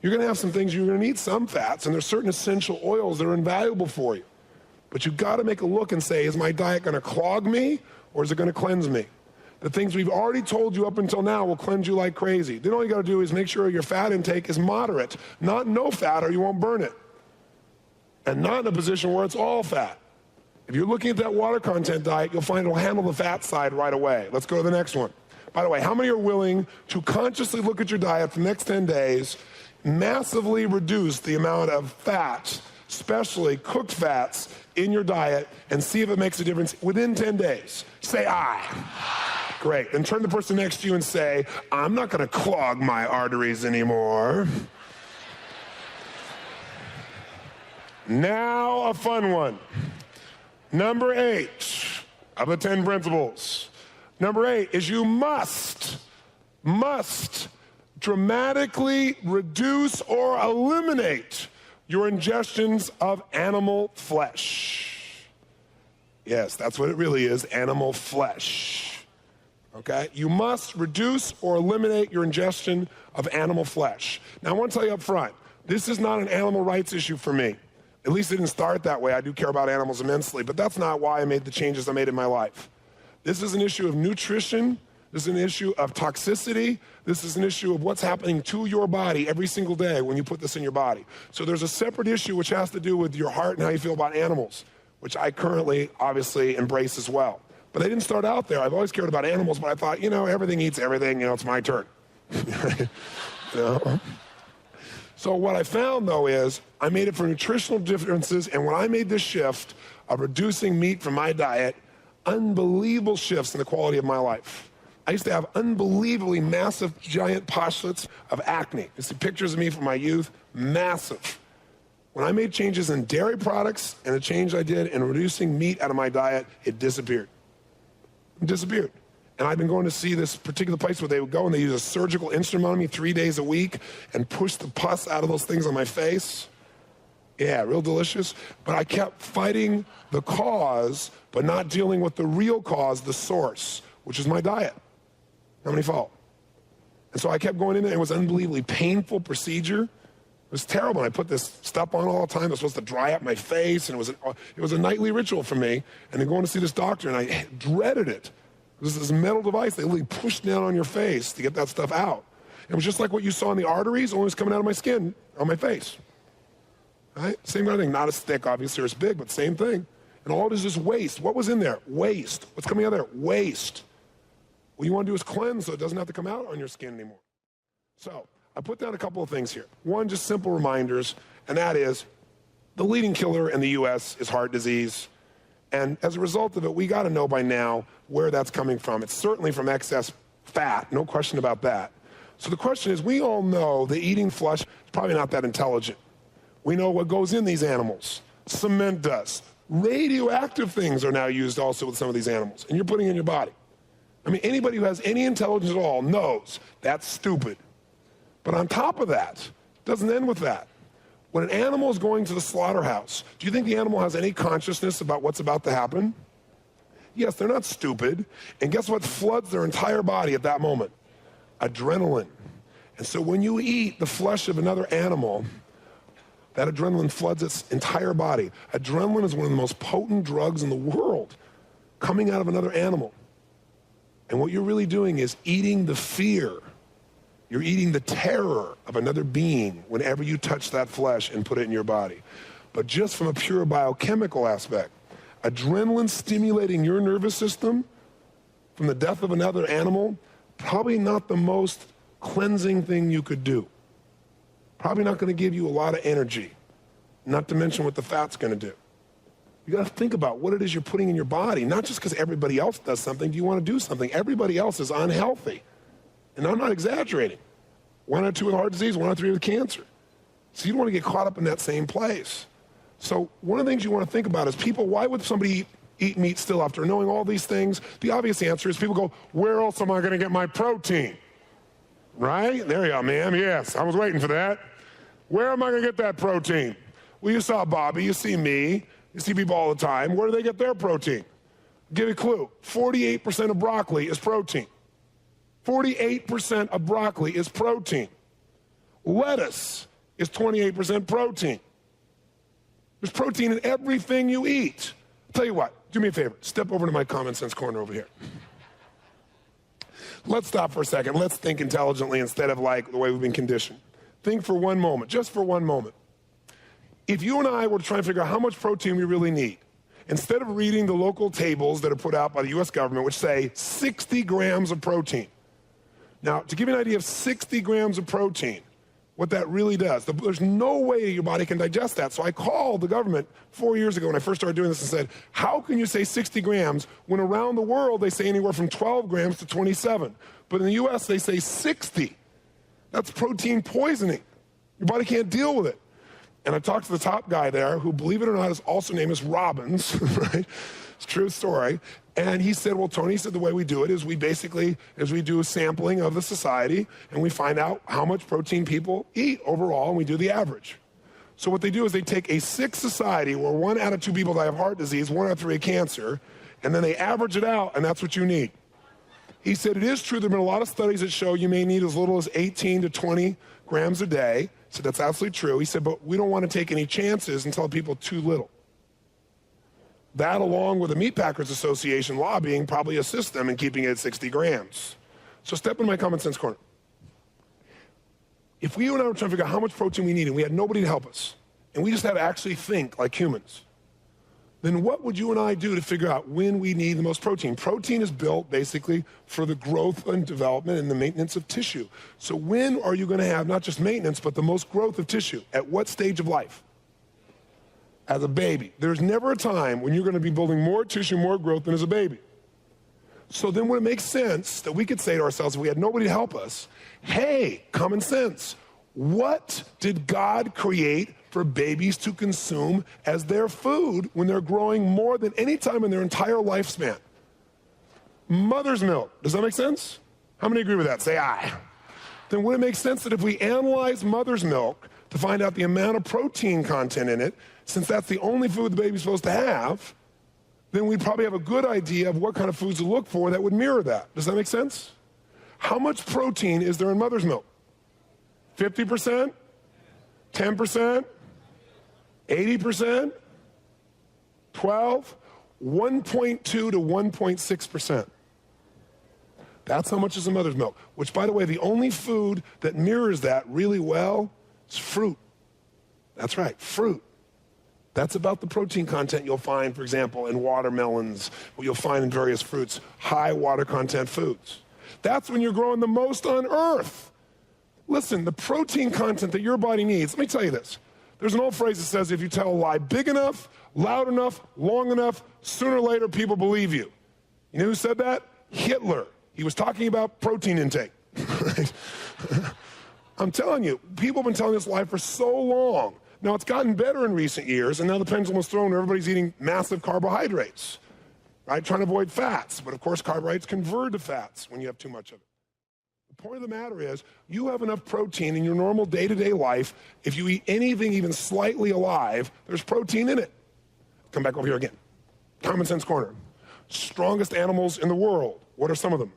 You're going to have some things, you're going to need some fats, and there's certain essential oils that are invaluable for you. But you've got to make a look and say, is my diet going to clog me, or is it going to cleanse me? The things we've already told you up until now will cleanse you like crazy. Then all you got to do is make sure your fat intake is moderate, not no fat, or you won't burn it. And not in a position where it's all fat. If you're looking at that water content diet, you'll find it'll handle the fat side right away. Let's go to the next one. By the way, how many are willing to consciously look at your diet for the next 10 days, massively reduce the amount of fats, especially cooked fats, in your diet, and see if it makes a difference within 10 days? Say aye. Great. Then turn to the person next to you and say, I'm not going to clog my arteries anymore. Now a fun one. Number 8 of the 10 principles. Number 8 is you must dramatically reduce or eliminate your ingestions of animal flesh. Yes, that's what it really is, animal flesh. Okay? You must reduce or eliminate your ingestion of animal flesh. Now, I want to tell you up front, this is not an animal rights issue for me. At least it didn't start that way. I do care about animals immensely, but that's not why I made the changes I made in my life. This is an issue of nutrition. This is an issue of toxicity. This is an issue of what's happening to your body every single day when you put this in your body. So there's a separate issue which has to do with your heart and how you feel about animals, which I currently obviously embrace as well. But I didn't start out there. I've always cared about animals, but I thought, everything eats everything, it's my turn. So what I found, though, is I made it for nutritional differences, and when I made this shift of reducing meat from my diet, unbelievable shifts in the quality of my life. I used to have unbelievably massive, giant postulates of acne. You see pictures of me from my youth, massive. When I made changes in dairy products and the change I did in reducing meat out of my diet, it disappeared. It disappeared. And I've been going to see this particular place where they would go and they use a surgical instrument on me 3 days a week and push the pus out of those things on my face. Yeah, real delicious. But I kept fighting the cause, but not dealing with the real cause, the source, which is my diet. How many follow? And so I kept going in there. It was an unbelievably painful procedure. It was terrible. And I put this stuff on all the time. It was supposed to dry up my face, and it was a nightly ritual for me. And then going to see this doctor, and I dreaded it. It was this metal device they literally pushed down on your face to get that stuff out. It was just like what you saw in the arteries, only it was coming out of my skin, on my face. Right? Same kind of thing. Not as thick, obviously, or as big, but same thing. And all it is waste. What was in there? Waste. What's coming out of there? Waste. What you want to do is cleanse so it doesn't have to come out on your skin anymore. So I put down a couple of things here. One, just simple reminders, and that is the leading killer in the U.S. is heart disease. And as a result of it, we got to know by now where that's coming from. It's certainly from excess fat, no question about that. So the question is, we all know that eating flesh is probably not that intelligent. We know what goes in these animals. Cement dust. Radioactive things are now used also with some of these animals, and you're putting in your body. I mean, anybody who has any intelligence at all knows that's stupid. But on top of that, it doesn't end with that. When an animal is going to the slaughterhouse, do you think the animal has any consciousness about what's about to happen? Yes, they're not stupid. And guess what floods their entire body at that moment? Adrenaline. And so when you eat the flesh of another animal, that adrenaline floods its entire body. Adrenaline is one of the most potent drugs in the world coming out of another animal. And what you're really doing is eating the fear. You're eating the terror of another being whenever you touch that flesh and put it in your body. But just from a pure biochemical aspect, adrenaline stimulating your nervous system from the death of another animal, probably not the most cleansing thing you could do. Probably not going to give you a lot of energy, not to mention what the fat's going to do. You got to think about what it is you're putting in your body, not just because everybody else does something. Do you want to do something? Everybody else is unhealthy. And I'm not exaggerating. 1 out of 2 with heart disease, 1 out of 3 with cancer. So you don't want to get caught up in that same place. So one of the things you want to think about is people, why would somebody eat meat still after knowing all these things? The obvious answer is people go, where else am I going to get my protein? Right? There you are, ma'am. Yes, I was waiting for that. Where am I going to get that protein? Well, you saw Bobby, you see me, you see people all the time. Where do they get their protein? I'll give you a clue. 48% of broccoli is protein. 48% of broccoli is protein. Lettuce is 28% protein. There's protein in everything you eat. I'll tell you what, do me a favor. Step over to my common sense corner over here. Let's stop for a second. Let's think intelligently instead of like the way we've been conditioned. Think for one moment, just for one moment. If you and I were to try and figure out how much protein we really need, instead of reading the local tables that are put out by the U.S. government, which say 60 grams of protein. Now, to give you an idea of 60 grams of protein, what that really does, there's no way your body can digest that. So I called the government 4 years ago when I first started doing this and said, how can you say 60 grams when around the world they say anywhere from 12 grams to 27? But in the U.S. they say 60. That's protein poisoning. Your body can't deal with it. And I talked to the top guy there, who, believe it or not, is also named as Robbins, right? It's a true story. And he said, well, Tony, he said, the way we do it is we basically, we do a sampling of the society, and we find out how much protein people eat overall, and we do the average. So what they do is they take a sick society where 1 out of 2 people die of heart disease, 1 out of 3 of cancer, and then they average it out, and that's what you need. He said, it is true, there have been a lot of studies that show you may need as little as 18 to 20 grams a day. So that's absolutely true. He said, but we don't want to take any chances and tell people too little. That, along with the Meatpackers Association lobbying, probably assists them in keeping it at 60 grams. So step in my common sense corner. If you and I were trying to figure out how much protein we need and we had nobody to help us, and we just had to actually think like humans, then what would you and I do to figure out when we need the most protein? Protein is built basically for the growth and development and the maintenance of tissue. So when are you going to have not just maintenance, but the most growth of tissue? At what stage of life? As a baby. There's never a time when you're going to be building more tissue, more growth than as a baby. So then when it makes sense that we could say to ourselves, if we had nobody to help us, hey, common sense, what did God create for babies to consume as their food when they're growing more than any time in their entire lifespan? Mother's milk. Does that make sense? How many agree with that? Say aye. Then would it make sense that if we analyze mother's milk to find out the amount of protein content in it, since that's the only food the baby's supposed to have, then we'd probably have a good idea of what kind of foods to look for that would mirror that. Does that make sense? How much protein is there in mother's milk? 50%? 10%? 80%? 12? 1.2 to 1.6%. That's how much is in mother's milk. Which, by the way, the only food that mirrors that really well is fruit. That's right, fruit. That's about the protein content you'll find, for example, in watermelons, what you'll find in various fruits, high water content foods. That's when you're growing the most on earth. Listen, the protein content that your body needs, let me tell you this. There's an old phrase that says if you tell a lie big enough, loud enough, long enough, sooner or later people believe you. You know who said that? Hitler. He was talking about protein intake. I'm telling you, people have been telling this lie for so long. Now, it's gotten better in recent years, and now the pendulum is thrown and everybody's eating massive carbohydrates, right? Trying to avoid fats. But, of course, carbohydrates convert to fats when you have too much of it. The point of the matter is you have enough protein in your normal day-to-day life. If you eat anything even slightly alive, there's protein in it. Come back over here again. Common Sense Corner. Strongest animals in the world. What are some of them?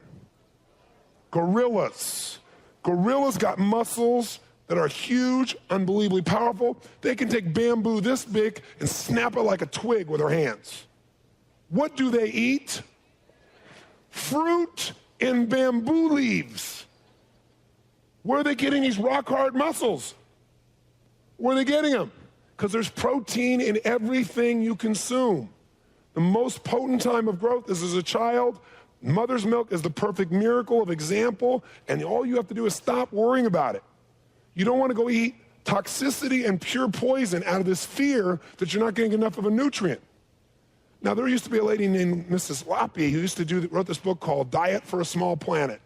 Gorillas. Gorillas got muscles that are huge, unbelievably powerful. They can take bamboo this big and snap it like a twig with their hands. What do they eat? Fruit and bamboo leaves. Where are they getting these rock-hard muscles? Where are they getting them? Because there's protein in everything you consume. The most potent time of growth is as a child. Mother's milk is the perfect miracle of example, and all you have to do is stop worrying about it. You don't want to go eat toxicity and pure poison out of this fear that you're not getting enough of a nutrient. Now, there used to be a lady named Mrs. Loppy who wrote this book called Diet for a Small Planet.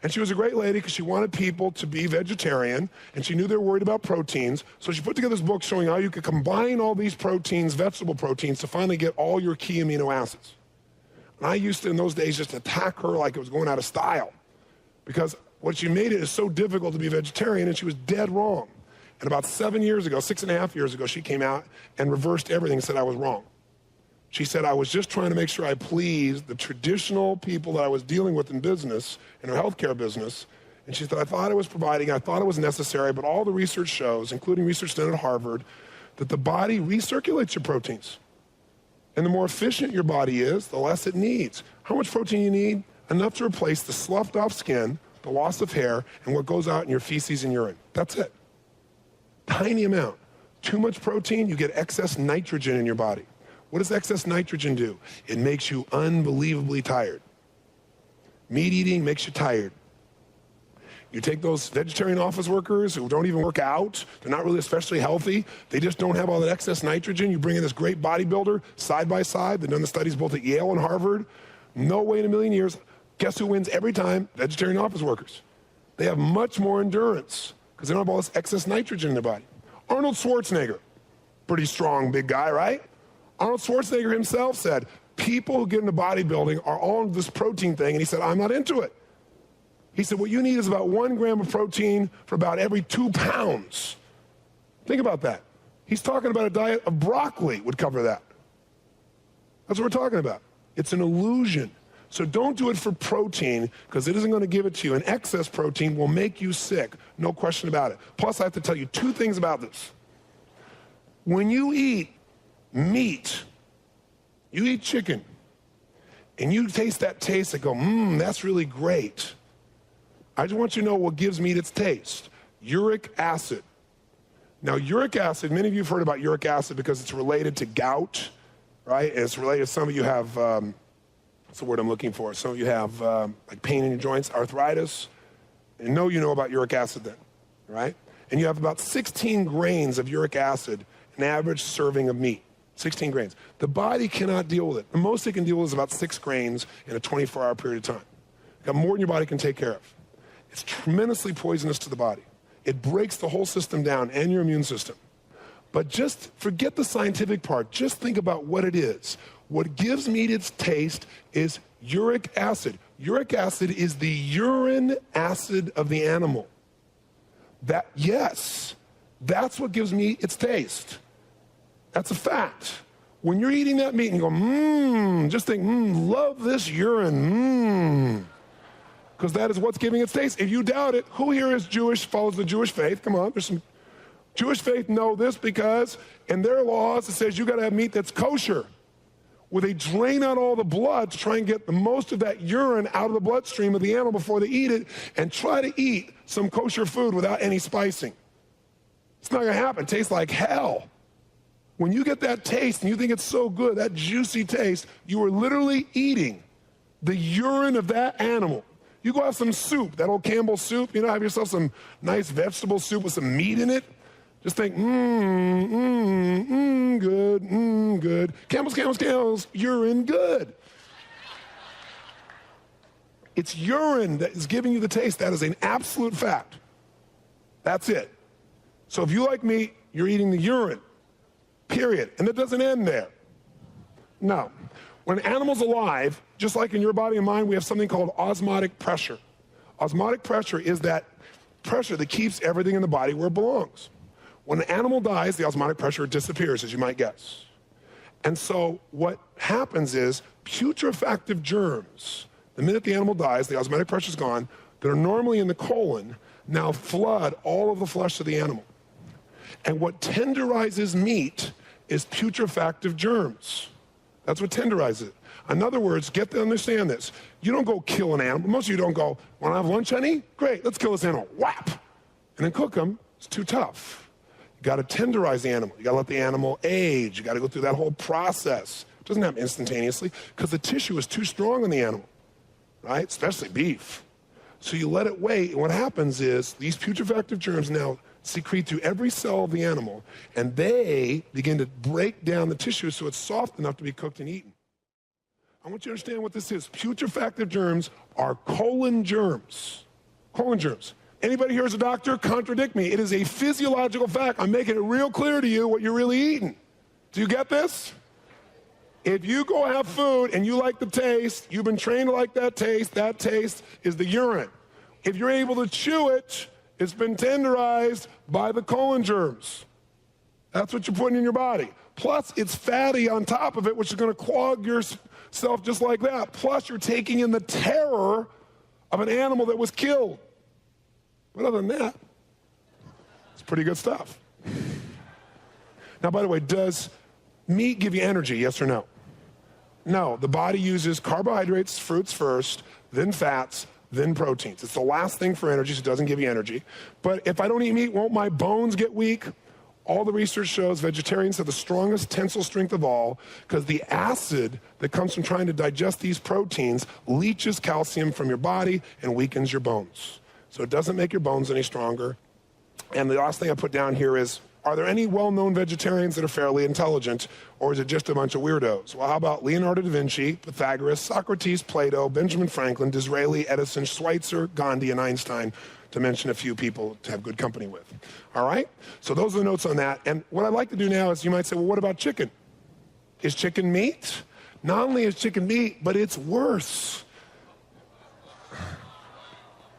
And she was a great lady because she wanted people to be vegetarian, and she knew they were worried about proteins. So she put together this book showing how you could combine all these proteins, vegetable proteins, to finally get all your key amino acids. And I used to, in those days, just attack her like it was going out of style. Because what she made it is so difficult to be vegetarian, and she was dead wrong. And about 7 years ago, 6.5 years ago, she came out and reversed everything and said I was wrong. She said, I was just trying to make sure I pleased the traditional people that I was dealing with in business, in her healthcare business. And she said, I thought I was providing, I thought it was necessary, but all the research shows, including research done at Harvard, that the body recirculates your proteins. And the more efficient your body is, the less it needs. How much protein you need? Enough to replace the sloughed off skin, the loss of hair, and what goes out in your feces and urine. That's it. Tiny amount. Too much protein, you get excess nitrogen in your body. What does excess nitrogen do? It makes you unbelievably tired. Meat eating makes you tired. You take those vegetarian office workers who don't even work out, they're not really especially healthy, they just don't have all that excess nitrogen. You bring in this great bodybuilder side by side, they've done the studies both at Yale and Harvard. No way in a million years. Guess who wins every time? Vegetarian office workers. They have much more endurance because they don't have all this excess nitrogen in their body. Arnold Schwarzenegger, pretty strong big guy, right? Arnold Schwarzenegger himself said, people who get into bodybuilding are all into this protein thing, and he said, I'm not into it. He said, what you need is about 1 gram of protein for about every 2 pounds. Think about that. He's talking about a diet of broccoli would cover that. That's what we're talking about. It's an illusion. So don't do it for protein because it isn't going to give it to you. And excess protein will make you sick, no question about it. Plus, I have to tell you 2 things about this. When you eat meat, you eat chicken, and you taste that taste and go, that's really great. I just want you to know what gives meat its taste. Uric acid. Now, uric acid, many of you have heard about uric acid because it's related to gout, right? And it's related, some of you have, what's the word I'm looking for? Some of you have like pain in your joints, arthritis. And you know about uric acid then, right? And you have about 16 grains of uric acid, an average serving of meat. 16 grains. The body cannot deal with it. The most it can deal with is about 6 grains in a 24-hour period of time. You got more than your body can take care of. It's tremendously poisonous to the body. It breaks the whole system down and your immune system. But just forget the scientific part. Just think about what it is. What gives meat its taste is uric acid. Uric acid is the urine acid of the animal. Yes, That's what gives meat its taste. That's a fact. When you're eating that meat and you go, just think, love this urine, because that is what's giving its taste. If you doubt it, who here is Jewish, follows the Jewish faith? Come on, there's some Jewish faith know this because in their laws it says you got to have meat that's kosher, where they drain out all the blood to try and get the most of that urine out of the bloodstream of the animal before they eat it, and try to eat some kosher food without any spicing. It's not going to happen. It tastes like hell. When you get that taste and you think it's so good, that juicy taste, you are literally eating the urine of that animal. You go have some soup, that old Campbell's soup, have yourself some nice vegetable soup with some meat in it. Just think, good. Campbell's, urine, good. It's urine that is giving you the taste. That is an absolute fact. That's it. So if you like meat, you're eating the urine, period. And it doesn't end there. No. When an animal's alive, just like in your body and mine, we have something called osmotic pressure. Osmotic pressure is that pressure that keeps everything in the body where it belongs. When an animal dies, the osmotic pressure disappears, as you might guess. And so what happens is putrefactive germs, the minute the animal dies, the osmotic pressure is gone, that are normally in the colon, now flood all of the flesh of the animal. And what tenderizes meat is putrefactive germs. That's what tenderizes it. In other words, get to understand this. You don't go kill an animal. Most of you don't go, want to have lunch, honey? Great, let's kill this animal. Whap! And then cook them. It's too tough. You got to tenderize the animal. You got to let the animal age. You got to go through that whole process. It doesn't happen instantaneously because the tissue is too strong on the animal, right? Especially beef. So you let it wait, and what happens is these putrefactive germs now secrete through every cell of the animal, and they begin to break down the tissue so it's soft enough to be cooked and eaten. I want you to understand what this is. Putrefactive germs are colon germs. Colon germs. Anybody here is a doctor? Contradict me. It is a physiological fact. I'm making it real clear to you what you're really eating. Do you get this? If you go have food and you like the taste, you've been trained to like that taste is the urine. If you're able to chew it, it's been tenderized by the colon germs. That's what you're putting in your body. Plus, it's fatty on top of it, which is going to clog yourself just like that. Plus, you're taking in the terror of an animal that was killed. But other than that, it's pretty good stuff. Now, by the way, does meat give you energy, yes or no? No, the body uses carbohydrates, fruits first, then fats, then proteins. It's the last thing for energy, so it doesn't give you energy. But if I don't eat meat, won't my bones get weak? All the research shows vegetarians have the strongest tensile strength of all because the acid that comes from trying to digest these proteins leaches calcium from your body and weakens your bones. So it doesn't make your bones any stronger. And the last thing I put down here is, are there any well-known vegetarians that are fairly intelligent, or is it just a bunch of weirdos? Well, how about Leonardo da Vinci, Pythagoras, Socrates, Plato, Benjamin Franklin, Disraeli, Edison, Schweitzer, Gandhi, and Einstein, to mention a few people to have good company with. All right? So those are the notes on that. And what I'd like to do now is you might say, well, what about chicken? Is chicken meat? Not only is chicken meat, but it's worse.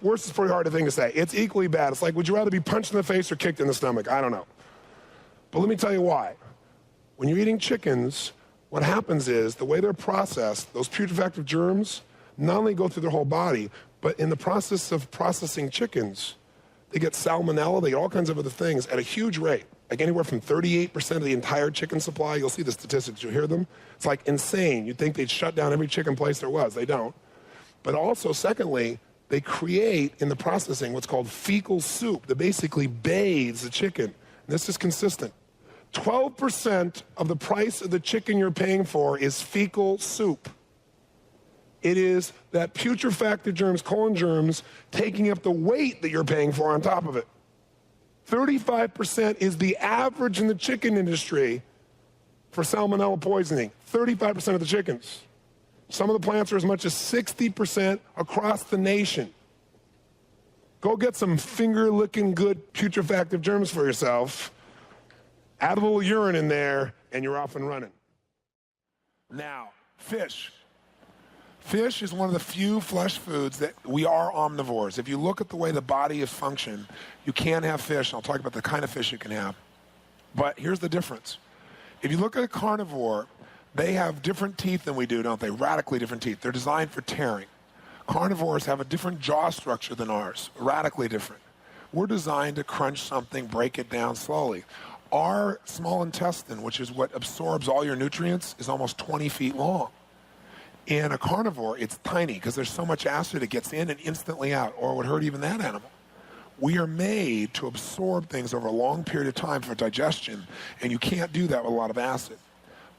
Worse is a pretty hard thing to say. It's equally bad. It's like, would you rather be punched in the face or kicked in the stomach? I don't know. But let me tell you why. When you're eating chickens, what happens is the way they're processed, those putrefactive germs not only go through their whole body, but in the process of processing chickens, they get salmonella, they get all kinds of other things at a huge rate. Like anywhere from 38% of the entire chicken supply. You'll see the statistics, you'll hear them. It's like insane. You'd think they'd shut down every chicken place there was. They don't. But also, secondly, they create in the processing what's called fecal soup that basically bathes the chicken. And this is consistent. 12% of the price of the chicken you're paying for is fecal soup. It is that putrefactive germs, colon germs, taking up the weight that you're paying for on top of it. 35% is the average in the chicken industry for salmonella poisoning. 35% of the chickens. Some of the plants are as much as 60% across the nation. Go get some finger-licking good putrefactive germs for yourself. Add a little urine in there, and you're off and running. Now, fish. Fish is one of the few flesh foods that we are omnivores. If you look at the way the body is functioned, you can have fish. And I'll talk about the kind of fish you can have. But here's the difference. If you look at a carnivore, they have different teeth than we do, don't they? Radically different teeth. They're designed for tearing. Carnivores have a different jaw structure than ours, radically different. We're designed to crunch something, break it down slowly. Our small intestine, which is what absorbs all your nutrients, is almost 20 feet long. In a carnivore, it's tiny because there's so much acid it gets in and instantly out, or it would hurt even that animal. We are made to absorb things over a long period of time for digestion, and you can't do that with a lot of acid.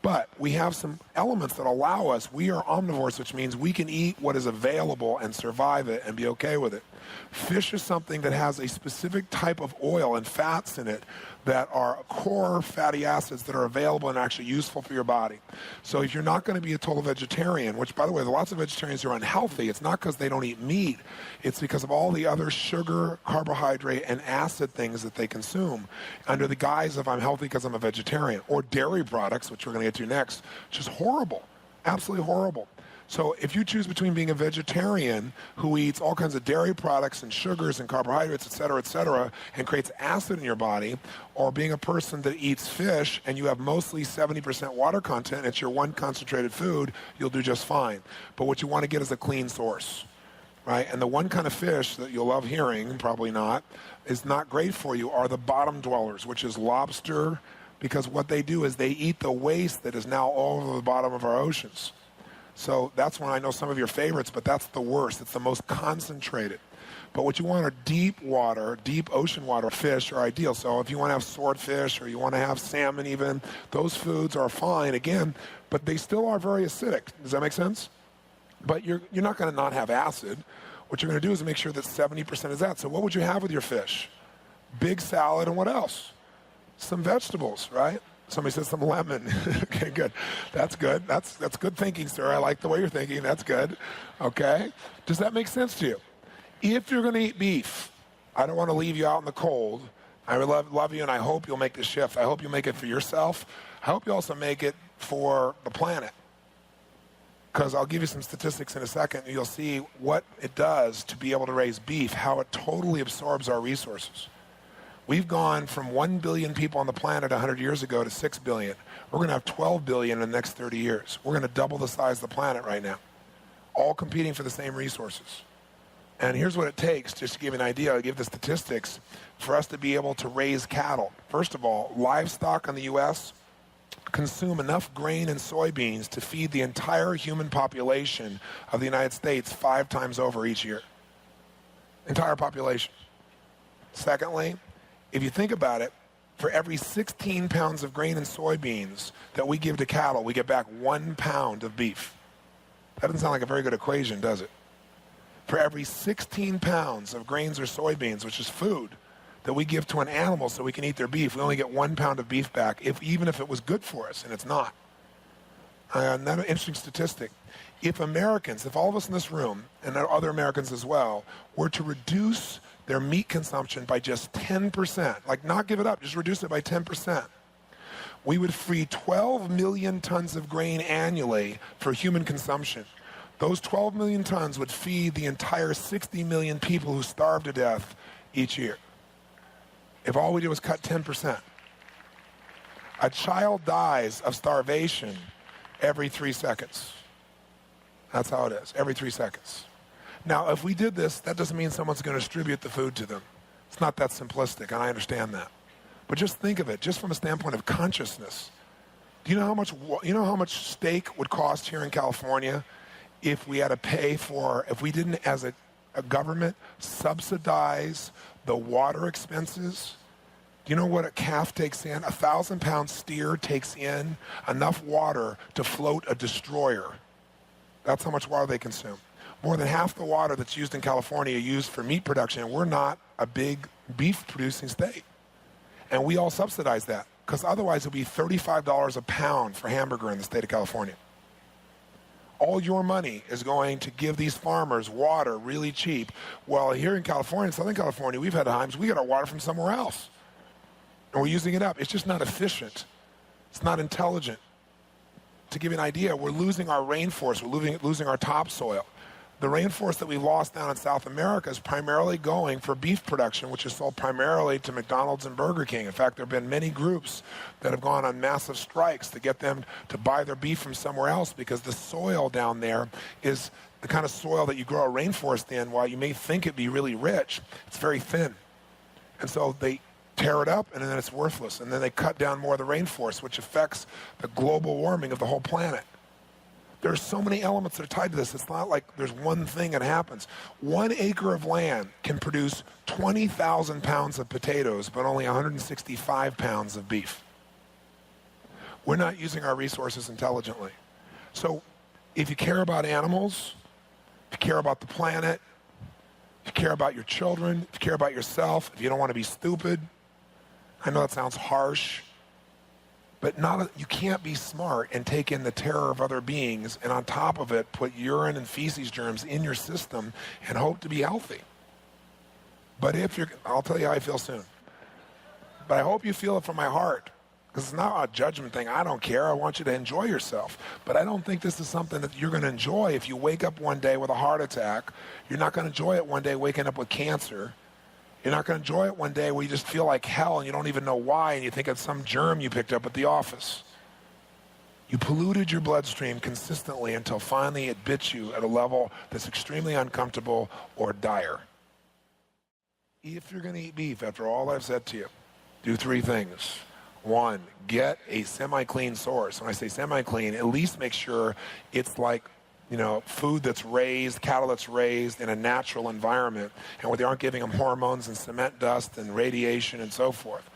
But we have some elements that allow us, we are omnivores, which means we can eat what is available and survive it and be okay with it. Fish is something that has a specific type of oil and fats in it that are core fatty acids that are available and actually useful for your body. So if you're not going to be a total vegetarian, which, by the way, lots of vegetarians who are unhealthy, it's not because they don't eat meat. It's because of all the other sugar, carbohydrate, and acid things that they consume under the guise of I'm healthy because I'm a vegetarian. Or dairy products, which we're going to get to next, which is horrible, absolutely horrible. So if you choose between being a vegetarian who eats all kinds of dairy products and sugars and carbohydrates, et cetera, and creates acid in your body, or being a person that eats fish and you have mostly 70% water content, it's your one concentrated food, you'll do just fine. But what you want to get is a clean source, right? And the one kind of fish that you'll love hearing, probably not, is not great for you are the bottom dwellers, which is lobster, because what they do is they eat the waste that is now all over the bottom of our oceans. So that's one I know some of your favorites, but that's the worst. It's the most concentrated. But what you want are deep water, deep ocean water fish are ideal. So if you want to have swordfish or you want to have salmon even, those foods are fine, again, but they still are very acidic. Does that make sense? But you're not going to not have acid. What you're going to do is make sure that 70% is that. So what would you have with your fish? Big salad and what else? Some vegetables, right? Somebody said some lemon. Okay, good. That's good. That's good thinking, sir. I like the way you're thinking. That's good. Okay. Does that make sense to you? If you're going to eat beef, I don't want to leave you out in the cold. I love you, and I hope you'll make the shift. I hope you make it for yourself. I hope you also make it for the planet. Because I'll give you some statistics in a second, and you'll see what it does to be able to raise beef, how it totally absorbs our resources. We've gone from 1 billion people on the planet 100 years ago to 6 billion. We're going to have 12 billion in the next 30 years. We're going to double the size of the planet right now, all competing for the same resources. And here's what it takes, just to give you an idea, I'll give the statistics, for us to be able to raise cattle. First of all, livestock in the U.S. consume enough grain and soybeans to feed the entire human population of the United States 5 times over each year. Entire population. Secondly, if you think about it, for every 16 pounds of grain and soybeans that we give to cattle, we get back 1 pound of beef. That doesn't sound like a very good equation, does it? For every 16 pounds of grains or soybeans, which is food, that we give to an animal so we can eat their beef, we only get 1 pound of beef back, even if it was good for us, and it's not. And that's an interesting statistic. If Americans, if all of us in this room, and other Americans as well, were to reduce their meat consumption by just 10%, like not give it up, just reduce it by 10%, we would free 12 million tons of grain annually for human consumption. Those 12 million tons would feed the entire 60 million people who starve to death each year. If all we did was cut 10%. A child dies of starvation every 3 seconds. That's how it is, every 3 seconds. Now, if we did this, that doesn't mean someone's going to distribute the food to them. It's not that simplistic, and I understand that. But just think of it, just from a standpoint of consciousness. Do you know how much steak would cost here in California if we had to pay for, if we didn't, as a government, subsidize the water expenses? Do you know what a calf takes in? 1,000-pound steer takes in enough water to float a destroyer. That's how much water they consume. More than half the water that's used in California used for meat production. We're not a big beef-producing state. And we all subsidize that, because otherwise it would be $35 a pound for hamburger in the state of California. All your money is going to give these farmers water really cheap. Well, here in California, in Southern California, we've had times we get our water from somewhere else. And we're using it up. It's just not efficient. It's not intelligent. to give you an idea, we're losing our rainforest, we're losing our topsoil. The rainforest that we lost down in South America is primarily going for beef production, which is sold primarily to McDonald's and Burger King. In fact, there have been many groups that have gone on massive strikes to get them to buy their beef from somewhere else because the soil down there is the kind of soil that you grow a rainforest in. While you may think it'd be really rich, it's very thin. And so they tear it up, and then it's worthless. And then they cut down more of the rainforest, which affects the global warming of the whole planet. There's so many elements that are tied to this. It's not like there's one thing that happens. 1 acre of land can produce 20,000 pounds of potatoes, but only 165 pounds of beef. We're not using our resources intelligently. So if you care about animals, if you care about the planet, if you care about your children, if you care about yourself, if you don't want to be stupid, I know that sounds harsh, but you can't be smart and take in the terror of other beings and on top of it put urine and feces germs in your system and hope to be healthy. But I'll tell you how I feel soon. But I hope you feel it from my heart, because it's not a judgment thing. I don't care. I want you to enjoy yourself. But I don't think this is something that you're going to enjoy if you wake up one day with a heart attack. You're not going to enjoy it one day waking up with cancer. You're not going to enjoy it one day where you just feel like hell and you don't even know why and you think it's some germ you picked up at the office. You polluted your bloodstream consistently until finally it bit you at a level that's extremely uncomfortable or dire. If you're going to eat beef, after all I've said to you, do 3 things. 1, get a semi-clean source. When I say semi-clean, at least make sure it's like food that's raised, cattle that's raised in a natural environment, and where they aren't giving them hormones and cement dust and radiation and so forth.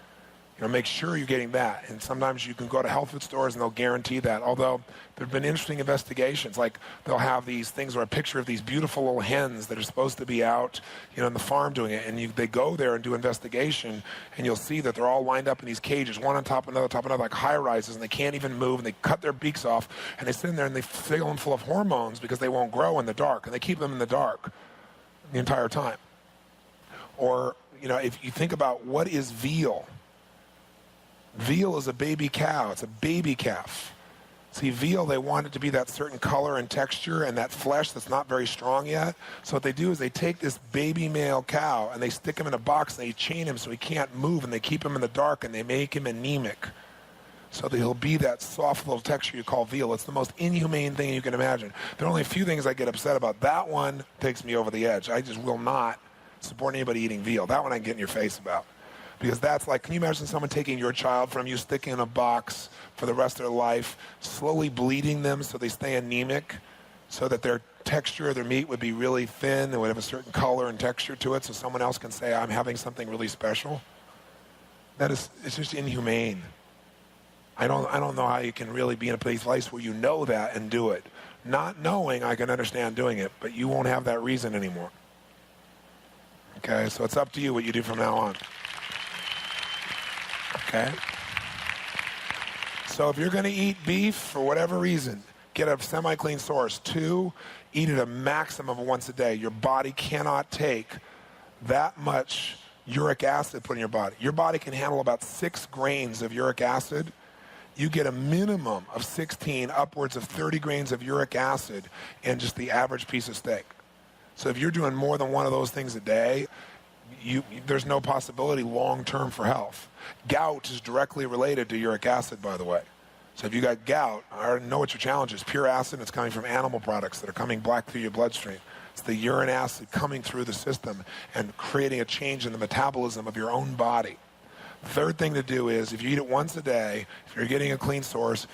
Make sure you're getting that. And sometimes you can go to health food stores and they'll guarantee that. Although there have been interesting investigations, like they'll have these things or a picture of these beautiful little hens that are supposed to be out, in the farm doing it. And they go there and do investigation, and you'll see that they're all lined up in these cages, one on top of another, like high rises, and they can't even move. And they cut their beaks off, and they sit in there and they fill them full of hormones because they won't grow in the dark, and they keep them in the dark the entire time. Or if you think about what is veal. Veal is a baby cow. It's a baby calf. See, veal, they want it to be that certain color and texture and that flesh that's not very strong yet. So what they do is they take this baby male cow and they stick him in a box and they chain him so he can't move, and they keep him in the dark and they make him anemic. So that he'll be that soft little texture you call veal. It's the most inhumane thing you can imagine. There are only a few things I get upset about. That one takes me over the edge. I just will not support anybody eating veal. That one I can get in your face about. Because that's like, can you imagine someone taking your child from you, sticking in a box for the rest of their life, slowly bleeding them so they stay anemic, so that their texture of their meat would be really thin and would have a certain color and texture to it, so someone else can say, I'm having something really special? It's just inhumane. I don't know how you can really be in a place where you know that and do it. Not knowing, I can understand doing it, but you won't have that reason anymore. Okay, so it's up to you what you do from now on. Okay? So if you're going to eat beef for whatever reason, get a semi-clean source. 2, eat it a maximum of once a day. Your body cannot take that much uric acid put in your body. Your body can handle about 6 grains of uric acid. You get a minimum of 16, upwards of 30 grains of uric acid in just the average piece of steak. So if you're doing more than one of those things a day, there's no possibility long-term for health. Gout is directly related to uric acid, by the way. So if you got gout, I already know what your challenge is. Pure acid, it's coming from animal products that are coming back through your bloodstream. It's the urine acid coming through the system and creating a change in the metabolism of your own body. Third thing to do is, if you eat it once a day, if you're getting a clean source,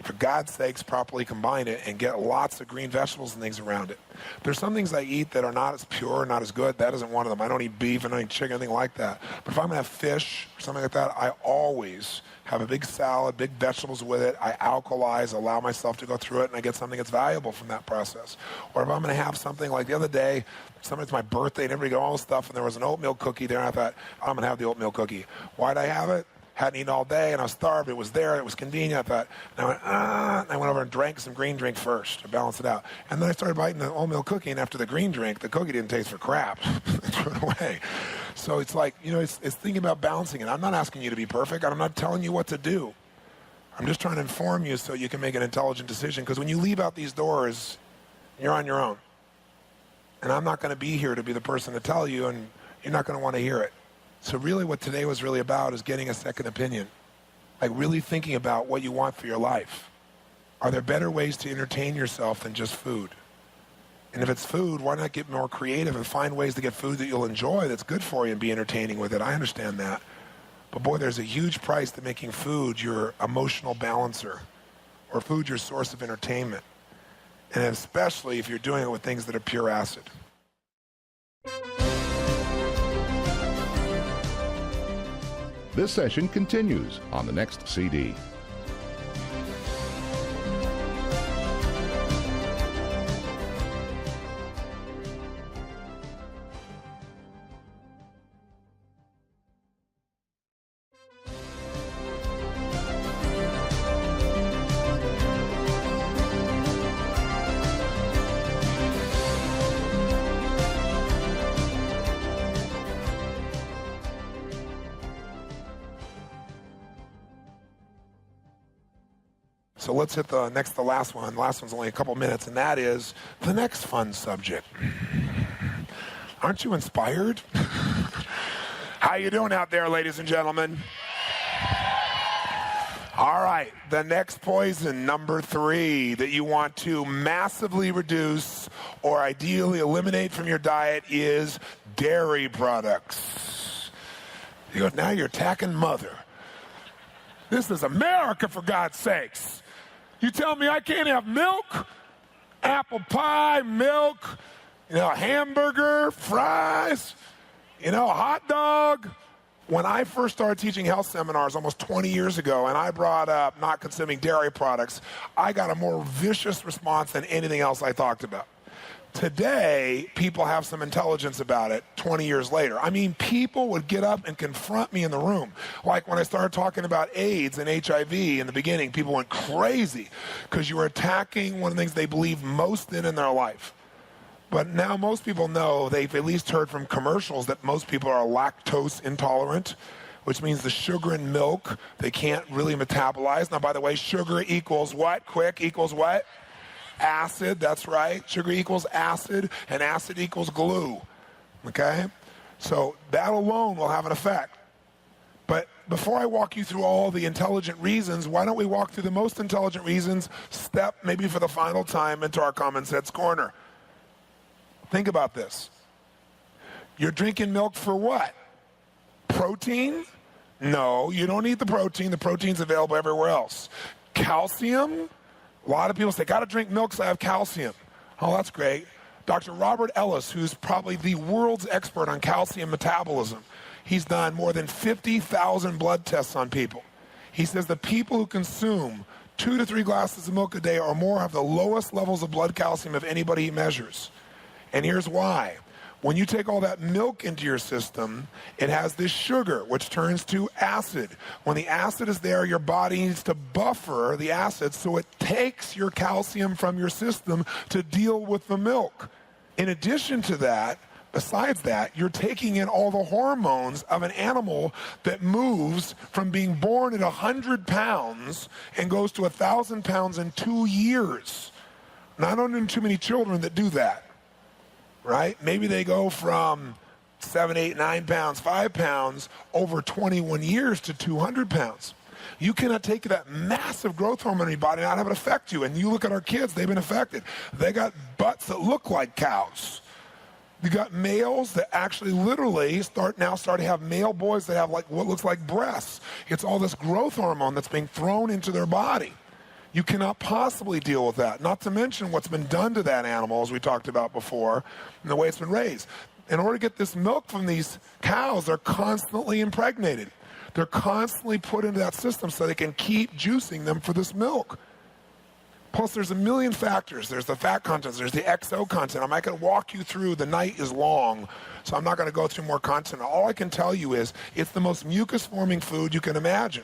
for God's sakes, properly combine it and get lots of green vegetables and things around it. There's some things I eat that are not as pure, not as good. That isn't one of them. I don't eat beef, I don't eat chicken, anything like that. But if I'm going to have fish or something like that, I always have a big salad, big vegetables with it. I alkalize, allow myself to go through it, and I get something that's valuable from that process. Or if I'm going to have something like the other day, it's my birthday, and everybody got all this stuff, and there was an oatmeal cookie there, and I thought, I'm going to have the oatmeal cookie. Why'd I have it? Hadn't eaten all day, and I was starved. It was there. It was convenient. I thought, and I went over and drank some green drink first to balance it out. And then I started biting the oatmeal cookie, and after the green drink, the cookie didn't taste for crap. I threw it away. So it's like, it's thinking about balancing it. I'm not asking you to be perfect. I'm not telling you what to do. I'm just trying to inform you so you can make an intelligent decision, because when you leave out these doors, you're on your own. And I'm not going to be here to be the person to tell you, and you're not going to want to hear it. So really what today was really about is getting a second opinion. Like really thinking about what you want for your life. Are there better ways to entertain yourself than just food? And if it's food, why not get more creative and find ways to get food that you'll enjoy that's good for you and be entertaining with it? I understand that. But boy, there's a huge price to making food your emotional balancer or food your source of entertainment. And especially if you're doing it with things that are pure acid. This session continues on the next CD. So let's hit the last one. The last one's only a couple minutes, and that is the next fun subject. Aren't you inspired? How you doing out there, ladies and gentlemen? All right, the next poison, number 3, that you want to massively reduce or ideally eliminate from your diet is dairy products. You go, now you're attacking mother. This is America, for God's sakes. You tell me I can't have milk, apple pie, milk, hamburger, fries, a hot dog. When I first started teaching health seminars almost 20 years ago, and I brought up not consuming dairy products, I got a more vicious response than anything else I talked about. Today, people have some intelligence about it 20 years later. I mean, people would get up and confront me in the room. Like when I started talking about AIDS and HIV in the beginning, people went crazy because you were attacking one of the things they believe most in their life. But now most people know, they've at least heard from commercials, that most people are lactose intolerant, which means the sugar in milk they can't really metabolize. Now, by the way, sugar equals what? Quick, equals what? Acid, that's right. Sugar equals acid, and acid equals glue. Okay? So that alone will have an effect. But before I walk you through all the intelligent reasons, why don't we walk through the most intelligent reasons, step maybe for the final time into our Common Sense Corner. Think about this. You're drinking milk for what? Protein? No, you don't need the protein. The protein's available everywhere else. Calcium? A lot of people say, got to drink milk because I have calcium. Oh, that's great. Dr. Robert Ellis, who's probably the world's expert on calcium metabolism, he's done more than 50,000 blood tests on people. He says the people who consume 2 to 3 glasses of milk a day or more have the lowest levels of blood calcium of anybody he measures. And here's why. When you take all that milk into your system, it has this sugar, which turns to acid. When the acid is there, your body needs to buffer the acid, so it takes your calcium from your system to deal with the milk. In addition to that, besides that, you're taking in all the hormones of an animal that moves from being born at 100 pounds and goes to 1,000 pounds in 2 years. Now, I don't know too many children that do that. Right? Maybe they go from 7, 8, 9 pounds, 5 pounds over 21 years to 200 pounds. You cannot take that massive growth hormone in your body and not have it affect you. And you look at our kids, they've been affected. They got butts that look like cows. You got males that actually literally start to have male boys that have like what looks like breasts. It's all this growth hormone that's being thrown into their body. You cannot possibly deal with that, not to mention what's been done to that animal, as we talked about before, and the way it's been raised. In order to get this milk from these cows, they're constantly impregnated. They're constantly put into that system so they can keep juicing them for this milk. Plus, there's a million factors. There's the fat content. There's the XO content. I'm not going to walk you through. The night is long, so I'm not going to go through more content. All I can tell you is it's the most mucus-forming food you can imagine.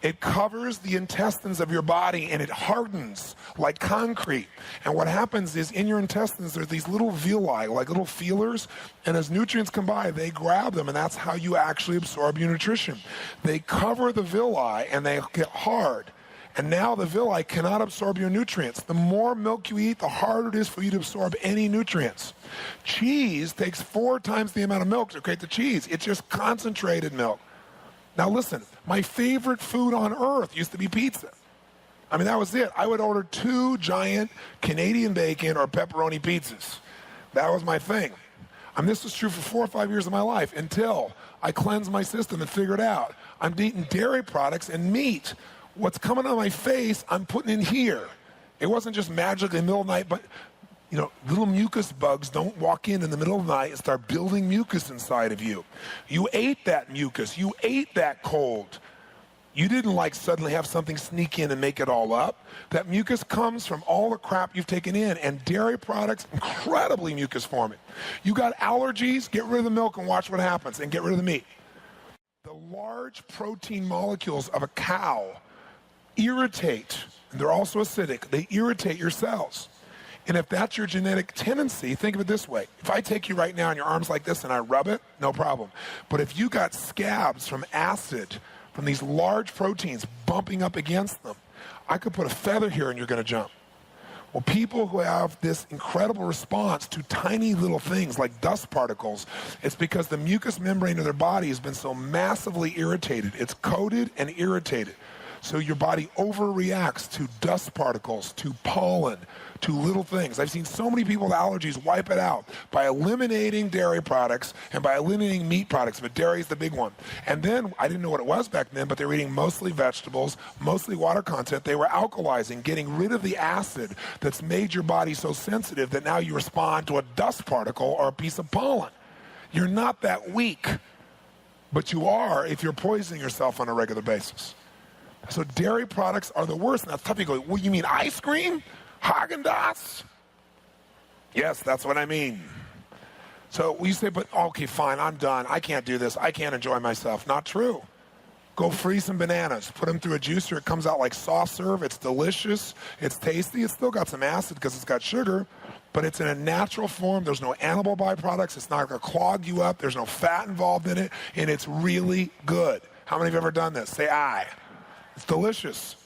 It covers the intestines of your body and it hardens like concrete. And what happens is in your intestines, there's these little villi, like little feelers, and as nutrients come by, they grab them, and that's how you actually absorb your nutrition. They cover the villi and they get hard. And now the villi cannot absorb your nutrients. The more milk you eat, the harder it is for you to absorb any nutrients. Cheese takes 4 times the amount of milk to create the cheese. It's just concentrated milk. Now listen, my favorite food on earth used to be pizza. I mean, that was it. I would order 2 giant Canadian bacon or pepperoni pizzas. That was my thing. I mean, this was true for 4 or 5 years of my life until I cleansed my system and figured out I'm eating dairy products and meat. What's coming on my face, I'm putting in here. It wasn't just magically in the middle of the night, but little mucus bugs don't walk in the middle of the night and start building mucus inside of you. You ate that mucus. You ate that cold. You didn't suddenly have something sneak in and make it all up. That mucus comes from all the crap you've taken in, and dairy products, incredibly mucus forming. You got allergies, get rid of the milk and watch what happens, and get rid of the meat. The large protein molecules of a cow irritate, and they're also acidic. They irritate your cells. And if that's your genetic tendency, think of it this way. If I take you right now in your arms like this and I rub it, no problem. But if you got scabs from acid, from these large proteins bumping up against them, I could put a feather here and you're going to jump. Well, people who have this incredible response to tiny little things like dust particles, it's because the mucous membrane of their body has been so massively irritated. It's coated and irritated. So your body overreacts to dust particles, to pollen, to little things. I've seen so many people with allergies wipe it out by eliminating dairy products and by eliminating meat products, but dairy is the big one. And then, I didn't know what it was back then, but they were eating mostly vegetables, mostly water content. They were alkalizing, getting rid of the acid that's made your body so sensitive that now you respond to a dust particle or a piece of pollen. You're not that weak, but you are if you're poisoning yourself on a regular basis. So dairy products are the worst. Now, some people go, well, you mean ice cream? Haagen-Dazs? Yes, that's what I mean. So you say, but okay, fine, I'm done. I can't do this. I can't enjoy myself. Not true. Go freeze some bananas. Put them through a juicer. It comes out like soft serve. It's delicious. It's tasty. It's still got some acid because it's got sugar, but it's in a natural form. There's no animal byproducts. It's not going to clog you up. There's no fat involved in it, and it's really good. How many of you have ever done this? Say aye. It's delicious.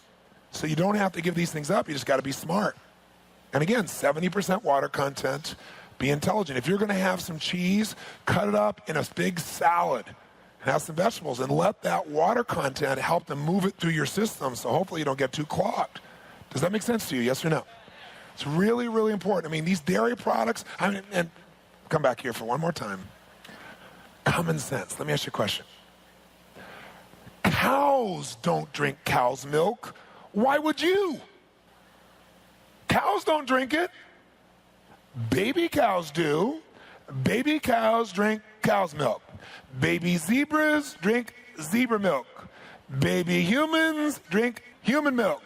So you don't have to give these things up. You just got to be smart. And again, 70% water content. Be intelligent. If you're going to have some cheese, cut it up in a big salad and have some vegetables and let that water content help to move it through your system so hopefully you don't get too clogged. Does that make sense to you? Yes or no? It's really, really important. I mean, these dairy products, and come back here for one more time. Common sense. Let me ask you a question. Cows don't drink cow's milk. Why would you? Cows don't drink it. Baby cows do. Baby cows drink cow's milk. Baby zebras drink zebra milk. Baby humans drink human milk.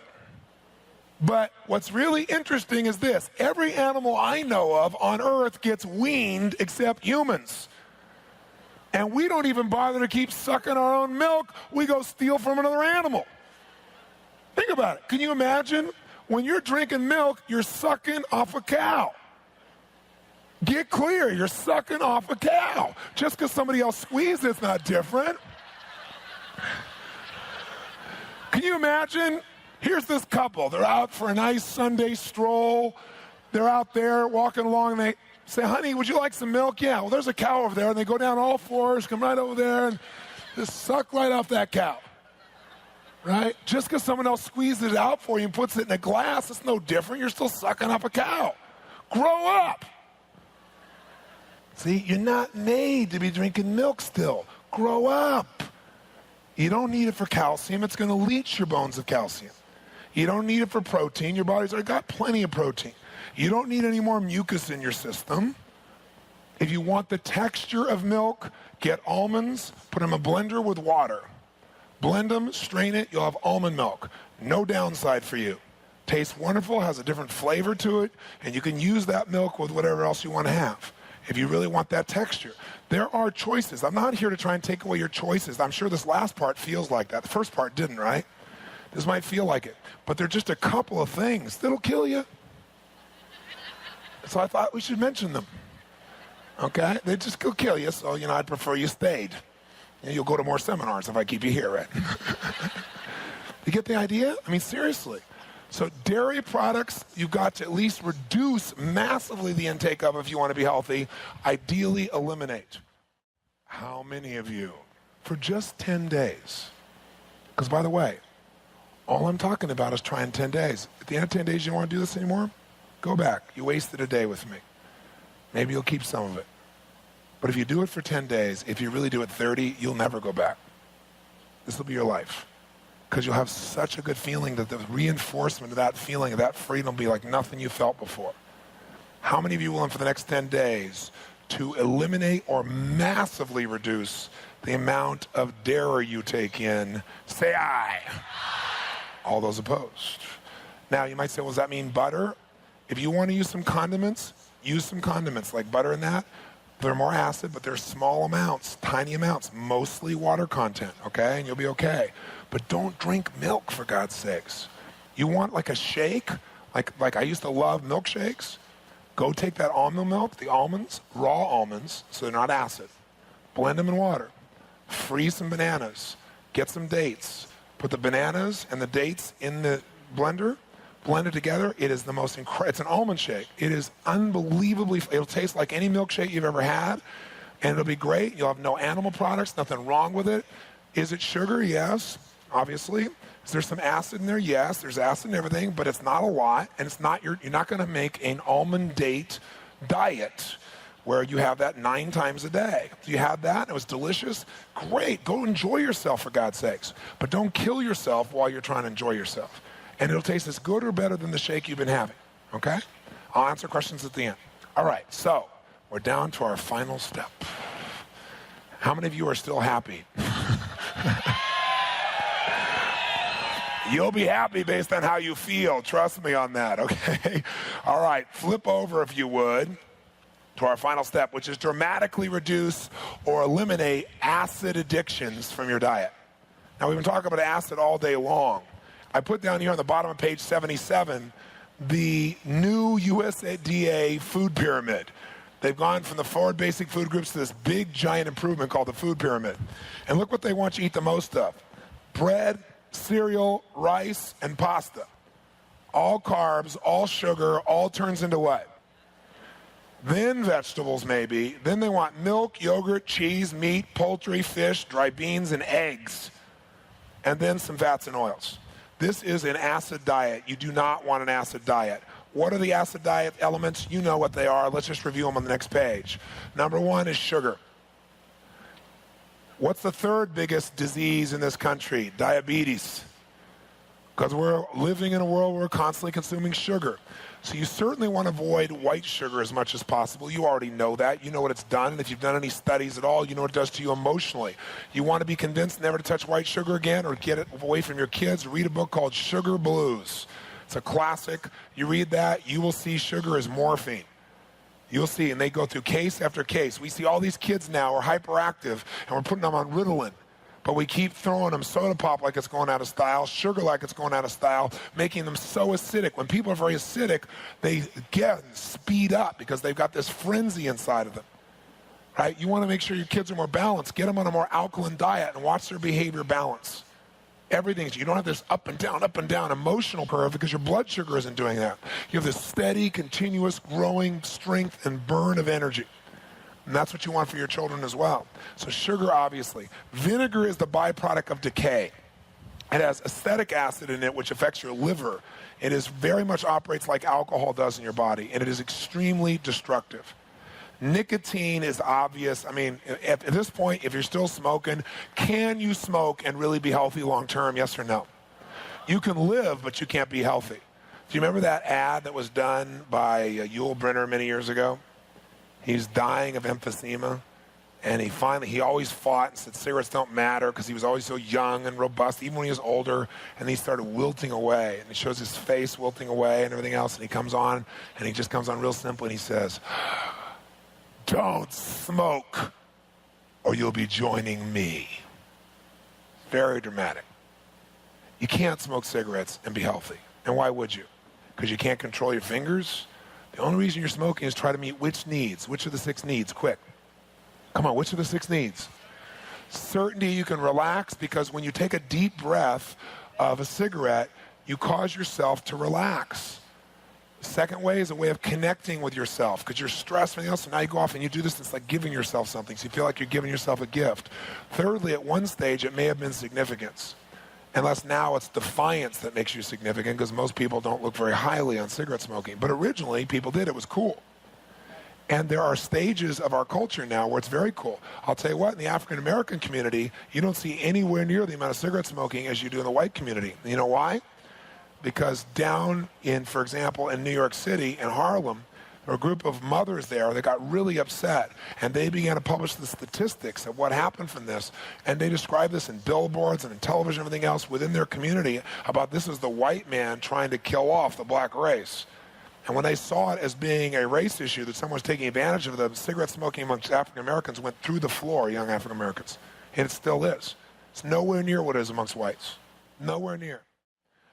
But what's really interesting is this. Every animal I know of on earth gets weaned except humans. And we don't even bother to keep sucking our own milk. We go steal from another animal. Think about it. Can you imagine? When you're drinking milk, you're sucking off a cow. Get clear. You're sucking off a cow. Just because somebody else squeezed it's not different. Can you imagine? Here's this couple. They're out for a nice Sunday stroll. They're out there walking along and they say, honey, would you like some milk? Yeah, well, there's a cow over there. And they go down all fours, come right over there, and just suck right off that cow. Right? Just because someone else squeezes it out for you and puts it in a glass, it's no different. You're still sucking off a cow. Grow up. See, you're not made to be drinking milk still. Grow up. You don't need it for calcium. It's going to leach your bones of calcium. You don't need it for protein. Your body's already got plenty of protein. You don't need any more mucus in your system. If you want the texture of milk, get almonds, put them in a blender with water. Blend them, strain it, you'll have almond milk. No downside for you. Tastes wonderful, has a different flavor to it, and you can use that milk with whatever else you want to have if you really want that texture. There are choices. I'm not here to try and take away your choices. I'm sure this last part feels like that. The first part didn't, right? This might feel like it, but they're just a couple of things that'll kill you. So I thought we should mention them. Okay? They just will kill you, so, I'd prefer you stayed. You'll go to more seminars if I keep you here, right? You get the idea? I mean, seriously. So dairy products, you've got to at least reduce massively the intake of if you want to be healthy. Ideally, eliminate. How many of you, for just 10 days, because by the way, all I'm talking about is trying 10 days. At the end of 10 days, you don't want to do this anymore? Go back. You wasted a day with me. Maybe you'll keep some of it. But if you do it for 10 days, if you really do it 30, you'll never go back. This will be your life. Because you'll have such a good feeling that the reinforcement of that feeling, of that freedom will be like nothing you felt before. How many of you will, for the next 10 days, to eliminate or massively reduce the amount of dairy you take in? Say aye. All those opposed. Now, you might say, well, does that mean butter? If you want to use some condiments, use some condiments like butter and that. They're more acid, but they're small amounts, tiny amounts, mostly water content, okay? And you'll be okay. But don't drink milk, for God's sakes. You want like a shake? Like I used to love milkshakes. Go take that almond milk, the almonds, raw almonds, so they're not acid. Blend them in water. Freeze some bananas. Get some dates. Put the bananas and the dates in the blender. Blend it together. It is the most incredible. It's an almond shake. It is unbelievably. It'll taste like any milkshake you've ever had, and it'll be great. You'll have no animal products. Nothing wrong with it. Is it sugar? Yes, obviously. Is there some acid in there? Yes, there's acid and everything, but it's not a lot, and it's not. You're not going to make an almond date diet where you have that 9 times a day. If you had that and it was delicious, great. Go enjoy yourself, for God's sakes. But don't kill yourself while you're trying to enjoy yourself. And it'll taste as good or better than the shake you've been having, okay? I'll answer questions at the end. All right, so we're down to our final step. How many of you are still happy? You'll be happy based on how you feel. Trust me on that, okay? All right, flip over, if you would, to our final step, which is dramatically reduce or eliminate acid addictions from your diet. Now, we've been talking about acid all day long. I put down here on the bottom of page 77 the new USDA food pyramid. They've gone from the 4 basic food groups to this big, giant improvement called the food pyramid. And look what they want you to eat the most of. Bread, cereal, rice, and pasta. All carbs, all sugar, all turns into what? Then vegetables, maybe. Then they want milk, yogurt, cheese, meat, poultry, fish, dry beans, and eggs. And then some fats and oils. This is an acid diet. You do not want an acid diet. What are the acid diet elements? You know what they are. Let's just review them on the next page. Number 1 is sugar. What's the 3rd biggest disease in this country? Diabetes. Because we're living in a world where we're constantly consuming sugar. So you certainly want to avoid white sugar as much as possible. You already know that. You know what it's done. And if you've done any studies at all, you know what it does to you emotionally. You want to be convinced never to touch white sugar again or get it away from your kids, read a book called Sugar Blues. It's a classic. You read that, you will see sugar as morphine. You'll see, and they go through case after case. We see all these kids now are hyperactive, and we're putting them on Ritalin. But we keep throwing them soda pop like it's going out of style, sugar like it's going out of style, making them so acidic. When people are very acidic, they speed up because they've got this frenzy inside of them, right? You want to make sure your kids are more balanced. Get them on a more alkaline diet and watch their behavior balance. Everything. You don't have this up and down emotional curve because your blood sugar isn't doing that. You have this steady, continuous, growing strength and burn of energy. And that's what you want for your children as well. So sugar, obviously. Vinegar is the byproduct of decay. It has acetic acid in it, which affects your liver. It is very much operates like alcohol does in your body, and it is extremely destructive. Nicotine is obvious. I mean, at this point, if you're still smoking, can you smoke and really be healthy long term? Yes or no? You can live, but you can't be healthy. Do you remember that ad that was done by Yul Brynner many years ago? He's dying of emphysema, and he always fought and said cigarettes don't matter because he was always so young and robust, even when he was older, and he started wilting away, and he shows his face wilting away and everything else, and he comes on, and he just comes on real simple, and he says, "Don't smoke, or you'll be joining me." Very dramatic. You can't smoke cigarettes and be healthy. And why would you? Because you can't control your fingers? The only reason you're smoking is try to meet which needs? Which of the 6 needs? Quick. Come on, which of the 6 needs? Certainty, you can relax because when you take a deep breath of a cigarette, you cause yourself to relax. The second way is a way of connecting with yourself because you're stressed and everything else, so now you go off and you do this, and it's like giving yourself something, so you feel like you're giving yourself a gift. Thirdly, at one stage, it may have been significance. Unless now it's defiance that makes you significant because most people don't look very highly on cigarette smoking. But originally, people did. It was cool. And there are stages of our culture now where it's very cool. I'll tell you what, in the African-American community, you don't see anywhere near the amount of cigarette smoking as you do in the white community. You know why? Because down in, for example, in New York City, in Harlem, there were a group of mothers there that got really upset, and they began to publish the statistics of what happened from this, and they described this in billboards and in television and everything else within their community about this is the white man trying to kill off the black race. And when they saw it as being a race issue, that someone was taking advantage of the cigarette smoking amongst African Americans went through the floor, young African Americans. And it still is. It's nowhere near what it is amongst whites. Nowhere near.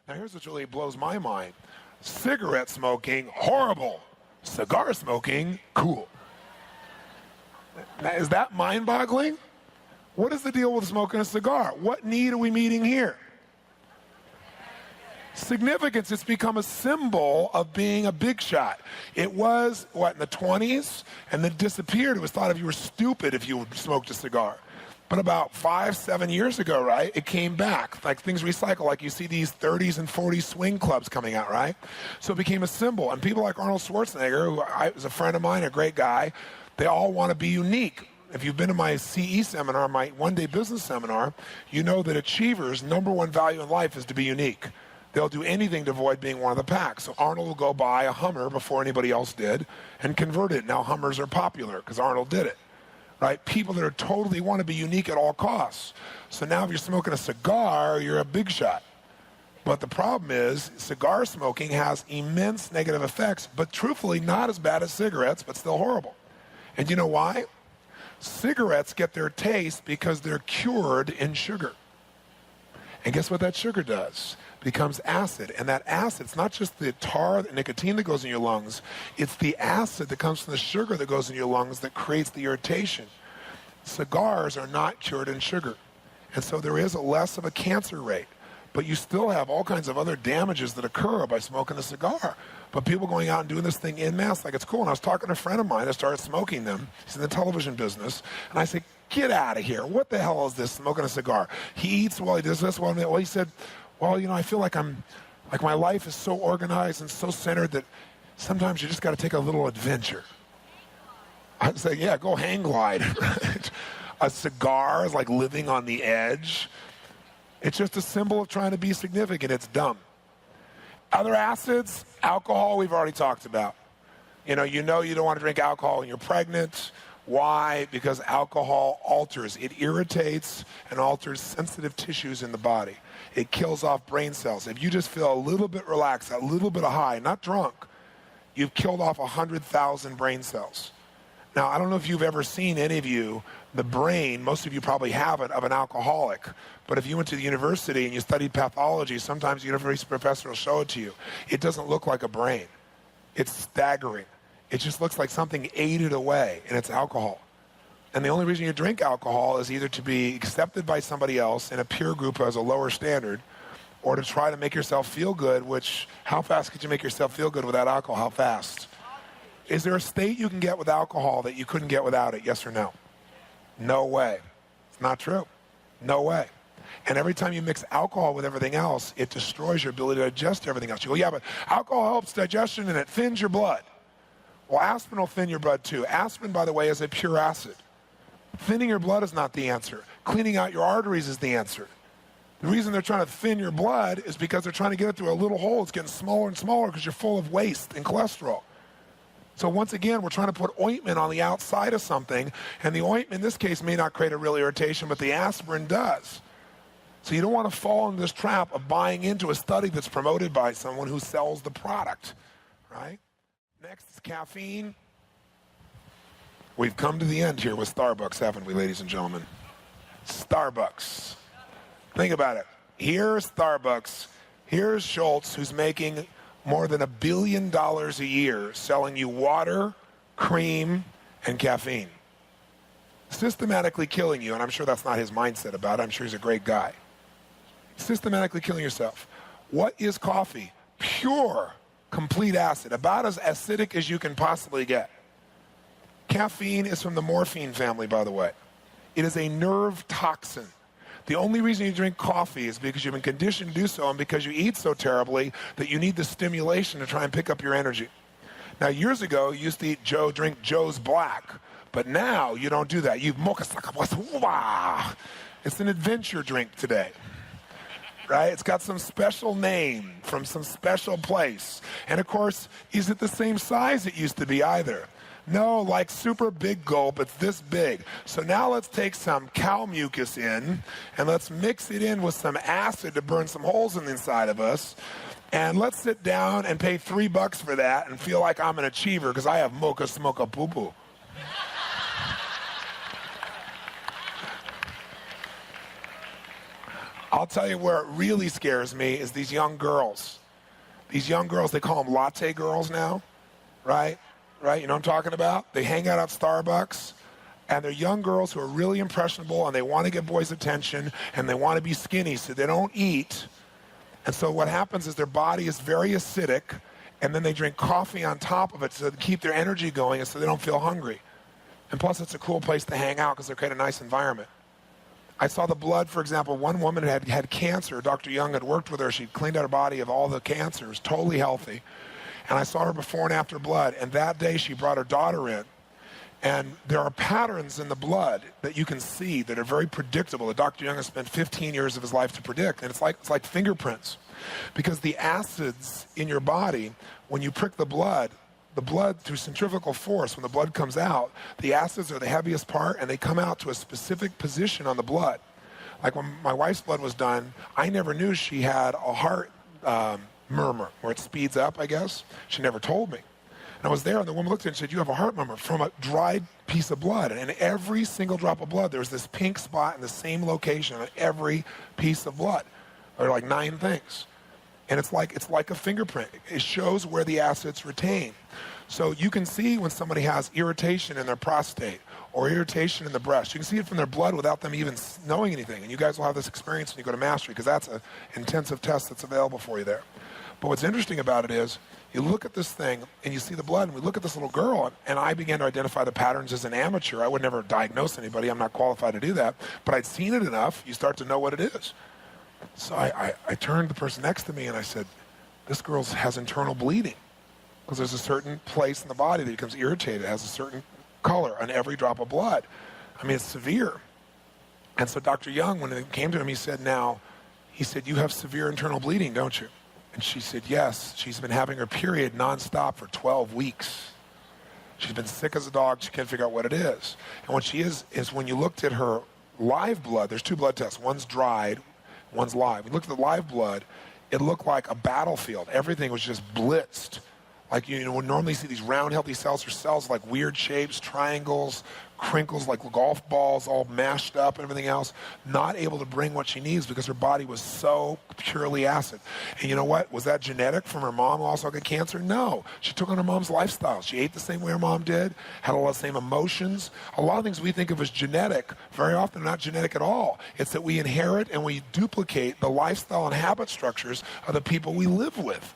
Now here's what really blows my mind. Cigarette smoking, horrible. Cigar smoking, cool. Now, is that mind-boggling? What is the deal with smoking a cigar? What need are we meeting here? Significance, it's become a symbol of being a big shot. It was, in the 20s, and then disappeared. It was thought of you were stupid if you smoked a cigar. But about 5-7 years ago, right, it came back. Like things recycle, like you see these 30s and 40s swing clubs coming out, right? So it became a symbol. And people like Arnold Schwarzenegger, who was a friend of mine, a great guy, they all want to be unique. If you've been to my CE seminar, my one-day business seminar, you know that achievers' number one value in life is to be unique. They'll do anything to avoid being one of the pack. So Arnold will go buy a Hummer before anybody else did and convert it. Now Hummers are popular because Arnold did it. Right? People that are totally want to be unique at all costs. So now if you're smoking a cigar, you're a big shot. But the problem is cigar smoking has immense negative effects, but truthfully not as bad as cigarettes, but still horrible. And you know why? Cigarettes get their taste because they're cured in sugar. And guess what that sugar does? It becomes acid. And that acid, it's not just the tar, the nicotine that goes in your lungs, it's the acid that comes from the sugar that goes in your lungs that creates the irritation. Cigars are not cured in sugar. And so there is less of a cancer rate. But you still have all kinds of other damages that occur by smoking a cigar. But people going out and doing this thing en masse, like it's cool. And I was talking to a friend of mine that started smoking them. He's in the television business. And I said, get out of here. What the hell is this, smoking a cigar? He eats well, he does this well. Well, he said, well, I feel like my life is so organized and so centered that sometimes you just got to take a little adventure. I'd say, yeah, go hang glide. A cigar is like living on the edge. It's just a symbol of trying to be significant. It's dumb. Other acids, alcohol, we've already talked about. You don't want to drink alcohol when you're pregnant. Why? Because alcohol alters. It irritates and alters sensitive tissues in the body. It kills off brain cells. If you just feel a little bit relaxed, a little bit of high, not drunk, you've killed off 100,000 brain cells. Now, I don't know if you've ever seen, any of you, the brain, most of you probably haven't, of an alcoholic. But if you went to the university and you studied pathology, sometimes the university professor will show it to you. It doesn't look like a brain. It's staggering. It just looks like something ate it away, and it's alcohol. And the only reason you drink alcohol is either to be accepted by somebody else in a peer group who has a lower standard, or to try to make yourself feel good, which, how fast could you make yourself feel good without alcohol? How fast? Is there a state you can get with alcohol that you couldn't get without it? Yes or no? No way. It's not true. No way. And every time you mix alcohol with everything else, it destroys your ability to digest everything else. You go, yeah, but alcohol helps digestion and it thins your blood. Well, aspirin will thin your blood too. Aspirin, by the way, is a pure acid. Thinning your blood is not the answer. Cleaning out your arteries is the answer. The reason they're trying to thin your blood is because they're trying to get it through a little hole. It's getting smaller and smaller because you're full of waste and cholesterol. So once again, we're trying to put ointment on the outside of something, and the ointment in this case may not create a real irritation, but the aspirin does. So you don't want to fall into this trap of buying into a study that's promoted by someone who sells the product, right? Next is caffeine. We've come to the end here with Starbucks, haven't we, ladies and gentlemen? Starbucks. Think about it. Here's Starbucks. Here's Schultz, who's making more than $1 billion a year selling you water, cream, and caffeine. Systematically killing you, and I'm sure that's not his mindset about it. I'm sure he's a great guy. Systematically killing yourself. What is coffee? Pure, complete acid, about as acidic as you can possibly get. Caffeine is from the morphine family, by the way. It is a nerve toxin. The only reason you drink coffee is because you've been conditioned to do so and because you eat so terribly that you need the stimulation to try and pick up your energy. Now, years ago, you used to drink Joe's Black, but now you don't do that. You mocha. It's an adventure drink today. Right? It's got some special name from some special place. And of course, is it the same size it used to be either? No, like super big gulp, it's this big. So now let's take some cow mucus in and let's mix it in with some acid to burn some holes in the inside of us. And let's sit down and pay $3 for that and feel like I'm an achiever because I have mocha smocha poo poo. I'll tell you where it really scares me is these young girls. These young girls, they call them latte girls now, right? Right, you know what I'm talking about? They hang out at Starbucks, and they're young girls who are really impressionable, and they want to get boys' attention, and they want to be skinny, so they don't eat. And so what happens is their body is very acidic, and then they drink coffee on top of it so they keep their energy going and so they don't feel hungry. And plus, it's a cool place to hang out because they create a nice environment. I saw the blood, for example, one woman had cancer. Dr. Young had worked with her. She'd cleaned out her body of all the cancers, totally healthy. And I saw her before and after blood. And that day she brought her daughter in. And there are patterns in the blood that you can see that are very predictable that Dr. Young has spent 15 years of his life to predict. And it's like fingerprints. Because the acids in your body, when you prick the blood through centrifugal force, when the blood comes out, the acids are the heaviest part and they come out to a specific position on the blood. Like when my wife's blood was done, I never knew she had a heart murmur, where it speeds up, I guess. She never told me. And I was there, and the woman looked at me and said, you have a heart murmur from a dried piece of blood. And in every single drop of blood, there was this pink spot in the same location on every piece of blood. There are like 9 things. And it's like a fingerprint. It shows where the acids retain. So you can see when somebody has irritation in their prostate or irritation in the breast. You can see it from their blood without them even knowing anything. And you guys will have this experience when you go to Mastery because that's an intensive test that's available for you there. But what's interesting about it is you look at this thing and you see the blood, and we look at this little girl, and I began to identify the patterns as an amateur. I would never diagnose anybody. I'm not qualified to do that. But I'd seen it enough, you start to know what it is. So I turned to the person next to me and I said, this girl has internal bleeding because there's a certain place in the body that becomes irritated. It has a certain color on every drop of blood. I mean, it's severe. And so Dr. Young, when it came to him, he said, you have severe internal bleeding, don't you? And she said, yes. She's been having her period nonstop for 12 weeks. She's been sick as a dog. She can't figure out what it is. And what she is when you looked at her live blood, there's 2 blood tests. One's dried, one's live. We looked at the live blood. It looked like a battlefield. Everything was just blitzed. Like you would normally see these round, healthy cells or cells like weird shapes, triangles, crinkles like golf balls all mashed up and everything else, not able to bring what she needs because her body was so purely acid. And you know what? Was that genetic from her mom who also got cancer? No. She took on her mom's lifestyle. She ate the same way her mom did, had a lot of the same emotions. A lot of things we think of as genetic, very often are not genetic at all. It's that we inherit and we duplicate the lifestyle and habit structures of the people we live with.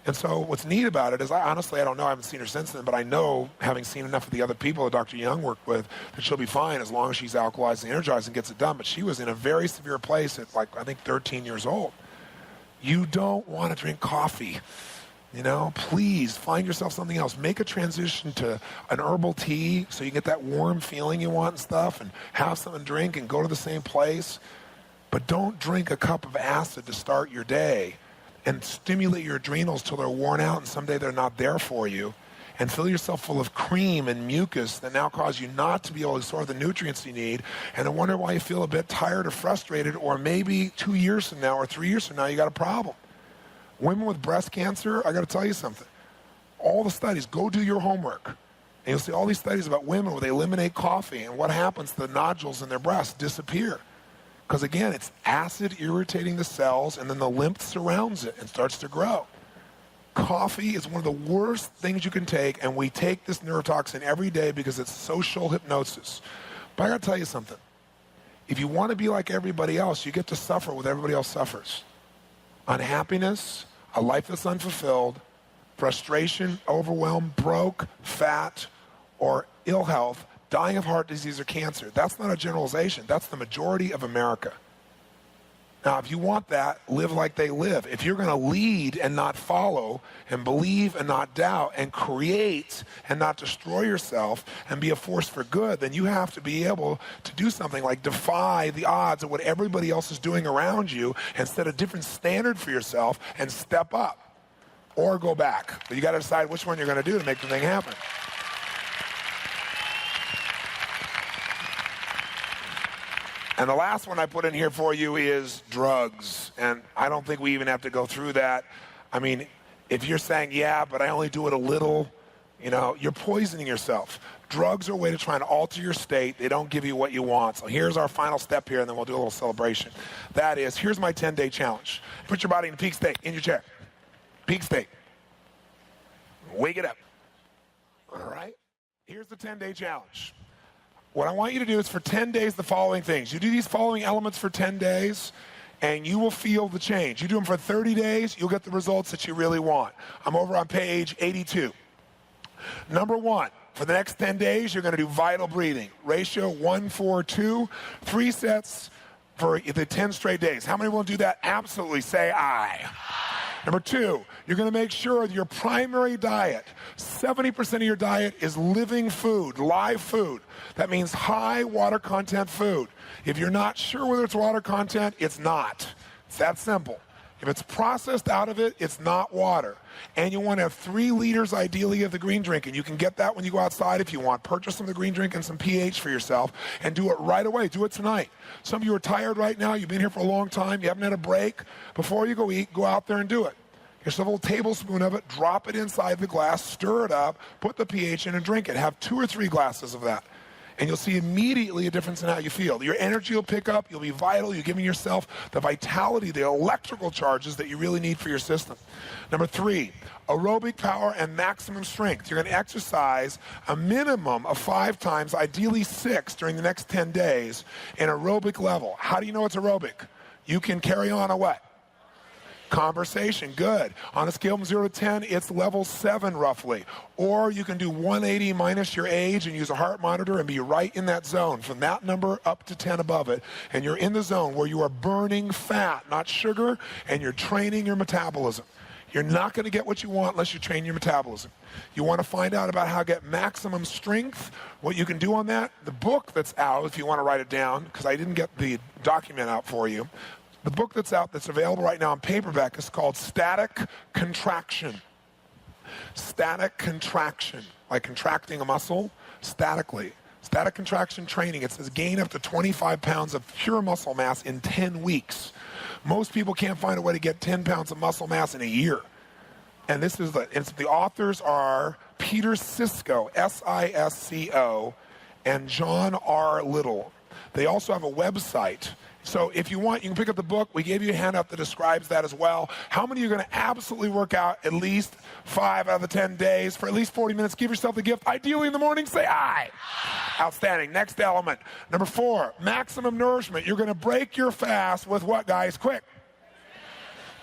And so what's neat about it is, I don't know, I haven't seen her since then, but I know, having seen enough of the other people that Dr. Young worked with, that she'll be fine as long as she's alkalized and energized and gets it done. But she was in a very severe place at, I think 13 years old. You don't want to drink coffee. Please find yourself something else. Make a transition to an herbal tea so you get that warm feeling you want and stuff, and have something to drink and go to the same place. But don't drink a cup of acid to start your day and stimulate your adrenals till they're worn out and someday they're not there for you, and fill yourself full of cream and mucus that now cause you not to be able to absorb the nutrients you need, and I wonder why you feel a bit tired or frustrated, or maybe 2 years from now or 3 years from now you got a problem. Women with breast cancer, I got to tell you something. All the studies, go do your homework, and you'll see all these studies about women where they eliminate coffee and what happens to the nodules in their breasts disappear. Because again, it's acid irritating the cells, and then the lymph surrounds it and starts to grow. Coffee is one of the worst things you can take, and we take this neurotoxin every day because it's social hypnosis. But I got to tell you something. If you want to be like everybody else, you get to suffer what everybody else suffers. Unhappiness, a life that's unfulfilled, frustration, overwhelm, broke, fat, or ill health, dying of heart disease or cancer. That's not a generalization. That's the majority of America. Now, if you want that, live like they live. If you're going to lead and not follow, and believe and not doubt, and create and not destroy yourself, and be a force for good, then you have to be able to do something like defy the odds of what everybody else is doing around you and set a different standard for yourself and step up or go back. But you got to decide which one you're going to do to make the thing happen. And the last one I put in here for you is drugs. And I don't think we even have to go through that. I mean, if you're saying, yeah, but I only do it a little, you're poisoning yourself. Drugs are a way to try and alter your state. They don't give you what you want. So here's our final step here, and then we'll do a little celebration. That is, here's my 10-day challenge. Put your body in peak state, in your chair. Peak state. Wake it up. All right? Here's the 10-day challenge. What I want you to do is for 10 days the following things. You do these following elements for 10 days, and you will feel the change. You do them for 30 days, you'll get the results that you really want. I'm over on page 82. Number 1, for the next 10 days, you're going to do vital breathing. Ratio 1-4-2, 3 sets for the 10 straight days. How many will do that? Absolutely. Say aye. Number 2, you're going to make sure that your primary diet, 70% of your diet is living food, live food. That means high water content food. If you're not sure whether it's water content, it's not. It's that simple. If it's processed out of it, it's not water. And you want to have 3 liters ideally of the green drink, and you can get that when you go outside if you want. Purchase some of the green drink and some pH for yourself, and do it right away. Do it tonight. Some of you are tired right now. You've been here for a long time. You haven't had a break. Before you go eat, go out there and do it. Get yourself a little tablespoon of it, drop it inside the glass, stir it up, put the pH in and drink it. Have 2 or 3 glasses of that. And you'll see immediately a difference in how you feel. Your energy will pick up. You'll be vital. You're giving yourself the vitality, the electrical charges that you really need for your system. Number 3, aerobic power and maximum strength. You're going to exercise a minimum of 5 times, ideally 6, during the next 10 days in aerobic level. How do you know it's aerobic? You can carry on a what? Conversation, good. On a scale from 0 to 10, it's level 7 roughly. Or you can do 180 minus your age and use a heart monitor and be right in that zone from that number up to 10 above it. And you're in the zone where you are burning fat, not sugar, and you're training your metabolism. You're not going to get what you want unless you train your metabolism. You want to find out about how to get maximum strength, what you can do on that. The book that's out, if you want to write it down, because I didn't get the document out for you, the book that's out that's available right now in paperback is called Static Contraction. Static contraction, like contracting a muscle statically. Static contraction training, it says gain up to 25 pounds of pure muscle mass in 10 weeks. Most people can't find a way to get 10 pounds of muscle mass in a year. And this is the authors are Peter Sisco, S-I-S-C-O, and John R. Little. They also have a website. So if you want, you can pick up the book. We gave you a handout that describes that as well. How many of you are going to absolutely work out at least 5 out of the 10 days for at least 40 minutes? Give yourself the gift. Ideally in the morning, say aye. Outstanding. Next element. Number 4, maximum nourishment. You're going to break your fast with what, guys? Quick.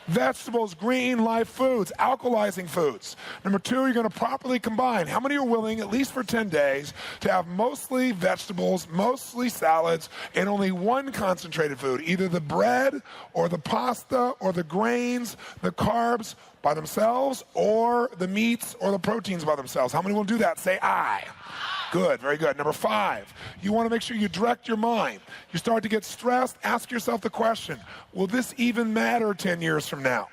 Vegetables, green, live foods, alkalizing foods. Number 2, you're going to properly combine. How many are willing, at least for 10 days, to have mostly vegetables, mostly salads, and only one concentrated food, either the bread or the pasta or the grains, the carbs by themselves, or the meats or the proteins by themselves? How many will do that? Say aye. Good, very good. Number 5, you want to make sure you direct your mind. You start to get stressed, ask yourself the question, will this even matter 10 years from now?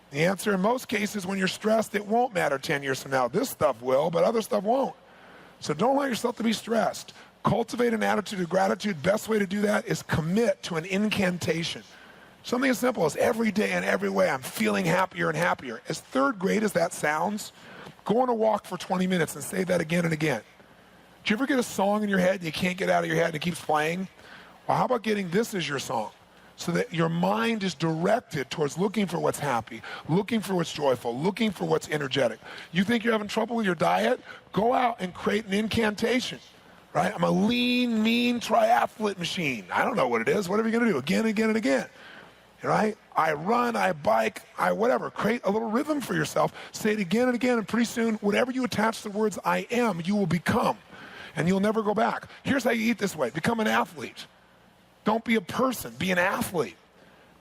The answer in most cases, when you're stressed, it won't matter 10 years from now. This stuff will, but other stuff won't. So don't allow yourself to be stressed. Cultivate an attitude of gratitude. Best way to do that is commit to an incantation. Something as simple as every day and every way I'm feeling happier and happier. As 3rd grade as that sounds, go on a walk for 20 minutes and say that again and again. Do you ever get a song in your head and you can't get out of your head and it keeps playing? Well, how about getting this as your song? So that your mind is directed towards looking for what's happy, looking for what's joyful, looking for what's energetic. You think you're having trouble with your diet? Go out and create an incantation, right? I'm a lean, mean triathlete machine. I don't know what it is. What are we going to do? Again and again and again, right? I run, I bike, I whatever. Create a little rhythm for yourself. Say it again and again, and pretty soon, whatever you attach the words I am, you will become, and you'll never go back. Here's how you eat this way. Become an athlete. Don't be a person. Be an athlete.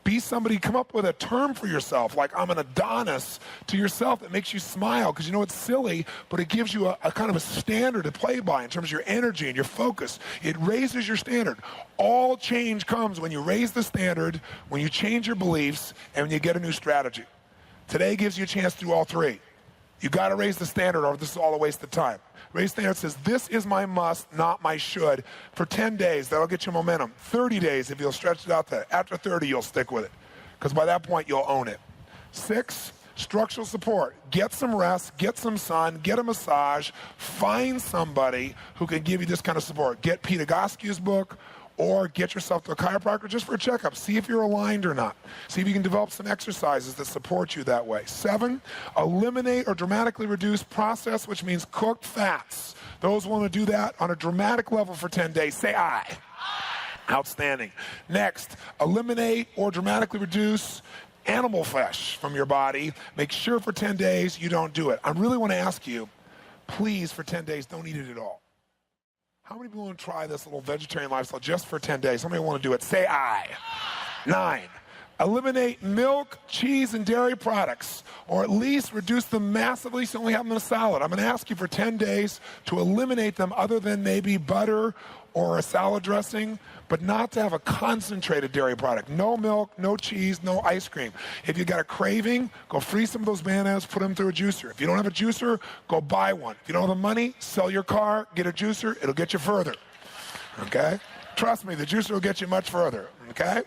Be somebody. Come up with a term for yourself, like I'm an Adonis to yourself that makes you smile, because you know it's silly, but it gives you a kind of a standard to play by in terms of your energy and your focus. It raises your standard. All change comes when you raise the standard, when you change your beliefs, and when you get a new strategy. Today gives you a chance to do all three. You got to raise the standard, or this is all a waste of time. Raise the standard says, this is my must, not my should. For 10 days, that'll get you momentum. 30 days, if you'll stretch it out there. After 30, you'll stick with it, because by that point, you'll own it. 6, structural support. Get some rest, get some sun, get a massage. Find somebody who can give you this kind of support. Get Pete Agoskew's book, or get yourself to a chiropractor just for a checkup. See if you're aligned or not. See if you can develop some exercises that support you that way. 7, eliminate or dramatically reduce processed, which means cooked fats. Those want to do that on a dramatic level for 10 days. Say I. Outstanding. Next, eliminate or dramatically reduce animal flesh from your body. Make sure for 10 days you don't do it. I really want to ask you, please, for 10 days, don't eat it at all. How many people want to try this little vegetarian lifestyle just for 10 days? How many want to do it? Say I. 9, eliminate milk, cheese, and dairy products, or at least reduce them massively so you only have them in a salad. I'm going to ask you for 10 days to eliminate them other than maybe butter or a salad dressing, but not to have a concentrated dairy product. No milk, no cheese, no ice cream. If you got a craving, go freeze some of those bananas, put them through a juicer. If you don't have a juicer, go buy one. If you don't have the money, sell your car, get a juicer. It'll get you further, okay? Trust me, the juicer will get you much further, okay?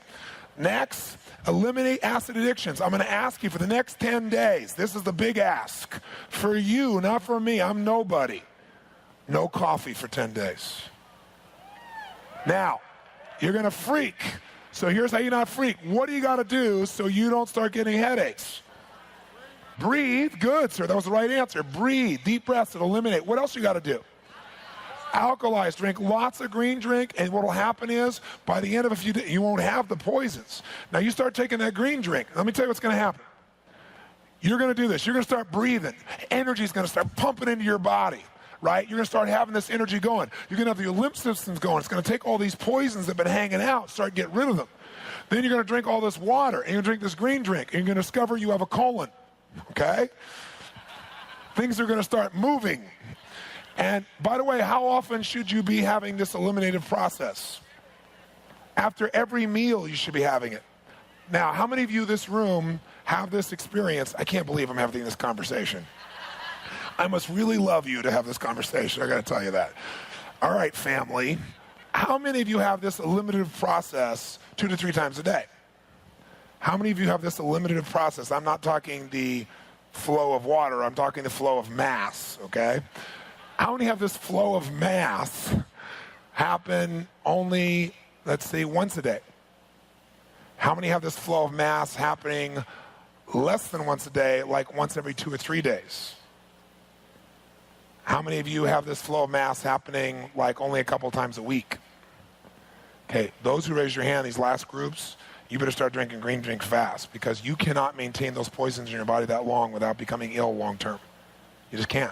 Next, eliminate acid addictions. I'm going to ask you for the next 10 days. This is the big ask. For you, not for me. I'm nobody. No coffee for 10 days. Now, you're going to freak. So here's how you not freak. What do you got to do so you don't start getting headaches? Breathe. Good, sir. That was the right answer. Breathe. Deep breaths and eliminate. What else you got to do? Alkalize. Drink lots of green drink, and what will happen is by the end of a few days, you won't have the poisons. Now, you start taking that green drink. Let me tell you what's going to happen. You're going to do this. You're going to start breathing. Energy is going to start pumping into your body. Right? You're going to start having this energy going. You're going to have your lymph systems going. It's going to take all these poisons that have been hanging out, start getting rid of them. Then you're going to drink all this water, and you're going to drink this green drink, and you're going to discover you have a colon. Okay? Things are going to start moving. And by the way, how often should you be having this eliminative process? After every meal, you should be having it. Now, how many of you in this room have this experience? I can't believe I'm having this conversation. I must really love you to have this conversation. I got to tell you that. All right, family. How many of you have this eliminative process 2 to 3 times a day? How many of you have this eliminative process? I'm not talking the flow of water. I'm talking the flow of mass, okay? How many have this flow of mass happen only, let's say, once a day? How many have this flow of mass happening less than once a day, like once every 2 or 3 days? How many of you have this flow of mass happening like only a couple times a week? Okay, those who raise your hand, these last groups, you better start drinking green drink fast, because you cannot maintain those poisons in your body that long without becoming ill long term. You just can't.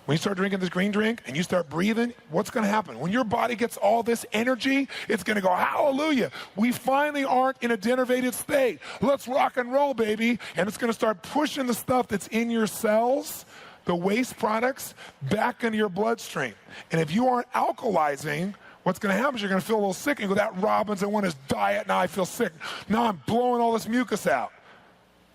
When you start drinking this green drink and you start breathing, what's going to happen? When your body gets all this energy, it's going to go, hallelujah, we finally aren't in a denervated state. Let's rock and roll, baby. And it's going to start pushing the stuff that's in your cells, the waste products, back into your bloodstream. And if you aren't alkalizing, what's going to happen is you're going to feel a little sick. And you go, that Robbins, I want his diet, now I feel sick. Now I'm blowing all this mucus out.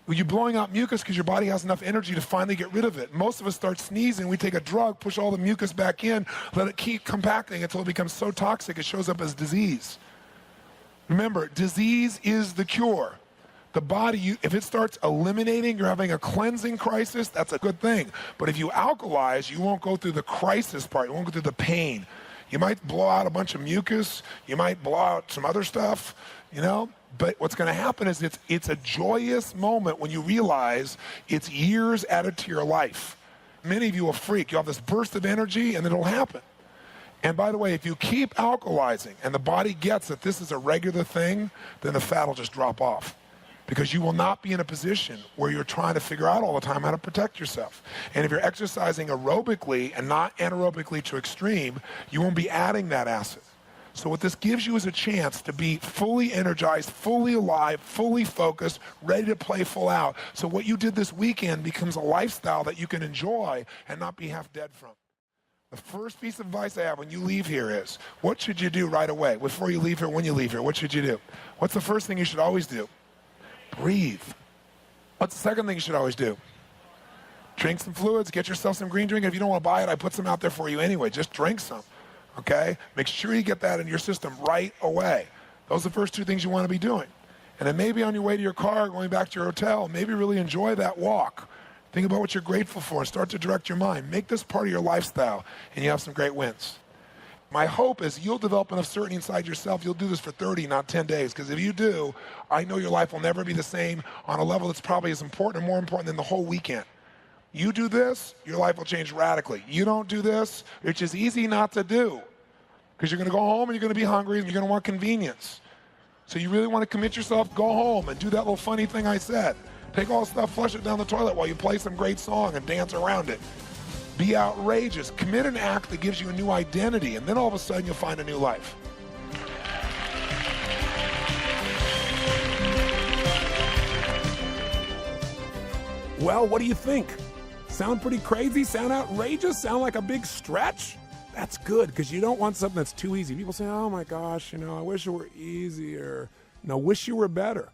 Well, you're blowing out mucus because your body has enough energy to finally get rid of it. Most of us start sneezing. We take a drug, push all the mucus back in, let it keep compacting until it becomes so toxic it shows up as disease. Remember, disease is the cure. The body, if it starts eliminating, you're having a cleansing crisis, that's a good thing. But if you alkalize, you won't go through the crisis part. You won't go through the pain. You might blow out a bunch of mucus. You might blow out some other stuff, But what's going to happen is it's a joyous moment when you realize it's years added to your life. Many of you will freak. You'll have this burst of energy, and it'll happen. And by the way, if you keep alkalizing and the body gets that this is a regular thing, then the fat will just drop off. Because you will not be in a position where you're trying to figure out all the time how to protect yourself. And if you're exercising aerobically and not anaerobically to extreme, you won't be adding that acid. So what this gives you is a chance to be fully energized, fully alive, fully focused, ready to play full out. So what you did this weekend becomes a lifestyle that you can enjoy and not be half dead from. The first piece of advice I have when you leave here is, what should you do right away? Before you leave here, when you leave here, what should you do? What's the first thing you should always do? Breathe. What's the second thing you should always do? Drink some fluids, get yourself some green drink. If you don't want to buy it, I put some out there for you anyway. Just drink some. Okay? Make sure you get that in your system right away. Those are the first two things you want to be doing. And then maybe on your way to your car, going back to your hotel, maybe really enjoy that walk. Think about what you're grateful for and start to direct your mind. Make this part of your lifestyle, and you have some great wins. My hope is you'll develop enough certainty inside yourself. You'll do this for 30, not 10 days. Because if you do, I know your life will never be the same on a level that's probably as important or more important than the whole weekend. You do this, your life will change radically. You don't do this, which is easy not to do. Because you're going to go home and you're going to be hungry and you're going to want convenience. So you really want to commit yourself, go home and do that little funny thing I said. Take all the stuff, flush it down the toilet while you play some great song and dance around it. Be outrageous. Commit an act that gives you a new identity, and then all of a sudden you'll find a new life. Well, what do you think? Sound pretty crazy? Sound outrageous? Sound like a big stretch? That's good, because you don't want something that's too easy. People say, oh my gosh, I wish it were easier. No, wish you were better.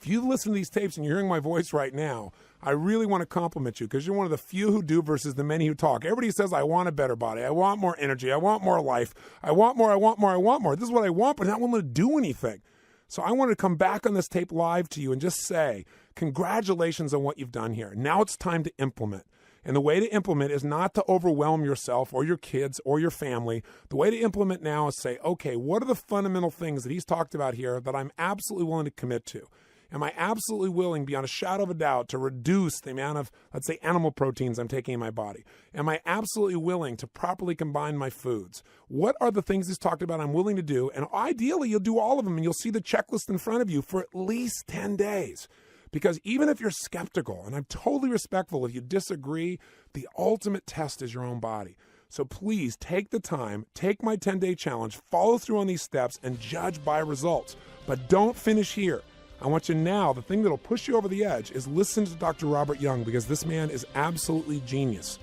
If you listen to these tapes and you're hearing my voice right now, I really want to compliment you, because you're one of the few who do versus the many who talk. Everybody says, I want a better body. I want more energy. I want more life. I want more. I want more. I want more. This is what I want, but I'm not willing to do anything. So I want to come back on this tape live to you and just say, congratulations on what you've done here. Now it's time to implement. And the way to implement is not to overwhelm yourself or your kids or your family. The way to implement now is say, okay, what are the fundamental things that he's talked about here that I'm absolutely willing to commit to? Am I absolutely willing, beyond a shadow of a doubt, to reduce the amount of, let's say, animal proteins I'm taking in my body? Am I absolutely willing to properly combine my foods? What are the things he's talked about I'm willing to do? And ideally, you'll do all of them, and you'll see the checklist in front of you for at least 10 days. Because even if you're skeptical, and I'm totally respectful if you disagree, the ultimate test is your own body. So please take the time, take my 10-day challenge, follow through on these steps, and judge by results. But don't finish here. I want you now, the thing that'll push you over the edge is listen to Dr. Robert Young, because this man is absolutely genius.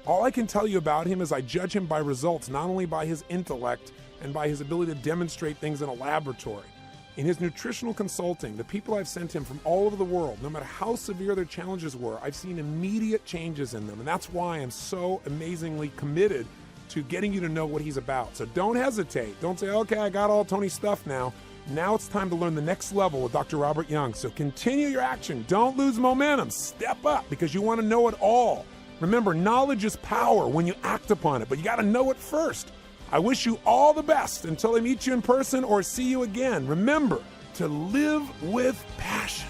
All I can tell you about him is I judge him by results, not only by his intellect and by his ability to demonstrate things in a laboratory. In his nutritional consulting, the people I've sent him from all over the world, no matter how severe their challenges were, I've seen immediate changes in them. And that's why I'm so amazingly committed to getting you to know what he's about. So don't hesitate. Don't say, okay, I got all Tony's stuff now. Now it's time to learn the next level with Dr. Robert Young. So continue your action. Don't lose momentum. Step up, because you want to know it all. Remember, knowledge is power when you act upon it, but you got to know it first. I wish you all the best until I meet you in person or see you again. Remember to live with passion.